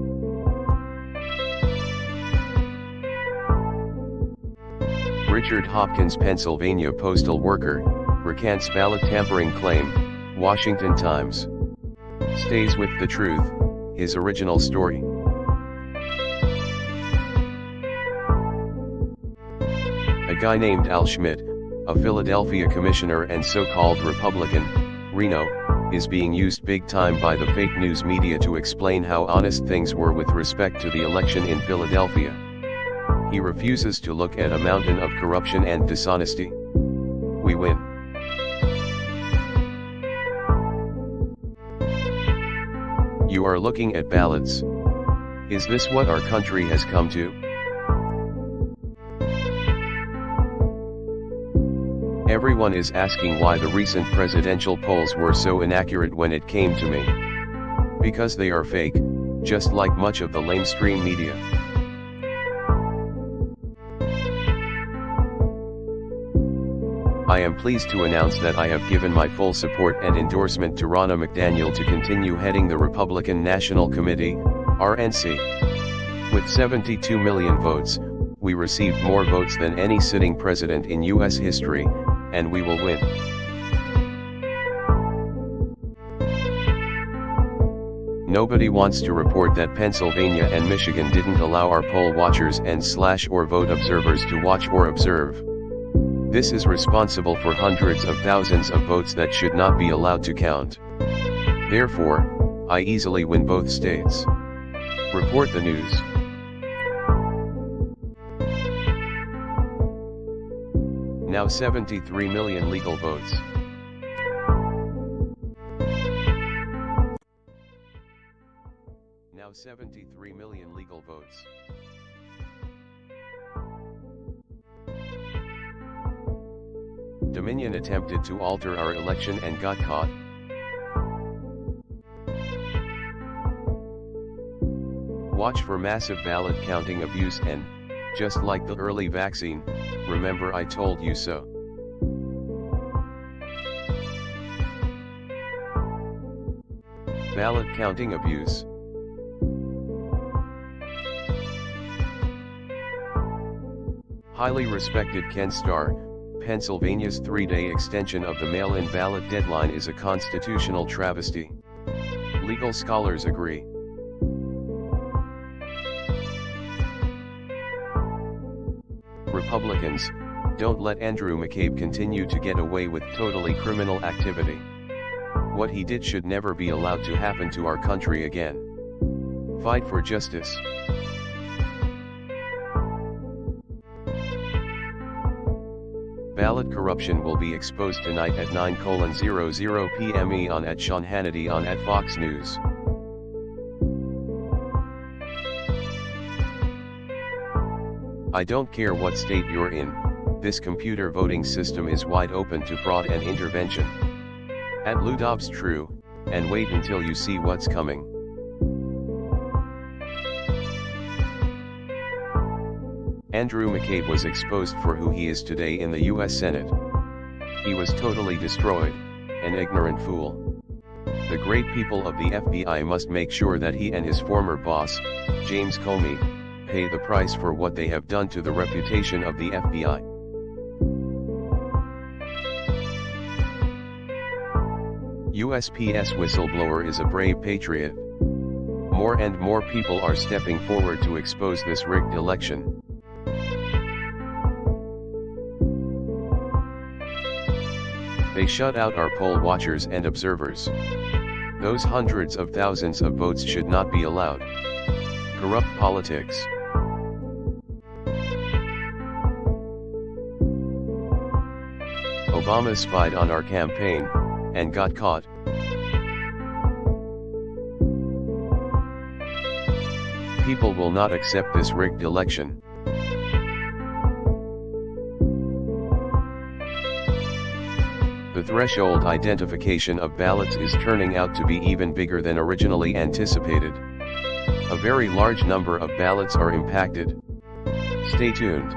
Richard Hopkins, Pennsylvania postal worker, recants ballot tampering claim, Washington Times. Stays with the truth, his original story. A guy named Al Schmidt, a Philadelphia commissioner and so-called Republican, Reno, is being used big time by the fake news media to explain how honest things were with respect to the election in Philadelphia. He refuses to look at a mountain of corruption and dishonesty. We win. You are looking at ballots. Is this what our country has come to? Everyone is asking why the recent presidential polls were so inaccurate when it came to me. Because they are fake, just like much of the lamestream media. I am pleased to announce that I have given my full support and endorsement to Ronna McDaniel to continue heading the Republican National Committee, RNC. With 72 million votes, we received more votes than any sitting president in U.S. history, and we will win. Nobody wants to report that Pennsylvania and Michigan didn't allow our poll watchers and or vote observers to watch or observe. This is responsible for hundreds of thousands of votes that should not be allowed to count. Therefore, I easily win both states. Report the news. Now 73 million legal votes. Now 73 million legal votes. Dominion attempted to alter our election and got caught. Watch for massive ballot counting abuse and, just like the early vaccine, remember I told you so. Ballot counting abuse. Highly respected Ken Starr, Pennsylvania's 3-day extension of the mail-in ballot deadline is a constitutional travesty. Legal scholars agree. Republicans, don't let Andrew McCabe continue to get away with totally criminal activity. What he did should never be allowed to happen to our country again. Fight for justice. Ballot corruption will be exposed tonight at 9:00 p.m. on at Sean Hannity on at Fox News. I don't care what state you're in, this computer voting system is wide open to fraud and intervention. At Lou Dobbs True, and wait until you see what's coming. Andrew McCabe was exposed for who he is today in the US Senate. He was totally destroyed, an ignorant fool. The great people of the FBI must make sure that he and his former boss, James Comey, pay the price for what they have done to the reputation of the FBI. USPS whistleblower is a brave patriot. More and more people are stepping forward to expose this rigged election. They shut out our poll watchers and observers. Those hundreds of thousands of votes should not be allowed. Corrupt politics. Obama spied on our campaign, and got caught. People will not accept this rigged election. The threshold identification of ballots is turning out to be even bigger than originally anticipated. A very large number of ballots are impacted. Stay tuned.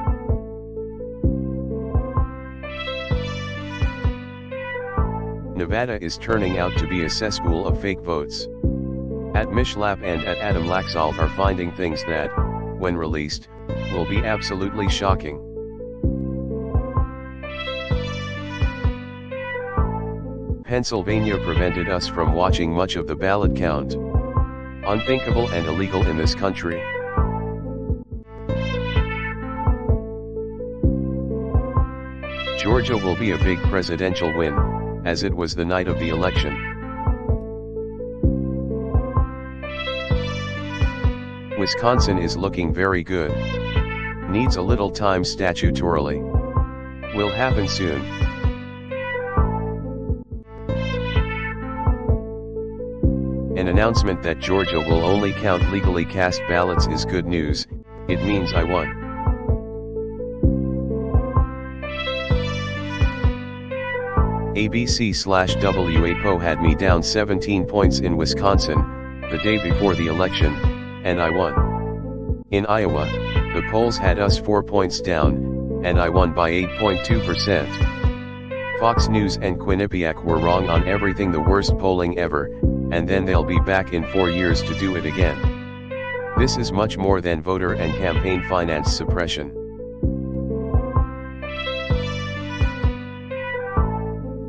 Nevada is turning out to be a cesspool of fake votes. At Mish Lap and at Adam Laxalt are finding things that, when released, will be absolutely shocking. Pennsylvania prevented us from watching much of the ballot count. Unthinkable and illegal in this country. Georgia will be a big presidential win, as it was the night of the election. Wisconsin is looking very good. Needs a little time statutorily. Will happen soon. An announcement that Georgia will only count legally cast ballots is good news. It means I won. ABC/WAPO had me down 17 points in Wisconsin, the day before the election, and I won. In Iowa, the polls had us 4 points down, and I won by 8.2%. Fox News and Quinnipiac were wrong on everything, the worst polling ever, and then they'll be back in 4 years to do it again. This is much more than voter and campaign finance suppression.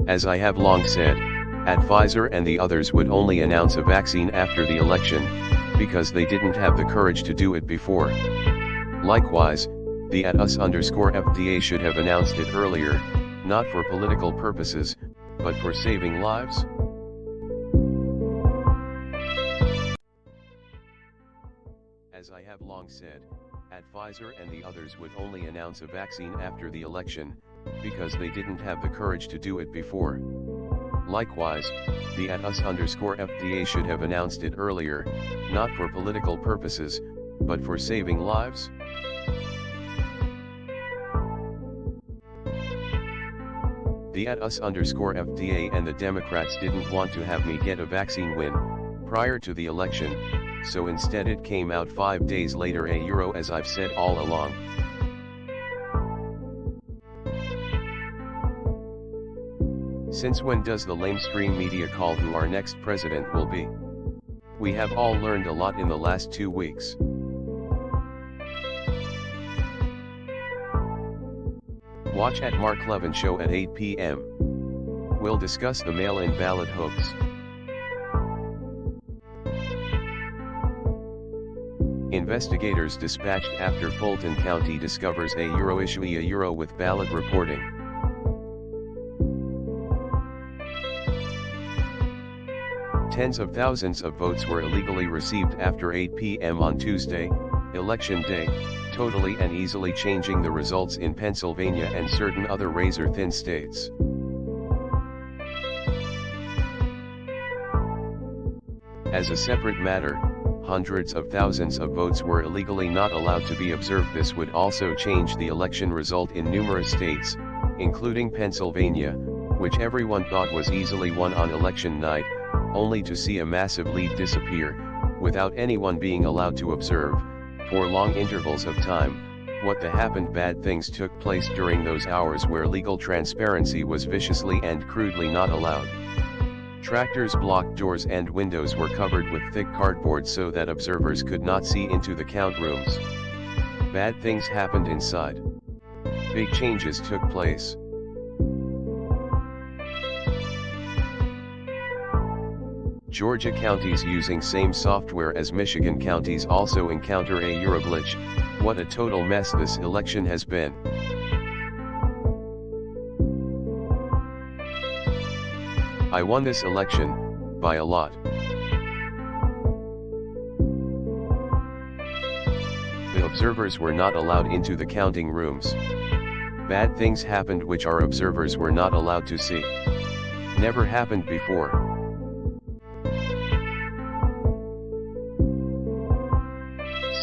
As I have long said, Pfizer and the others would only announce a vaccine after the election, because they didn't have the courage to do it before. Likewise, the @us_FDA should have announced it earlier, not for political purposes, but for saving lives. As I have long said, Pfizer and the others would only announce a vaccine after the election, because they didn't have the courage to do it before. Likewise, the @us_FDA should have announced it earlier, not for political purposes, but for saving lives. The @us_FDA and the Democrats didn't want to have me get a vaccine win, prior to the election, so instead it came out 5 days later as I've said all along. Since when does the lamestream media call who our next president will be? We have all learned a lot in the last 2 weeks. Watch at Mark Levin Show at 8 p.m. We'll discuss the mail-in ballot hoax. Investigators dispatched after Fulton County discovers a euro with ballot reporting. Tens of thousands of votes were illegally received after 8 p.m. on Tuesday, Election Day, totally and easily changing the results in Pennsylvania and certain other razor-thin states. As a separate matter, hundreds of thousands of votes were illegally not allowed to be observed. This would also change the election result in numerous states, including Pennsylvania, which everyone thought was easily won on election night, only to see a massive lead disappear, without anyone being allowed to observe, for long intervals of time, what happened. Bad things took place during those hours where legal transparency was viciously and crudely not allowed. Tractors blocked doors and windows were covered with thick cardboard so that observers could not see into the count rooms. Bad things happened inside. Big changes took place. Georgia counties using same software as Michigan counties also encounter a Euroglitch. What a total mess this election has been. I won this election, by a lot. The observers were not allowed into the counting rooms. Bad things happened which our observers were not allowed to see. Never happened before.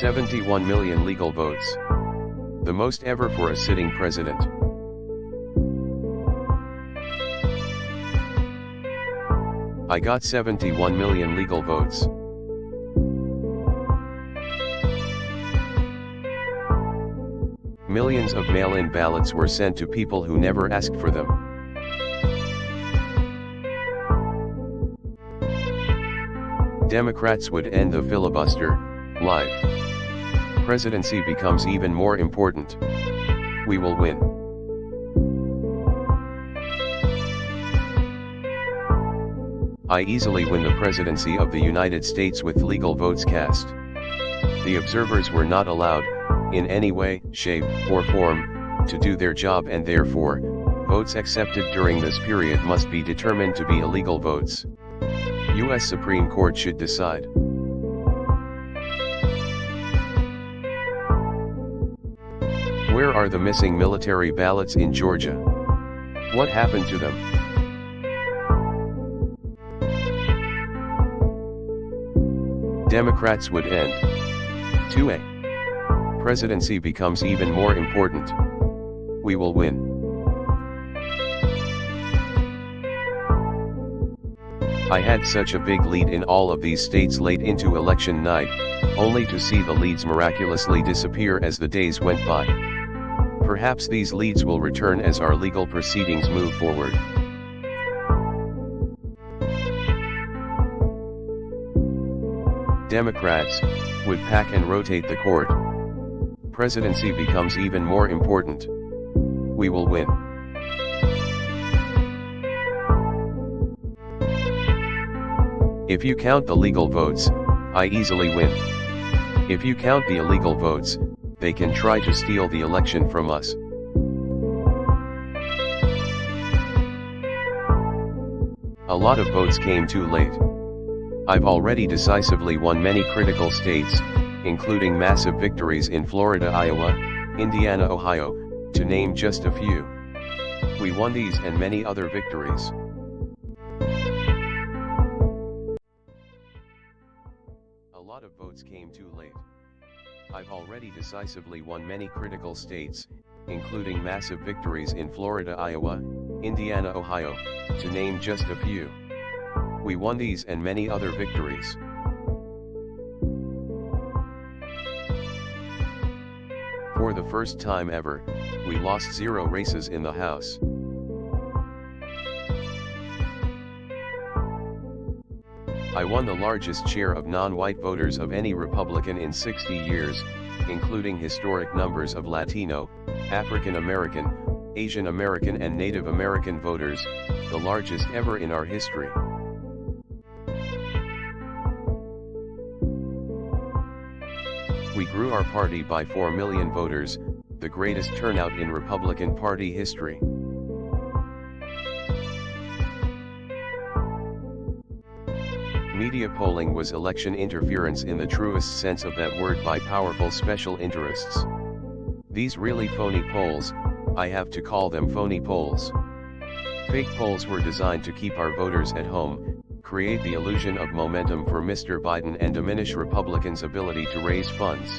$71 million legal votes. The most ever for a sitting president. I got 71 million legal votes. Millions of mail-in ballots were sent to people who never asked for them. Democrats would end the filibuster. Life. Presidency becomes even more important. We will win. I easily win the presidency of the United States with legal votes cast. The observers were not allowed, in any way, shape, or form, to do their job, and therefore, votes accepted during this period must be determined to be illegal votes. U.S. Supreme Court should decide. Where are the missing military ballots in Georgia? What happened to them? Democrats would end. 2A. Presidency becomes even more important. We will win. I had such a big lead in all of these states late into election night, only to see the leads miraculously disappear as the days went by. Perhaps these leads will return as our legal proceedings move forward. Democrats would pack and rotate the court. Presidency becomes even more important. We will win. If you count the legal votes, I easily win. If you count the illegal votes, they can try to steal the election from us. A lot of votes came too late. I've already decisively won many critical states, including massive victories in Florida, Iowa, Indiana, Ohio, to name just a few. We won these and many other victories. A lot of votes came too late. I've already decisively won many critical states, including massive victories in Florida, Iowa, Indiana, Ohio, to name just a few. We won these and many other victories. For the first time ever, we lost 0 races in the House. I won the largest share of non-white voters of any Republican in 60 years, including historic numbers of Latino, African American, Asian American and Native American voters, the largest ever in our history. We grew our party by 4 million voters, the greatest turnout in Republican Party history. Media polling was election interference in the truest sense of that word by powerful special interests. These really phony polls, I have to call them phony polls. Fake polls were designed to keep our voters at home, create the illusion of momentum for Mr. Biden and diminish Republicans' ability to raise funds.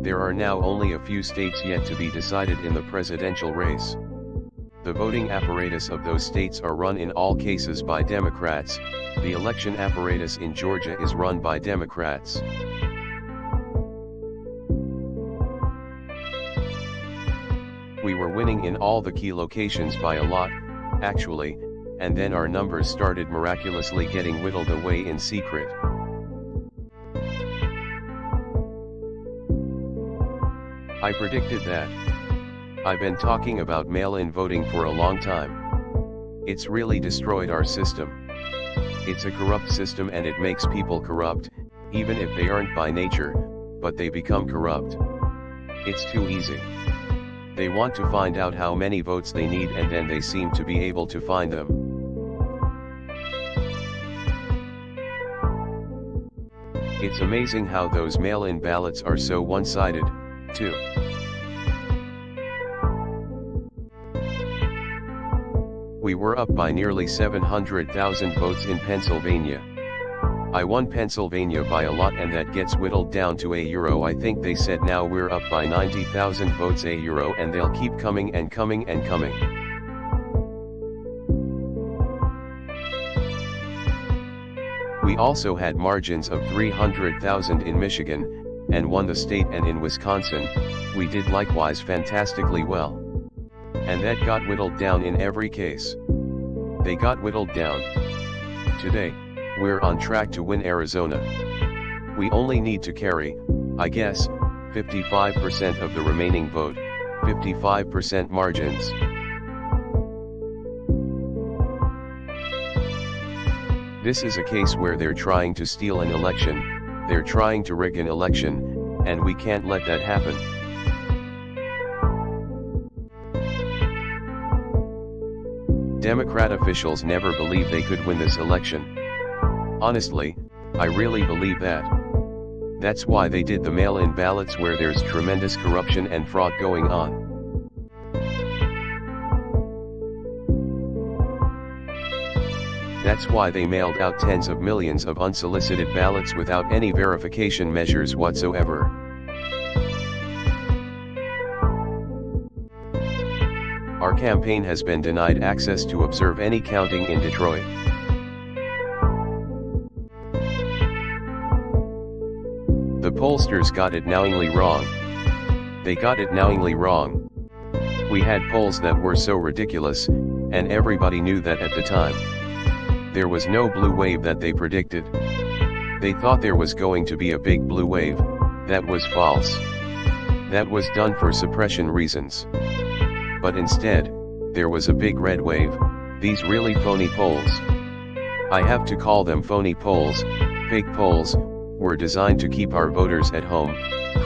There are now only a few states yet to be decided in the presidential race. The voting apparatus of those states are run in all cases by Democrats. The election apparatus in Georgia is run by Democrats. We were winning in all the key locations by a lot, actually, and then our numbers started miraculously getting whittled away in secret. I predicted that. I've been talking about mail-in voting for a long time. It's really destroyed our system. It's a corrupt system and it makes people corrupt, even if they aren't by nature, but they become corrupt. It's too easy. They want to find out how many votes they need and then they seem to be able to find them. It's amazing how those mail-in ballots are so one-sided, too. We were up by nearly 700,000 votes in Pennsylvania. I won Pennsylvania by a lot and that gets whittled down to €. I think they said now we're up by 90,000 votes €, and they'll keep coming and coming and coming. We also had margins of 300,000 in Michigan, and won the state, and in Wisconsin, we did likewise fantastically well. And that got whittled down in every case. They got whittled down. Today, we're on track to win Arizona. We only need to carry, I guess, 55% of the remaining vote, 55% margins. This is a case where they're trying to steal an election, they're trying to rig an election, and we can't let that happen. Democrat officials never believed they could win this election. Honestly, I really believe that. That's why they did the mail-in ballots where there's tremendous corruption and fraud going on. That's why they mailed out tens of millions of unsolicited ballots without any verification measures whatsoever. Our campaign has been denied access to observe any counting in Detroit. The pollsters got it knowingly wrong. They got it knowingly wrong. We had polls that were so ridiculous, and everybody knew that at the time. There was no blue wave that they predicted. They thought there was going to be a big blue wave. That was false. That was done for suppression reasons. But instead, there was a big red wave, these really phony polls. I have to call them phony polls. Fake polls were designed to keep our voters at home,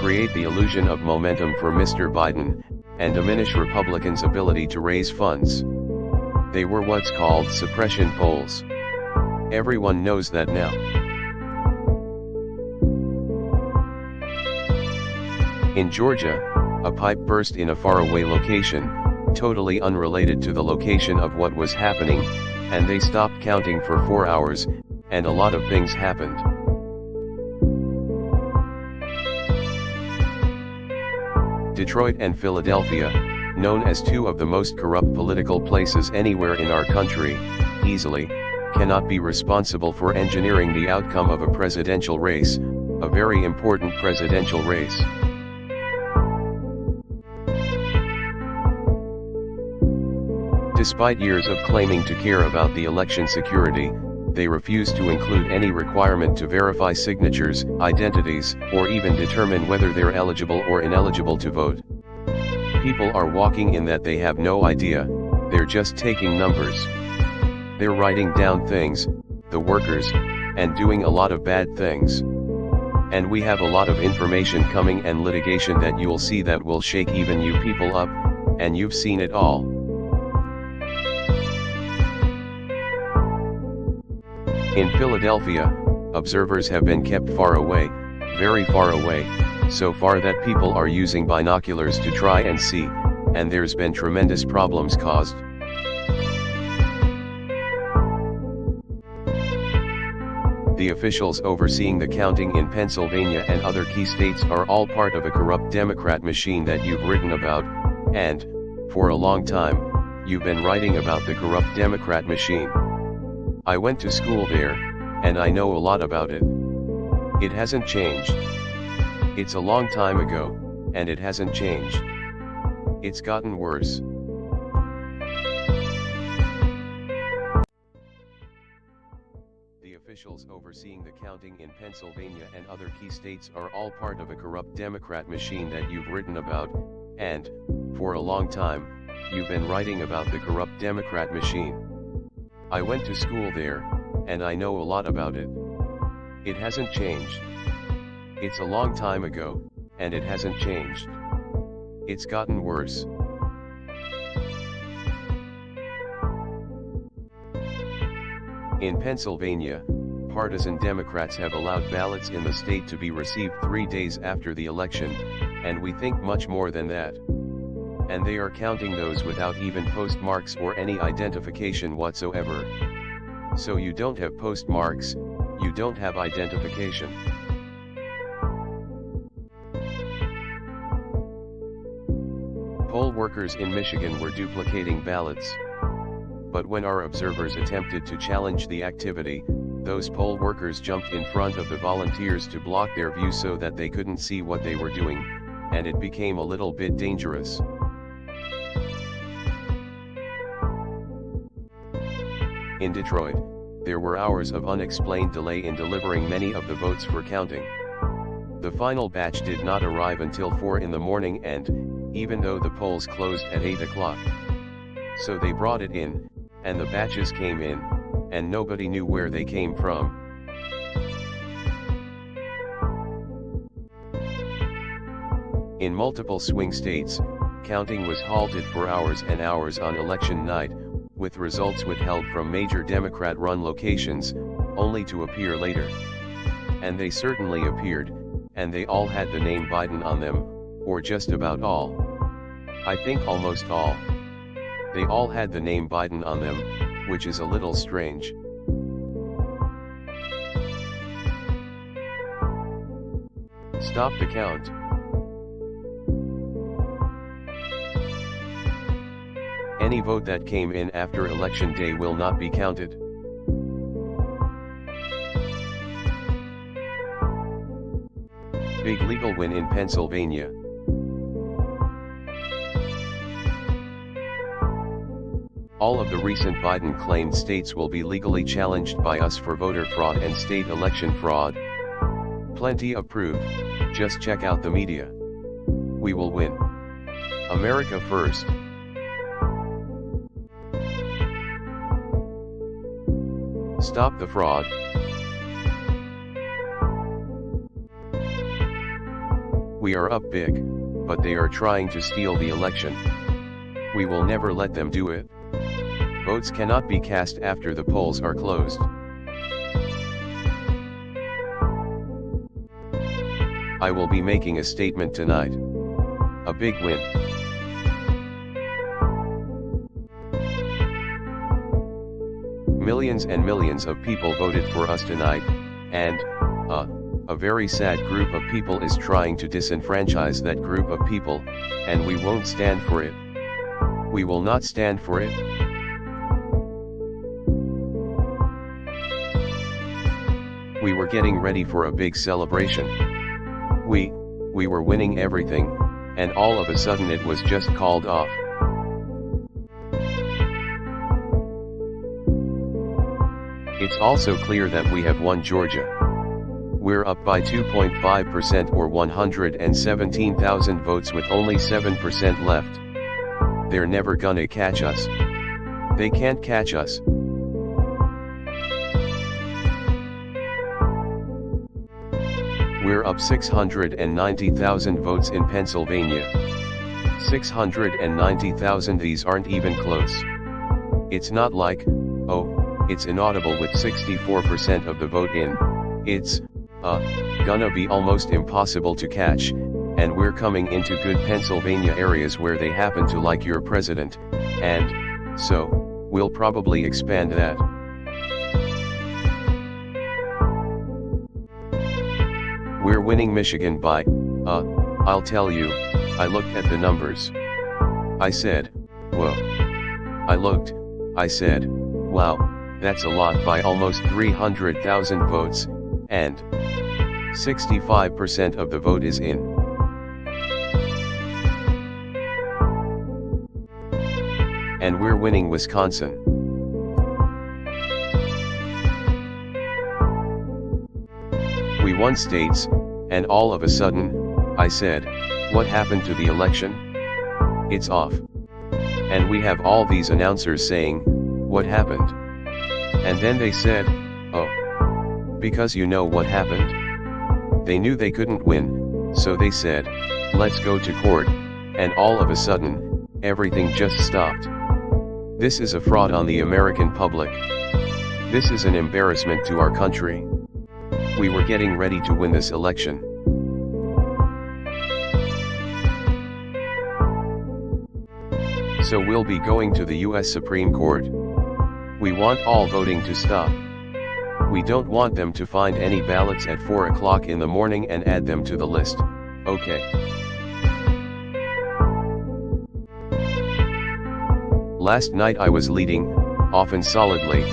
create the illusion of momentum for Mr. Biden, and diminish Republicans' ability to raise funds. They were what's called suppression polls. Everyone knows that now. In Georgia, a pipe burst in a faraway location, totally unrelated to the location of what was happening, and they stopped counting for 4 hours, and a lot of things happened. Detroit and Philadelphia, known as two of the most corrupt political places anywhere in our country, easily cannot be responsible for engineering the outcome of a presidential race, a very important presidential race. Despite years of claiming to care about the election security, they refuse to include any requirement to verify signatures, identities, or even determine whether they're eligible or ineligible to vote. People are walking in that they have no idea, they're just taking numbers. They're writing down things, the workers, and doing a lot of bad things. And we have a lot of information coming and litigation that you'll see that will shake even you people up, and you've seen it all. In Philadelphia, observers have been kept far away, very far away, so far that people are using binoculars to try and see, and there's been tremendous problems caused. The officials overseeing the counting in Pennsylvania and other key states are all part of a corrupt Democrat machine that you've written about, and, for a long time, you've been writing about the corrupt Democrat machine. I went to school there, and I know a lot about it. It hasn't changed. It's a long time ago, and it hasn't changed. It's gotten worse. The officials overseeing the counting in Pennsylvania and other key states are all part of a corrupt Democrat machine that you've written about, and, for a long time, you've been writing about the corrupt Democrat machine. I went to school there, and I know a lot about it. It hasn't changed. It's a long time ago, and it hasn't changed. It's gotten worse. In Pennsylvania, partisan Democrats have allowed ballots in the state to be received 3 days after the election, and we think much more than that. And they are counting those without even postmarks or any identification whatsoever. So you don't have postmarks, you don't have identification. Poll workers in Michigan were duplicating ballots. But when our observers attempted to challenge the activity, those poll workers jumped in front of the volunteers to block their view so that they couldn't see what they were doing, and it became a little bit dangerous. In Detroit, there were hours of unexplained delay in delivering many of the votes for counting. The final batch did not arrive until 4 in the morning, and, even though the polls closed at 8 o'clock. So they brought it in, and the batches came in, and nobody knew where they came from. In multiple swing states, counting was halted for hours and hours on election night, with results withheld from major Democrat-run locations, only to appear later. And they certainly appeared, and they all had the name Biden on them, or just about all. I think almost all. They all had the name Biden on them, which is a little strange. Stop the count. Any vote that came in after Election Day will not be counted. Big legal win in Pennsylvania. All of the recent Biden-claimed states will be legally challenged by us for voter fraud and state election fraud. Plenty of proof, just check out the media. We will win. America first. Stop the fraud. We are up big, but they are trying to steal the election. We will never let them do it. Votes cannot be cast after the polls are closed. I will be making a statement tonight. A big win. Millions and millions of people voted for us tonight, and, a very sad group of people is trying to disenfranchise that group of people, and we won't stand for it. We will not stand for it. We were getting ready for a big celebration. We were winning everything, and all of a sudden it was just called off. It's also clear that we have won Georgia. We're up by 2.5% or 117,000 votes with only 7% left. They're never gonna catch us. They can't catch us. We're up 690,000 votes in Pennsylvania. 690,000, these aren't even close. It's not like, oh, it's inaudible with 64% of the vote in. It's gonna be almost impossible to catch, and we're coming into good Pennsylvania areas where they happen to like your president, and so we'll probably expand that. We're winning Michigan by, I'll tell you, I looked at the numbers. I said, whoa. I looked, I said, wow, that's a lot by almost 300,000 votes, and 65% of the vote is in. And we're winning Wisconsin. We won states, and all of a sudden, I said, what happened to the election? It's off. And we have all these announcers saying, what happened? And then they said, oh. Because you know what happened? They knew they couldn't win, so they said, let's go to court, and all of a sudden, everything just stopped. This is a fraud on the American public. This is an embarrassment to our country. We were getting ready to win this election. So we'll be going to the US Supreme Court. We want all voting to stop. We don't want them to find any ballots at 4 o'clock in the morning and add them to the list, okay? Last night I was leading, often solidly,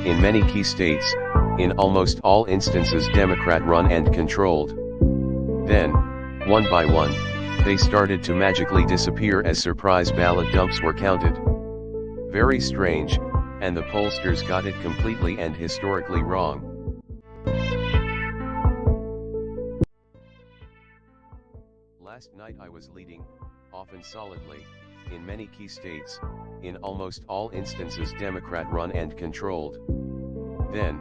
in many key states, in almost all instances Democrat-run and controlled. Then, one by one, they started to magically disappear as surprise ballot dumps were counted. Very strange, and the pollsters got it completely and historically wrong. Last night I was leading, often solidly, in many key states, in almost all instances Democrat-run and controlled. Then,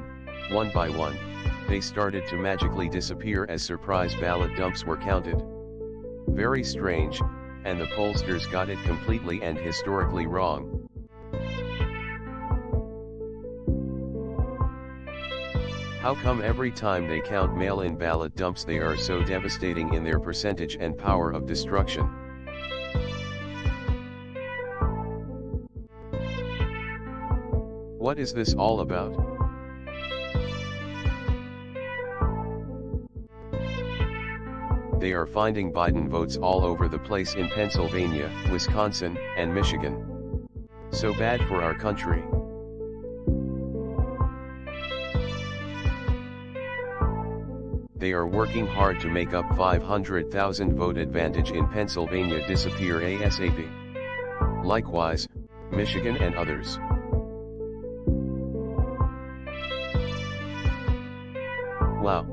one by one, they started to magically disappear as surprise ballot dumps were counted. Very strange, and the pollsters got it completely and historically wrong. How come every time they count mail-in ballot dumps they are so devastating in their percentage and power of destruction? What is this all about? They are finding Biden votes all over the place in Pennsylvania, Wisconsin, and Michigan. So bad for our country. They are working hard to make up 500,000 vote advantage in Pennsylvania disappear ASAP. Likewise, Michigan and others. Wow.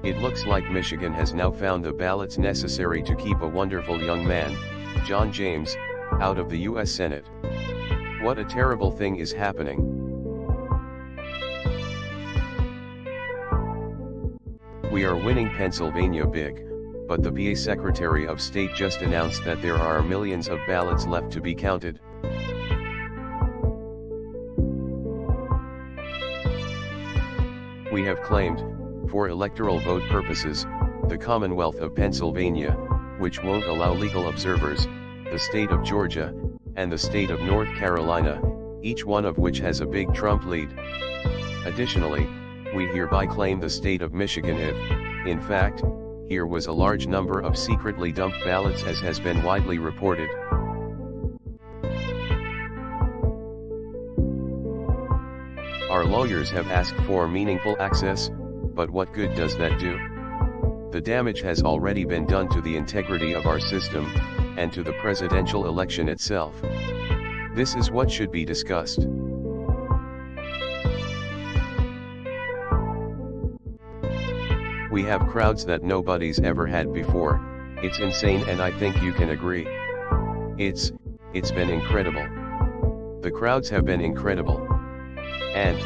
It looks like Michigan has now found the ballots necessary to keep a wonderful young man, John James, out of the US Senate. What a terrible thing is happening. We are winning Pennsylvania big, but the PA Secretary of State just announced that there are millions of ballots left to be counted. We have claimed, for electoral vote purposes, the Commonwealth of Pennsylvania, which won't allow legal observers, the state of Georgia, and the state of North Carolina, each one of which has a big Trump lead. Additionally, we hereby claim the state of Michigan if, in fact, here was a large number of secretly dumped ballots as has been widely reported. Our lawyers have asked for meaningful access, but what good does that do? The damage has already been done to the integrity of our system, and to the presidential election itself. This is what should be discussed. We have crowds that nobody's ever had before. It's insane, and I think you can agree. It's been incredible. The crowds have been incredible. And,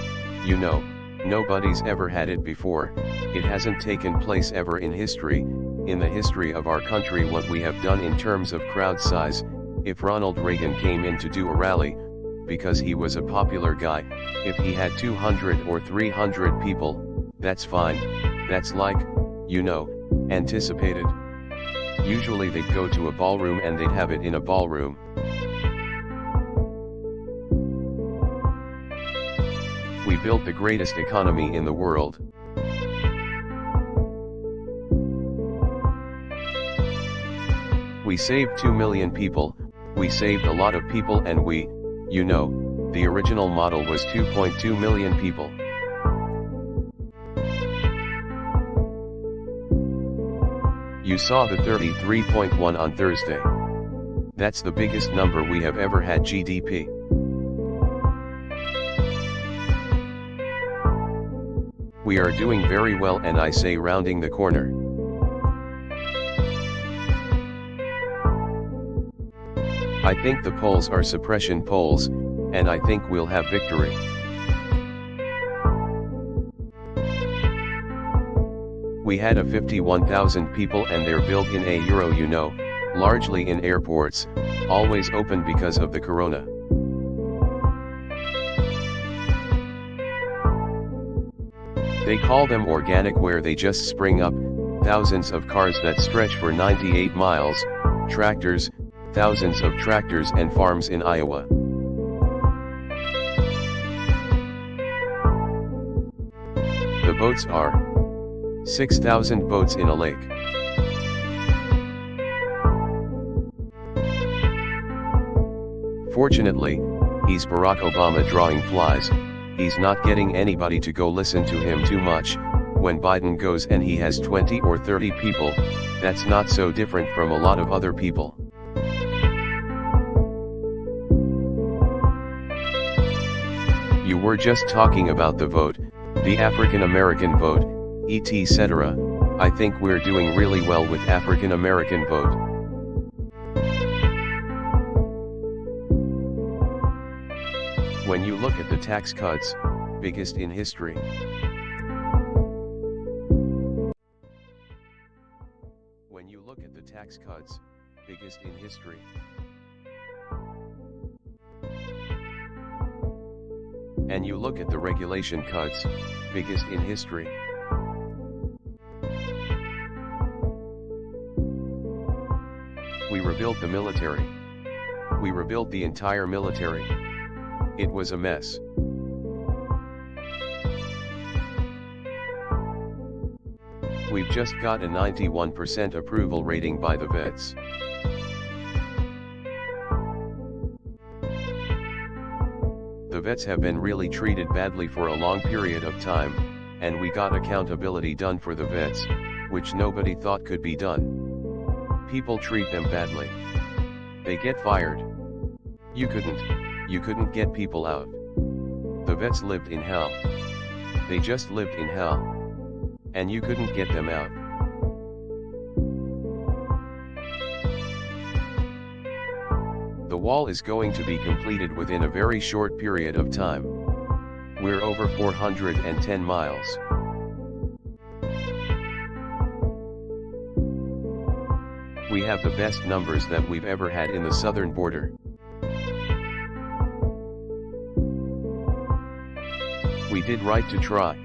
you know, nobody's ever had it before. It hasn't taken place ever in history, in the history of our country. What we have done in terms of crowd size, if Ronald Reagan came in to do a rally, because he was a popular guy. If he had 200 or 300 people, that's fine, that's like, you know, anticipated. Usually they'd go to a ballroom and they'd have it in a ballroom. We built the greatest economy in the world. We saved 2 million people, we saved a lot of people, and we, you know, the original model was 2.2 million people. You saw the 33.1 on Thursday. That's the biggest number we have ever had GDP. We are doing very well, and I say rounding the corner. I think the polls are suppression polls, and I think we'll have victory. We had a 51,000 people and they're built in a euro, you know, largely in airports, always open because of the corona. They call them organic, where they just spring up, thousands of cars that stretch for 98 miles, tractors, thousands of tractors and farms in Iowa. The boats are 6,000 boats in a lake. Fortunately, he's Barack Obama drawing flies. He's not getting anybody to go listen to him too much. When Biden goes and he has 20 or 30 people, that's not so different from a lot of other people. You were just talking about the vote, the African American vote, etc. I think we're doing really well with African American vote. When you look at the tax cuts, biggest in history. When you look at the tax cuts, biggest in history. And you look at the regulation cuts, biggest in history. We rebuilt the military. We rebuilt the entire military. It was a mess. We've just got a 91% approval rating by the vets. The vets have been really treated badly for a long period of time, and we got accountability done for the vets, which nobody thought could be done. People treat them badly. They get fired. You couldn't get people out. The vets lived in hell. They just lived in hell. And you couldn't get them out. The wall is going to be completed within a very short period of time. We're over 410 miles. We have the best numbers that we've ever had in the southern border. We did right to try.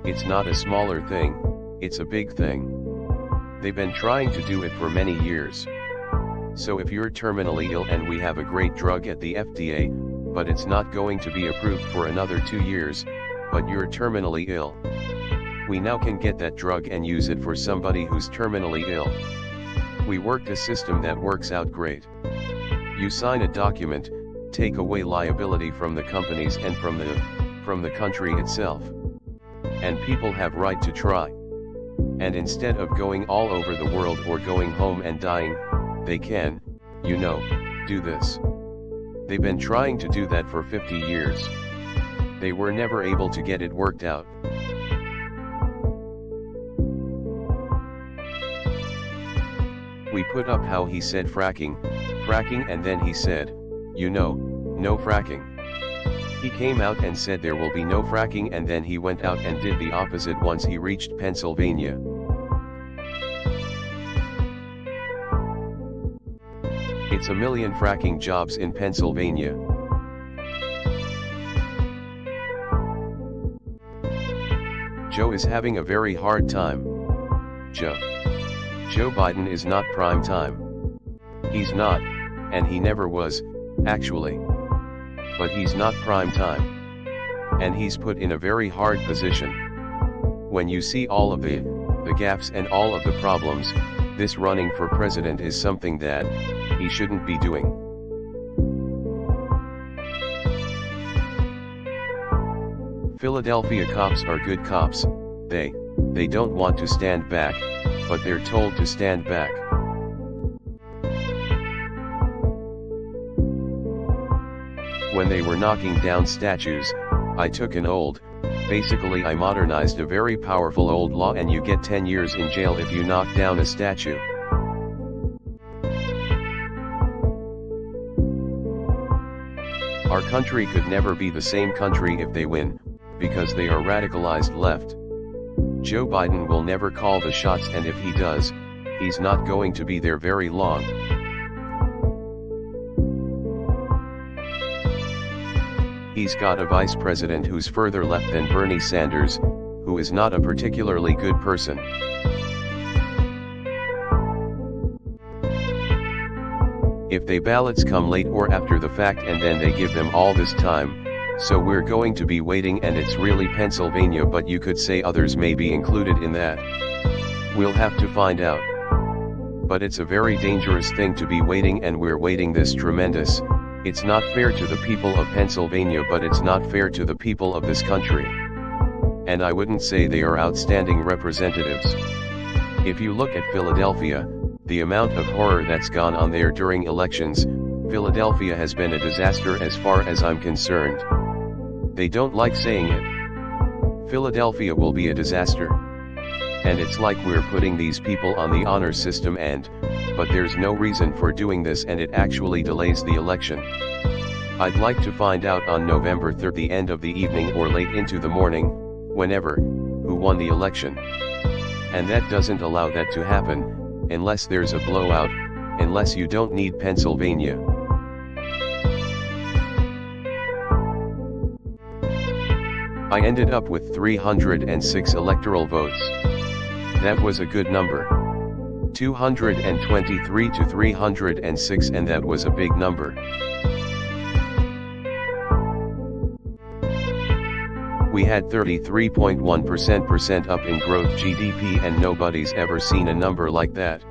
It's not a smaller thing, it's a big thing. They've been trying to do it for many years. So if you're terminally ill and we have a great drug at the FDA, but it's not going to be approved for another 2 years, but you're terminally ill, we now can get that drug and use it for somebody who's terminally ill. We worked a system that works out great. You sign a document, take away liability from the companies and from the country itself. And people have right to try. And instead of going all over the world or going home and dying, they can, you know, do this. They've been trying to do that for 50 years. They were never able to get it worked out. We put up how he said fracking, and then he said, you know, no fracking. He came out and said there will be no fracking, and then he went out and did the opposite once he reached Pennsylvania. It's a million fracking jobs in Pennsylvania. Joe is having a very hard time. Joe Biden is not prime time. He's not, and he never was, actually. But he's not prime time. And he's put in a very hard position. When you see all of the gaps and all of the problems, this running for president is something that he shouldn't be doing. Philadelphia cops are good cops. They don't want to stand back, but they're told to stand back. When they were knocking down statues, I took basically I modernized a very powerful old law, and you get 10 years in jail if you knock down a statue. Our country could never be the same country if they win, because they are radicalized left. Joe Biden will never call the shots, and if he does, he's not going to be there very long. He's got a vice president who's further left than Bernie Sanders, who is not a particularly good person. If they ballots come late or after the fact and then they give them all this time, so we're going to be waiting, and it's really Pennsylvania, but you could say others may be included in that. We'll have to find out. But it's a very dangerous thing to be waiting, and we're waiting this tremendous. It's not fair to the people of Pennsylvania, but it's not fair to the people of this country. And I wouldn't say they are outstanding representatives. If you look at Philadelphia, the amount of horror that's gone on there during elections, Philadelphia has been a disaster as far as I'm concerned. They don't like saying it. Philadelphia will be a disaster. And it's like we're putting these people on the honor system, but there's no reason for doing this, and it actually delays the election. I'd like to find out on November 3rd, the end of the evening or late into the morning, whenever, who won the election. And that doesn't allow that to happen, unless there's a blowout, unless you don't need Pennsylvania. I ended up with 306 electoral votes. That was a good number. 223 to 306, and that was a big number. We had 33.1% up in growth GDP, and nobody's ever seen a number like that.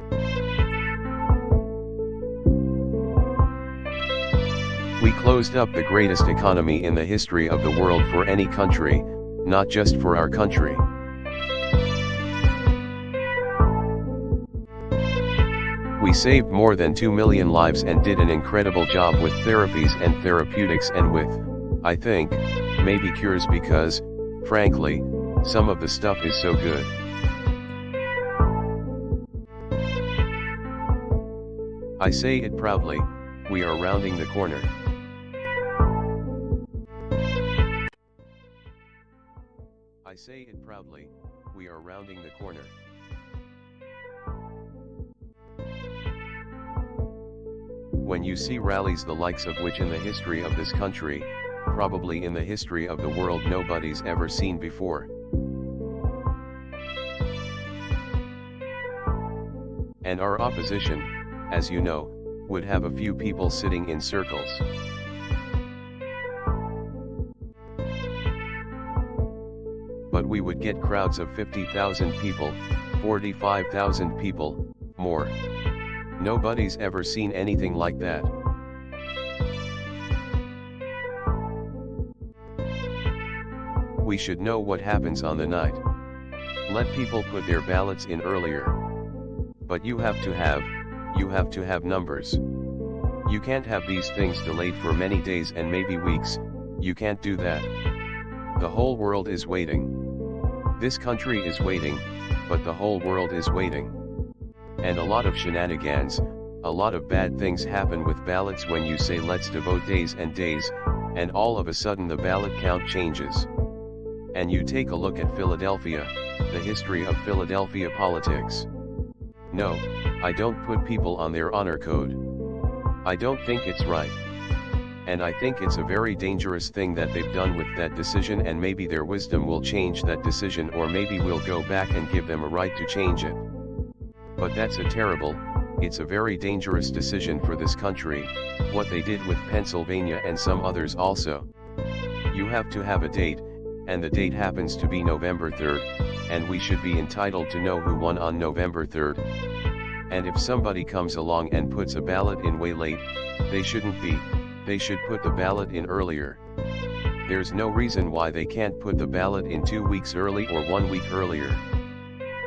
We closed up the greatest economy in the history of the world for any country, not just for our country. We saved more than 2 million lives and did an incredible job with therapies and therapeutics, and with, I think, maybe cures, because, frankly, some of the stuff is so good. I say it proudly, we are rounding the corner. I say it proudly, we are rounding the corner. When you see rallies the likes of which in the history of this country, probably in the history of the world, nobody's ever seen before. And our opposition, as you know, would have a few people sitting in circles. But we would get crowds of 50,000 people, 45,000 people, more. Nobody's ever seen anything like that. We should know what happens on the night. Let people put their ballots in earlier. But you have to have numbers. You can't have these things delayed for many days and maybe weeks. You can't do that. The whole world is waiting. This country is waiting, but the whole world is waiting. And a lot of shenanigans, a lot of bad things happen with ballots when you say let's devote days and days, and all of a sudden the ballot count changes. And you take a look at Philadelphia, the history of Philadelphia politics. No, I don't put people on their honor code. I don't think it's right. And I think it's a very dangerous thing that they've done with that decision, and maybe their wisdom will change that decision, or maybe we'll go back and give them a right to change it. But it's a very dangerous decision for this country, what they did with Pennsylvania and some others also. You have to have a date, and the date happens to be November 3rd, and we should be entitled to know who won on November 3rd. And if somebody comes along and puts a ballot in way late, they shouldn't be. They should put the ballot in earlier. There's no reason why they can't put the ballot in 2 weeks early or 1 week earlier.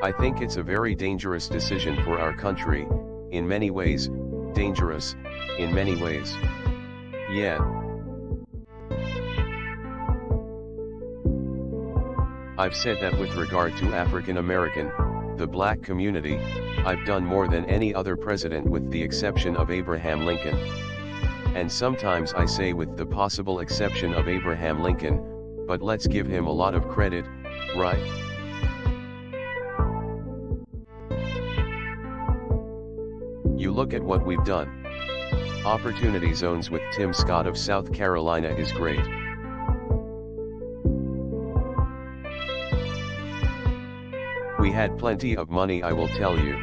I think it's a very dangerous decision for our country, in many ways, dangerous, in many ways. Yeah. I've said that with regard to African American, the black community, I've done more than any other president with the exception of Abraham Lincoln. And sometimes I say with the possible exception of Abraham Lincoln, but let's give him a lot of credit, right? You look at what we've done. Opportunity zones with Tim Scott of South Carolina is great. We had plenty of money, I will tell you.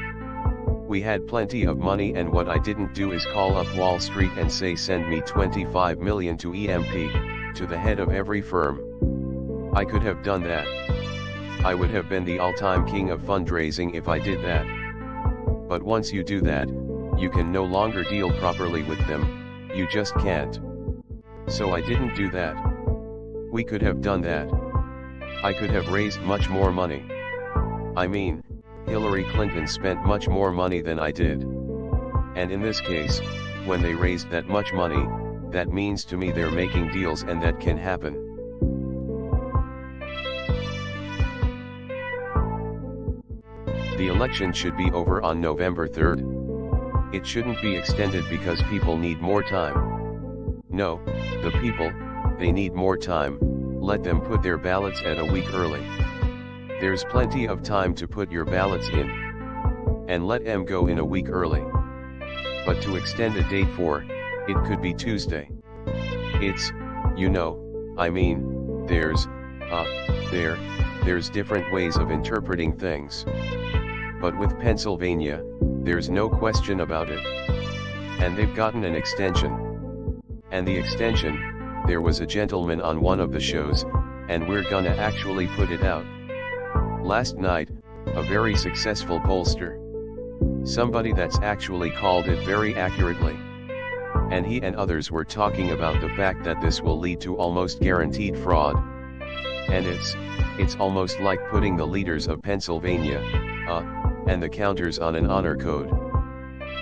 We had plenty of money, and what I didn't do is call up Wall Street and say send me 25 million to EMP, to the head of every firm. I could have done that. I would have been the all-time king of fundraising if I did that. But once you do that, you can no longer deal properly with them, you just can't. So I didn't do that. We could have done that. I could have raised much more money. I mean, Hillary Clinton spent much more money than I did. And in this case, when they raised that much money, that means to me they're making deals, and that can happen. The election should be over on November 3rd. It shouldn't be extended because people need more time. No, the people, they need more time, let them put their ballots at a week early. There's plenty of time to put your ballots in. And let them go in a week early. But to extend a date for, it could be Tuesday. It's, I mean, there's different ways of interpreting things. But with Pennsylvania, there's no question about it. And they've gotten an extension. And the extension, there was a gentleman on one of the shows, and we're gonna actually put it out. Last night, a very successful pollster. Somebody that's actually called it very accurately. And he and others were talking about the fact that this will lead to almost guaranteed fraud. And it's almost like putting the leaders of Pennsylvania, and the counters on an honor code.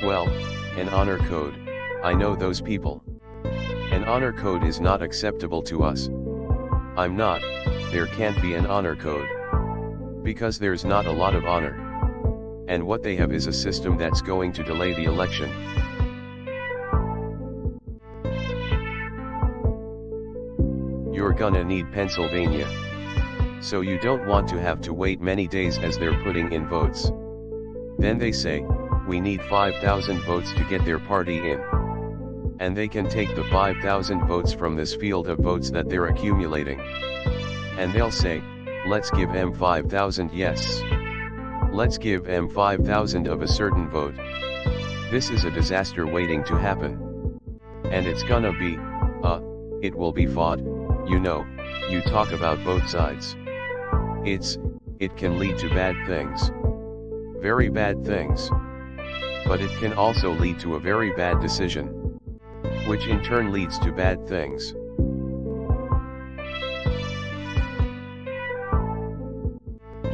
Well, an honor code, I know those people. An honor code is not acceptable to us. There can't be an honor code. Because there's not a lot of honor. And what they have is a system that's going to delay the election. You're gonna need Pennsylvania. So you don't want to have to wait many days as they're putting in votes. Then they say, we need 5,000 votes to get their party in. And they can take the 5,000 votes from this field of votes that they're accumulating. And they'll say, let's give them 5,000 yes. Let's give them 5,000 of a certain vote. This is a disaster waiting to happen. And it's gonna be, it will be fought, you talk about both sides. It can lead to bad things. Very bad things. But it can also lead to a very bad decision. Which in turn leads to bad things.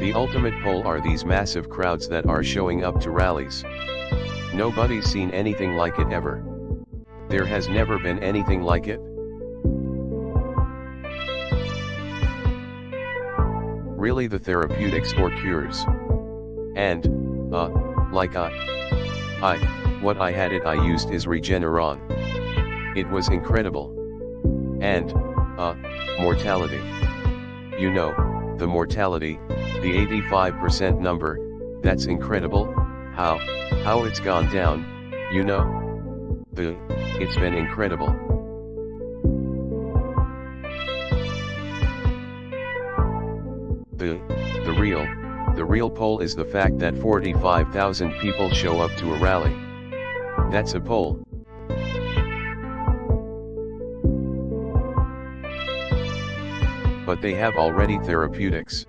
The ultimate poll are these massive crowds that are showing up to rallies. Nobody's seen anything like it ever. There has never been anything like it. Really, the therapeutics or cures. And, what I used is Regeneron. It was incredible. And, mortality. The mortality, the 85% number, that's incredible, how it's gone down, It's been incredible. The real poll is the fact that 45,000 people show up to a rally. That's a poll. But they have already therapeutics.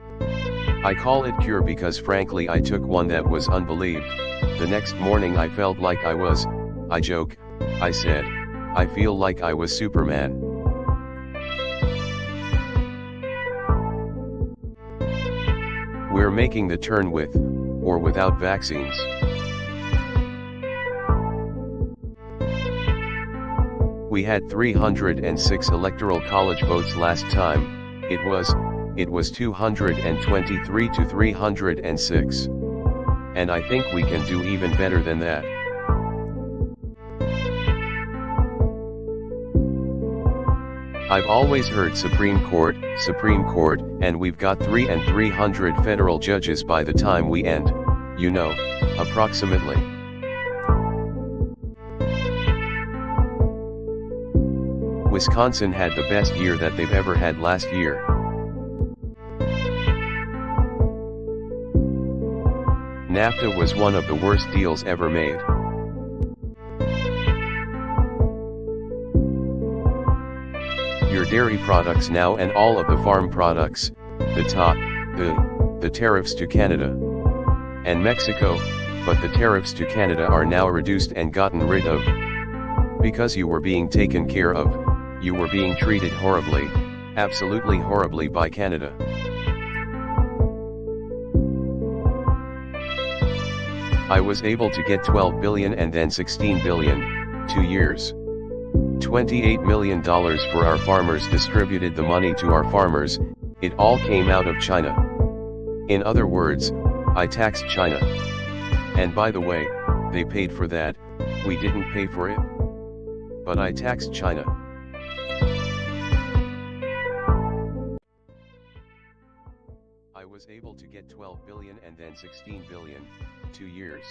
I call it cure because frankly I took one that was unbelieved. The next morning I felt like I joke, I said, I feel like I was Superman. We're making the turn with, or without vaccines. We had 306 electoral college votes last time. It was 223 to 306. And I think we can do even better than that. I've always heard Supreme Court, and we've got 300 federal judges by the time we end, you know, approximately. Wisconsin had the best year that they've ever had last year. NAFTA was one of the worst deals ever made. Your dairy products now and all of the farm products, the tariffs to Canada and Mexico, but the tariffs to Canada are now reduced and gotten rid of. Because you were being taken care of, you were being treated horribly, absolutely horribly by Canada. I was able to get 12 billion and then 16 billion, 2 years. $28 million for our farmers, distributed the money to our farmers, it all came out of China. In other words, I taxed China. And by the way, they paid for that, we didn't pay for it. But I taxed China. I was able to get 12 billion and then 16 billion, 2 years.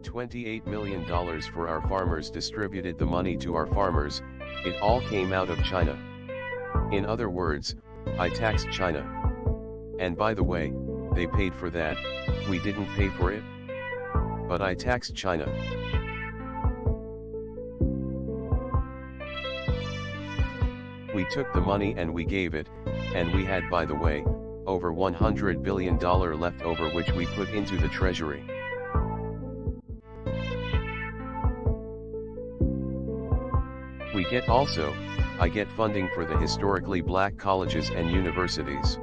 $28 million for our farmers, distributed the money to our farmers, it all came out of China. In other words, I taxed China. And by the way, they paid for that, we didn't pay for it. But I taxed China. We took the money and we gave it, and we had, by the way, over $100 billion left over, which we put into the treasury. I get funding for the historically black colleges and universities.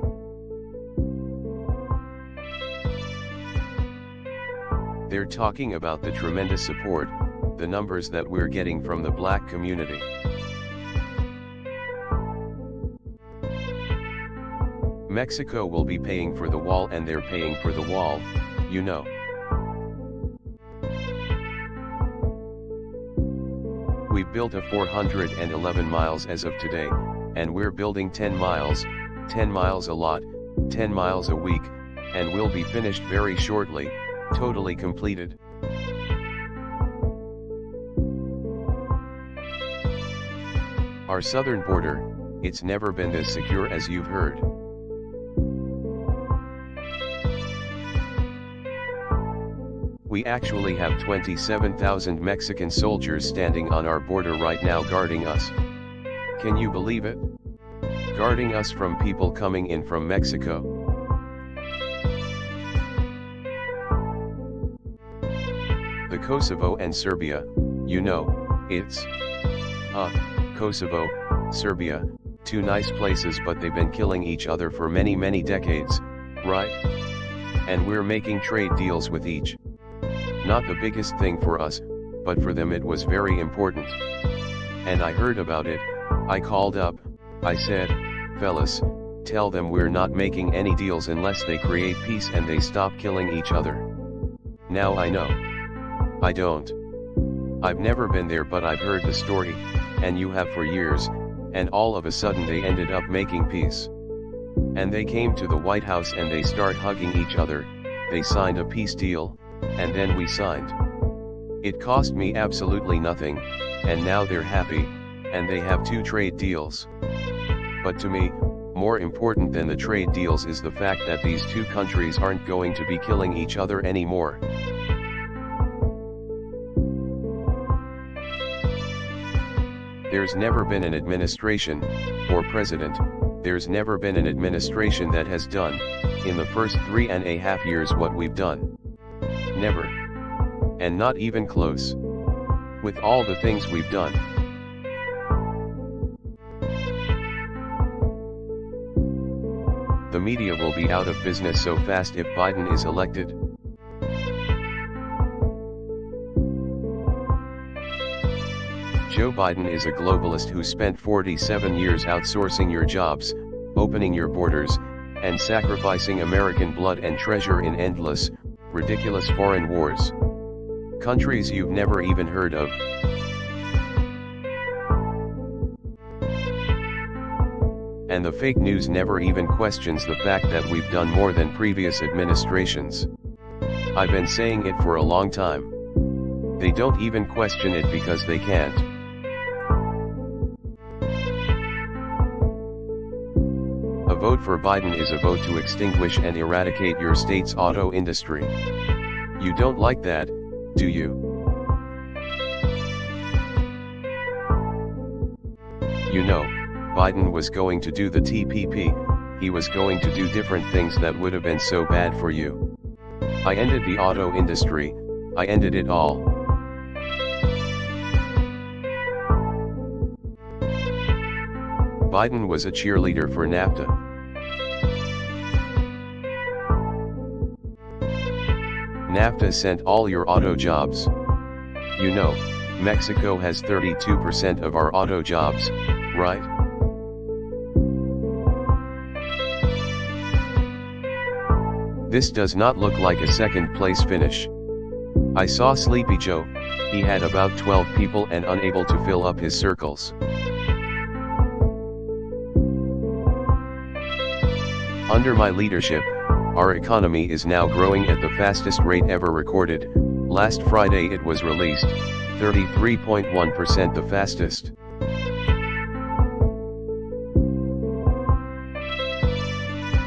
They're talking about the tremendous support, the numbers that we're getting from the black community. Mexico will be paying for the wall, and they're paying for the wall, you know. We've built a 411 miles as of today, and we're building 10 miles a lot, 10 miles a week, and we'll be finished very shortly, totally completed. Our southern border, it's never been this secure as you've heard. We actually have 27,000 Mexican soldiers standing on our border right now guarding us. Can you believe it? Guarding us from people coming in from Mexico. The Kosovo and Serbia, you know, it's Kosovo, Serbia, two nice places, but they've been killing each other for many, many decades, right? And we're making trade deals with each. Not the biggest thing for us, but for them it was very important. And I heard about it, I called up, I said, fellas, tell them we're not making any deals unless they create peace and they stop killing each other. Now I know. I don't. I've never been there, but I've heard the story, and you have for years, and all of a sudden they ended up making peace. And they came to the White House and they start hugging each other, they signed a peace deal, and then we signed. It cost me absolutely nothing, and now they're happy, and they have 2 trade deals. But to me, more important than the trade deals is the fact that these 2 countries aren't going to be killing each other anymore. There's never been an administration, or president, there's never been an administration that has done, in the first 3.5 years what we've done. Never. And not even close. With all the things we've done. The media will be out of business so fast if Biden is elected. Joe Biden is a globalist who spent 47 years outsourcing your jobs, opening your borders, and sacrificing American blood and treasure in endless, ridiculous foreign wars. Countries you've never even heard of. And the fake news never even questions the fact that we've done more than previous administrations. I've been saying it for a long time. They don't even question it because they can't. A vote for Biden is a vote to extinguish and eradicate your state's auto industry. You don't like that, do you? You know, Biden was going to do the TPP, he was going to do different things that would have been so bad for you. I ended the auto industry, I ended it all. Biden was a cheerleader for NAFTA. NAFTA sent all your auto jobs. You know, Mexico has 32% of our auto jobs, right? This does not look like a second place finish. I saw Sleepy Joe, he had about 12 people and unable to fill up his circles. Under my leadership, our economy is now growing at the fastest rate ever recorded. Last Friday it was released, 33.1% the fastest.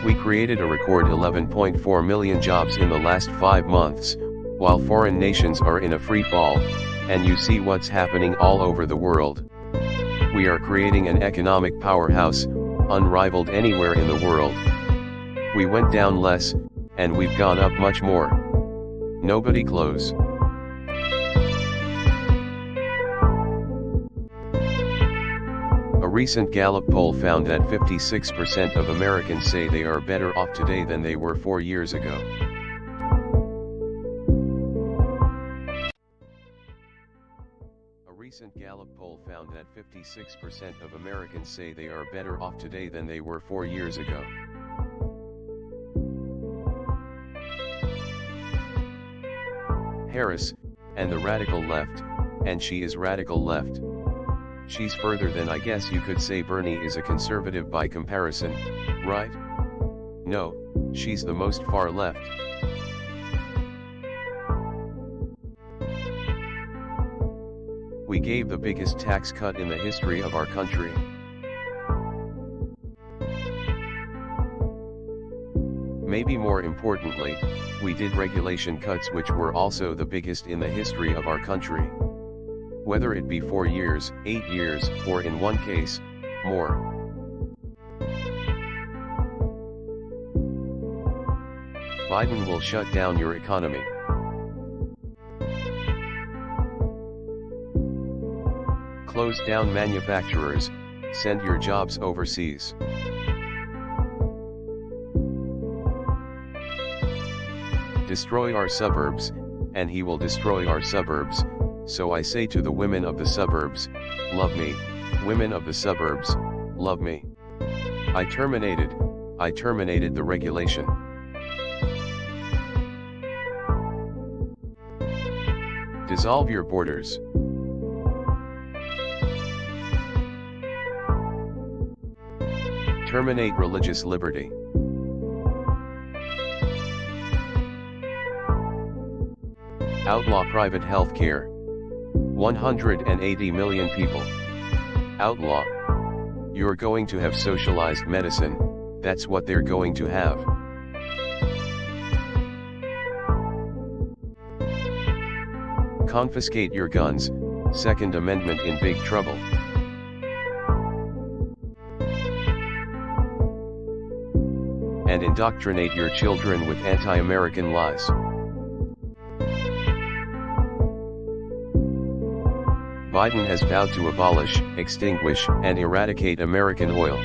We created a record 11.4 million jobs in the last 5 months, while foreign nations are in a free fall, and you see what's happening all over the world. We are creating an economic powerhouse, unrivaled anywhere in the world. We went down less, and we've gone up much more. Nobody close. A recent Gallup poll found that 56% of Americans say they are better off today than they were 4 years ago. A recent Gallup poll found that 56% of Americans say they are better off today than they were 4 years ago. Harris, and the radical left, and she is radical left. She's further than I guess you could say Bernie is a conservative by comparison, right? No, she's the most far left. We gave the biggest tax cut in the history of our country. Maybe more importantly, we did regulation cuts which were also the biggest in the history of our country. Whether it be 4 years, 8 years, or in one case, more. Biden will shut down your economy. Close down manufacturers, send your jobs overseas. Destroy our suburbs, and he will destroy our suburbs, so I say to the women of the suburbs, love me, women of the suburbs, love me. I terminated the regulation. Dissolve your borders. Terminate religious liberty. Outlaw private health care. 180 million people. Outlaw. You're going to have socialized medicine, that's what they're going to have. Confiscate your guns, Second Amendment in big trouble. And indoctrinate your children with anti-American lies. Biden has vowed to abolish, extinguish, and eradicate American oil.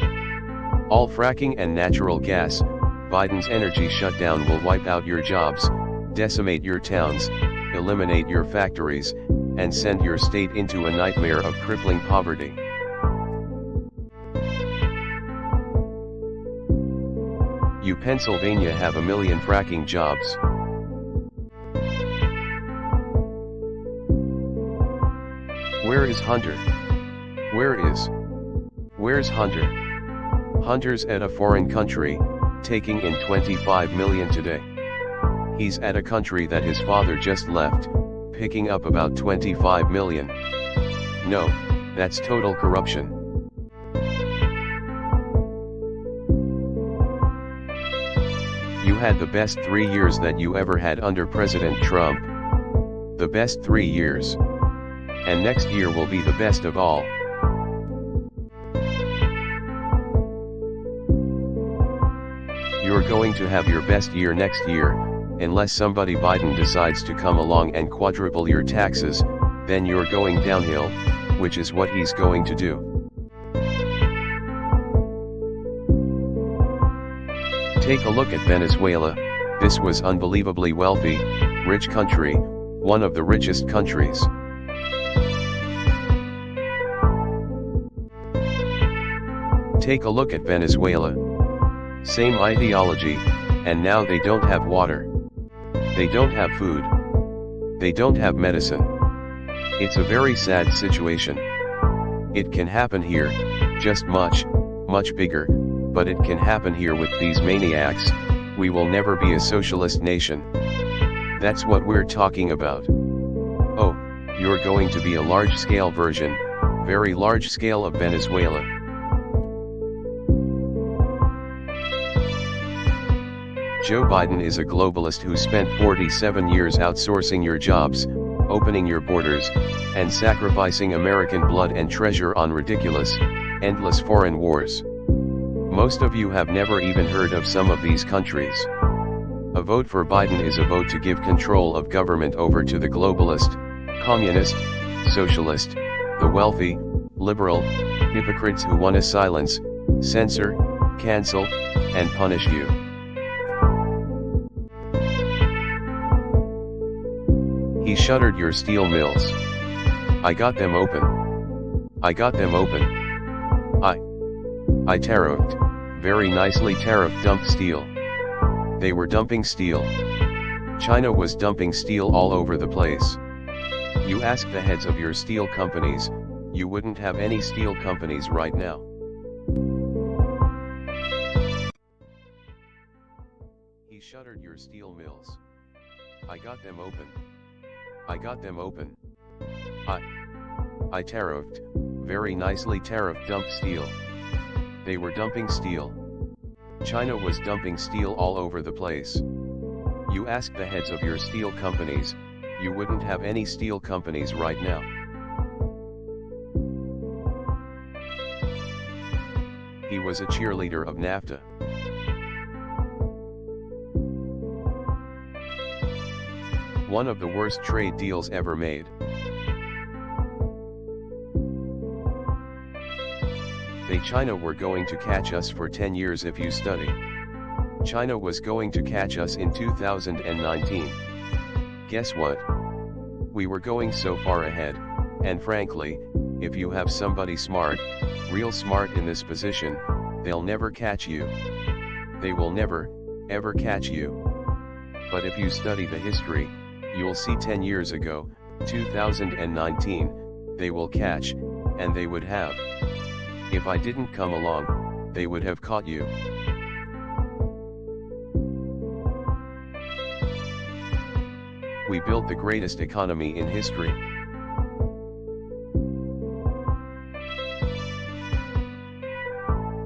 All fracking and natural gas. Biden's energy shutdown will wipe out your jobs, decimate your towns, eliminate your factories, and send your state into a nightmare of crippling poverty. You Pennsylvania have 1 million fracking jobs. Where is Hunter? Where's Hunter? Hunter's at a foreign country, taking in 25 million today. He's at a country that his father just left, picking up about 25 million. No, that's total corruption. You had the best 3 years that you ever had under President Trump. The best 3 years. And next year will be the best of all. You're going to have your best year next year, unless somebody Biden decides to come along and quadruple your taxes, then you're going downhill, which is what he's going to do. Take a look at Venezuela. This was unbelievably wealthy, rich country, one of the richest countries. Take a look at Venezuela. Same ideology, and now they don't have water. They don't have food. They don't have medicine. It's a very sad situation. It can happen here, just much bigger, but it can happen here with these maniacs. We will never be a socialist nation. That's what we're talking about. Oh, you're going to be a large-scale version, very large scale of Venezuela. Joe Biden is a globalist who spent 47 years outsourcing your jobs, opening your borders, and sacrificing American blood and treasure on ridiculous, endless foreign wars. Most of you have never even heard of some of these countries. A vote for Biden is a vote to give control of government over to the globalist, communist, socialist, the wealthy, liberal, hypocrites who want to silence, censor, cancel, and punish you. He shuttered your steel mills. I got them open. I got them open. I tariffed, very nicely tariffed dumped steel. They were dumping steel. China was dumping steel all over the place. You ask the heads of your steel companies, you wouldn't have any steel companies right now. He shuttered your steel mills. I got them open. I got them open. I tariffed, very nicely tariffed dumped steel. They were dumping steel. China was dumping steel all over the place. You ask the heads of your steel companies, you wouldn't have any steel companies right now. He was a cheerleader of NAFTA. One of the worst trade deals ever made. China were going to catch us for 10 years if you study. China was going to catch us in 2019. Guess what? We were going so far ahead, and frankly, if you have somebody smart, real smart in this position, they'll never catch you. They will never, ever catch you. But if you study the history, you'll see 10 years ago, 2019, they will catch, and they would have. If I didn't come along, they would have caught you. We built the greatest economy in history.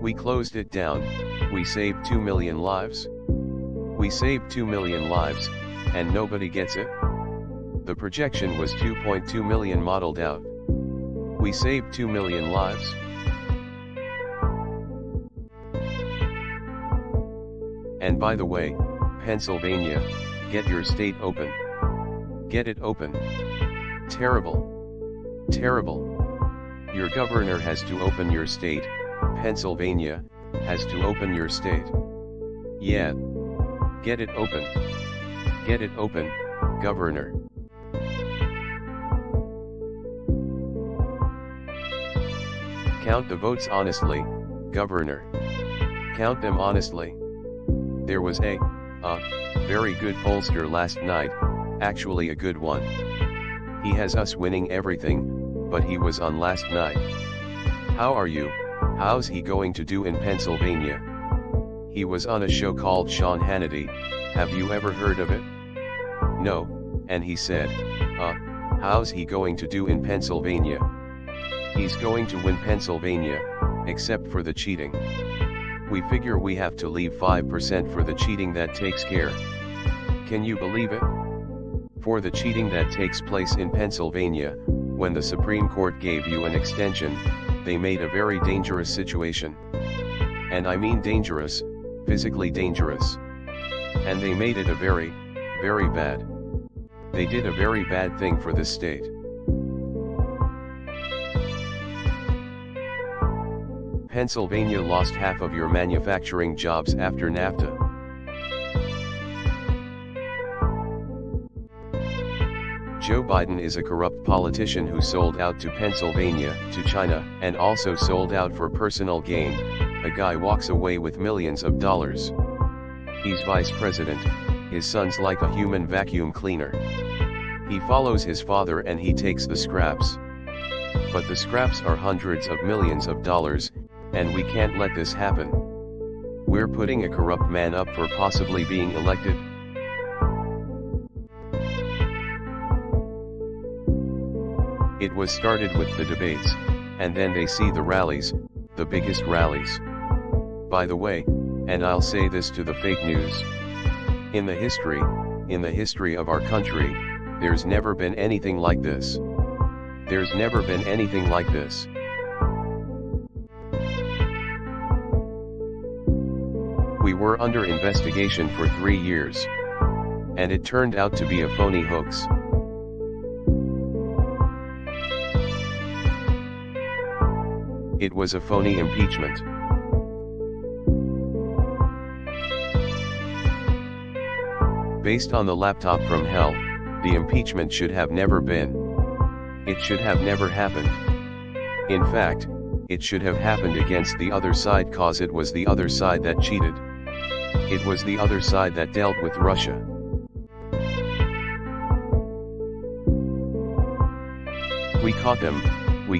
We closed it down. We saved 2 million lives. We saved 2 million lives, and nobody gets it? The projection was 2.2 million modeled out. We saved 2 million lives. And by the way, Pennsylvania, get your state open. Get it open. Terrible. Terrible. Your governor has to open your state. Pennsylvania has to open your state. Yeah. Get it open. Get it open, governor. Count the votes honestly, governor. Count them honestly. There was a very good pollster last night, actually a good one. He has us winning everything, but he was on last night. How are you? How's he going to do in Pennsylvania? He was on a show called Sean Hannity. Have you ever heard of it? No, and he said, how's he going to do in Pennsylvania? He's going to win Pennsylvania, except for the cheating. We figure we have to leave 5% for the cheating that takes care. Can you believe it? For the cheating that takes place in Pennsylvania, when the Supreme Court gave you an extension, they made a very dangerous situation. And I mean dangerous, physically dangerous. And they made it a very, very bad. They did a very bad thing for this state. Pennsylvania lost half of your manufacturing jobs after NAFTA. Joe Biden is a corrupt politician who sold out to Pennsylvania, to China, and also sold out for personal gain. A guy walks away with millions of dollars. He's vice president, his son's like a human vacuum cleaner. He follows his father and he takes the scraps. But the scraps are hundreds of millions of dollars, and we can't let this happen. We're putting a corrupt man up for possibly being elected. It was started with the debates, and then they see the rallies, the biggest rallies. By the way, and I'll say this to the fake news. In the history of our country, there's never been anything like this. There's never been anything like this. We were under investigation for 3 years. And it turned out to be a phony hoax. It was a phony impeachment. Based on the laptop from hell, the impeachment should have never been. It should have never happened. In fact, it should have happened against the other side cause it was the other side that cheated. It was the other side that dealt with Russia. We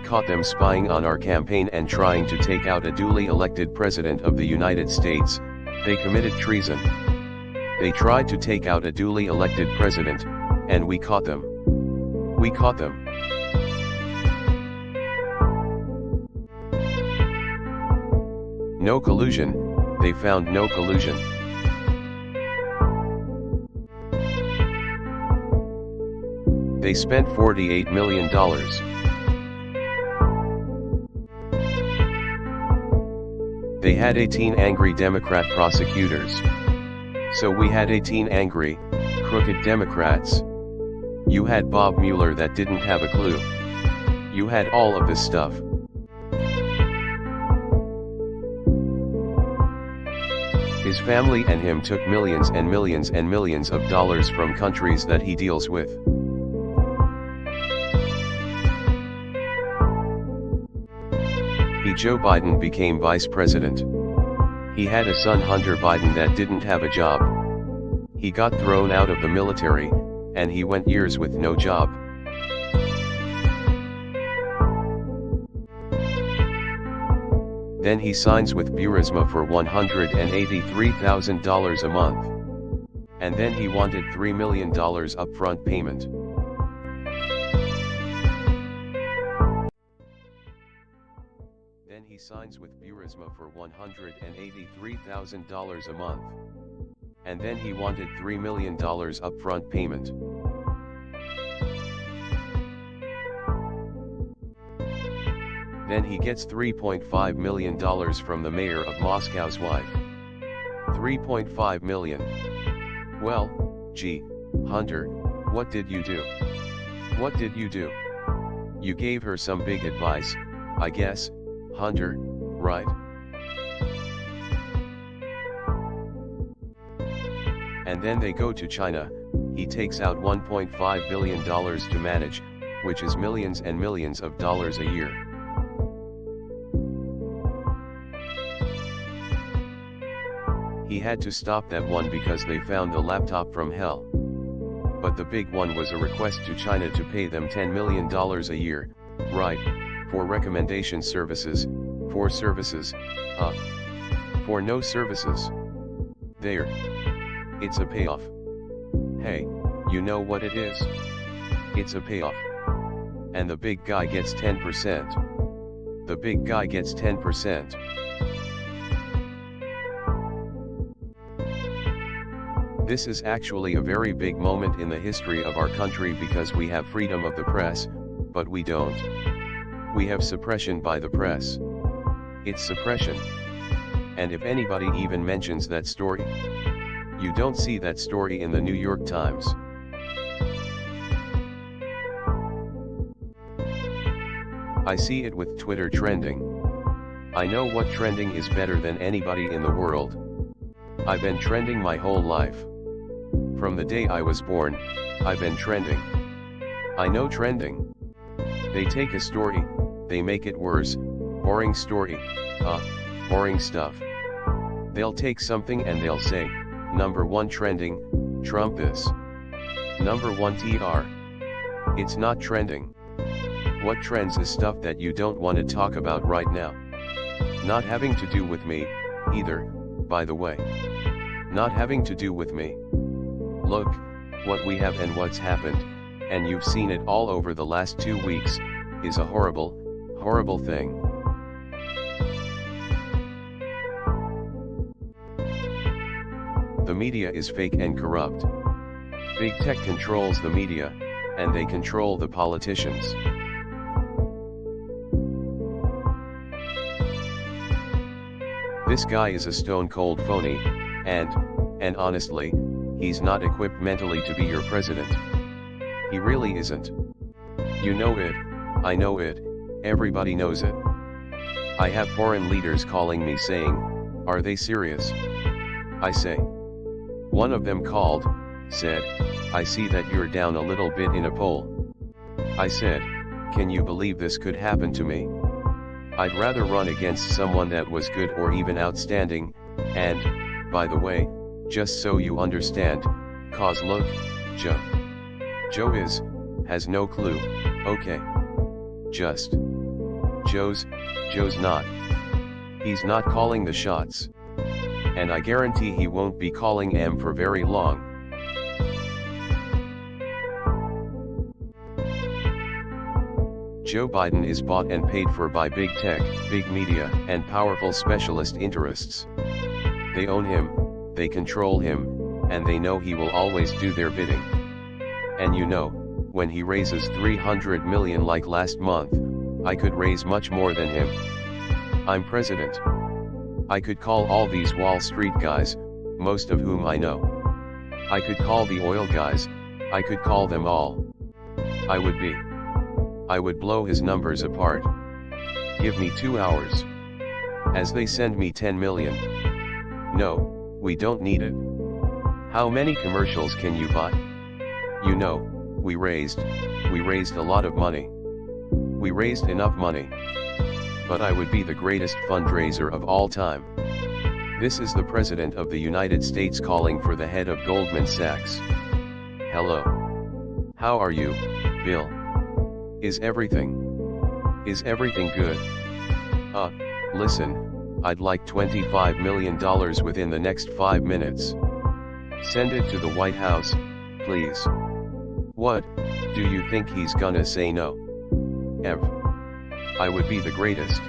caught them spying on our campaign and trying to take out a duly elected president of the United States. They committed treason. They tried to take out a duly elected president, and we caught them. We caught them. No collusion, they found no collusion. They spent $48 million. They had 18 angry Democrat prosecutors. So we had 18 angry, crooked Democrats. You had Bob Mueller that didn't have a clue. You had all of this stuff. His family and him took millions and millions and millions of dollars from countries that he deals with. Joe Biden became vice president. He had a son Hunter Biden that didn't have a job. He got thrown out of the military, and he went years with no job. Then he signs with Burisma for $183,000 a month. And then he wanted $3 million upfront payment. Then he signs with Burisma for $183,000 a month. And then he wanted $3 million upfront payment. Then he gets $3.5 million from the mayor of Moscow's wife. $3.5 million. Well, gee, Hunter, what did you do? What did you do? You gave her some big advice, I guess, Hunter, right? And then they go to China. He takes out $1.5 billion to manage, which is millions and millions of dollars a year. He had to stop that one because they found the laptop from hell. But the big one was a request to China to pay them $10 million a year, right, for recommendation services, for services, for no services. There. It's a payoff. Hey, you know what it is? It's a payoff. And the big guy gets 10%. The big guy gets 10%. This is actually a very big moment in the history of our country because we have freedom of the press, but we don't. We have suppression by the press. It's suppression. And if anybody even mentions that story, you don't see that story in the New York Times. I see it with Twitter trending. I know what trending is better than anybody in the world. I've been trending my whole life. From the day I was born, I've been trending. I know trending. They take a story, they make it worse, boring story, boring stuff. They'll take something and they'll say, number 1 trending, Trump this. Number 1 TR. It's not trending. What trends is stuff that you don't want to talk about right now. Not having to do with me, either, by the way. Not having to do with me. Look, what we have and what's happened, and you've seen it all over the last 2 weeks, is a horrible, horrible thing. The media is fake and corrupt. Big tech controls the media, and they control the politicians. This guy is a stone-cold phony, and honestly, he's not equipped mentally to be your president. He really isn't. You know it, I know it, everybody knows it. I have foreign leaders calling me saying, are they serious? I say. One of them called, said, I see that you're down a little bit in a poll. I said, can you believe this could happen to me? I'd rather run against someone that was good or even outstanding, and, by the way, just so you understand, cause look, Joe. Joe has no clue, okay. Joe's not. He's not calling the shots. And I guarantee he won't be calling them for very long. Joe Biden is bought and paid for by big tech, big media, and powerful specialist interests. They own him, they control him, and they know he will always do their bidding. And you know, when he raises $300 million like last month, I could raise much more than him. I'm president. I could call all these Wall Street guys, most of whom I know. I could call the oil guys, I could call them all. I would blow his numbers apart. Give me 2 hours. As they send me 10 million. No, we don't need it. How many commercials can you buy? You know, we raised a lot of money. We raised enough money. But I would be the greatest fundraiser of all time. This is the President of the United States calling for the head of Goldman Sachs. Hello. How are you, Bill? Is everything good? Listen, I'd like $25 million within the next 5 minutes. Send it to the White House, please. What, do you think he's gonna say no? I would be the greatest.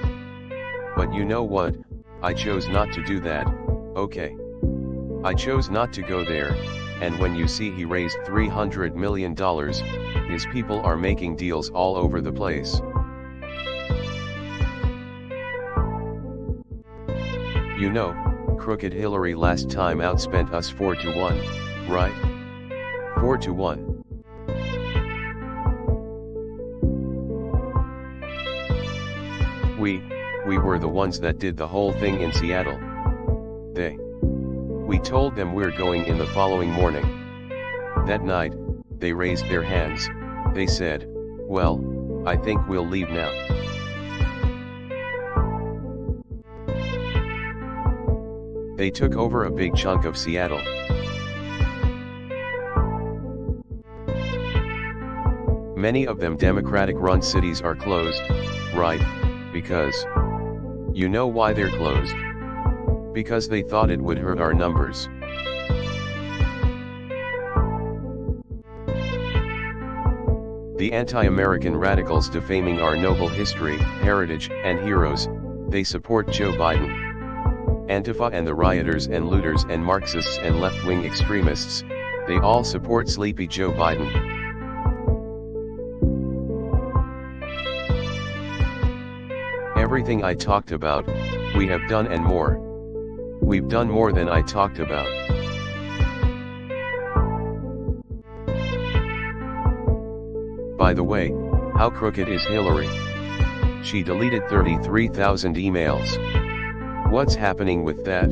But you know what, I chose not to do that, okay? I chose not to go there, and when you see he raised $300 million, his people are making deals all over the place. You know, Crooked Hillary last time outspent us 4-1, right? 4-1. We were the ones that did the whole thing in Seattle. We told them we're going in the following morning. That night, they raised their hands, they said, well, I think we'll leave now. They took over a big chunk of Seattle. Many of them Democratic-run cities are closed, right? Because, you know why they're closed? Because they thought it would hurt our numbers. The anti-American radicals defaming our noble history, heritage, and heroes, they support Joe Biden. Antifa and the rioters and looters and Marxists and left-wing extremists, they all support Sleepy Joe Biden. Everything I talked about, we have done and more. We've done more than I talked about. By the way, how crooked is Hillary? She deleted 33,000 emails. What's happening with that?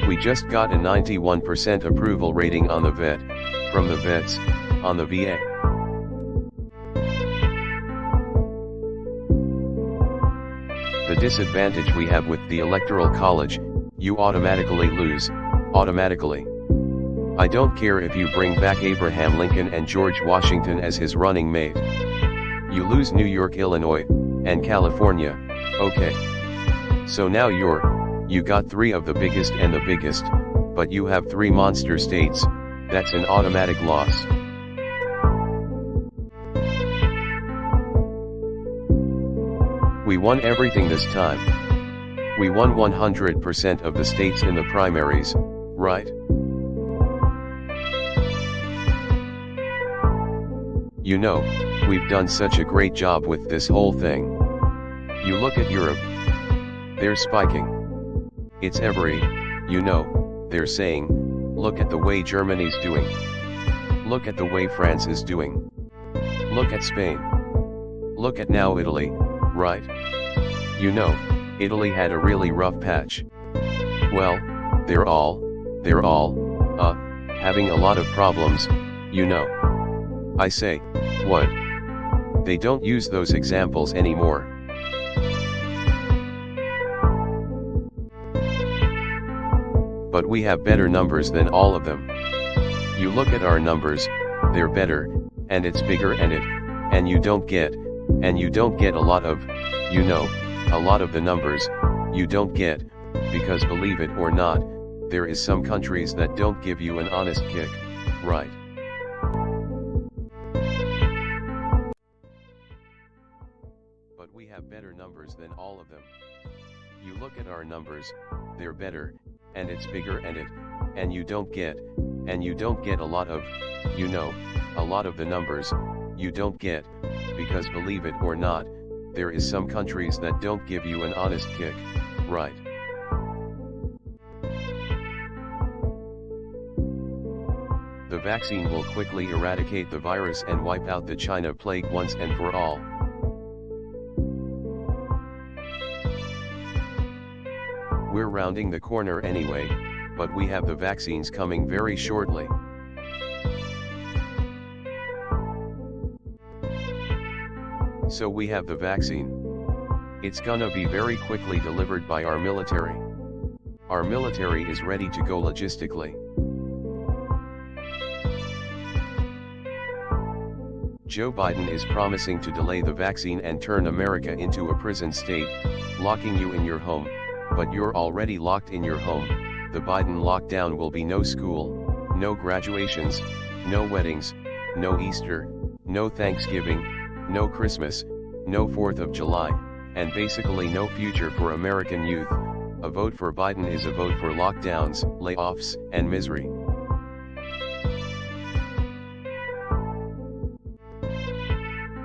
We just got a 91% approval rating on the vet, from the vets, on the VA. The disadvantage we have with the Electoral College, you automatically lose, automatically. I don't care if you bring back Abraham Lincoln and George Washington as his running mate. You lose New York, Illinois, and California, okay. So now you got 3 of the biggest and the biggest, but you have 3 monster states, that's an automatic loss. We won everything this time. We won 100% of the states in the primaries, right? You know, we've done such a great job with this whole thing. You look at Europe. They're spiking. It's they're saying, look at the way Germany's doing. Look at the way France is doing. Look at Spain. Look at now Italy, right? You know, Italy had a really rough patch. Well, they're all, having a lot of problems, you know. I say, what? They don't use those examples anymore. But we have better numbers than all of them. You look at our numbers, they're better, and it's bigger and you don't get a lot of, a lot of the numbers, you don't get, because believe it or not, there is some countries that don't give you an honest kick, right? But we have better numbers than all of them. You look at our numbers, they're better, and it's bigger and you don't get a lot of, a lot of the numbers, you don't get, because believe it or not, there is some countries that don't give you an honest kick, right? The vaccine will quickly eradicate the virus and wipe out the China plague once and for all. We're rounding the corner anyway, but we have the vaccines coming very shortly. So we have the vaccine. It's gonna be very quickly delivered by our military. Our military is ready to go logistically. Joe Biden is promising to delay the vaccine and turn America into a prison state, locking you in your home, but you're already locked in your home. The Biden lockdown will be no school, no graduations, no weddings, no Easter, no Thanksgiving, no Christmas, no 4th of July, and basically no future for American youth. A vote for Biden is a vote for lockdowns, layoffs, and misery.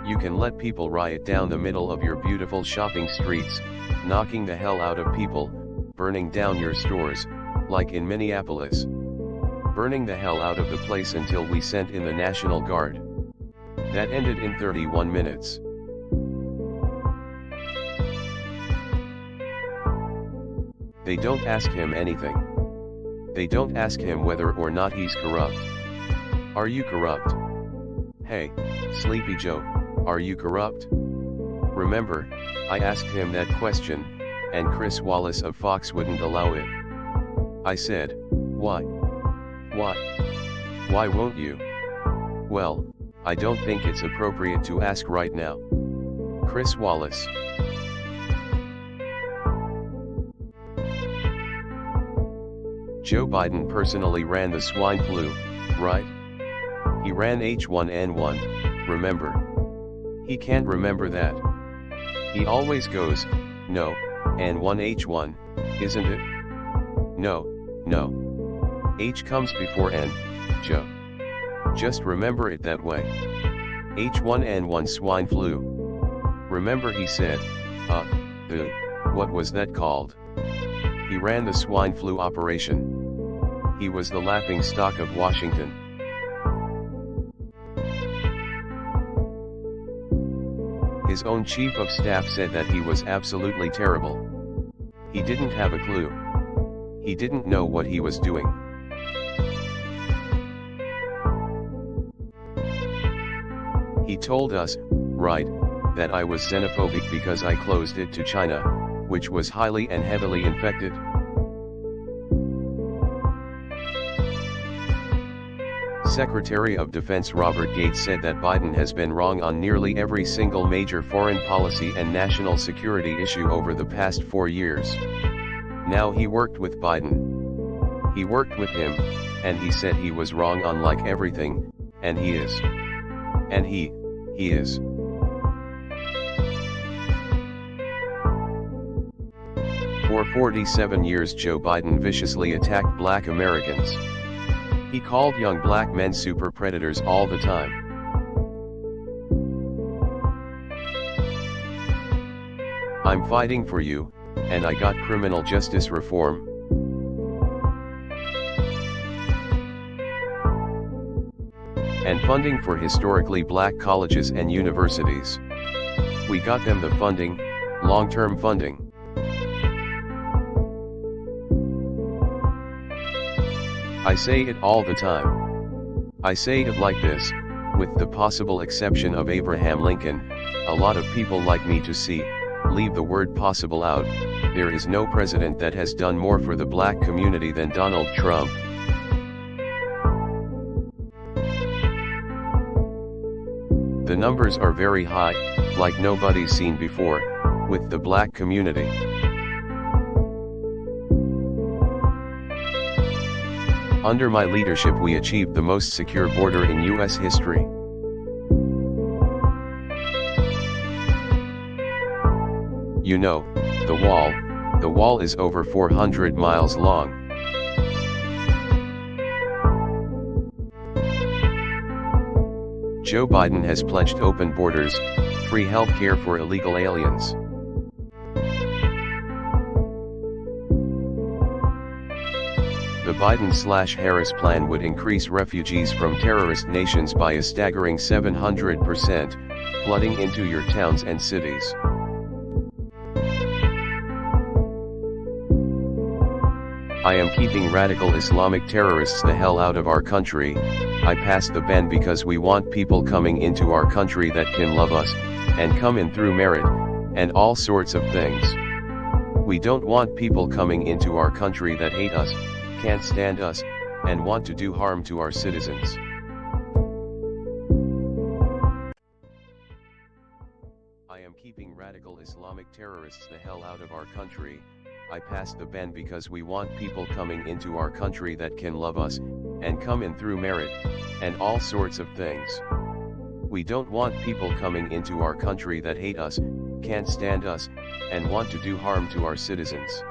You can let people riot down the middle of your beautiful shopping streets, knocking the hell out of people, burning down your stores, like in Minneapolis. Burning the hell out of the place until we sent in the National Guard. That ended in 31 minutes. They don't ask him anything. They don't ask him whether or not he's corrupt. Are you corrupt? Hey, Sleepy Joe, are you corrupt? Remember, I asked him that question, and Chris Wallace of Fox wouldn't allow it. I said, why? Why? Why won't you? Well, I don't think it's appropriate to ask right now. Chris Wallace. Joe Biden personally ran the swine flu, right? He ran H1N1, remember? He can't remember that. He always goes, no, N1H1, isn't it? No, no. H comes before N, Joe. Just remember it that way. H1N1 swine flu. Remember he said, what was that called? He ran the swine flu operation. He was the laughing stock of Washington. His own chief of staff said that he was absolutely terrible. He didn't have a clue. He didn't know what he was doing. He told us, right, that I was xenophobic because I closed it to China, which was highly and heavily infected. Secretary of Defense Robert Gates said that Biden has been wrong on nearly every single major foreign policy and national security issue over the past 4 years. Now he worked with Biden. He worked with him, and he said he was wrong on like everything, and he is. And he is. For 47 years Joe Biden viciously attacked black Americans. He called young black men super predators all the time. I'm fighting for you, and I got criminal justice reform. And funding for historically black colleges and universities. We got them the funding, long-term funding. I say it all the time. I say it like this, with the possible exception of Abraham Lincoln, a lot of people like me to see, leave the word possible out, there is no president that has done more for the black community than Donald Trump. The numbers are very high, like nobody's seen before, with the black community. Under my leadership we achieved the most secure border in U.S. history. You know, the wall is over 400 miles long. Joe Biden has pledged open borders, free health care for illegal aliens. The Biden/Harris plan would increase refugees from terrorist nations by a staggering 700%, flooding into your towns and cities. I am keeping radical Islamic terrorists the hell out of our country. I passed the ban because we want people coming into our country that can love us, and come in through merit, and all sorts of things. We don't want people coming into our country that hate us, can't stand us, and want to do harm to our citizens. I am keeping radical Islamic terrorists the hell out of our country. I passed the ban because we want people coming into our country that can love us, and come in through merit, and all sorts of things. We don't want people coming into our country that hate us, can't stand us, and want to do harm to our citizens.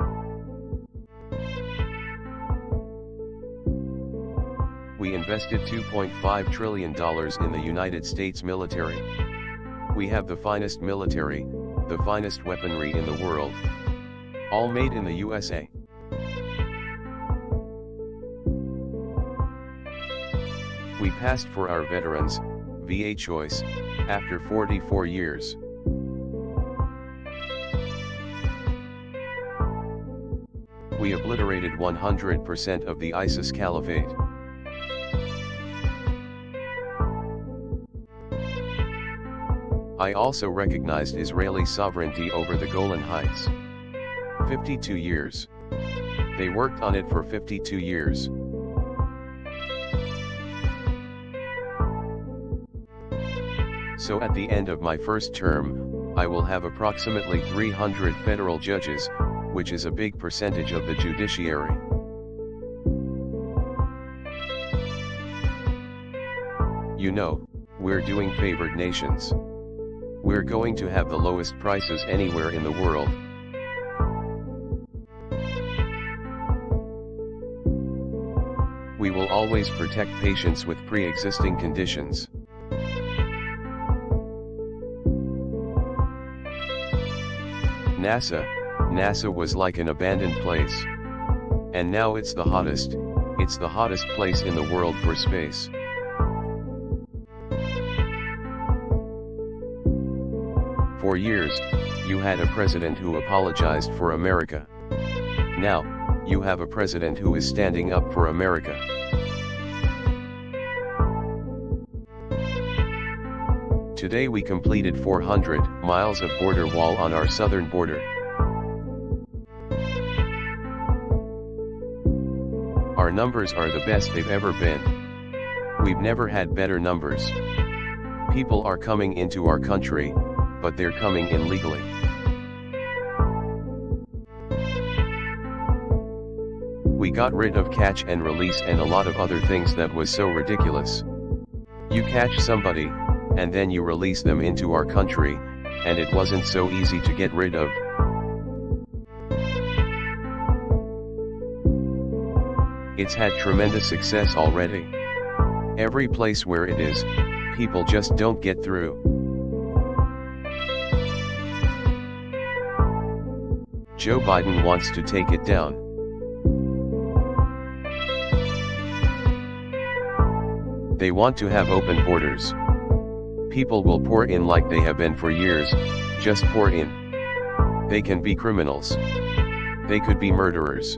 We invested $2.5 trillion in the United States military. We have the finest military, the finest weaponry in the world. All made in the USA. We passed for our veterans, VA choice, after 44 years. We obliterated 100% of the ISIS caliphate. I also recognized Israeli sovereignty over the Golan Heights. 52 years. They worked on it for 52 years. So at the end of my first term, I will have approximately 300 federal judges, which is a big percentage of the judiciary. You know, we're doing favored nations. We're going to have the lowest prices anywhere in the world. We will always protect patients with pre-existing conditions. NASA was like an abandoned place. And now it's the hottest place in the world for space. For years, you had a president who apologized for America. Now, you have a president who is standing up for America. Today we completed 400 miles of border wall on our southern border. Our numbers are the best they've ever been. We've never had better numbers. People are coming into our country, but they're coming in legally. We got rid of catch and release and a lot of other things that was so ridiculous. You catch somebody, and then you release them into our country, and it wasn't so easy to get rid of. It's had tremendous success already. Every place where it is, people just don't get through. Joe Biden wants to take it down. They want to have open borders. People will pour in like they have been for years, just pour in. They can be criminals. They could be murderers.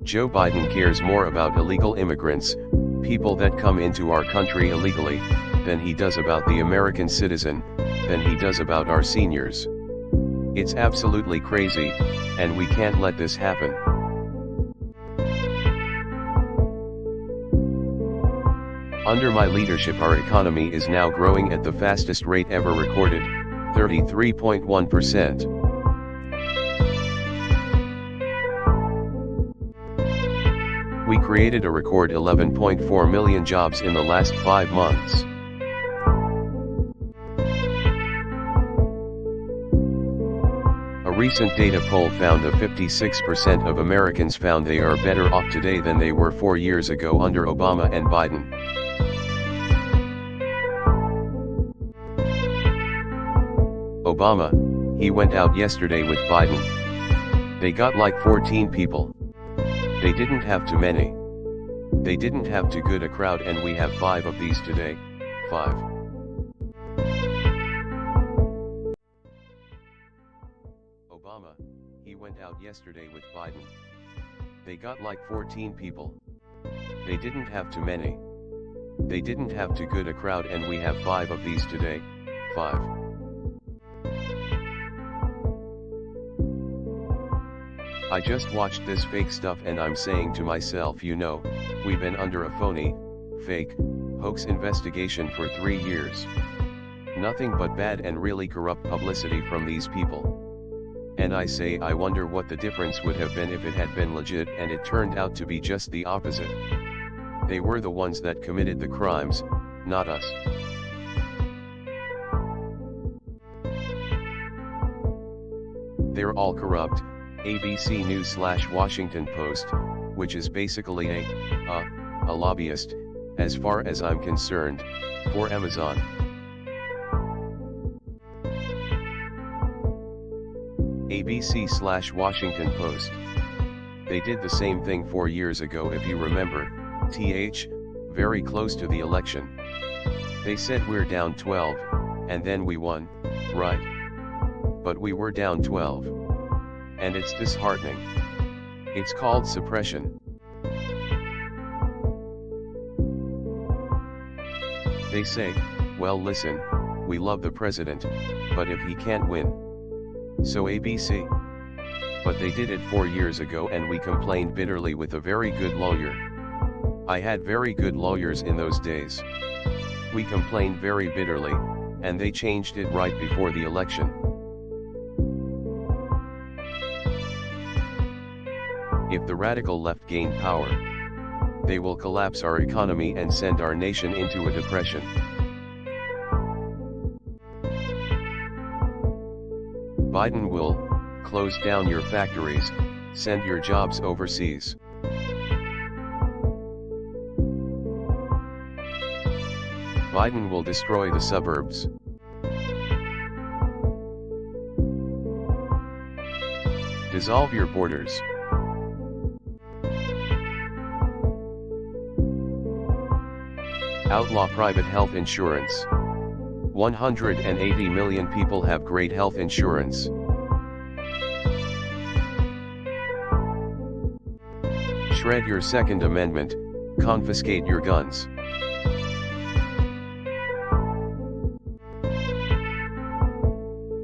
Joe Biden cares more about illegal immigrants, people that come into our country illegally, than he does about the American citizen, than he does about our seniors. It's absolutely crazy, and we can't let this happen. Under my leadership, our economy is now growing at the fastest rate ever recorded, 33.1%. We created a record 11.4 million jobs in the last 5 months. A recent data poll found that 56% of Americans found they are better off today than they were 4 years ago under Obama and Biden. Obama, he went out yesterday with Biden. They got like 14 people. They didn't have too many. They didn't have too good a crowd, and we have 5 of these today. 5. Obama, he went out yesterday with Biden. They got like 14 people. They didn't have too many. They didn't have too good a crowd, and we have 5 of these today. 5. I just watched this fake stuff and I'm saying to myself, you know, we've been under a phony, fake, hoax investigation for 3 years. Nothing but bad and really corrupt publicity from these people. And I say I wonder what the difference would have been if it had been legit and it turned out to be just the opposite. They were the ones that committed the crimes, not us. They're all corrupt. ABC News/Washington Post, which is basically a lobbyist, as far as I'm concerned, for Amazon. ABC/Washington Post. They did the same thing 4 years ago if you remember, very close to the election. They said we're down 12, and then we won, right? But we were down 12. And it's disheartening. It's called suppression. They say, well listen, we love the president, but if he can't win. So ABC. But they did it 4 years ago and we complained bitterly with a very good lawyer. I had very good lawyers in those days. We complained very bitterly, and they changed it right before the election. If the radical left gain power, they will collapse our economy and send our nation into a depression. Biden will close down your factories, send your jobs overseas. Biden will destroy the suburbs. Dissolve your borders. Outlaw private health insurance. 180 million people have great health insurance. Shred your Second Amendment, confiscate your guns.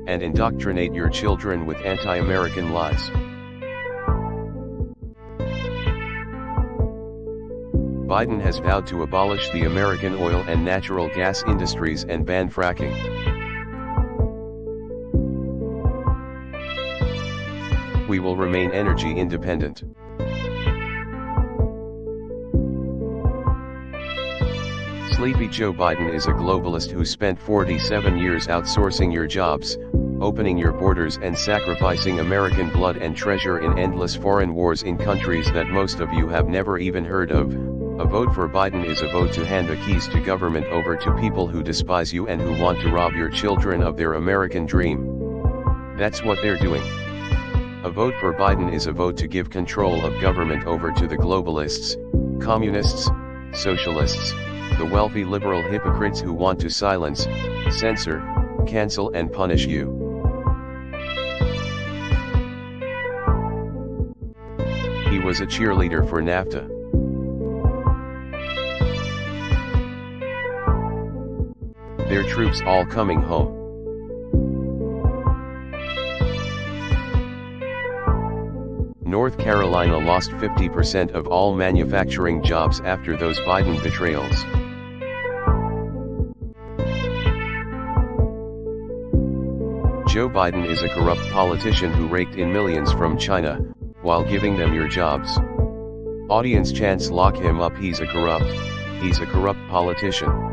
And indoctrinate your children with anti-American lies. Biden has vowed to abolish the American oil and natural gas industries and ban fracking. We will remain energy independent. Sleepy Joe Biden is a globalist who spent 47 years outsourcing your jobs, opening your borders and sacrificing American blood and treasure in endless foreign wars in countries that most of you have never even heard of. A vote for Biden is a vote to hand the keys to government over to people who despise you and who want to rob your children of their American dream. That's what they're doing. A vote for Biden is a vote to give control of government over to the globalists, communists, socialists, the wealthy liberal hypocrites who want to silence, censor, cancel and punish you. He was a cheerleader for NAFTA. Their troops all coming home. North Carolina lost 50% of all manufacturing jobs after those Biden betrayals. Joe Biden is a corrupt politician who raked in millions from China, while giving them your jobs. Audience chants lock him up, he's a corrupt politician.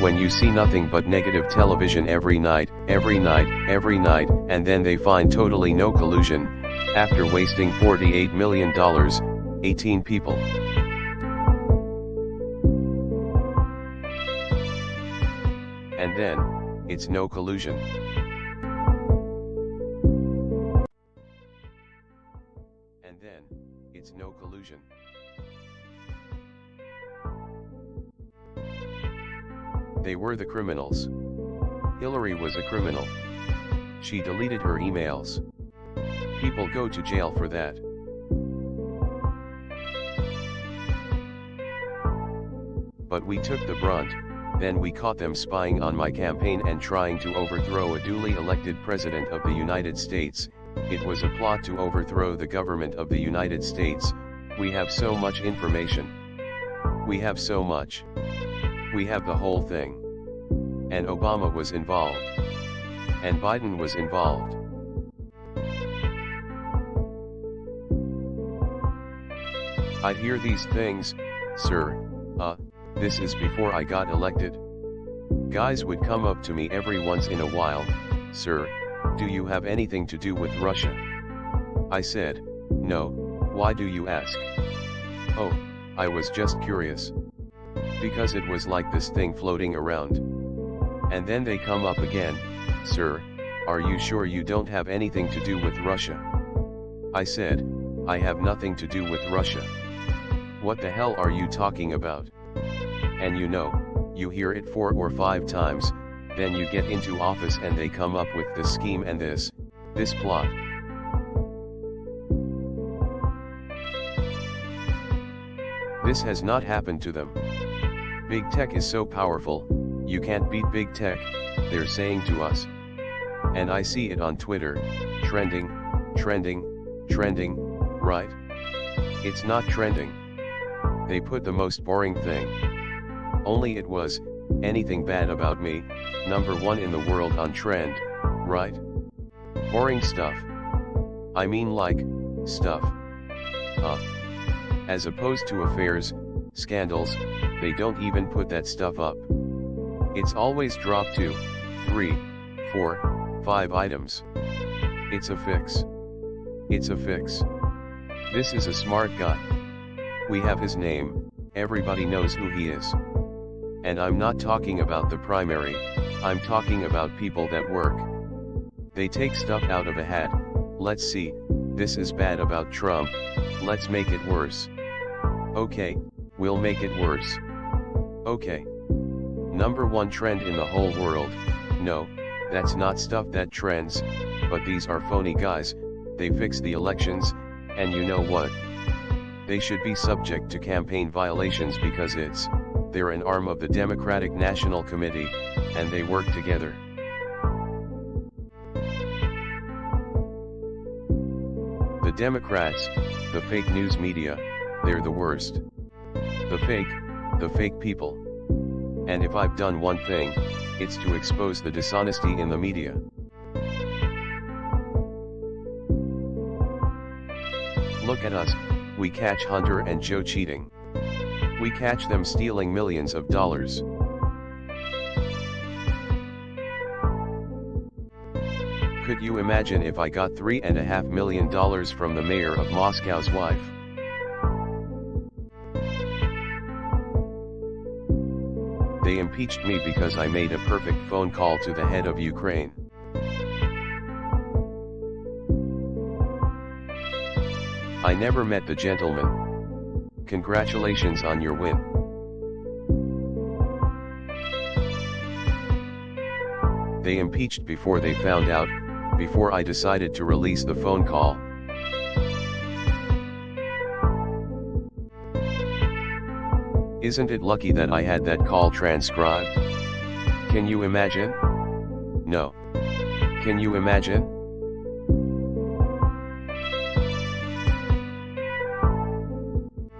When you see nothing but negative television every night, and then they find totally no collusion, after wasting $48 million, 18 people. And then, it's no collusion. And then, it's no collusion. They were the criminals. Hillary was a criminal. She deleted her emails. People go to jail for that. But we took the brunt, then we caught them spying on my campaign and trying to overthrow a duly elected president of the United States. It was a plot to overthrow the government of the United States. We have so much information. We have so much. We have the whole thing. And Obama was involved. And Biden was involved. I'd hear these things, sir, this is before I got elected. Guys would come up to me every once in a while, sir, do you have anything to do with Russia? I said, no, why do you ask? Oh, I was just curious. Because it was like this thing floating around. And then they come up again, sir, are you sure you don't have anything to do with Russia? I said, I have nothing to do with Russia. What the hell are you talking about? And you know, you hear it 4 or 5 times, then you get into office and they come up with this scheme and this plot. This has not happened to them. Big tech is so powerful, you can't beat big tech, they're saying to us. And I see it on Twitter, trending, right? It's not trending. They put the most boring thing. Only it was, anything bad about me, #1 in the world on trend, right? Boring stuff. I mean like, stuff. As opposed to affairs, scandals, they don't even put that stuff up. It's always dropped 2, 3, 4, 5 items. It's a fix. It's a fix. This is a smart guy. We have his name, everybody knows who he is. And I'm not talking about the primary, I'm talking about people that work. They take stuff out of a hat, let's see, this is bad about Trump, let's make it worse. Okay, we'll make it worse. Okay. #1 trend in the whole world, no, that's not stuff that trends, but these are phony guys, they fix the elections, and you know what? They should be subject to campaign violations because they're an arm of the Democratic National Committee, and they work together. The Democrats, the fake news media, they're the worst. The fake people. And if I've done one thing, it's to expose the dishonesty in the media. Look at us, we catch Hunter and Joe cheating. We catch them stealing millions of dollars. Could you imagine if I got $3.5 million from the mayor of Moscow's wife? They impeached me because I made a perfect phone call to the head of Ukraine. I never met the gentleman. Congratulations on your win. They impeached before they found out, before I decided to release the phone call. Isn't it lucky that I had that call transcribed? Can you imagine? No. Can you imagine?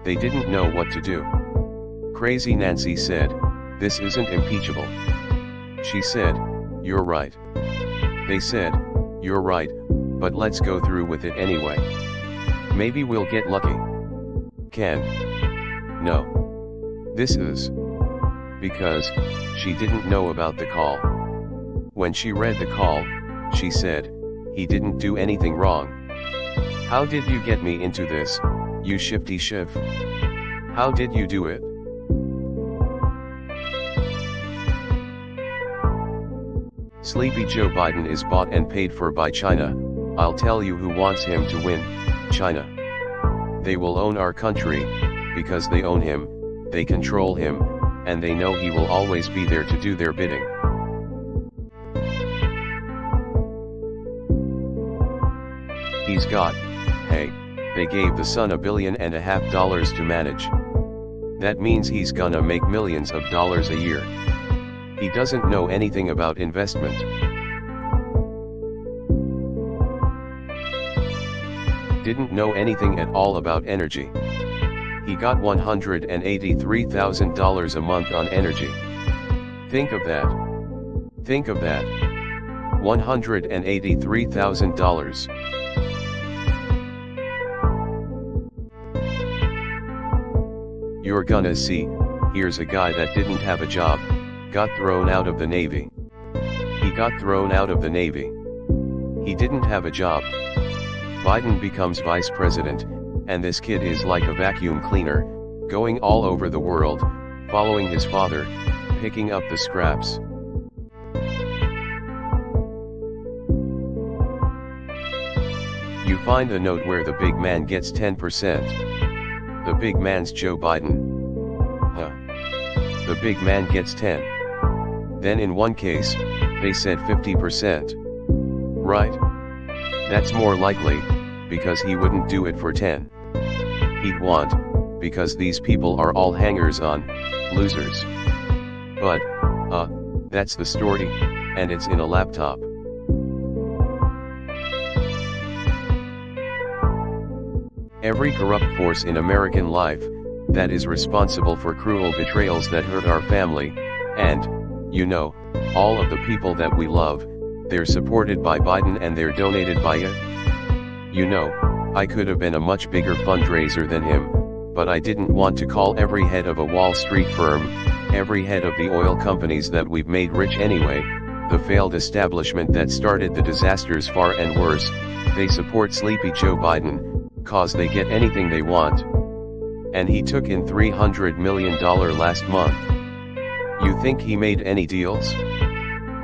They didn't know what to do. Crazy Nancy said, "This isn't impeachable." She said, "You're right." They said, "You're right, but let's go through with it anyway. Maybe we'll get lucky." No. This is because she didn't know about the call. When she read the call, she said, "He didn't do anything wrong. How did you get me into this, you shifty shiv? How did you do it?" Sleepy Joe Biden is bought and paid for by China. I'll tell you who wants him to win, China. They will own our country, because they own him, they control him, and they know he will always be there to do their bidding. He's got, hey, they gave the son $1.5 billion to manage. That means he's gonna make millions of dollars a year. He doesn't know anything about investment. Didn't know anything at all about energy. He got $183,000 a month on energy. Think of that. Think of that. $183,000. You're gonna see, here's a guy that didn't have a job, got thrown out of the Navy. He got thrown out of the Navy. He didn't have a job. Biden becomes vice president, and this kid is like a vacuum cleaner, going all over the world, following his father, picking up the scraps. You find the note where the big man gets 10%. The big man's Joe Biden. The big man gets 10. Then in one case, they said 50%. Right? That's more likely, because he wouldn't do it for 10. He'd want, because these people are all hangers-on, losers. But, that's the story, and it's in a laptop. Every corrupt force in American life, that is responsible for cruel betrayals that hurt our family, and, you know, all of the people that we love, they're supported by Biden and they're donated by it. You know, I could have been a much bigger fundraiser than him, but I didn't want to call every head of a Wall Street firm, every head of the oil companies that we've made rich anyway, the failed establishment that started the disasters far and worse, they support Sleepy Joe Biden, cause they get anything they want. And he took in $300 million last month. You think he made any deals?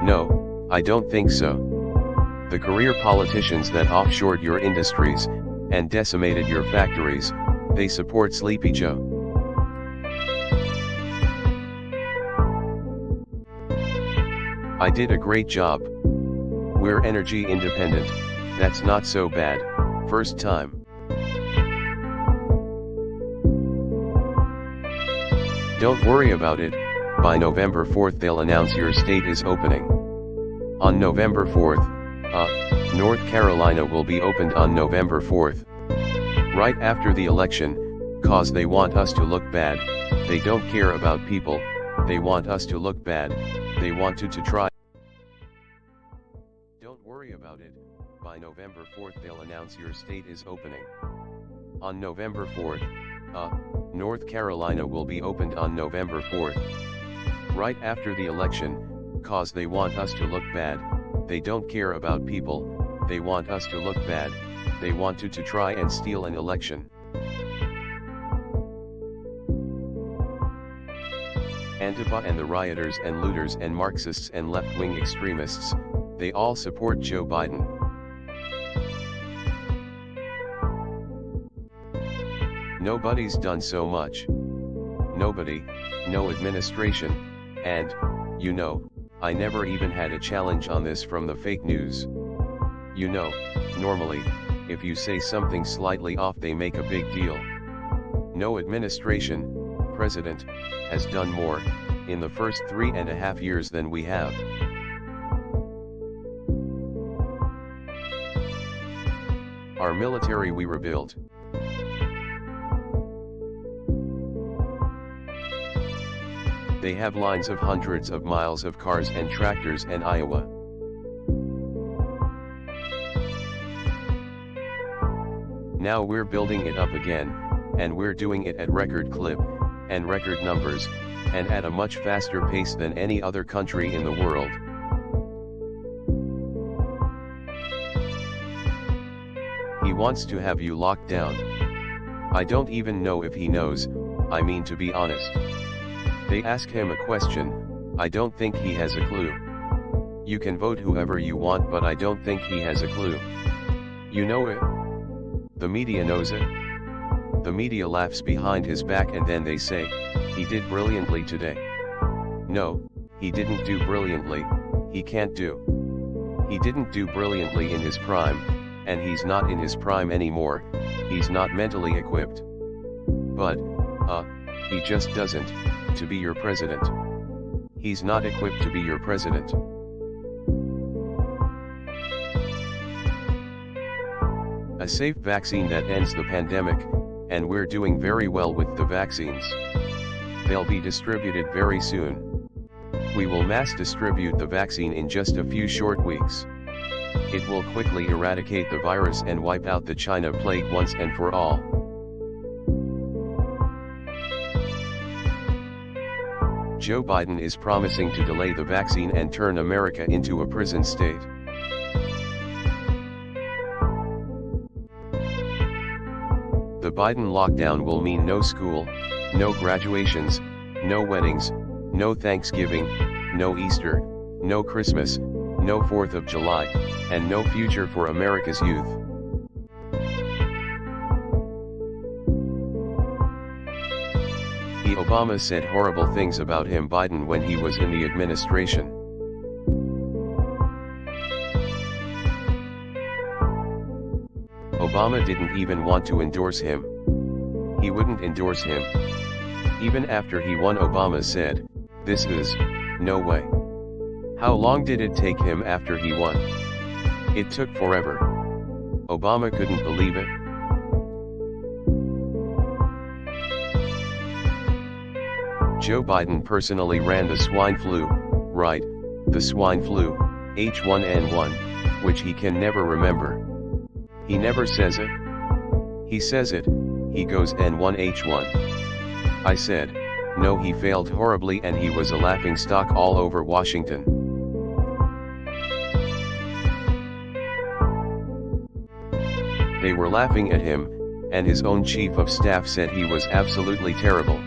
No, I don't think so. The career politicians that offshored your industries, and decimated your factories, they support Sleepy Joe. I did a great job. We're energy independent, that's not so bad, first time. Don't worry about it, by November 4th they'll announce your state is opening. On November 4th, North Carolina will be opened on November 4th. Right after the election, cause they want us to look bad, they don't care about people, they want us to look bad, they want to try. Don't worry about it, by November 4th they'll announce your state is opening. On November 4th, North Carolina will be opened on November 4th. Right after the election, cause they want us to look bad, they don't care about people, they want us to look bad, they want to try and steal an election. Antifa and the rioters and looters and Marxists and left-wing extremists, they all support Joe Biden. Nobody's done so much. Nobody, no administration, and, you know, I never even had a challenge on this from the fake news. You know, normally, if you say something slightly off they make a big deal. No administration, president, has done more, in the first 3.5 years than we have. Our military we rebuilt. They have lines of hundreds of miles of cars and tractors in Iowa. Now we're building it up again, and we're doing it at record clip, and record numbers, and at a much faster pace than any other country in the world. He wants to have you locked down. I don't even know if he knows, I mean to be honest. They ask him a question, I don't think he has a clue. You can vote whoever you want, but I don't think he has a clue. You know it? The media knows it. The media laughs behind his back and then they say, he did brilliantly today. No, he didn't do brilliantly, he can't do. He didn't do brilliantly in his prime, and he's not in his prime anymore, he's not mentally equipped. But, he just doesn't, to be your president. He's not equipped to be your president. A safe vaccine that ends the pandemic, and we're doing very well with the vaccines. They'll be distributed very soon. We will mass distribute the vaccine in just a few short weeks. It will quickly eradicate the virus and wipe out the China plague once and for all. Joe Biden is promising to delay the vaccine and turn America into a prison state. The Biden lockdown will mean no school, no graduations, no weddings, no Thanksgiving, no Easter, no Christmas, no 4th of July, and no future for America's youth. Obama said horrible things about him, Biden, when he was in the administration. Obama didn't even want to endorse him. He wouldn't endorse him. Even after he won, Obama said, "This is, no way." How long did it take him after he won? It took forever. Obama couldn't believe it. Joe Biden personally ran the swine flu, right, the swine flu, H1N1, which he can never remember. He never says it. He says it, he goes N1H1. I said, no, he failed horribly and he was a laughingstock all over Washington. They were laughing at him, and his own chief of staff said he was absolutely terrible.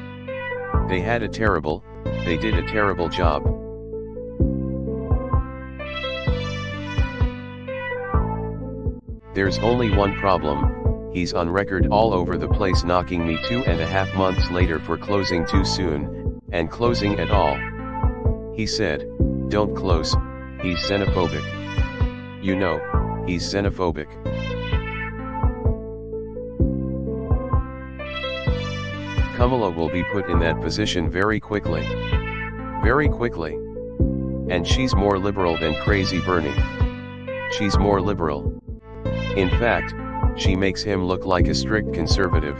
They did a terrible job. There's only one problem, he's on record all over the place knocking me 2.5 months later for closing too soon, and closing at all. He said, don't close, he's xenophobic. You know, he's xenophobic. Kamala will be put in that position very quickly. Very quickly. And she's more liberal than crazy Bernie. She's more liberal. In fact, she makes him look like a strict conservative.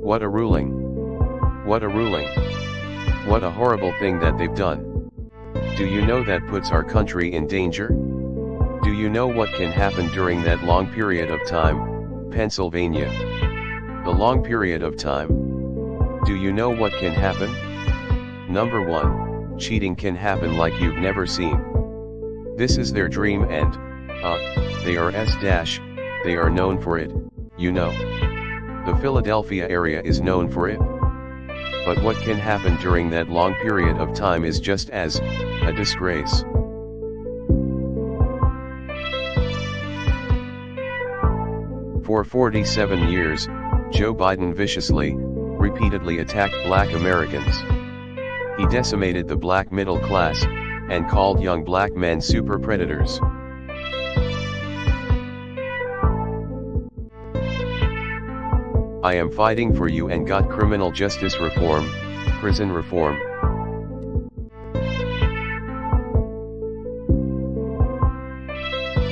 What a ruling. What a ruling. What a horrible thing that they've done. Do you know that puts our country in danger? Do you know what can happen during that long period of time, Pennsylvania? The long period of time. Do you know what can happen? Number 1, cheating can happen like you've never seen. This is their dream and, they are they are known for it, you know. The Philadelphia area is known for it. But what can happen during that long period of time is just as, a disgrace. For 47 years, Joe Biden viciously, repeatedly attacked black Americans. He decimated the black middle class, and called young black men super predators. I am fighting for you and got criminal justice reform, prison reform.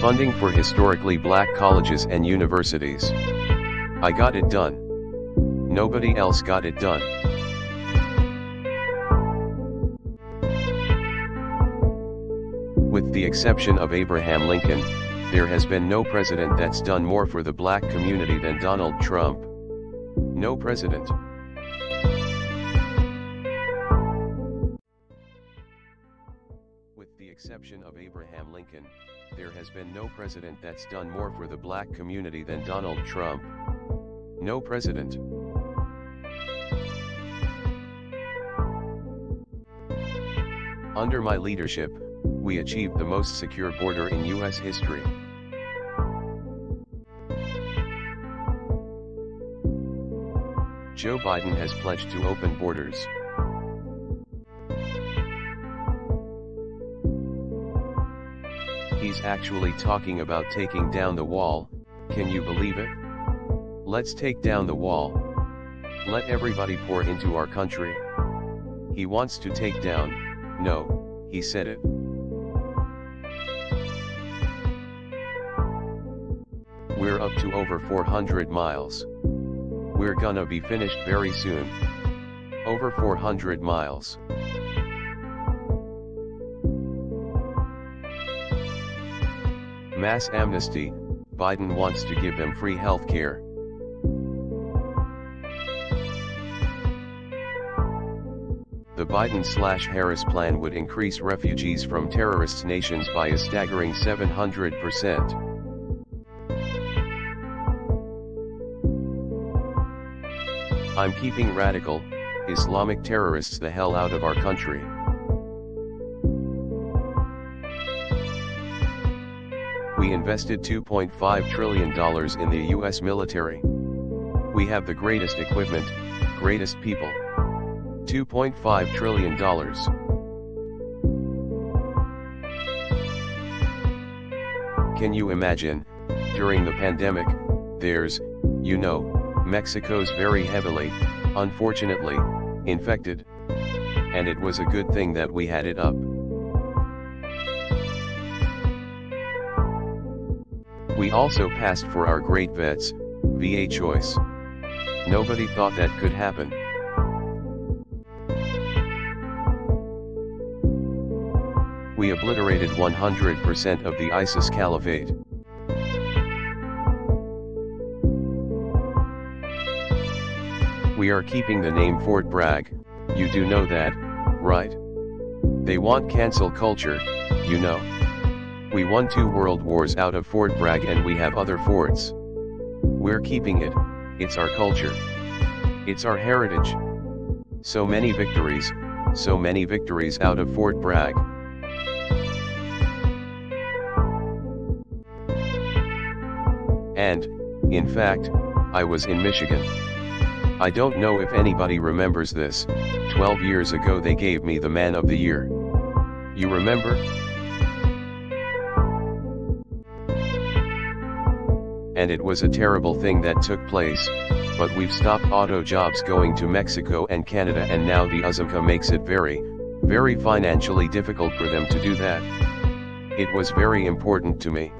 Funding for historically black colleges and universities. I got it done. Nobody else got it done. With the exception of Abraham Lincoln, there has been no president that's done more for the black community than Donald Trump. No president. With the exception of Abraham Lincoln, there has been no president that's done more for the black community than Donald Trump. No president. Under my leadership, we achieved the most secure border in U.S. history. Joe Biden has pledged to open borders. He's actually talking about taking down the wall, can you believe it? Let's take down the wall. Let everybody pour into our country. He wants to take down, no, he said it. We're up to over 400 miles. We're gonna be finished very soon. Over 400 miles. Mass amnesty, Biden wants to give them free health care. The Biden/Harris plan would increase refugees from terrorist nations by a staggering 700%. I'm keeping radical, Islamic terrorists the hell out of our country. We invested $2.5 trillion in the US military. We have the greatest equipment, greatest people. $2.5 trillion. Can you imagine, during the pandemic, there's, Mexico's very heavily, unfortunately, infected. And it was a good thing that we had it up. We also passed for our great vets, VA choice. Nobody thought that could happen. We obliterated 100% of the ISIS caliphate. We are keeping the name Fort Bragg, you do know that, right? They want cancel culture, you know. We won 2 world wars out of Fort Bragg and we have other forts. We're keeping it, it's our culture. It's our heritage. So many victories out of Fort Bragg. And, in fact, I was in Michigan. I don't know if anybody remembers this, 12 years ago they gave me the Man of the Year. You remember? And it was a terrible thing that took place, but we've stopped auto jobs going to Mexico and Canada, and now the USMCA makes it very, very financially difficult for them to do that. It was very important to me.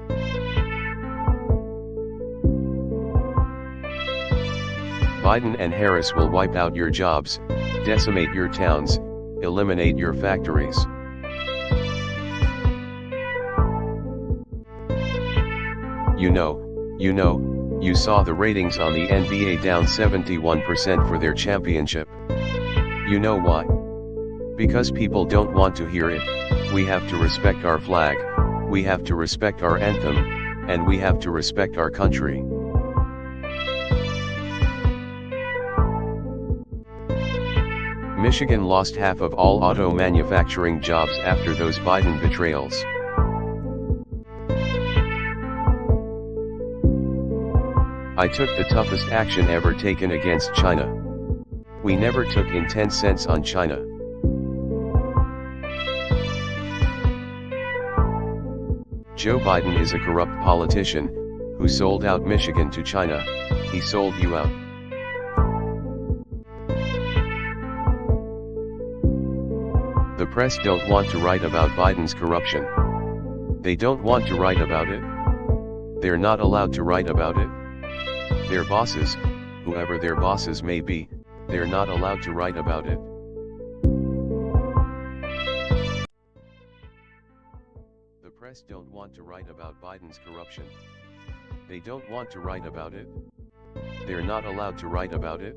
Biden and Harris will wipe out your jobs, decimate your towns, eliminate your factories. You saw the ratings on the NBA down 71% for their championship. You know why? Because people don't want to hear it. We have to respect our flag, we have to respect our anthem, and we have to respect our country. Michigan lost half of all auto manufacturing jobs after those Biden betrayals. I took the toughest action ever taken against China. We never took in 10 cents on China. Joe Biden is a corrupt politician, who sold out Michigan to China. He sold you out. The press don't want to write about Biden's corruption. They don't want to write about it. They're not allowed to write about it. Their bosses, whoever their bosses may be, they're not allowed to write about it. The press don't want to write about Biden's corruption. They don't want to write about it. They're not allowed to write about it.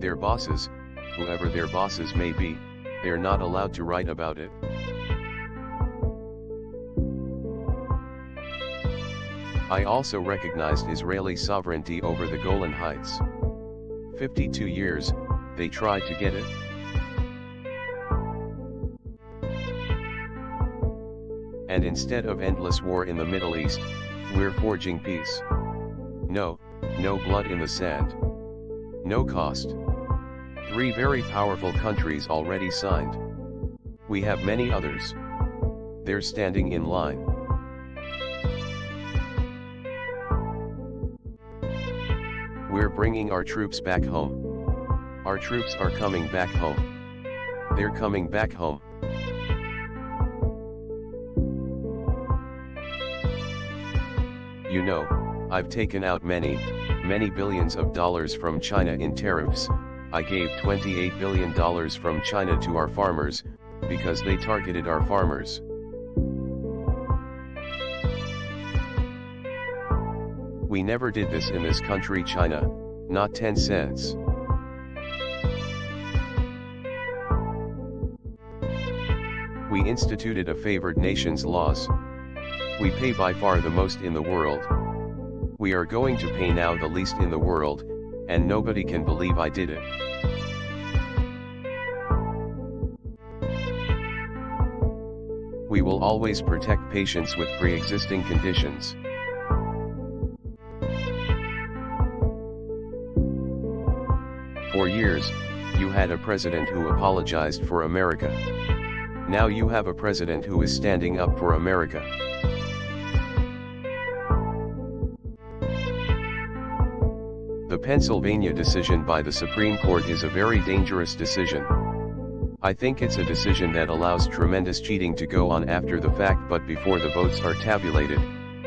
Their bosses, whoever their bosses may be, they're not allowed to write about it. I also recognized Israeli sovereignty over the Golan Heights. 52 years, they tried to get it. And instead of endless war in the Middle East, we're forging peace. No blood in the sand. No cost. 3 very powerful countries already signed. We have many others. They're standing in line. We're bringing our troops back home. Our troops are coming back home. They're coming back home. I've taken out many billions of dollars from China in tariffs. I gave $28 billion from China to our farmers, because they targeted our farmers. We never did this in this country, China, not 10 cents. We instituted a favored nation's laws. We pay by far the most in the world. We are going to pay now the least in the world, and nobody can believe I did it. We will always protect patients with pre-existing conditions. For years, you had a president who apologized for America. Now you have a president who is standing up for America. The Pennsylvania decision by the Supreme Court is a very dangerous decision. I think it's a decision that allows tremendous cheating to go on after the fact, but before the votes are tabulated,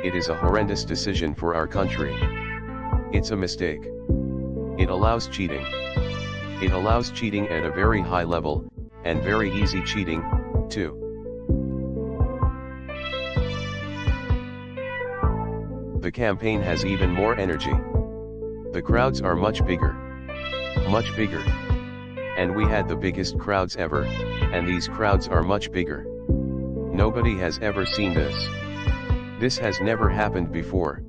it is a horrendous decision for our country. It's a mistake. It allows cheating. It allows cheating at a very high level, and very easy cheating, too. The campaign has even more energy. The crowds are much bigger. Much bigger. And we had the biggest crowds ever, and these crowds are much bigger. Nobody has ever seen this. This has never happened before.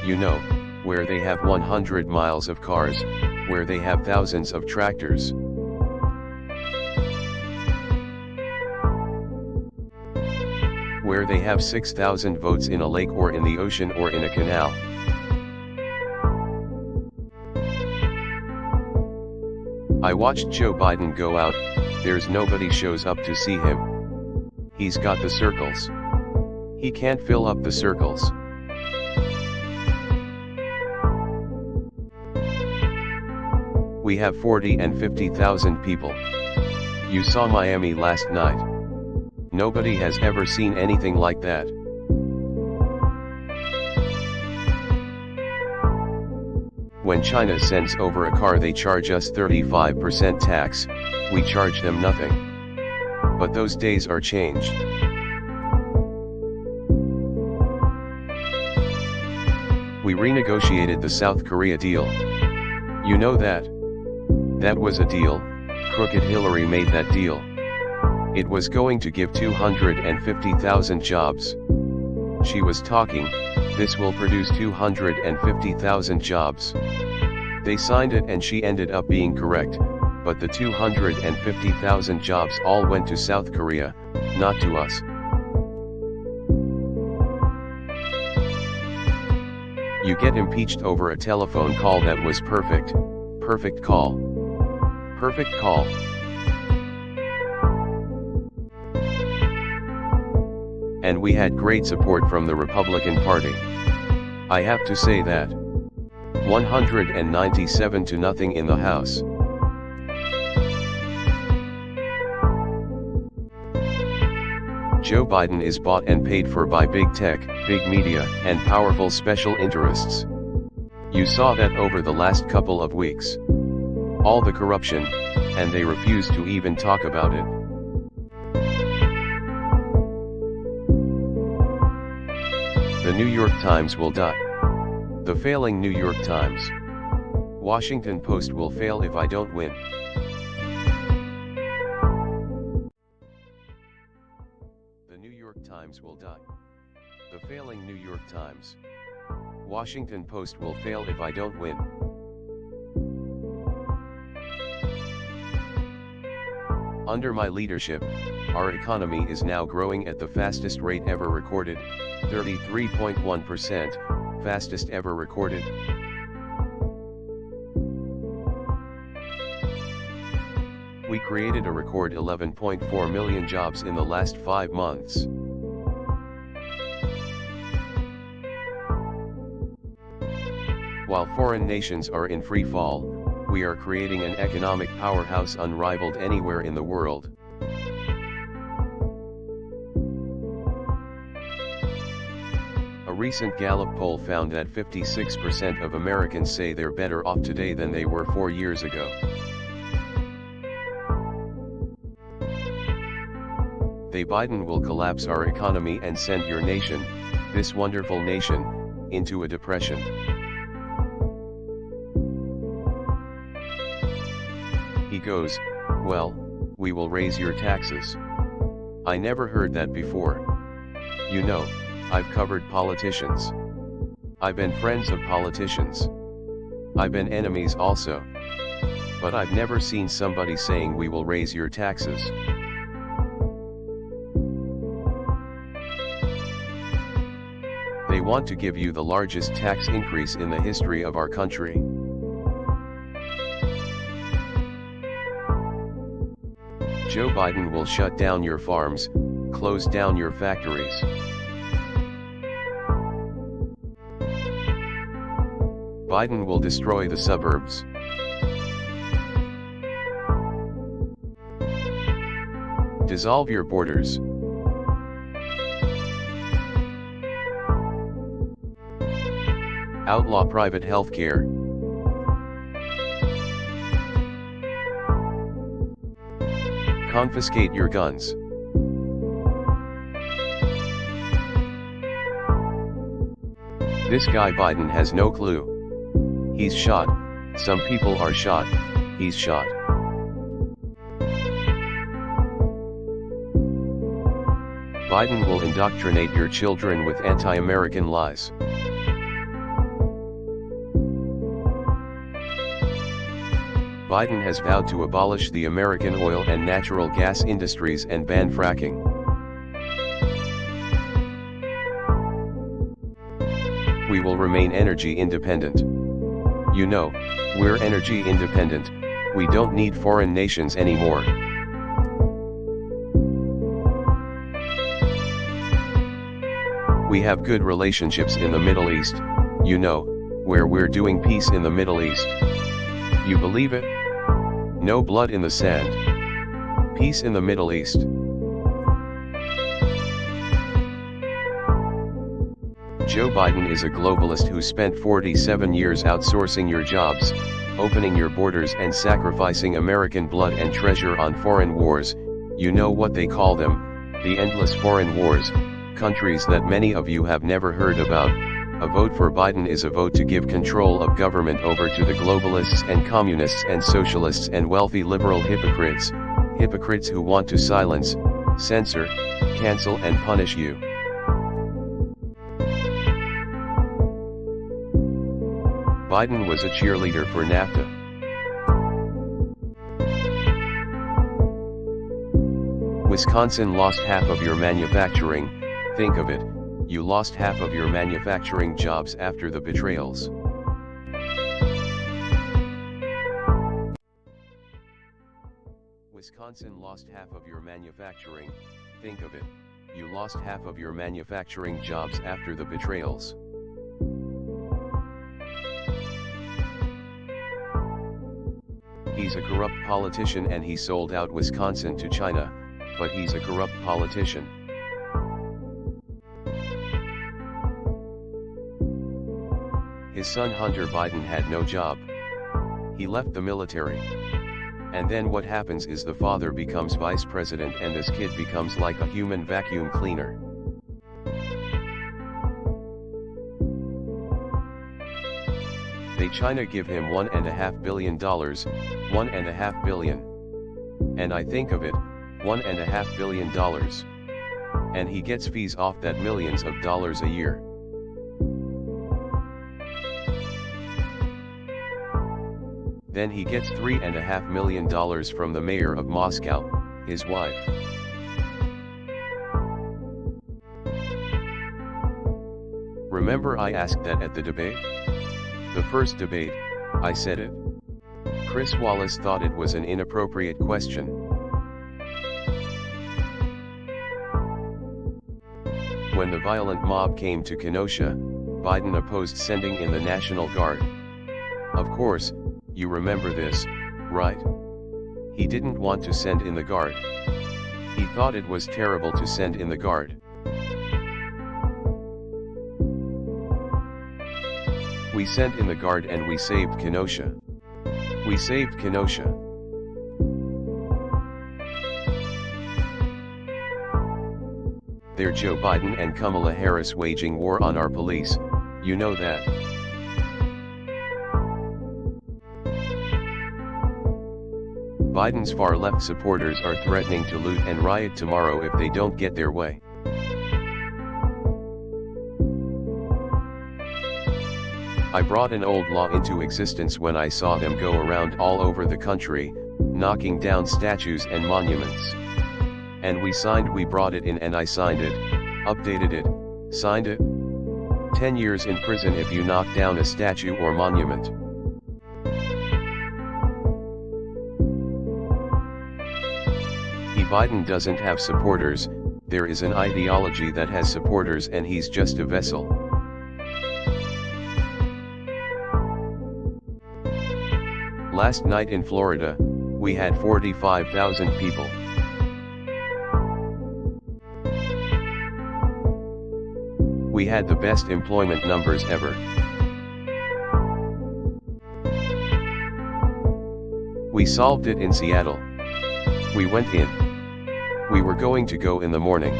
You know, where they have 100 miles of cars, where they have thousands of tractors. Where they have 6,000 votes in a lake or in the ocean or in a canal. I watched Joe Biden go out, there's nobody shows up to see him. He's got the circles. He can't fill up the circles. We have 40 and 50,000 people. You saw Miami last night. Nobody has ever seen anything like that. When China sends over a car, they charge us 35% tax, we charge them nothing. But those days are changed. We renegotiated the South Korea deal. You know that? That was a deal. Crooked Hillary made that deal. It was going to give 250,000 jobs. She was talking, this will produce 250,000 jobs. They signed it and she ended up being correct, but the 250,000 jobs all went to South Korea, not to us. You get impeached over a telephone call that was perfect. Perfect call. Perfect call. And we had great support from the Republican Party. I have to say that. 197 to nothing in the House. Joe Biden is bought and paid for by big tech, big media, and powerful special interests. You saw that over the last couple of weeks. All the corruption, and they refuse to even talk about it. The New York Times will die. The failing New York Times. Washington Post will fail if I don't win. The New York Times will die. The failing New York Times. Washington Post will fail if I don't win. Under my leadership, our economy is now growing at the fastest rate ever recorded, 33.1%, fastest ever recorded. We created a record 11.4 million jobs in the last 5 months. While foreign nations are in free fall, we are creating an economic powerhouse unrivaled anywhere in the world. recent Gallup poll found that 56% of Americans say they're better off today than they were 4 years ago. Biden will collapse our economy and send your nation, this wonderful nation, into a depression. He goes, well, we will raise your taxes. I never heard that before. You know, I've covered politicians. I've been friends of politicians. I've been enemies also. But I've never seen somebody saying we will raise your taxes. They want to give you the largest tax increase in the history of our country. Joe Biden will shut down your farms, close down your factories. Biden will destroy the suburbs. Dissolve your borders. Outlaw private health care. Confiscate your guns. This guy Biden has no clue. He's shot, some people are shot, he's shot. Biden will indoctrinate your children with anti-American lies. Biden has vowed to abolish the American oil and natural gas industries and ban fracking. We will remain energy independent. You know, we're energy independent, we don't need foreign nations anymore. We have good relationships in the Middle East, you know, where we're doing peace in the Middle East. You believe it? No blood in the sand. Peace in the Middle East. Joe Biden is a globalist who spent 47 years outsourcing your jobs, opening your borders and sacrificing American blood and treasure on foreign wars. You know what they call them, the endless foreign wars, countries that many of you have never heard about. A vote for Biden is a vote to give control of government over to the globalists and communists and socialists and wealthy liberal hypocrites, hypocrites who want to silence, censor, cancel and punish you. Biden was a cheerleader for NAFTA. Wisconsin lost half of your manufacturing, think of it. You lost half of your manufacturing jobs after the betrayals. Wisconsin lost half of your manufacturing, think of it, you lost half of your manufacturing jobs after the betrayals. He's a corrupt politician and he sold out Wisconsin to China, but he's a corrupt politician. His son Hunter Biden had no job. He left the military. And then what happens is the father becomes vice president and this kid becomes like a human vacuum cleaner. China give him $1.5 billion, $1.5 billion. And I think of it, $1.5 billion. And he gets fees off that millions of dollars a year. Then he gets $3.5 million from the mayor of Moscow, his wife. Remember I asked that at the debate? The first debate, I said it. Chris Wallace thought it was an inappropriate question. When the violent mob came to Kenosha, Biden opposed sending in the National Guard. Of course, you remember this, right? He didn't want to send in the Guard. He thought it was terrible to send in the Guard. We sent in the guard and we saved Kenosha. We saved Kenosha. They're Joe Biden and Kamala Harris waging war on our police, you know that. Biden's far-left supporters are threatening to loot and riot tomorrow if they don't get their way. I brought an old law into existence when I saw them go around all over the country, knocking down statues and monuments. And we brought it in and I signed it, updated it, signed it. 10 years in prison if you knock down a statue or monument. Biden doesn't have supporters, there is an ideology that has supporters and he's just a vessel. Last night in Florida, we had 45,000 people. We had the best employment numbers ever. We solved it in Seattle. We went in. We were going to go in the morning.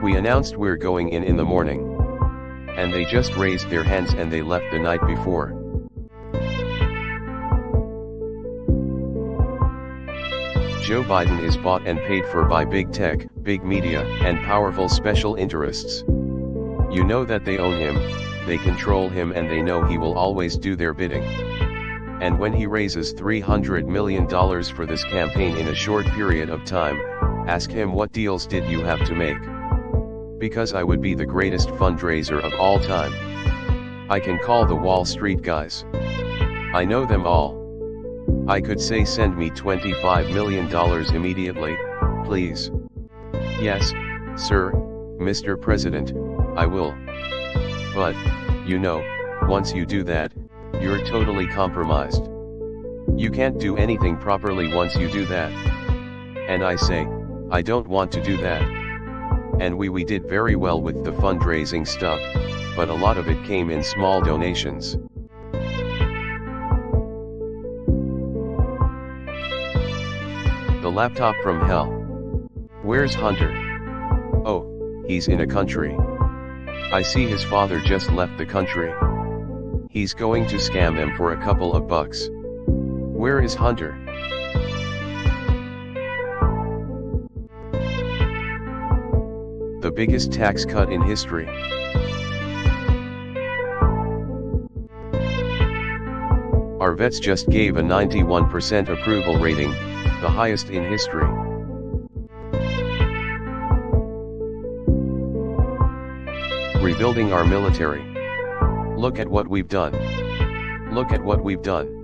We announced we're going in the morning. And they just raised their hands and they left the night before. Joe Biden is bought and paid for by big tech, big media, and powerful special interests. You know that they own him, they control him and they know he will always do their bidding. And when he raises $300 million for this campaign in a short period of time, ask him what deals did you have to make? Because I would be the greatest fundraiser of all time. I can call the Wall Street guys. I know them all. I could say send me $25 million immediately, please. Yes, sir, Mr. President, I will. But, you know, once you do that, you're totally compromised. You can't do anything properly once you do that. And I say, I don't want to do that. And we did very well with the fundraising stuff, but a lot of it came in small donations. The laptop from hell. Where's Hunter? Oh, he's in a country. I see his father just left the country. He's going to scam them for a couple of bucks. Where is Hunter? The biggest tax cut in history. Our vets just gave a 91% approval rating, the highest in history. Rebuilding our military. Look at what we've done. Look at what we've done.